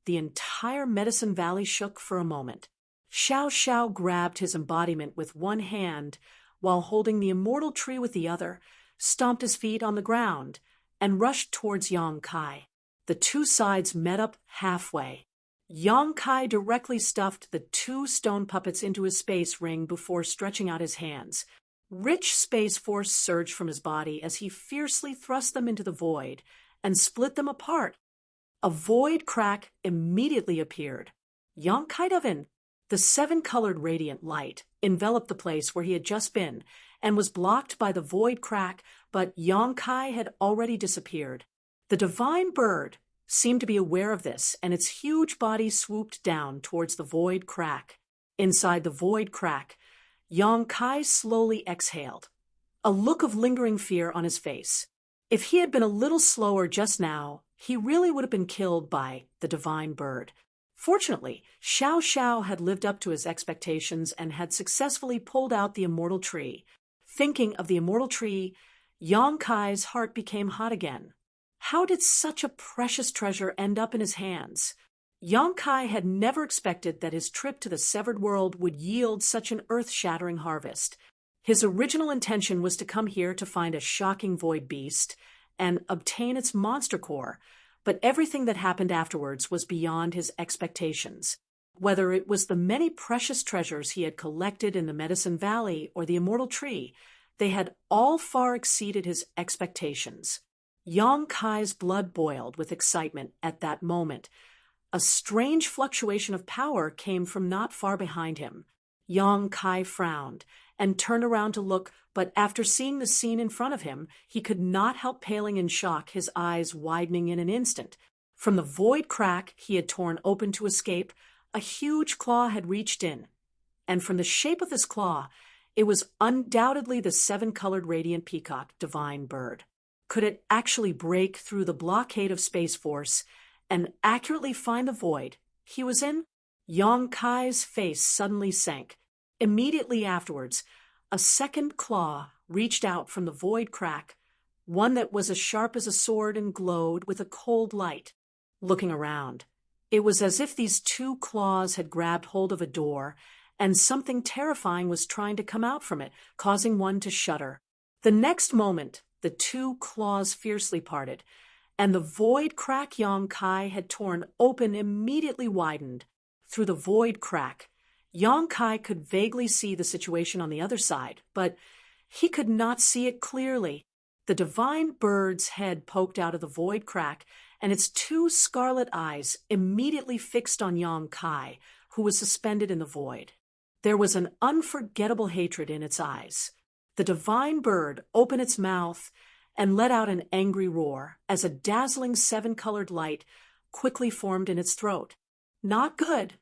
the entire Medicine Valley shook for a moment. Xiao Xiao grabbed his embodiment with one hand while holding the immortal tree with the other, stomped his feet on the ground, and rushed towards Yang Kai. The two sides met up halfway. Yang Kai directly stuffed the 2 stone puppets into his space ring before stretching out his hands. Rich space force surged from his body as he fiercely thrust them into the void and split them apart. A void crack immediately appeared. Yang Kai-davin, the 7-colored radiant light, enveloped the place where he had just been and was blocked by the void crack, but Yang Kai had already disappeared. The divine bird seemed to be aware of this, and its huge body swooped down towards the void crack. Inside the void crack, Yang Kai slowly exhaled, a look of lingering fear on his face. If he had been a little slower just now, he really would have been killed by the divine bird. Fortunately, Xiao Xiao had lived up to his expectations and had successfully pulled out the immortal tree. Thinking of the immortal tree, Yang Kai's heart became hot again. How did such a precious treasure end up in his hands? Yang Kai had never expected that his trip to the severed world would yield such an earth-shattering harvest. His original intention was to come here to find a shocking void beast and obtain its monster core, but everything that happened afterwards was beyond his expectations. Whether it was the many precious treasures he had collected in the Medicine Valley or the immortal tree, they had all far exceeded his expectations. Yang Kai's blood boiled with excitement at that moment. A strange fluctuation of power came from not far behind him. Yang Kai frowned and turned around to look, but after seeing the scene in front of him, he could not help paling in shock, his eyes widening in an instant. From the void crack he had torn open to escape, a huge claw had reached in, and from the shape of this claw, it was undoubtedly the 7-colored radiant peacock divine bird. Could it actually break through the blockade of Space Force and accurately find the void he was in? Yang Kai's face suddenly sank. Immediately afterwards, a second claw reached out from the void crack, one that was as sharp as a sword and glowed with a cold light. Looking around, it was as if these 2 claws had grabbed hold of a door, and something terrifying was trying to come out from it, causing one to shudder. The next moment, the 2 claws fiercely parted, and the void crack Yang Kai had torn open immediately widened. Through the void crack, Yang Kai could vaguely see the situation on the other side, but he could not see it clearly. The divine bird's head poked out of the void crack, and its 2 scarlet eyes immediately fixed on Yang Kai, who was suspended in the void. There was an unforgettable hatred in its eyes. The divine bird opened its mouth and let out an angry roar as a dazzling 7-colored light quickly formed in its throat. Not good.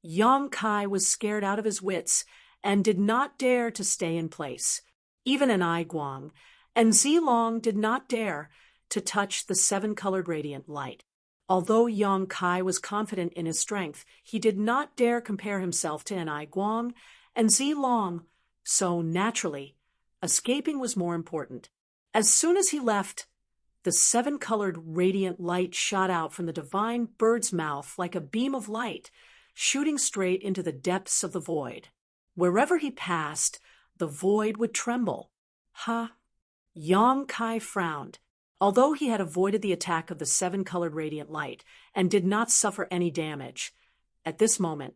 Yang Kai was scared out of his wits and did not dare to stay in place. Even an Guang and Zilong did not dare to touch the seven-colored radiant light. Although Yang Kai was confident in his strength, he did not dare compare himself to Ni Guang and Zilong, so naturally, escaping was more important. As soon as he left, the seven-colored radiant light shot out from the divine bird's mouth like a beam of light, shooting straight into the depths of the void. Wherever he passed, the void would tremble. Ha! Yang Kai frowned. Although he had avoided the attack of the seven-colored radiant light and did not suffer any damage, at this moment,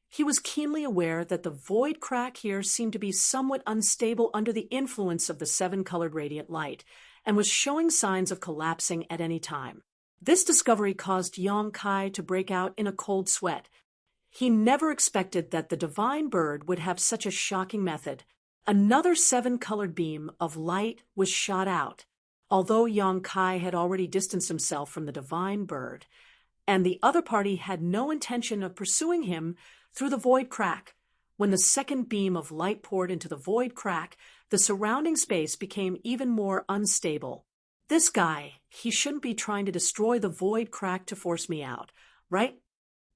he was keenly aware that the void crack here seemed to be somewhat unstable under the influence of the seven-colored radiant light and was showing signs of collapsing at any time. This discovery caused Yang Kai to break out in a cold sweat. He never expected that the divine bird would have such a shocking method. Another seven-colored beam of light was shot out. Although Yang Kai had already distanced himself from the divine bird, and the other party had no intention of pursuing him through the void crack, when the second beam of light poured into the void crack, the surrounding space became even more unstable. This guy, he shouldn't be trying to destroy the void crack to force me out, right?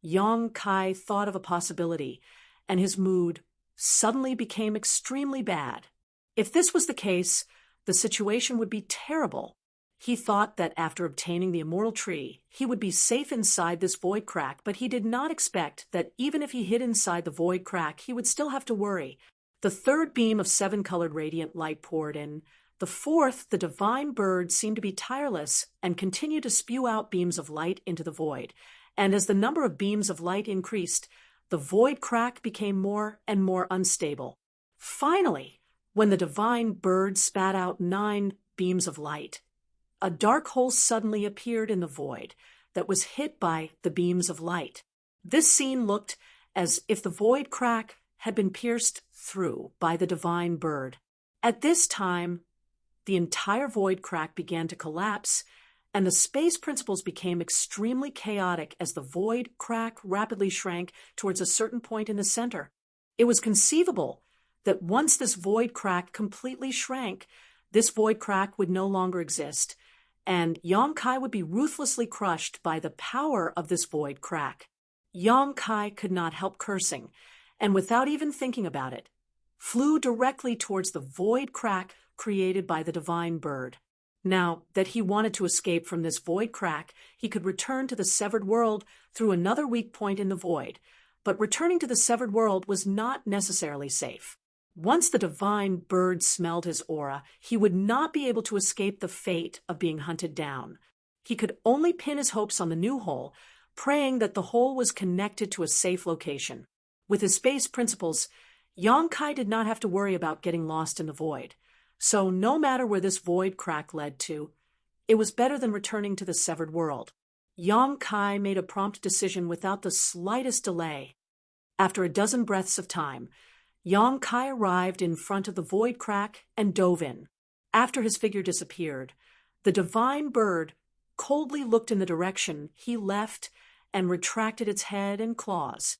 Yang Kai thought of a possibility, and his mood suddenly became extremely bad. If this was the case, the situation would be terrible. He thought that after obtaining the immortal tree, he would be safe inside this void crack, but he did not expect that even if he hid inside the void crack, he would still have to worry. The third beam of seven-colored radiant light poured in. The fourth, the divine bird, seemed to be tireless and continued to spew out beams of light into the void. And as the number of beams of light increased, the void crack became more and more unstable. Finally, when the divine bird spat out 9 beams of light, a dark hole suddenly appeared in the void that was hit by the beams of light. This scene looked as if the void crack had been pierced through by the divine bird. At this time, the entire void crack began to collapse, and the space principles became extremely chaotic as the void crack rapidly shrank towards a certain point in the center. It was conceivable that once this void crack completely shrank, this void crack would no longer exist, and Yang Kai would be ruthlessly crushed by the power of this void crack. Yang Kai could not help cursing, and without even thinking about it, flew directly towards the void crack created by the divine bird. Now that he wanted to escape from this void crack, he could return to the severed world through another weak point in the void, but returning to the severed world was not necessarily safe. Once the divine bird smelled his aura, he would not be able to escape the fate of being hunted down. He could only pin his hopes on the new hole, praying that the hole was connected to a safe location. With his space principles, Yang Kai did not have to worry about getting lost in the void. So no matter where this void crack led to, it was better than returning to the severed world. Yang Kai made a prompt decision without the slightest delay. After a dozen breaths of time, Yang Kai arrived in front of the void crack and dove in. After his figure disappeared, the divine bird coldly looked in the direction he left and retracted its head and claws.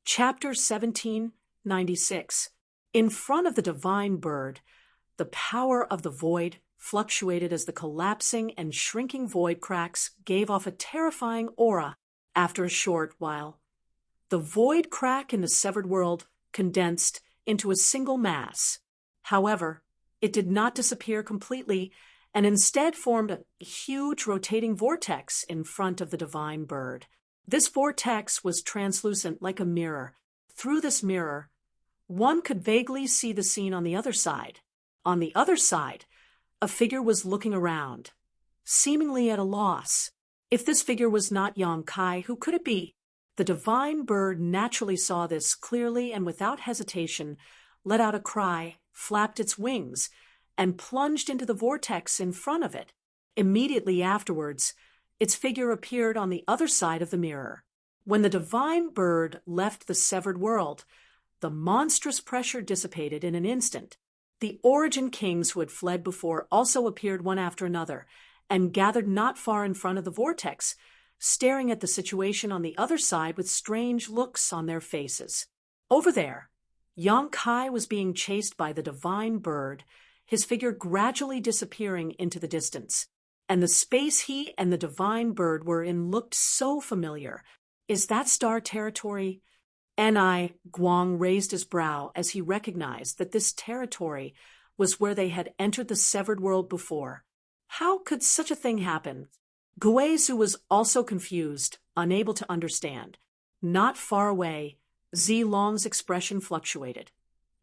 Chapter 1796. In front of the divine bird, the power of the void fluctuated as the collapsing and shrinking void cracks gave off a terrifying aura. After a short while, the void crack in the severed world condensed into a single mass. However, it did not disappear completely and instead formed a huge rotating vortex in front of the divine bird. This vortex was translucent like a mirror. Through this mirror, one could vaguely see the scene on the other side. On the other side, a figure was looking around, seemingly at a loss. If this figure was not Yang Kai, who could it be? The divine bird naturally saw this clearly and without hesitation let out a cry, flapped its wings, and plunged into the vortex in front of it. Immediately afterwards, its figure appeared on the other side of the mirror. When the divine bird left the severed world, the monstrous pressure dissipated in an instant. The origin kings who had fled before also appeared one after another and gathered not far in front of the vortex, staring at the situation on the other side with strange looks on their faces. Over there, Yang Kai was being chased by the divine bird, his figure gradually disappearing into the distance. And the space he and the divine bird were in looked so familiar. Is that star territory? Ni Guang raised his brow as he recognized that this territory was where they had entered the severed world before. How could such a thing happen? Guizhu was also confused, unable to understand. Not far away, Zilong's expression fluctuated,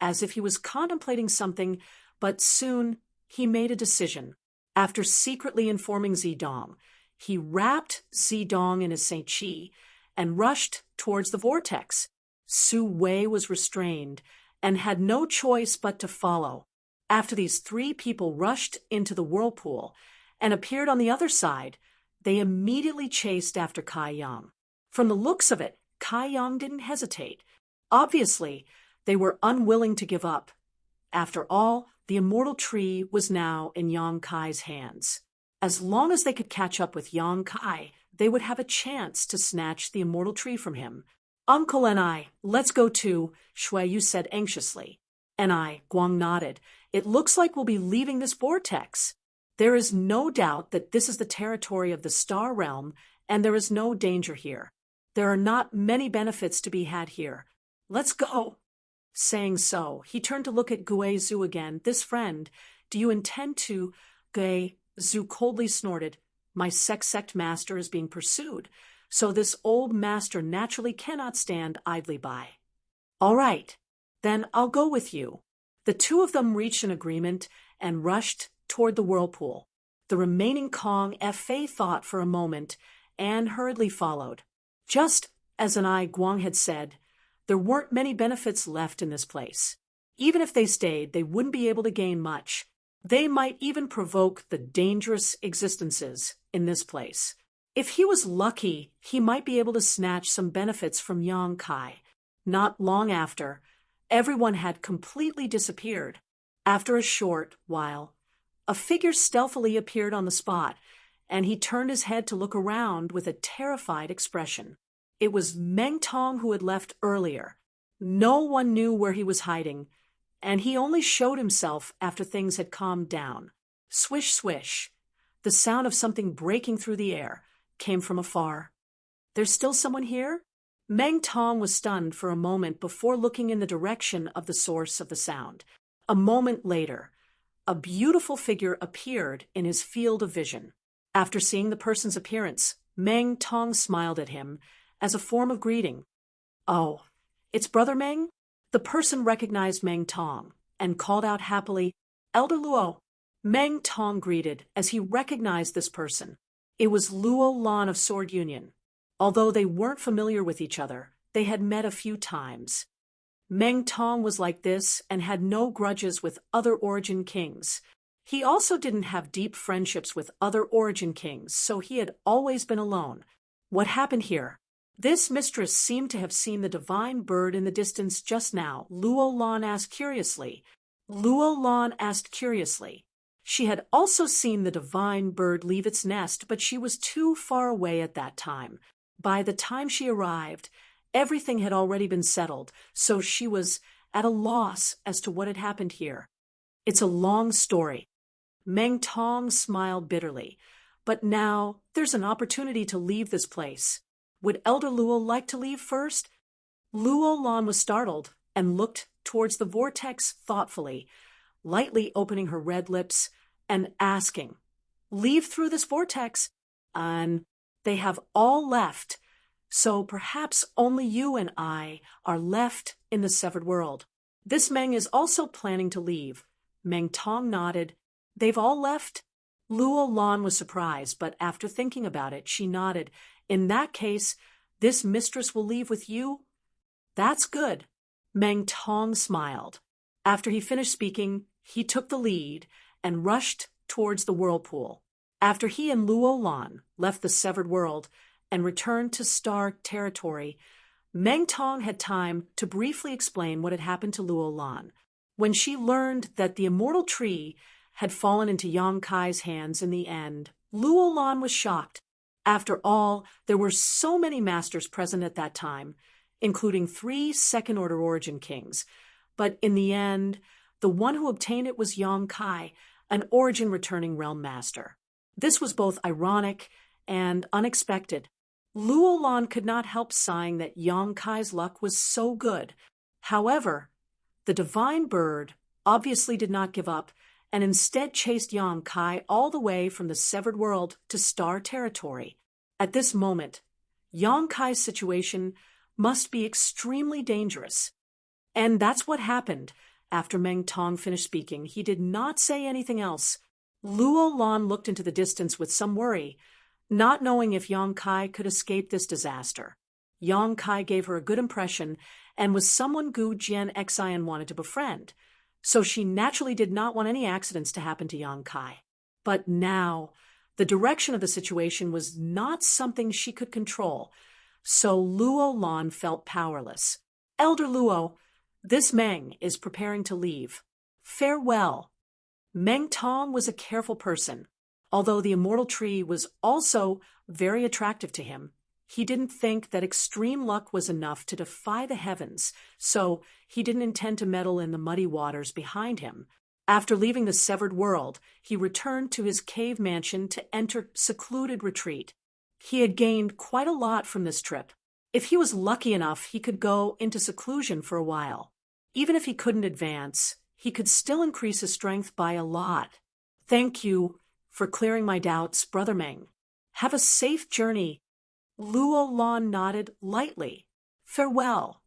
as if he was contemplating something, but soon he made a decision. After secretly informing Zidong, he wrapped Zidong in his Saint Chi and rushed towards the vortex. Su Wei was restrained and had no choice but to follow. After these three people rushed into the whirlpool and appeared on the other side, they immediately chased after Kai Yang. From the looks of it, Kai Yang didn't hesitate. Obviously, they were unwilling to give up. After all, the immortal tree was now in Yang Kai's hands. As long as they could catch up with Yang Kai, they would have a chance to snatch the immortal tree from him. Uncle and I, let's go too, Shuiyu said anxiously. And Guang nodded. It looks like we'll be leaving this vortex. There is no doubt that this is the territory of the star realm, and there is no danger here. There are not many benefits to be had here. Let's go. Saying so, he turned to look at Guizhu again. This friend, do you intend to? Guizhu coldly snorted. My sect master is being pursued, so this old master naturally cannot stand idly by. All right, then I'll go with you. The two of them reached an agreement and rushed toward the whirlpool. The remaining Kong Fa thought for a moment and hurriedly followed. Just as Guang had said, there weren't many benefits left in this place. Even if they stayed, they wouldn't be able to gain much. They might even provoke the dangerous existences in this place. If he was lucky, he might be able to snatch some benefits from Yang Kai. Not long after, everyone had completely disappeared. After a short while, a figure stealthily appeared on the spot, and he turned his head to look around with a terrified expression. It was Meng Tong who had left earlier. No one knew where he was hiding, and he only showed himself after things had calmed down. Swish, swish. The sound of something breaking through the air came from afar. There's still someone here? Meng Tong was stunned for a moment before looking in the direction of the source of the sound. A moment later, a beautiful figure appeared in his field of vision. After seeing the person's appearance, Meng Tong smiled at him as a form of greeting. Oh, it's Brother Meng? The person recognized Meng Tong and called out happily, Elder Luo. Meng Tong greeted as he recognized this person. It was Luo Lan of Sword Union. Although they weren't familiar with each other, they had met a few times. Meng Tong was like this and had no grudges with other Origin kings. He also didn't have deep friendships with other Origin kings, so he had always been alone. What happened here? This mistress seemed to have seen the divine bird in the distance just now, Luo Lan asked curiously. She had also seen the divine bird leave its nest, but she was too far away at that time. By the time she arrived, everything had already been settled, so she was at a loss as to what had happened here. It's a long story. Meng Tong smiled bitterly. But now there's an opportunity to leave this place. Would Elder Luo like to leave first? Luo Lan was startled and looked towards the vortex thoughtfully, lightly opening her red lips and asking, Leave through this vortex? And they have all left, so perhaps only you and I are left in the severed world. This Meng is also planning to leave. Meng Tong nodded. They've all left? Luo Lan was surprised, but after thinking about it, she nodded. In that case, this mistress will leave with you? That's good. Meng Tong smiled. After he finished speaking, he took the lead and rushed towards the whirlpool. After he and Luo Lan left the severed world and returned to star territory, Meng Tong had time to briefly explain what had happened to Luo Lan. When she learned that the immortal tree had fallen into Yang Kai's hands in the end, Luo Lan was shocked. After all, there were so many masters present at that time. including 3 second-order origin kings. But in the end, the one who obtained it was Yong Kai, an origin-returning realm master. This was both ironic and unexpected. Luo Lan could not help sighing that Yong Kai's luck was so good. However, the divine bird obviously did not give up and instead chased Yong Kai all the way from the severed world to star territory. At this moment, Yong Kai's situation must be extremely dangerous. And that's what happened. After Meng Tong finished speaking, he did not say anything else. Luo Lan looked into the distance with some worry, not knowing if Yong Kai could escape this disaster. Yong Kai gave her a good impression and was someone Gu Jian Xian wanted to befriend, so she naturally did not want any accidents to happen to Yong Kai. But now, the direction of the situation was not something she could control, so Luo Lan felt powerless. Elder Luo, this Meng is preparing to leave. Farewell. Meng Tong was a careful person. Although the immortal tree was also very attractive to him, he didn't think that extreme luck was enough to defy the heavens, so he didn't intend to meddle in the muddy waters behind him. After leaving the severed world, he returned to his cave mansion to enter secluded retreat. He had gained quite a lot from this trip. If he was lucky enough, he could go into seclusion for a while. Even if he couldn't advance, he could still increase his strength by a lot. Thank you for clearing my doubts, Brother Meng. Have a safe journey. Luo Lan nodded lightly. Farewell.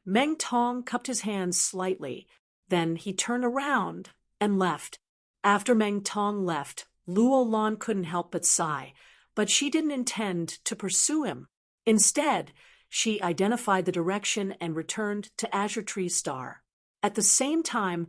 Meng Tong cupped his hands slightly. Then he turned around and left. After Meng Tong left, Luo Lan couldn't help but sigh, but she didn't intend to pursue him. Instead, she identified the direction and returned to Azure Tree Star. At the same time,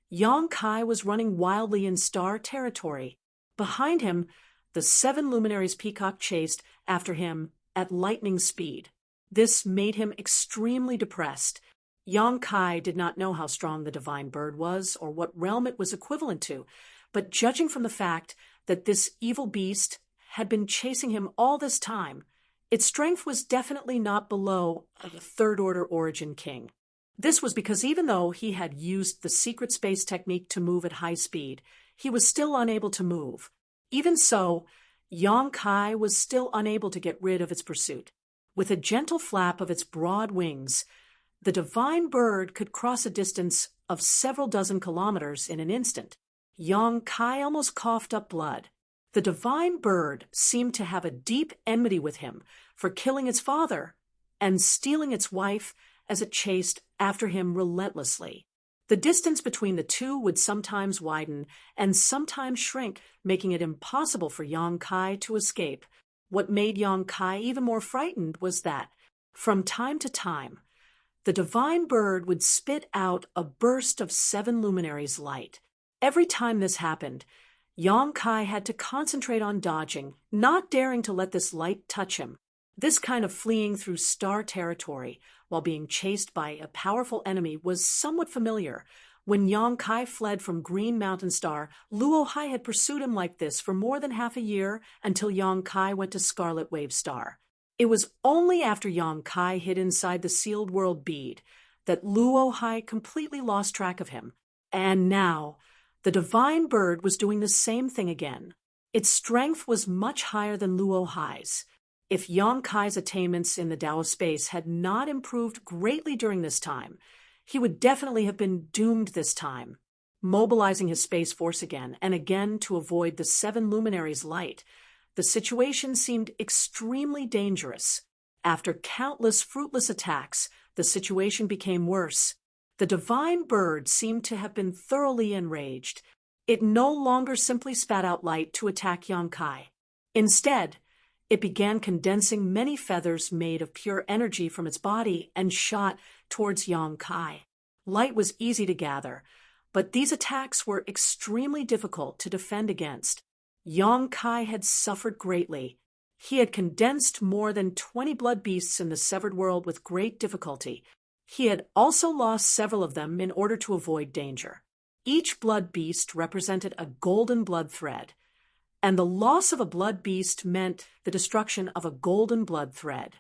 Yong Kai was running wildly in star territory. Behind him, the 7 luminaries peacock chased after him at lightning speed. This made him extremely depressed. Yong Kai did not know how strong the divine bird was or what realm it was equivalent to, but judging from the fact that this evil beast had been chasing him all this time, its strength was definitely not below a third-order origin king. This was because even though he had used the secret space technique to move at high speed, he was still unable to move. Even so, Yong Kai was still unable to get rid of its pursuit. With a gentle flap of its broad wings, the divine bird could cross a distance of several dozen kilometers in an instant. Yong Kai almost coughed up blood. The divine bird seemed to have a deep enmity with him for killing its father and stealing its wife as it chased after him relentlessly. The distance between the two would sometimes widen and sometimes shrink, making it impossible for Yong Kai to escape. What made Yong Kai even more frightened was that, from time to time, the divine bird would spit out a burst of 7 luminaries light. Every time this happened, Yong Kai had to concentrate on dodging, not daring to let this light touch him. This kind of fleeing through star territory while being chased by a powerful enemy was somewhat familiar. When Yong Kai fled from Green Mountain Star, Luo Hai had pursued him like this for more than half a year until Yong Kai went to Scarlet Wave Star. It was only after Yong Kai hid inside the sealed world bead that Luo Hai completely lost track of him. And now, the divine bird was doing the same thing again. Its strength was much higher than Luo Hai's. If Yong Kai's attainments in the Tao of Space had not improved greatly during this time, he would definitely have been doomed this time. Mobilizing his space force again and again to avoid the 7 luminaries' light, the situation seemed extremely dangerous. After countless fruitless attacks, the situation became worse. The divine bird seemed to have been thoroughly enraged. It no longer simply spat out light to attack Yong Kai. Instead, it began condensing many feathers made of pure energy from its body and shot towards Yong Kai. Light was easy to gather, but these attacks were extremely difficult to defend against. Yong Kai had suffered greatly. He had condensed more than 20 blood beasts in the severed world with great difficulty. He had also lost several of them in order to avoid danger. Each blood beast represented a golden blood thread, and the loss of a blood beast meant the destruction of a golden blood thread.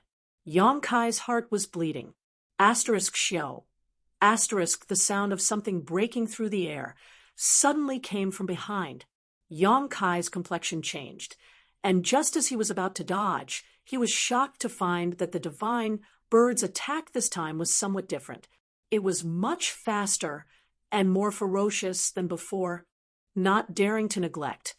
Yang Kai's heart was bleeding. Asterisk show. Asterisk the sound of something breaking through the air suddenly came from behind. Yang Kai's complexion changed, and just as he was about to dodge, he was shocked to find that the divine bird's attack this time was somewhat different. It was much faster and more ferocious than before. Not daring to neglect,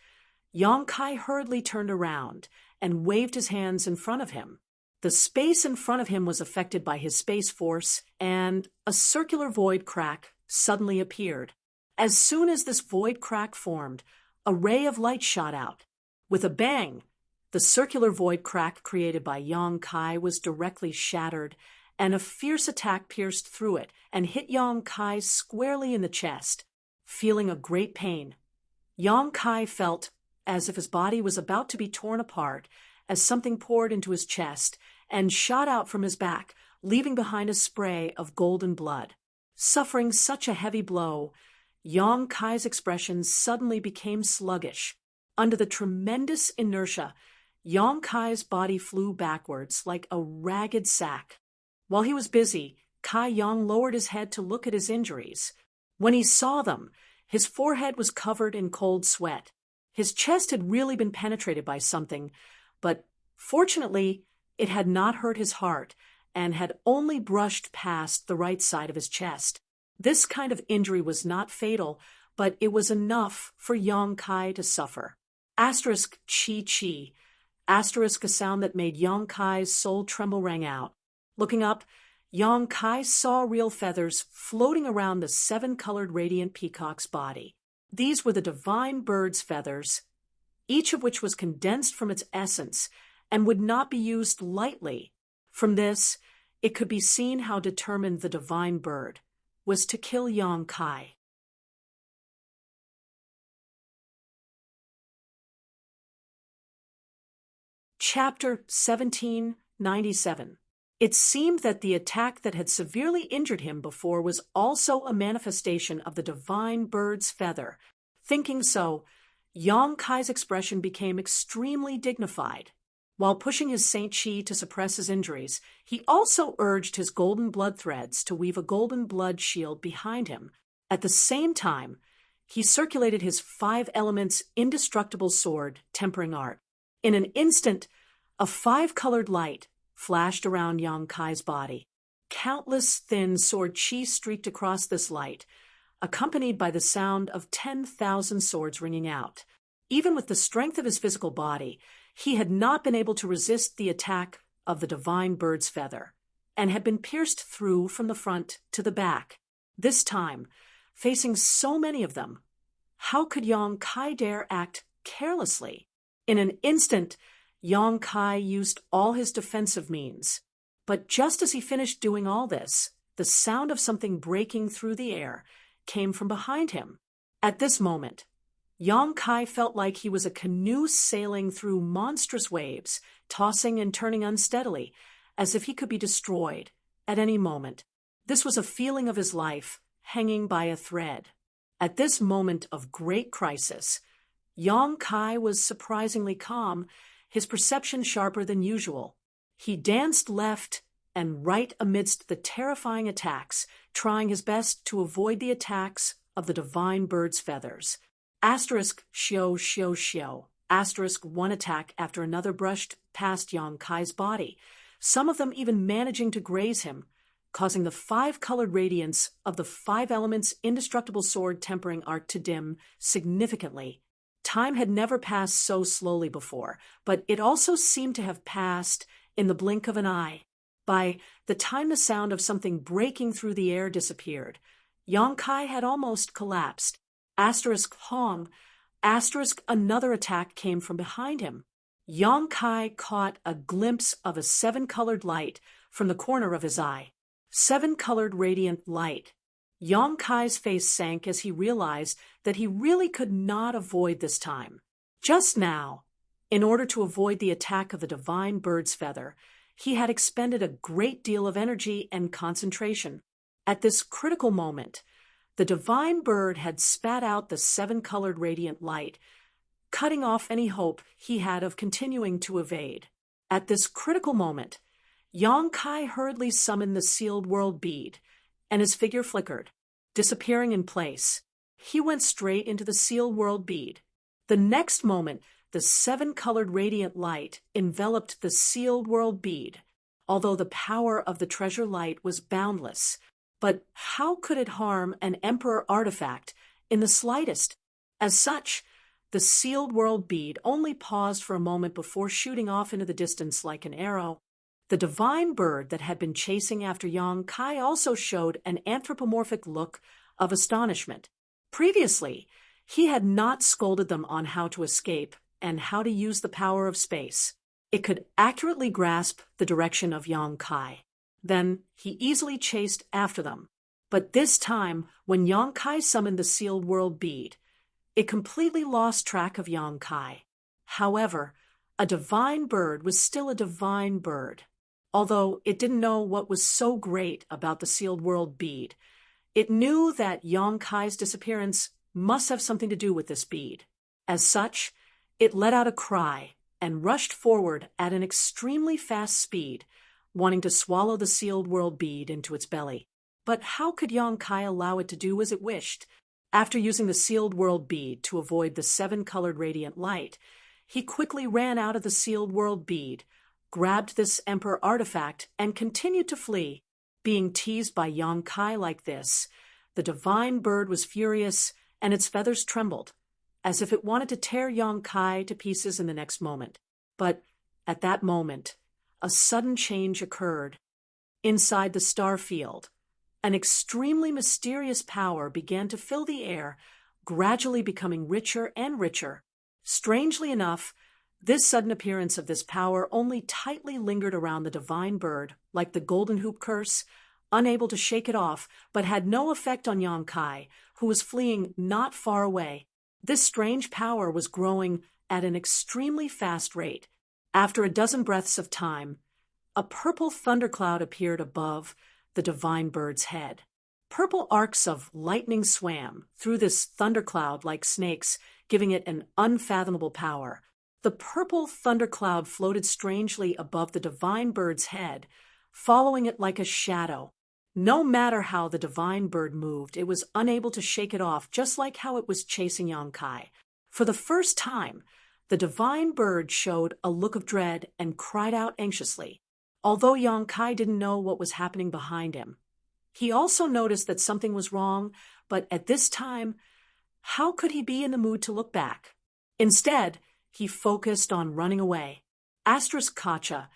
Yang Kai hurriedly turned around and waved his hands in front of him. The space in front of him was affected by his space force, and a circular void crack suddenly appeared. As soon as this void crack formed, a ray of light shot out. With a bang, the circular void crack created by Yang Kai was directly shattered, and a fierce attack pierced through it and hit Yang Kai squarely in the chest. Feeling a great pain, Yang Kai felt as if his body was about to be torn apart as something poured into his chest and shot out from his back, leaving behind a spray of golden blood. Suffering such a heavy blow, Yang Kai's expression suddenly became sluggish. Under the tremendous inertia, Yang Kai's body flew backwards like a ragged sack. While he was busy, Kai Yang lowered his head to look at his injuries. When he saw them, his forehead was covered in cold sweat. His chest had really been penetrated by something, but fortunately, it had not hurt his heart and had only brushed past the right side of his chest. This kind of injury was not fatal, but it was enough for Yang Kai to suffer. Asterisk chi chi. Asterisk a sound that made Yang Kai's soul tremble rang out. Looking up, Yang Kai saw real feathers floating around the 7-colored radiant peacock's body. These were the divine bird's feathers, each of which was condensed from its essence and would not be used lightly. From this, it could be seen how determined the divine bird was to kill Yang Kai. Chapter 1797. It seemed that the attack that had severely injured him before was also a manifestation of the divine bird's feather. Thinking so, Yang Kai's expression became extremely dignified. While pushing his Saint Chi to suppress his injuries, he also urged his golden blood threads to weave a golden blood shield behind him. At the same time, he circulated his 5 elements indestructible sword, tempering art. In an instant, a 5-colored light flashed around Yang Kai's body. Countless thin sword chi streaked across this light, accompanied by the sound of 10,000 swords ringing out. Even with the strength of his physical body, he had not been able to resist the attack of the divine bird's feather, and had been pierced through from the front to the back. This time, facing so many of them, how could Yang Kai dare act carelessly? In an instant, Yang Kai used all his defensive means. But just as he finished doing all this, the sound of something breaking through the air came from behind him. At this moment, Yang Kai felt like he was a canoe sailing through monstrous waves, tossing and turning unsteadily, as if he could be destroyed at any moment. This was a feeling of his life hanging by a thread. At this moment of great crisis, Yang Kai was surprisingly calm, his perception sharper than usual. He danced left and right amidst the terrifying attacks, trying his best to avoid the attacks of the divine bird's feathers. Asterisk shio shio shio. Asterisk one attack after another brushed past Yang Kai's body, some of them even managing to graze him, causing the 5-colored radiance of the 5 elements indestructible sword tempering art to dim significantly. Time had never passed so slowly before, but it also seemed to have passed in the blink of an eye. By the time the sound of something breaking through the air disappeared, Yang Kai had almost collapsed. Asterisk Hong. Asterisk another attack came from behind him. Yang Kai caught a glimpse of a 7-colored light from the corner of his eye. 7-colored radiant light. Yang Kai's face sank as he realized that he really could not avoid this time. Just now, in order to avoid the attack of the divine bird's feather, he had expended a great deal of energy and concentration. At this critical moment, the divine bird had spat out the 7-colored radiant light, cutting off any hope he had of continuing to evade. At this critical moment, Yang Kai hurriedly summoned the sealed world bead, and his figure flickered, disappearing in place. He went straight into the sealed world bead. The next moment, the seven-colored radiant light enveloped the sealed world bead, although the power of the treasure light was boundless. But how could it harm an emperor artifact in the slightest? As such, the sealed world bead only paused for a moment before shooting off into the distance like an arrow. The divine bird that had been chasing after Yang Kai also showed an anthropomorphic look of astonishment. Previously, he had not scolded them on how to escape and how to use the power of space. It could accurately grasp the direction of Yang Kai. Then he easily chased after them. But this time, when Yang Kai summoned the sealed world bead, it completely lost track of Yang Kai. However, a divine bird was still a divine bird. Although it didn't know what was so great about the sealed world bead, it knew that Yang Kai's disappearance must have something to do with this bead. As such, it let out a cry and rushed forward at an extremely fast speed, wanting to swallow the sealed world bead into its belly. But how could Yang Kai allow it to do as it wished? After using the sealed world bead to avoid the seven-colored radiant light, he quickly ran out of the sealed world bead, grabbed this emperor artifact, and continued to flee. Being teased by Yang Kai like this, the divine bird was furious and its feathers trembled, as if it wanted to tear Yang Kai to pieces in the next moment. But at that moment, a sudden change occurred. Inside the star field, an extremely mysterious power began to fill the air, gradually becoming richer and richer. Strangely enough, this sudden appearance of this power only tightly lingered around the divine bird, like the golden hoop curse, unable to shake it off, but had no effect on Yang Kai, who was fleeing not far away. This strange power was growing at an extremely fast rate. After a dozen breaths of time, a purple thundercloud appeared above the divine bird's head. Purple arcs of lightning swam through this thundercloud like snakes, giving it an unfathomable power. The purple thundercloud floated strangely above the divine bird's head, following it like a shadow. No matter how the divine bird moved, it was unable to shake it off, just like how it was chasing Yang Kai. For the first time, the divine bird showed a look of dread and cried out anxiously, although Yang Kai didn't know what was happening behind him. He also noticed that something was wrong, but at this time, how could he be in the mood to look back? Instead, he focused on running away. Asterisk Kacha,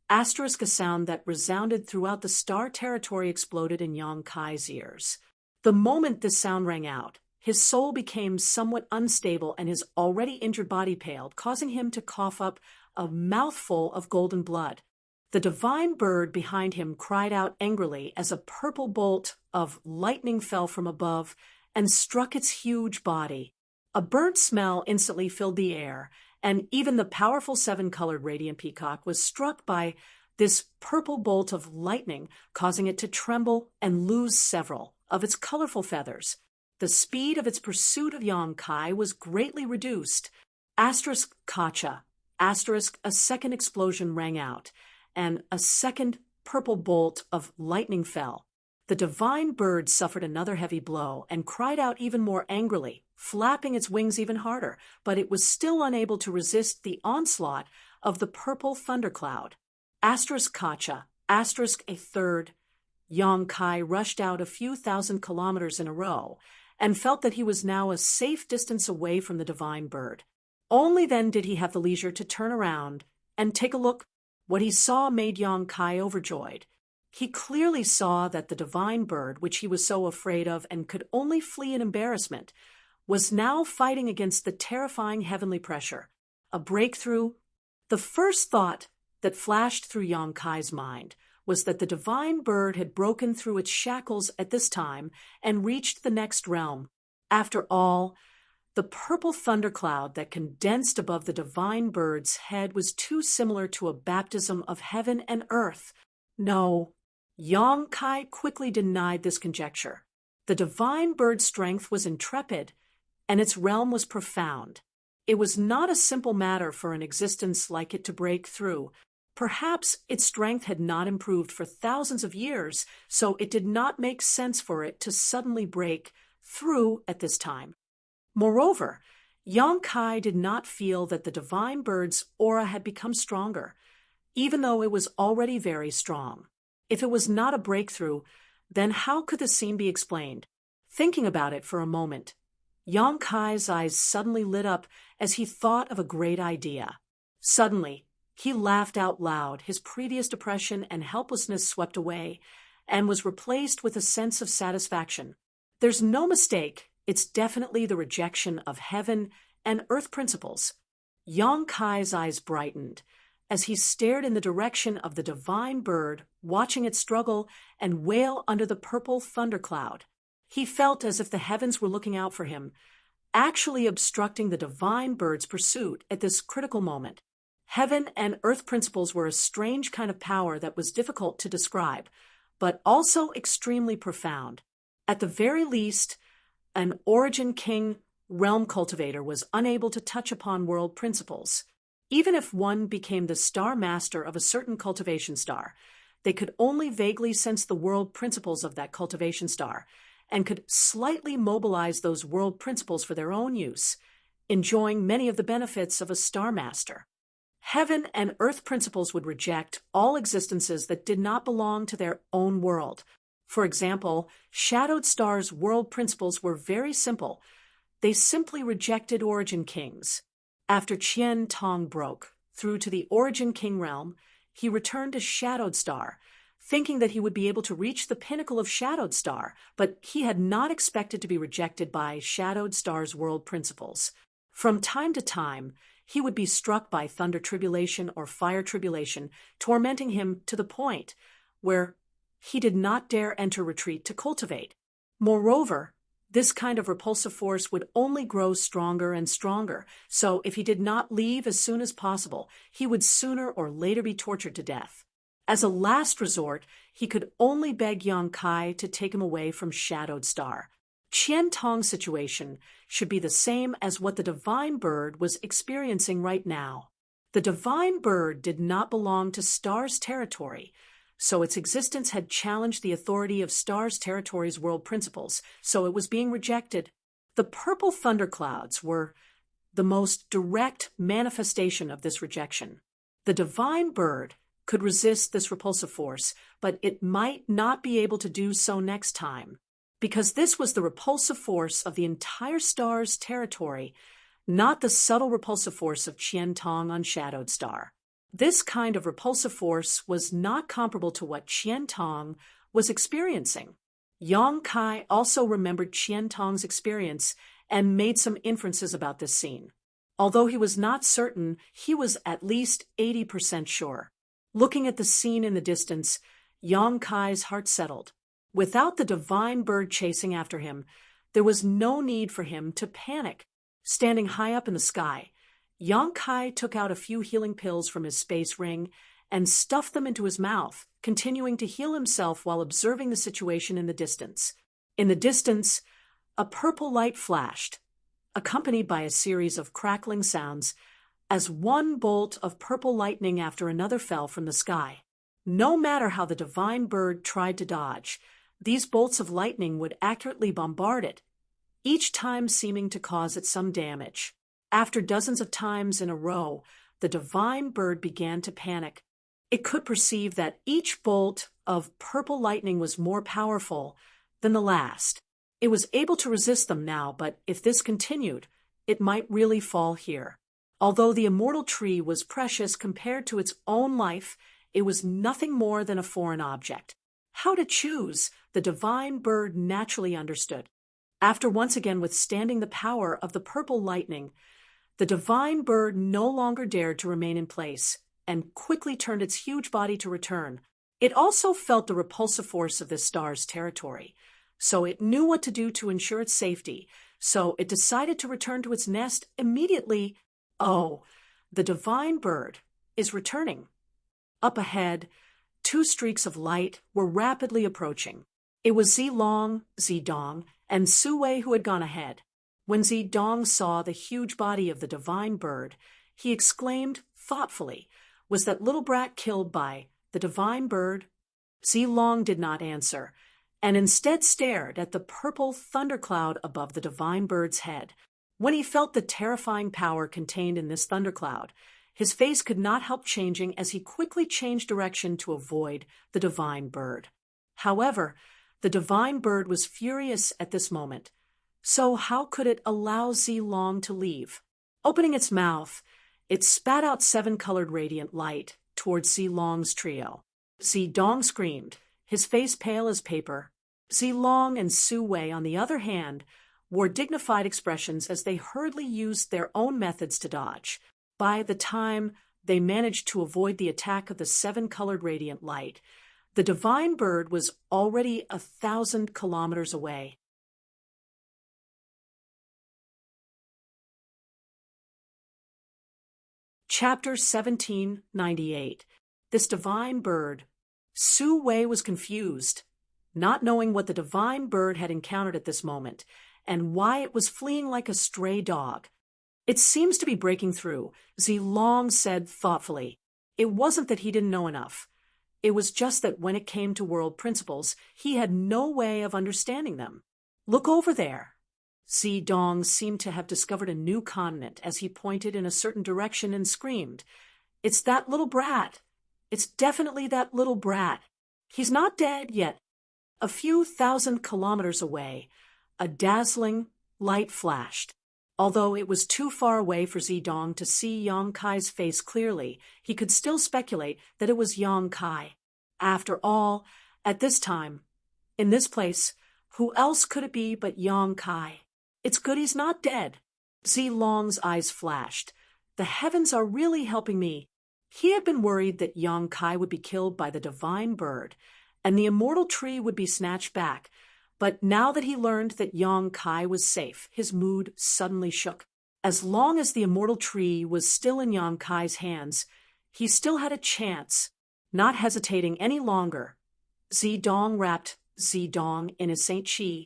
asterisk, a sound that resounded throughout the star territory, exploded in Yang Kai's ears. The moment this sound rang out, his soul became somewhat unstable and his already injured body paled, causing him to cough up a mouthful of golden blood. The divine bird behind him cried out angrily as a purple bolt of lightning fell from above and struck its huge body. A burnt smell instantly filled the air, and even the powerful seven-colored radiant peacock was struck by this purple bolt of lightning, causing it to tremble and lose several of its colorful feathers. The speed of its pursuit of Yang Kai was greatly reduced. Asterisk Kacha, asterisk, a second explosion rang out, and a second purple bolt of lightning fell. The divine bird suffered another heavy blow and cried out even more angrily, flapping its wings even harder, but it was still unable to resist the onslaught of the purple thundercloud. Asterisk Kacha, asterisk, a third. Yang Kai rushed out a few thousand kilometers in a row and felt that he was now a safe distance away from the divine bird. Only then did he have the leisure to turn around and take a look. What he saw made Yang Kai overjoyed. He clearly saw that the divine bird, which he was so afraid of and could only flee in embarrassment, was now fighting against the terrifying heavenly pressure. A breakthrough. The first thought that flashed through Yang Kai's mind was that the divine bird had broken through its shackles at this time and reached the next realm. After all, the purple thundercloud that condensed above the divine bird's head was too similar to a baptism of heaven and earth. No, Yang Kai quickly denied this conjecture. The divine bird's strength was intrepid, and its realm was profound. It was not a simple matter for an existence like it to break through, Perhaps its strength had not improved for thousands of years, so it did not make sense for it to suddenly break through at this time. Moreover, Yang Kai did not feel that the divine bird's aura had become stronger, even though it was already very strong. If it was not a breakthrough, then how could the scene be explained? Thinking about it for a moment, Yang Kai's eyes suddenly lit up as he thought of a great idea. Suddenly, he laughed out loud, his previous depression and helplessness swept away, and was replaced with a sense of satisfaction. There's no mistake, it's definitely the rejection of heaven and earth principles. Yang Kai's eyes brightened as he stared in the direction of the divine bird, watching it struggle and wail under the purple thundercloud. He felt as if the heavens were looking out for him, actually obstructing the divine bird's pursuit at this critical moment. Heaven and earth principles were a strange kind of power that was difficult to describe, but also extremely profound. At the very least, an Origin King realm cultivator was unable to touch upon world principles. Even if one became the star master of a certain cultivation star, they could only vaguely sense the world principles of that cultivation star, and could slightly mobilize those world principles for their own use, enjoying many of the benefits of a star master. Heaven and earth principles would reject all existences that did not belong to their own world. For example, Shadowed Star's world principles were very simple. They simply rejected Origin Kings. After Qian Tong broke through to the Origin King realm, he returned to Shadowed Star, thinking that he would be able to reach the pinnacle of Shadowed Star, but he had not expected to be rejected by Shadowed Star's world principles. From time to time, he would be struck by thunder tribulation or fire tribulation, tormenting him to the point where he did not dare enter retreat to cultivate. Moreover, this kind of repulsive force would only grow stronger and stronger, so if he did not leave as soon as possible, he would sooner or later be tortured to death. As a last resort, he could only beg Yang Kai to take him away from Shadowed Star. Qian Tong's situation should be the same as what the divine bird was experiencing right now. The divine bird did not belong to Star's territory, so its existence had challenged the authority of Star's territory's world principles, so it was being rejected. The purple thunderclouds were the most direct manifestation of this rejection. The divine bird could resist this repulsive force, but it might not be able to do so next time, because this was the repulsive force of the entire Star's territory, not the subtle repulsive force of Qian Tong on Shadowed Star. This kind of repulsive force was not comparable to what Qian Tong was experiencing. Yang Kai also remembered Qian Tong's experience and made some inferences about this scene. Although he was not certain, he was at least 80% sure. Looking at the scene in the distance, Yang Kai's heart settled. Without the divine bird chasing after him, there was no need for him to panic. Standing high up in the sky, Yang Kai took out a few healing pills from his space ring and stuffed them into his mouth, continuing to heal himself while observing the situation in the distance. In the distance, a purple light flashed, accompanied by a series of crackling sounds, as one bolt of purple lightning after another fell from the sky. No matter how the divine bird tried to dodge, these bolts of lightning would accurately bombard it, each time seeming to cause it some damage. After dozens of times in a row, the divine bird began to panic. It could perceive that each bolt of purple lightning was more powerful than the last. It was able to resist them now, but if this continued, it might really fall here. Although the immortal tree was precious compared to its own life, it was nothing more than a foreign object. How to choose, the divine bird naturally understood. After once again withstanding the power of the purple lightning, the divine bird no longer dared to remain in place and quickly turned its huge body to return. It also felt the repulsive force of this star's territory, so it knew what to do to ensure its safety, so it decided to return to its nest immediately. Oh, the divine bird is returning. Up ahead, two streaks of light were rapidly approaching. It was Zilong, Zidong, and Suwei who had gone ahead. When Zidong saw the huge body of the divine bird, he exclaimed thoughtfully, Was that little brat killed by the divine bird? Zilong did not answer, and instead stared at the purple thundercloud above the divine bird's head. When he felt the terrifying power contained in this thundercloud, his face could not help changing as he quickly changed direction to avoid the divine bird. However, the divine bird was furious at this moment. So how could it allow Zilong to leave? Opening its mouth, it spat out 7-colored radiant light towards Zilong's trio. Zidong screamed, his face pale as paper. Zilong and Su Wei, on the other hand, wore dignified expressions as they hurriedly used their own methods to dodge. By the time they managed to avoid the attack of the 7-colored radiant light, the divine bird was already 1,000 kilometers away. Chapter 1798. This divine bird. Su Wei was confused, not knowing what the divine bird had encountered at this moment, and why it was fleeing like a stray dog. It seems to be breaking through, Zilong said thoughtfully. It wasn't that he didn't know enough. It was just that when it came to world principles, he had no way of understanding them. Look over there. Zidong seemed to have discovered a new continent as he pointed in a certain direction and screamed, "It's that little brat! It's definitely that little brat! He's not dead yet." A few thousand kilometers away, a dazzling light flashed. Although it was too far away for Zidong to see Yang Kai's face clearly, he could still speculate that it was Yang Kai. After all, at this time, in this place, who else could it be but Yang Kai? It's good he's not dead. Zilong's eyes flashed. The heavens are really helping me. He had been worried that Yang Kai would be killed by the divine bird, and the immortal tree would be snatched back. But now that he learned that Yang Kai was safe, his mood suddenly shook. As long as the immortal tree was still in Yang Kai's hands, he still had a chance. Not hesitating any longer, Zidong wrapped Zidong in his Saint Chi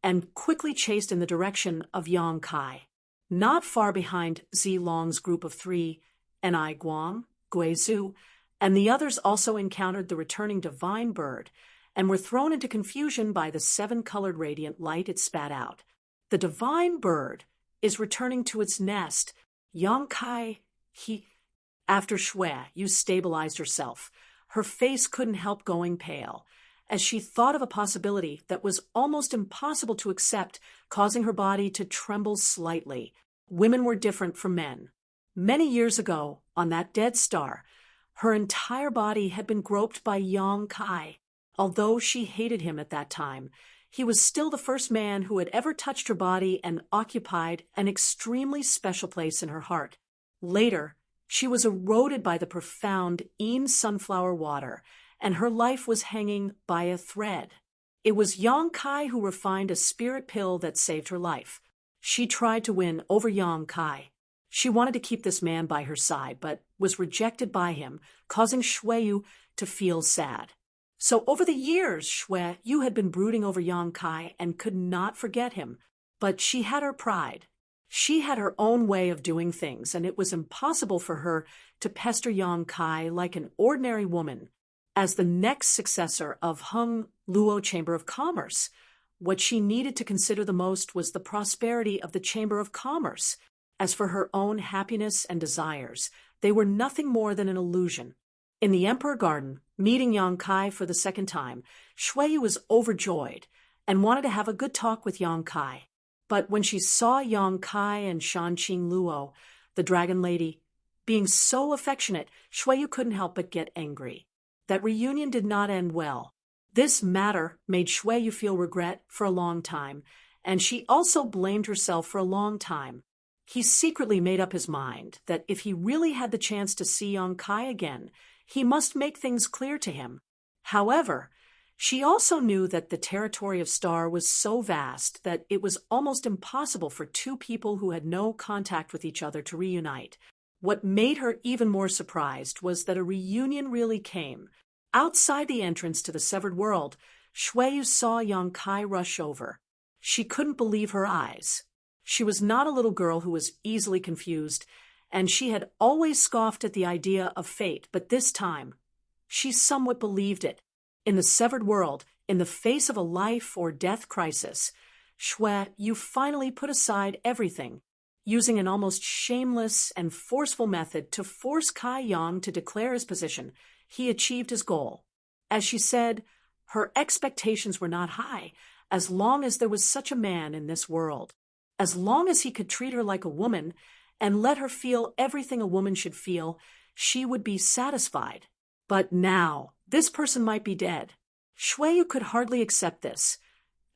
and quickly chased in the direction of Yang Kai. Not far behind Zilong's group of 3, Enai Guang, Guizhu, and the others also encountered the returning divine bird, and were thrown into confusion by the 7-colored radiant light it spat out. The divine bird is returning to its nest. Yang Kai, After Shui Yu stabilized herself, her face couldn't help going pale, as she thought of a possibility that was almost impossible to accept, causing her body to tremble slightly. Women were different from men. Many years ago, on that dead star, her entire body had been groped by Yang Kai. Although she hated him at that time, he was still the first man who had ever touched her body and occupied an extremely special place in her heart. Later, she was eroded by the profound Yin sunflower water, and her life was hanging by a thread. It was Yang Kai who refined a spirit pill that saved her life. She tried to win over Yang Kai. She wanted to keep this man by her side, but was rejected by him, causing Shui Yu to feel sad. So over the years, Shui Yu had been brooding over Yang Kai and could not forget him. But she had her pride. She had her own way of doing things, and it was impossible for her to pester Yang Kai like an ordinary woman. As the next successor of Hung Luo Chamber of Commerce, what she needed to consider the most was the prosperity of the Chamber of Commerce. As for her own happiness and desires, they were nothing more than an illusion. In the Emperor Garden, meeting Yang Kai for the second time, Shui Yu was overjoyed and wanted to have a good talk with Yang Kai. But when she saw Yang Kai and Shanqing Luo, the dragon lady, being so affectionate, Shui Yu couldn't help but get angry. That reunion did not end well. This matter made Shui Yu feel regret for a long time, and she also blamed herself for a long time. He secretly made up his mind that if he really had the chance to see Yang Kai again, he must make things clear to him. However, she also knew that the territory of Star was so vast that it was almost impossible for two people who had no contact with each other to reunite. What made her even more surprised was that a reunion really came. Outside the entrance to the severed world, Shui Yu saw Yang Kai rush over. She couldn't believe her eyes. She was not a little girl who was easily confused, and she had always scoffed at the idea of fate, but this time, she somewhat believed it. In the severed world, in the face of a life or death crisis, Shui, you finally put aside everything, using an almost shameless and forceful method to force Kai Yang to declare his position. He achieved his goal. As she said, her expectations were not high, as long as there was such a man in this world. As long as he could treat her like a woman and let her feel everything a woman should feel, she would be satisfied. But now, this person might be dead. Shuiyu could hardly accept this.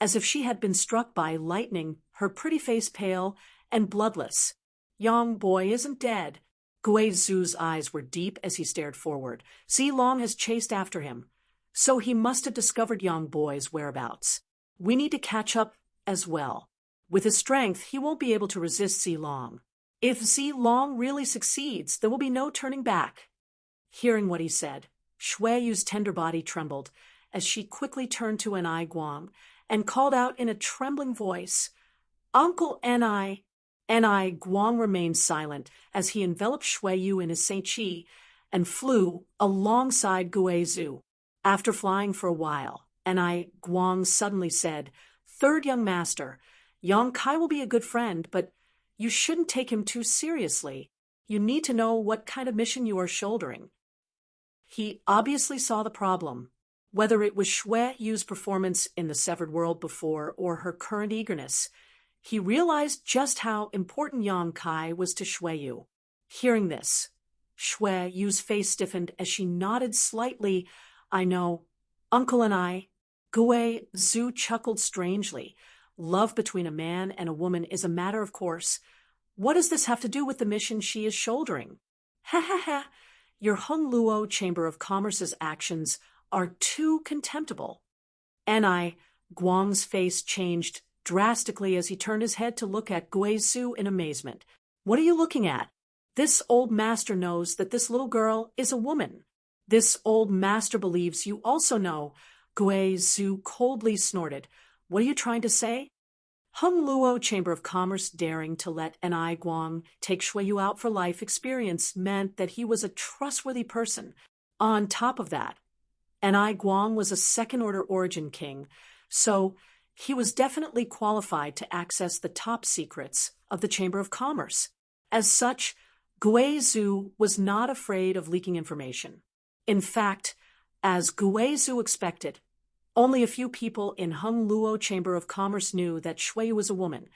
As if she had been struck by lightning, her pretty face pale and bloodless. Young boy isn't dead. Gui Zhu's eyes were deep as he stared forward. Zilong has chased after him. So he must have discovered young boy's whereabouts. We need to catch up as well. With his strength, he won't be able to resist Zilong. If Zilong really succeeds, there will be no turning back. Hearing what he said, Shuiyu's tender body trembled as she quickly turned to Anai Guang and called out in a trembling voice, "Uncle Anai." Anai Guang remained silent as he enveloped Shuiyu in his Saint Chi and flew alongside Gui Zhu. After flying for a while, Anai Guang suddenly said, "Third young master, Yang Kai will be a good friend, but you shouldn't take him too seriously. You need to know what kind of mission you are shouldering." He obviously saw the problem. Whether it was Shuiyu's performance in the severed world before or her current eagerness, he realized just how important Yang Kai was to Shuiyu. Hearing this, Shuiyu's face stiffened as she nodded slightly. "I know. Uncle and I." Gui Zhu chuckled strangely. Love between a man and a woman is a matter of course. What does this have to do with the mission she is shouldering? Ha ha ha. Your Hung Luo Chamber of Commerce's actions are too contemptible. Anai Guang's face changed drastically as he turned his head to look at Gui Zhu in amazement. "What are you looking at? This old master knows that this little girl is a woman. This old master believes you also know." Gui Zhu coldly snorted. "What are you trying to say?" Hung Luo Chamber of Commerce daring to let Anai Guang take Shuiyu out for life experience meant that he was a trustworthy person. On top of that, Anai Guang was a second-order origin king, so he was definitely qualified to access the top secrets of the Chamber of Commerce. As such, Gui Zhu was not afraid of leaking information. In fact, as Gui Zhu expected, only a few people in Hung Luo Chamber of Commerce knew that Shuiyu was a woman,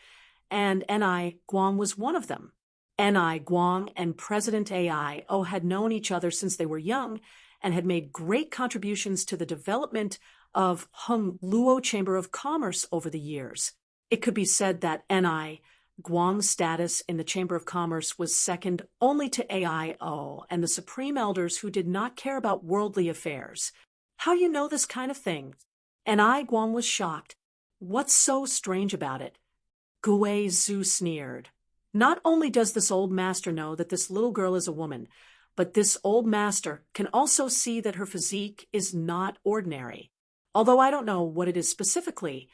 and Anai Guang was one of them. Anai Guang and President AIO had known each other since they were young and had made great contributions to the development of Hung Luo Chamber of Commerce over the years. It could be said that Anai Guang's status in the Chamber of Commerce was second only to AIO and the Supreme Elders who did not care about worldly affairs. "How you know this kind of thing?" Anai Guang was shocked. "What's so strange about it?" Gui Zhu sneered. "Not only does this old master know that this little girl is a woman, but this old master can also see that her physique is not ordinary. Although I don't know what it is specifically,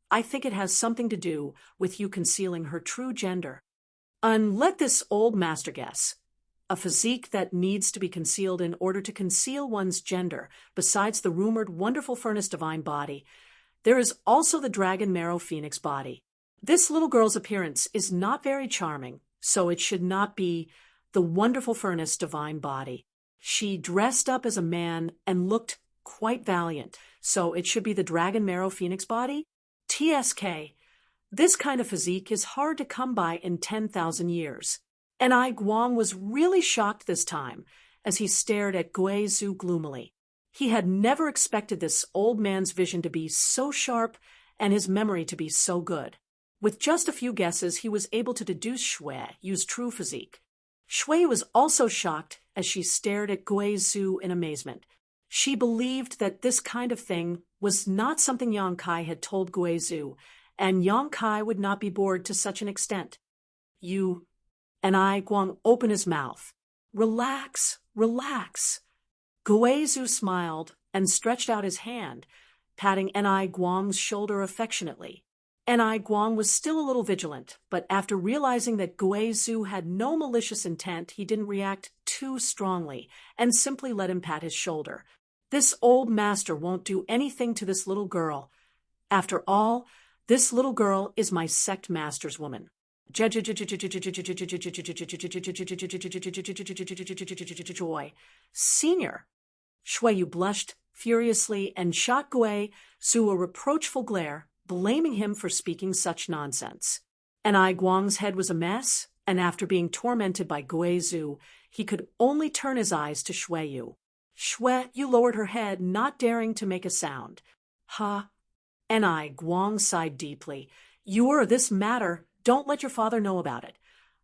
I think it has something to do with you concealing her true gender. And let this old master guess. A physique that needs to be concealed in order to conceal one's gender, besides the rumored wonderful furnace divine body, there is also the dragon marrow phoenix body. This little girl's appearance is not very charming, so it should not be the wonderful furnace divine body. She dressed up as a man and looked quite valiant, so it should be the dragon marrow phoenix body. TSK. This kind of physique is hard to come by in 10,000 years. Anai Guang was really shocked this time as he stared at Gui Zhu gloomily. He had never expected this old man's vision to be so sharp and his memory to be so good. With just a few guesses, he was able to deduce Shuiyu's true physique. Shuiyu was also shocked as she stared at Gui Zhu in amazement. She believed that this kind of thing was not something Yang Kai had told Gui Zhu, and Yang Kai would not be bored to such an extent. "You..." Anai Guang opened his mouth. "Relax, relax." Gui Zhu smiled and stretched out his hand, patting Anai Guang's shoulder affectionately. Ni Guang was still a little vigilant, but after realizing that Guizhu had no malicious intent, he didn't react too strongly and simply let him pat his shoulder. This old master won't do anything to this little girl. After all, this little girl is my sect master's woman. Joy. Senior. Shuiyu blushed furiously and shot Guizhu a reproachful glare, blaming him for speaking such nonsense. Ni Guang's head was a mess, and after being tormented by Guizhu, he could only turn his eyes to Shuiyu. Shuiyu lowered her head, not daring to make a sound. Ha! Ni Guang sighed deeply. This matter, don't let your father know about it.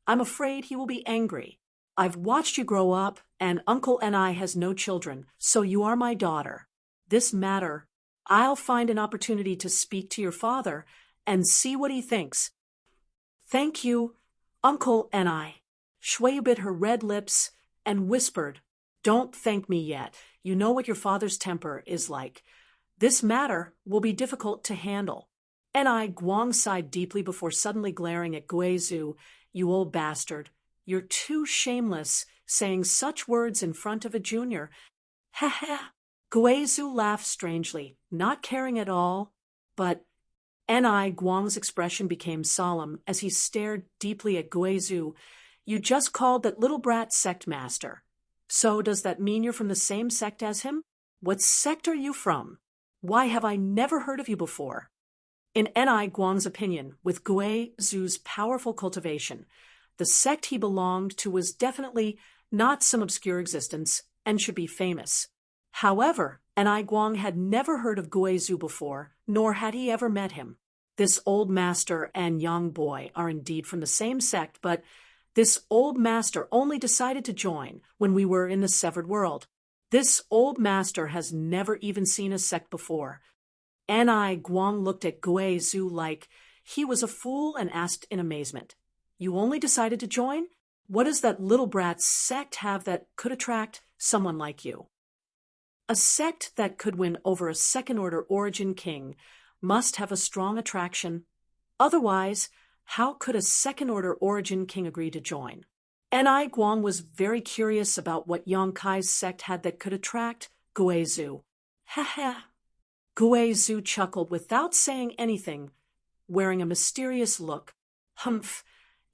I'm afraid he will be angry. I've watched you grow up, and Uncle Ni has no children, so you are my daughter. This matter, I'll find an opportunity to speak to your father and see what he thinks. Thank you, Uncle Ni. Shuiyu bit her red lips and whispered, Don't thank me yet. You know what your father's temper is like. This matter will be difficult to handle. Ni Guang sighed deeply before suddenly glaring at Guizhu. You old bastard. You're too shameless, saying such words in front of a junior. Ha ha. Guizhu laughed strangely, not caring at all, but Ni Guang's expression became solemn as he stared deeply at Guizhu. You just called that little brat sect master. So does that mean you're from the same sect as him? What sect are you from? Why have I never heard of you before? In Ni Guang's opinion, with Guizhu's powerful cultivation, the sect he belonged to was definitely not some obscure existence and should be famous. However, Ni Guang had never heard of Guizhu before, nor had he ever met him. This old master and young boy are indeed from the same sect, but this old master only decided to join when we were in the severed world. This old master has never even seen a sect before. Ni Guang looked at Guizhu like he was a fool and asked in amazement, You only decided to join? What does that little brat sect have that could attract someone like you? A sect that could win over a second-order origin king must have a strong attraction. Otherwise, how could a second-order origin king agree to join? Ni Guang was very curious about what Yang Kai's sect had that could attract Guizhu. Ha ha! Guizhu chuckled without saying anything, wearing a mysterious look. Humph!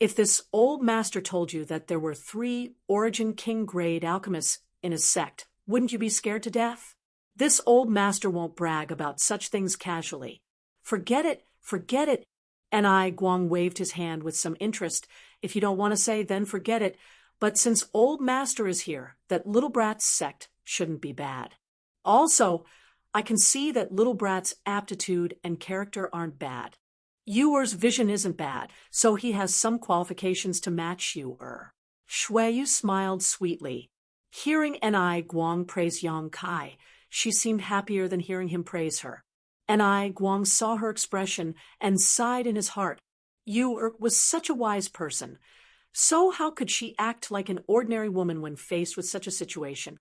If this old master told you that there were 3 Origin King grade alchemists in his sect, wouldn't you be scared to death? This old master won't brag about such things casually. Forget it, forget it. Ni Guang waved his hand with some interest. If you don't want to say, then forget it. But since old master is here, that little brat's sect shouldn't be bad. Also, I can see that little brat's aptitude and character aren't bad. Yuer's vision isn't bad, so he has some qualifications to match Yuer. Shuiyu smiled sweetly. Hearing Ni Guang praise Yang Kai, she seemed happier than hearing him praise her. Ni Guang saw her expression and sighed in his heart. Yuer was such a wise person. So how could she act like an ordinary woman when faced with such a situation?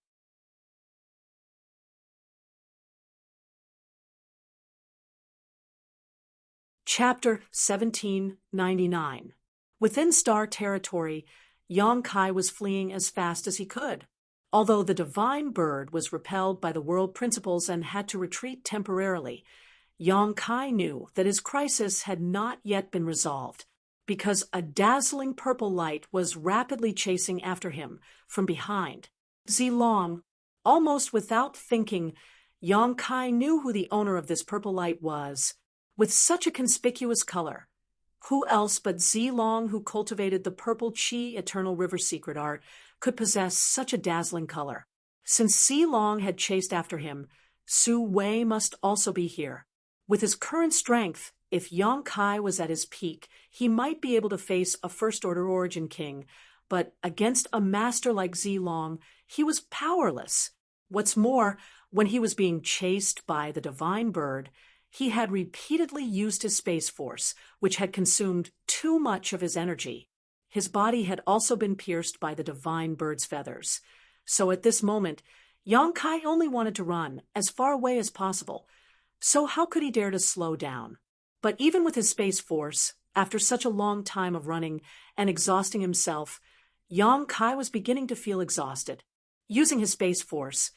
Chapter 1799. Within Star Territory, Yang Kai was fleeing as fast as he could. Although the divine bird was repelled by the world principles and had to retreat temporarily, Yang Kai knew that his crisis had not yet been resolved, because a dazzling purple light was rapidly chasing after him from behind. Zilong, almost without thinking, Yang Kai knew who the owner of this purple light was. With such a conspicuous color, who else but Zilong, who cultivated the purple Qi Eternal River secret art, could possess such a dazzling color? Since Zilong had chased after him, Su Wei must also be here. With his current strength, if Yang Kai was at his peak, he might be able to face a first-order origin king, but against a master like Zilong, he was powerless. What's more, when he was being chased by the divine bird, he had repeatedly used his space force, which had consumed too much of his energy. His body had also been pierced by the divine bird's feathers. So at this moment, Yang Kai only wanted to run as far away as possible. So how could he dare to slow down? But even with his space force, after such a long time of running and exhausting himself, Yang Kai was beginning to feel exhausted. Using his space force,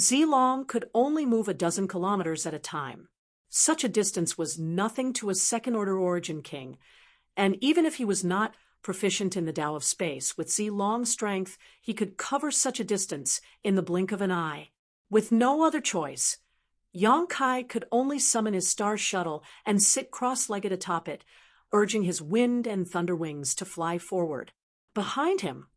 Zilong could only move a dozen kilometers at a time. Such a distance was nothing to a second-order origin king, and even if he was not proficient in the Tao of space, with Zilong's strength, he could cover such a distance in the blink of an eye. With no other choice, Yang Kai could only summon his star shuttle and sit cross-legged atop it, urging his wind and thunder wings to fly forward. Behind him,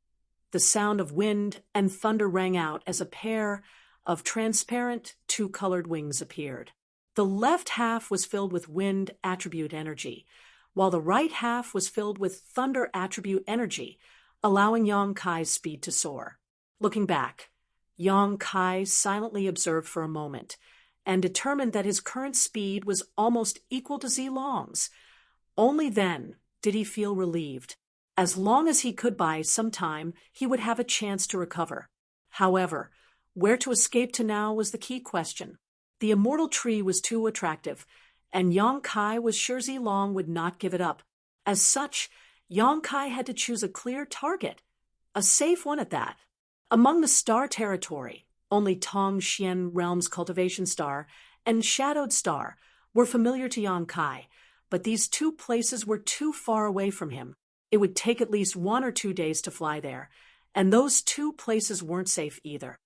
the sound of wind and thunder rang out as a pair of transparent two-colored wings appeared. The left half was filled with wind attribute energy, while the right half was filled with thunder attribute energy, allowing Yang Kai's speed to soar. Looking back, Yang Kai silently observed for a moment and determined that his current speed was almost equal to Zilong's. Only then did he feel relieved. As long as he could buy some time, he would have a chance to recover. However, where to escape to now was the key question. The immortal tree was too attractive, and Yang Kai was sure Zilong would not give it up. As such, Yang Kai had to choose a clear target, a safe one at that. Among the star territory, only Tong Xian Realm's cultivation star and shadowed star were familiar to Yang Kai, but these two places were too far away from him. It would take at least 1 or 2 days to fly there, and those two places weren't safe either.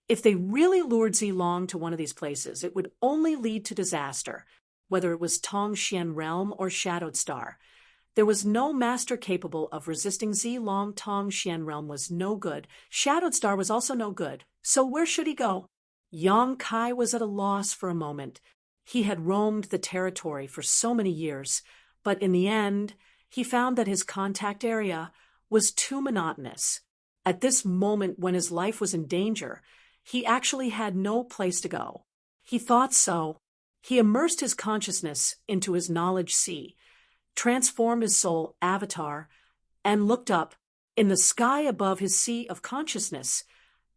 If they really lured Zilong to one of these places, it would only lead to disaster, whether it was Tong Xian Realm or Shadowed Star. There was no master capable of resisting Zilong. Tong Xian Realm was no good. Shadowed Star was also no good. So where should he go? Yang Kai was at a loss for a moment. He had roamed the territory for so many years, but in the end, he found that his contact area was too monotonous. At this moment when his life was in danger, he actually had no place to go. He thought so. He immersed his consciousness into his knowledge sea, transformed his soul avatar, and looked up. In the sky above his sea of consciousness,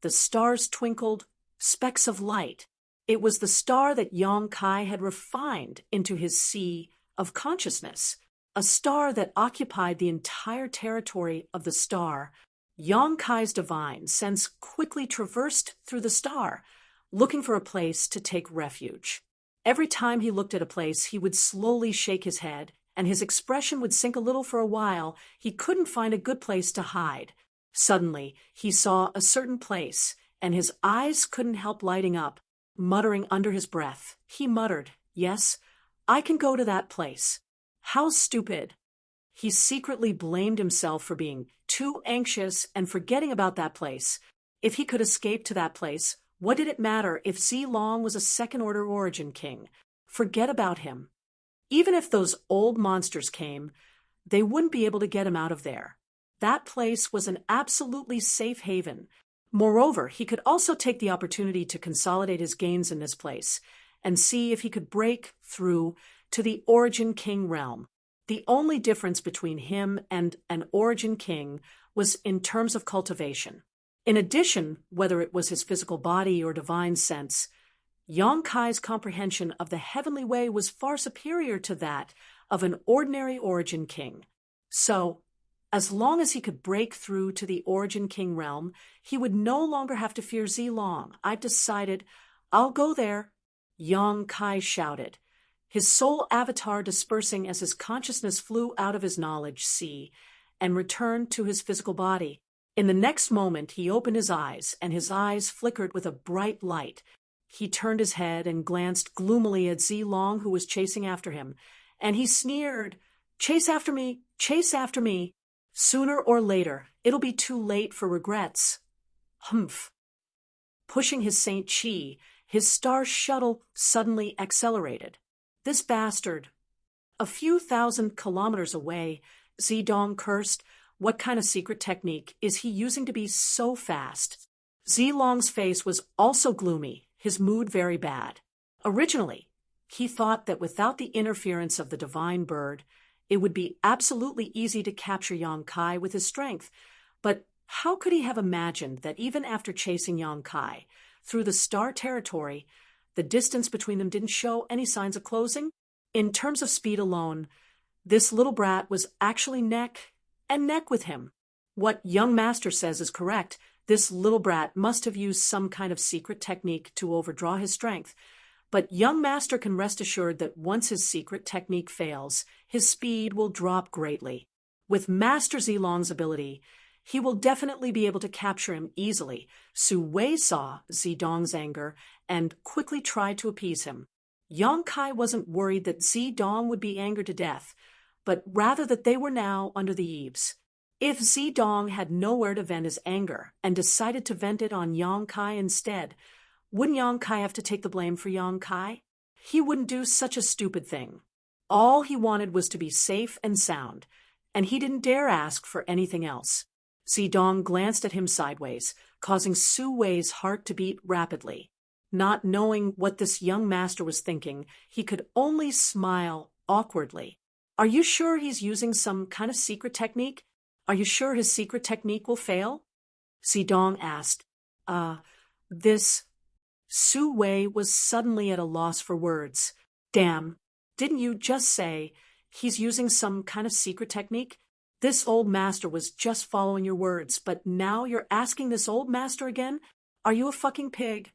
the stars twinkled, specks of light. It was the star that Yang Kai had refined into his sea of consciousness, a star that occupied the entire territory of the star. Yang Kai's divine sense quickly traversed through the star, looking for a place to take refuge. Every time he looked at a place, he would slowly shake his head, and his expression would sink a little for a while. He couldn't find a good place to hide. Suddenly, he saw a certain place, and his eyes couldn't help lighting up. Muttering under his breath, he muttered, "Yes, I can go to that place." How stupid! He secretly blamed himself for being too anxious and forgetting about that place. If he could escape to that place, what did it matter if Zilong was a second-order origin king? Forget about him. Even if those old monsters came, they wouldn't be able to get him out of there. That place was an absolutely safe haven. Moreover, he could also take the opportunity to consolidate his gains in this place and see if he could break through to the Origin King realm. The only difference between him and an Origin King was in terms of cultivation. In addition, whether it was his physical body or divine sense, Yang Kai's comprehension of the heavenly way was far superior to that of an ordinary Origin King. So, as long as he could break through to the Origin King realm, he would no longer have to fear Zilong. I've decided I'll go there, Yang Kai shouted, his soul avatar dispersing as his consciousness flew out of his knowledge sea and returned to his physical body. In the next moment, he opened his eyes, and his eyes flickered with a bright light. He turned his head and glanced gloomily at Zilong, who was chasing after him, and he sneered, "Chase after me, chase after me. Sooner or later, it'll be too late for regrets." Humph. Pushing his Saint Chi, his star shuttle suddenly accelerated. This bastard. A few thousand kilometers away, Zidong cursed. What kind of secret technique is he using to be so fast? Zilong's face was also gloomy, his mood very bad. Originally, he thought that without the interference of the divine bird, it would be absolutely easy to capture Yang Kai with his strength. But how could he have imagined that even after chasing Yang Kai through the star territory, the distance between them didn't show any signs of closing? In terms of speed alone, this little brat was actually neck and neck with him. What young master says is correct. This little brat must have used some kind of secret technique to overdraw his strength. But young master can rest assured that once his secret technique fails, his speed will drop greatly. With Master Zilong's ability, he will definitely be able to capture him easily. Su Wei saw Zidong's anger and quickly tried to appease him. Yang Kai wasn't worried that Zidong would be angered to death, but rather that they were now under the eaves. If Zidong had nowhere to vent his anger and decided to vent it on Yang Kai instead, wouldn't Yang Kai have to take the blame for Yang Kai? He wouldn't do such a stupid thing. All he wanted was to be safe and sound, and he didn't dare ask for anything else. Zidong glanced at him sideways, causing Su Wei's heart to beat rapidly. Not knowing what this young master was thinking, he could only smile awkwardly. Are you sure he's using some kind of secret technique? Are you sure his secret technique will fail? Zidong asked. This... Su Wei was suddenly at a loss for words. Damn, didn't you just say he's using some kind of secret technique? This old master was just following your words, but now you're asking this old master again? Are you a fucking pig?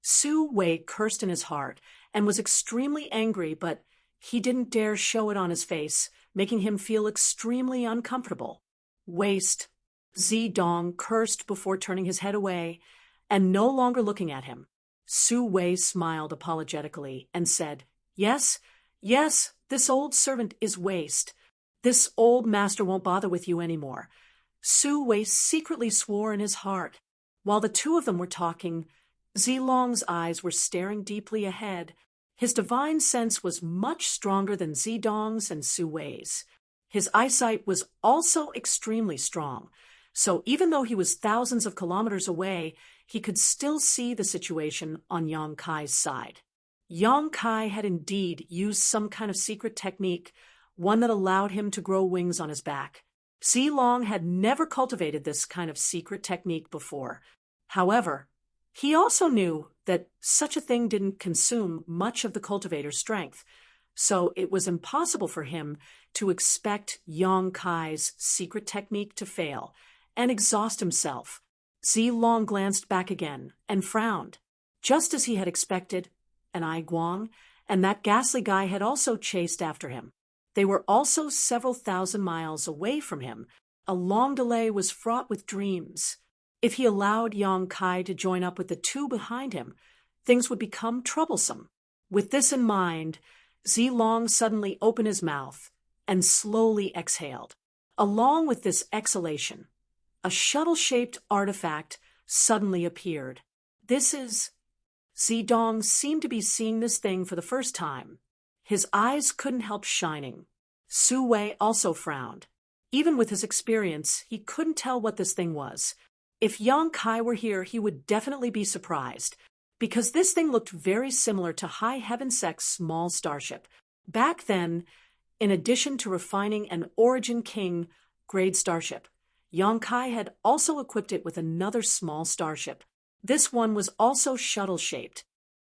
Su Wei cursed in his heart and was extremely angry, but he didn't dare show it on his face, making him feel extremely uncomfortable. Waste. Zidong cursed before turning his head away and no longer looking at him. Su Wei smiled apologetically and said, Yes, this old servant is waste. This old master won't bother with you anymore. Su Wei secretly swore in his heart. While the two of them were talking, Zilong's eyes were staring deeply ahead. His divine sense was much stronger than Zidong's and Su Wei's. His eyesight was also extremely strong, so even though he was thousands of kilometers away, he could still see the situation on Yang Kai's side. Yang Kai had indeed used some kind of secret technique, one that allowed him to grow wings on his back. Zilong had never cultivated this kind of secret technique before. However, he also knew that such a thing didn't consume much of the cultivator's strength, so it was impossible for him to expect Yang Kai's secret technique to fail and exhaust himself. Zilong glanced back again and frowned. Just as he had expected, an Ai Guang and that ghastly guy had also chased after him. They were also several thousand miles away from him. A long delay was fraught with dreams. If he allowed Yang Kai to join up with the two behind him, things would become troublesome. With this in mind, Zilong suddenly opened his mouth and slowly exhaled. Along with this exhalation, a shuttle-shaped artifact suddenly appeared. This is... Zidong seemed to be seeing this thing for the first time. His eyes couldn't help shining. Su Wei also frowned. Even with his experience, he couldn't tell what this thing was. If Yang Kai were here, he would definitely be surprised, because this thing looked very similar to High Heaven Sec's small starship. Back then, in addition to refining an Origin King grade starship, Yang Kai had also equipped it with another small starship. This one was also shuttle-shaped.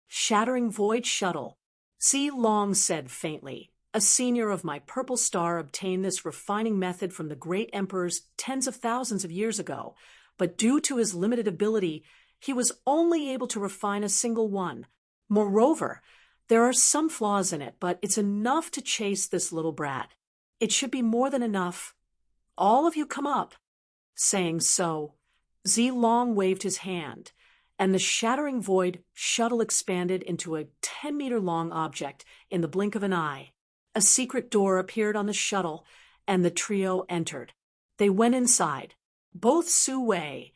Shattering Void Shuttle. Zilong said faintly, a senior of my Purple Star obtained this refining method from the great emperors tens of thousands of years ago, but due to his limited ability, he was only able to refine a single one. Moreover, there are some flaws in it, but it's enough to chase this little brat. It should be more than enough. All of you come up. Saying so, Zilong waved his hand, and the Shattering Void Shuttle expanded into a 10-meter-long object in the blink of an eye. A secret door appeared on the shuttle, and the trio entered. They went inside. Both Su Wei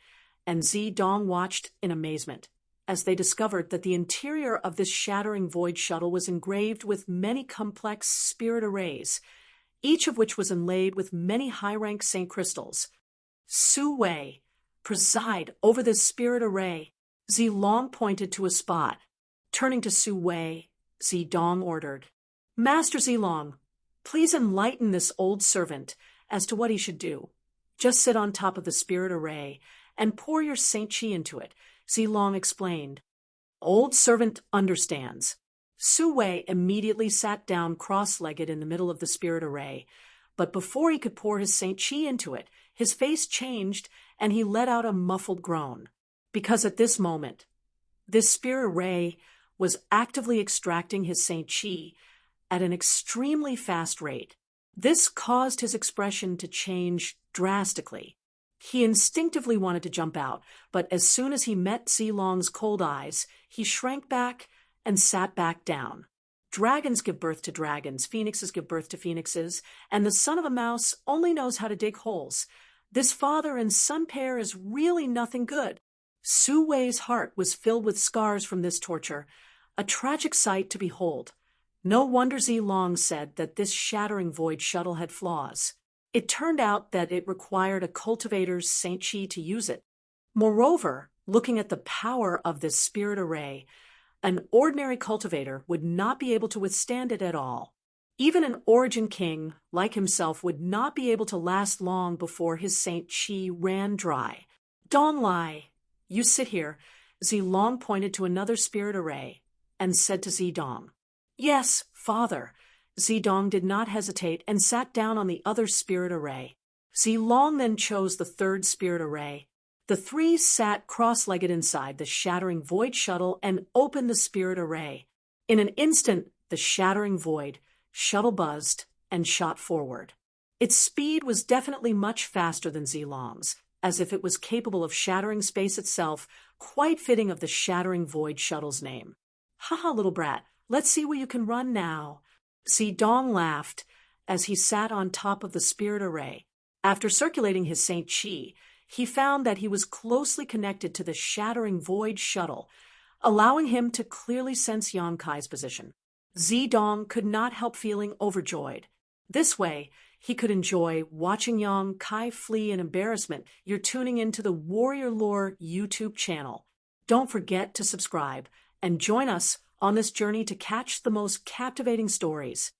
and Zidong watched in amazement as they discovered that the interior of this Shattering Void Shuttle was engraved with many complex spirit arrays, each of which was inlaid with many high-rank Saint crystals. Su Wei, preside over this spirit array. Zilong pointed to a spot. Turning to Su Wei, Zidong ordered, Master Zilong, please enlighten this old servant as to what he should do. Just sit on top of the spirit array and pour your Saint Chi into it, Zilong explained. Old servant understands. Su Wei immediately sat down cross-legged in the middle of the spirit array, but before he could pour his Saint Chi into it, his face changed and he let out a muffled groan. Because at this moment, this spirit array was actively extracting his Saint Chi at an extremely fast rate. This caused his expression to change drastically. He instinctively wanted to jump out, but as soon as he met Zilong's cold eyes, he shrank back and sat back down. Dragons give birth to dragons, phoenixes give birth to phoenixes, and the son of a mouse only knows how to dig holes. This father and son pair is really nothing good. Su Wei's heart was filled with scars from this torture, a tragic sight to behold. No wonder Zilong said that this shattering void shuttle had flaws. It turned out that it required a cultivator's Saint Chi to use it. Moreover, looking at the power of this spirit array, an ordinary cultivator would not be able to withstand it at all. Even an Origin King, like himself, would not be able to last long before his Saint Chi ran dry. Dong Lai, you sit here. Zilong pointed to another spirit array and said to Zidong, Yes, father. Zidong did not hesitate and sat down on the other spirit array. Zilong then chose the third spirit array. The three sat cross-legged inside the shattering void shuttle and opened the spirit array. In an instant, the shattering void shuttle buzzed and shot forward. Its speed was definitely much faster than Zilong's, as if it was capable of shattering space itself, quite fitting of the shattering void shuttle's name. Haha, little brat, let's see where you can run now. Zidong laughed as he sat on top of the spirit array. After circulating his Saint Chi, he found that he was closely connected to the shattering void shuttle, allowing him to clearly sense Yang Kai's position. Zidong could not help feeling overjoyed. This way, he could enjoy watching Yang Kai flee in embarrassment. You're tuning into the Warrior Lore YouTube channel. Don't forget to subscribe and join us on this journey to catch the most captivating stories.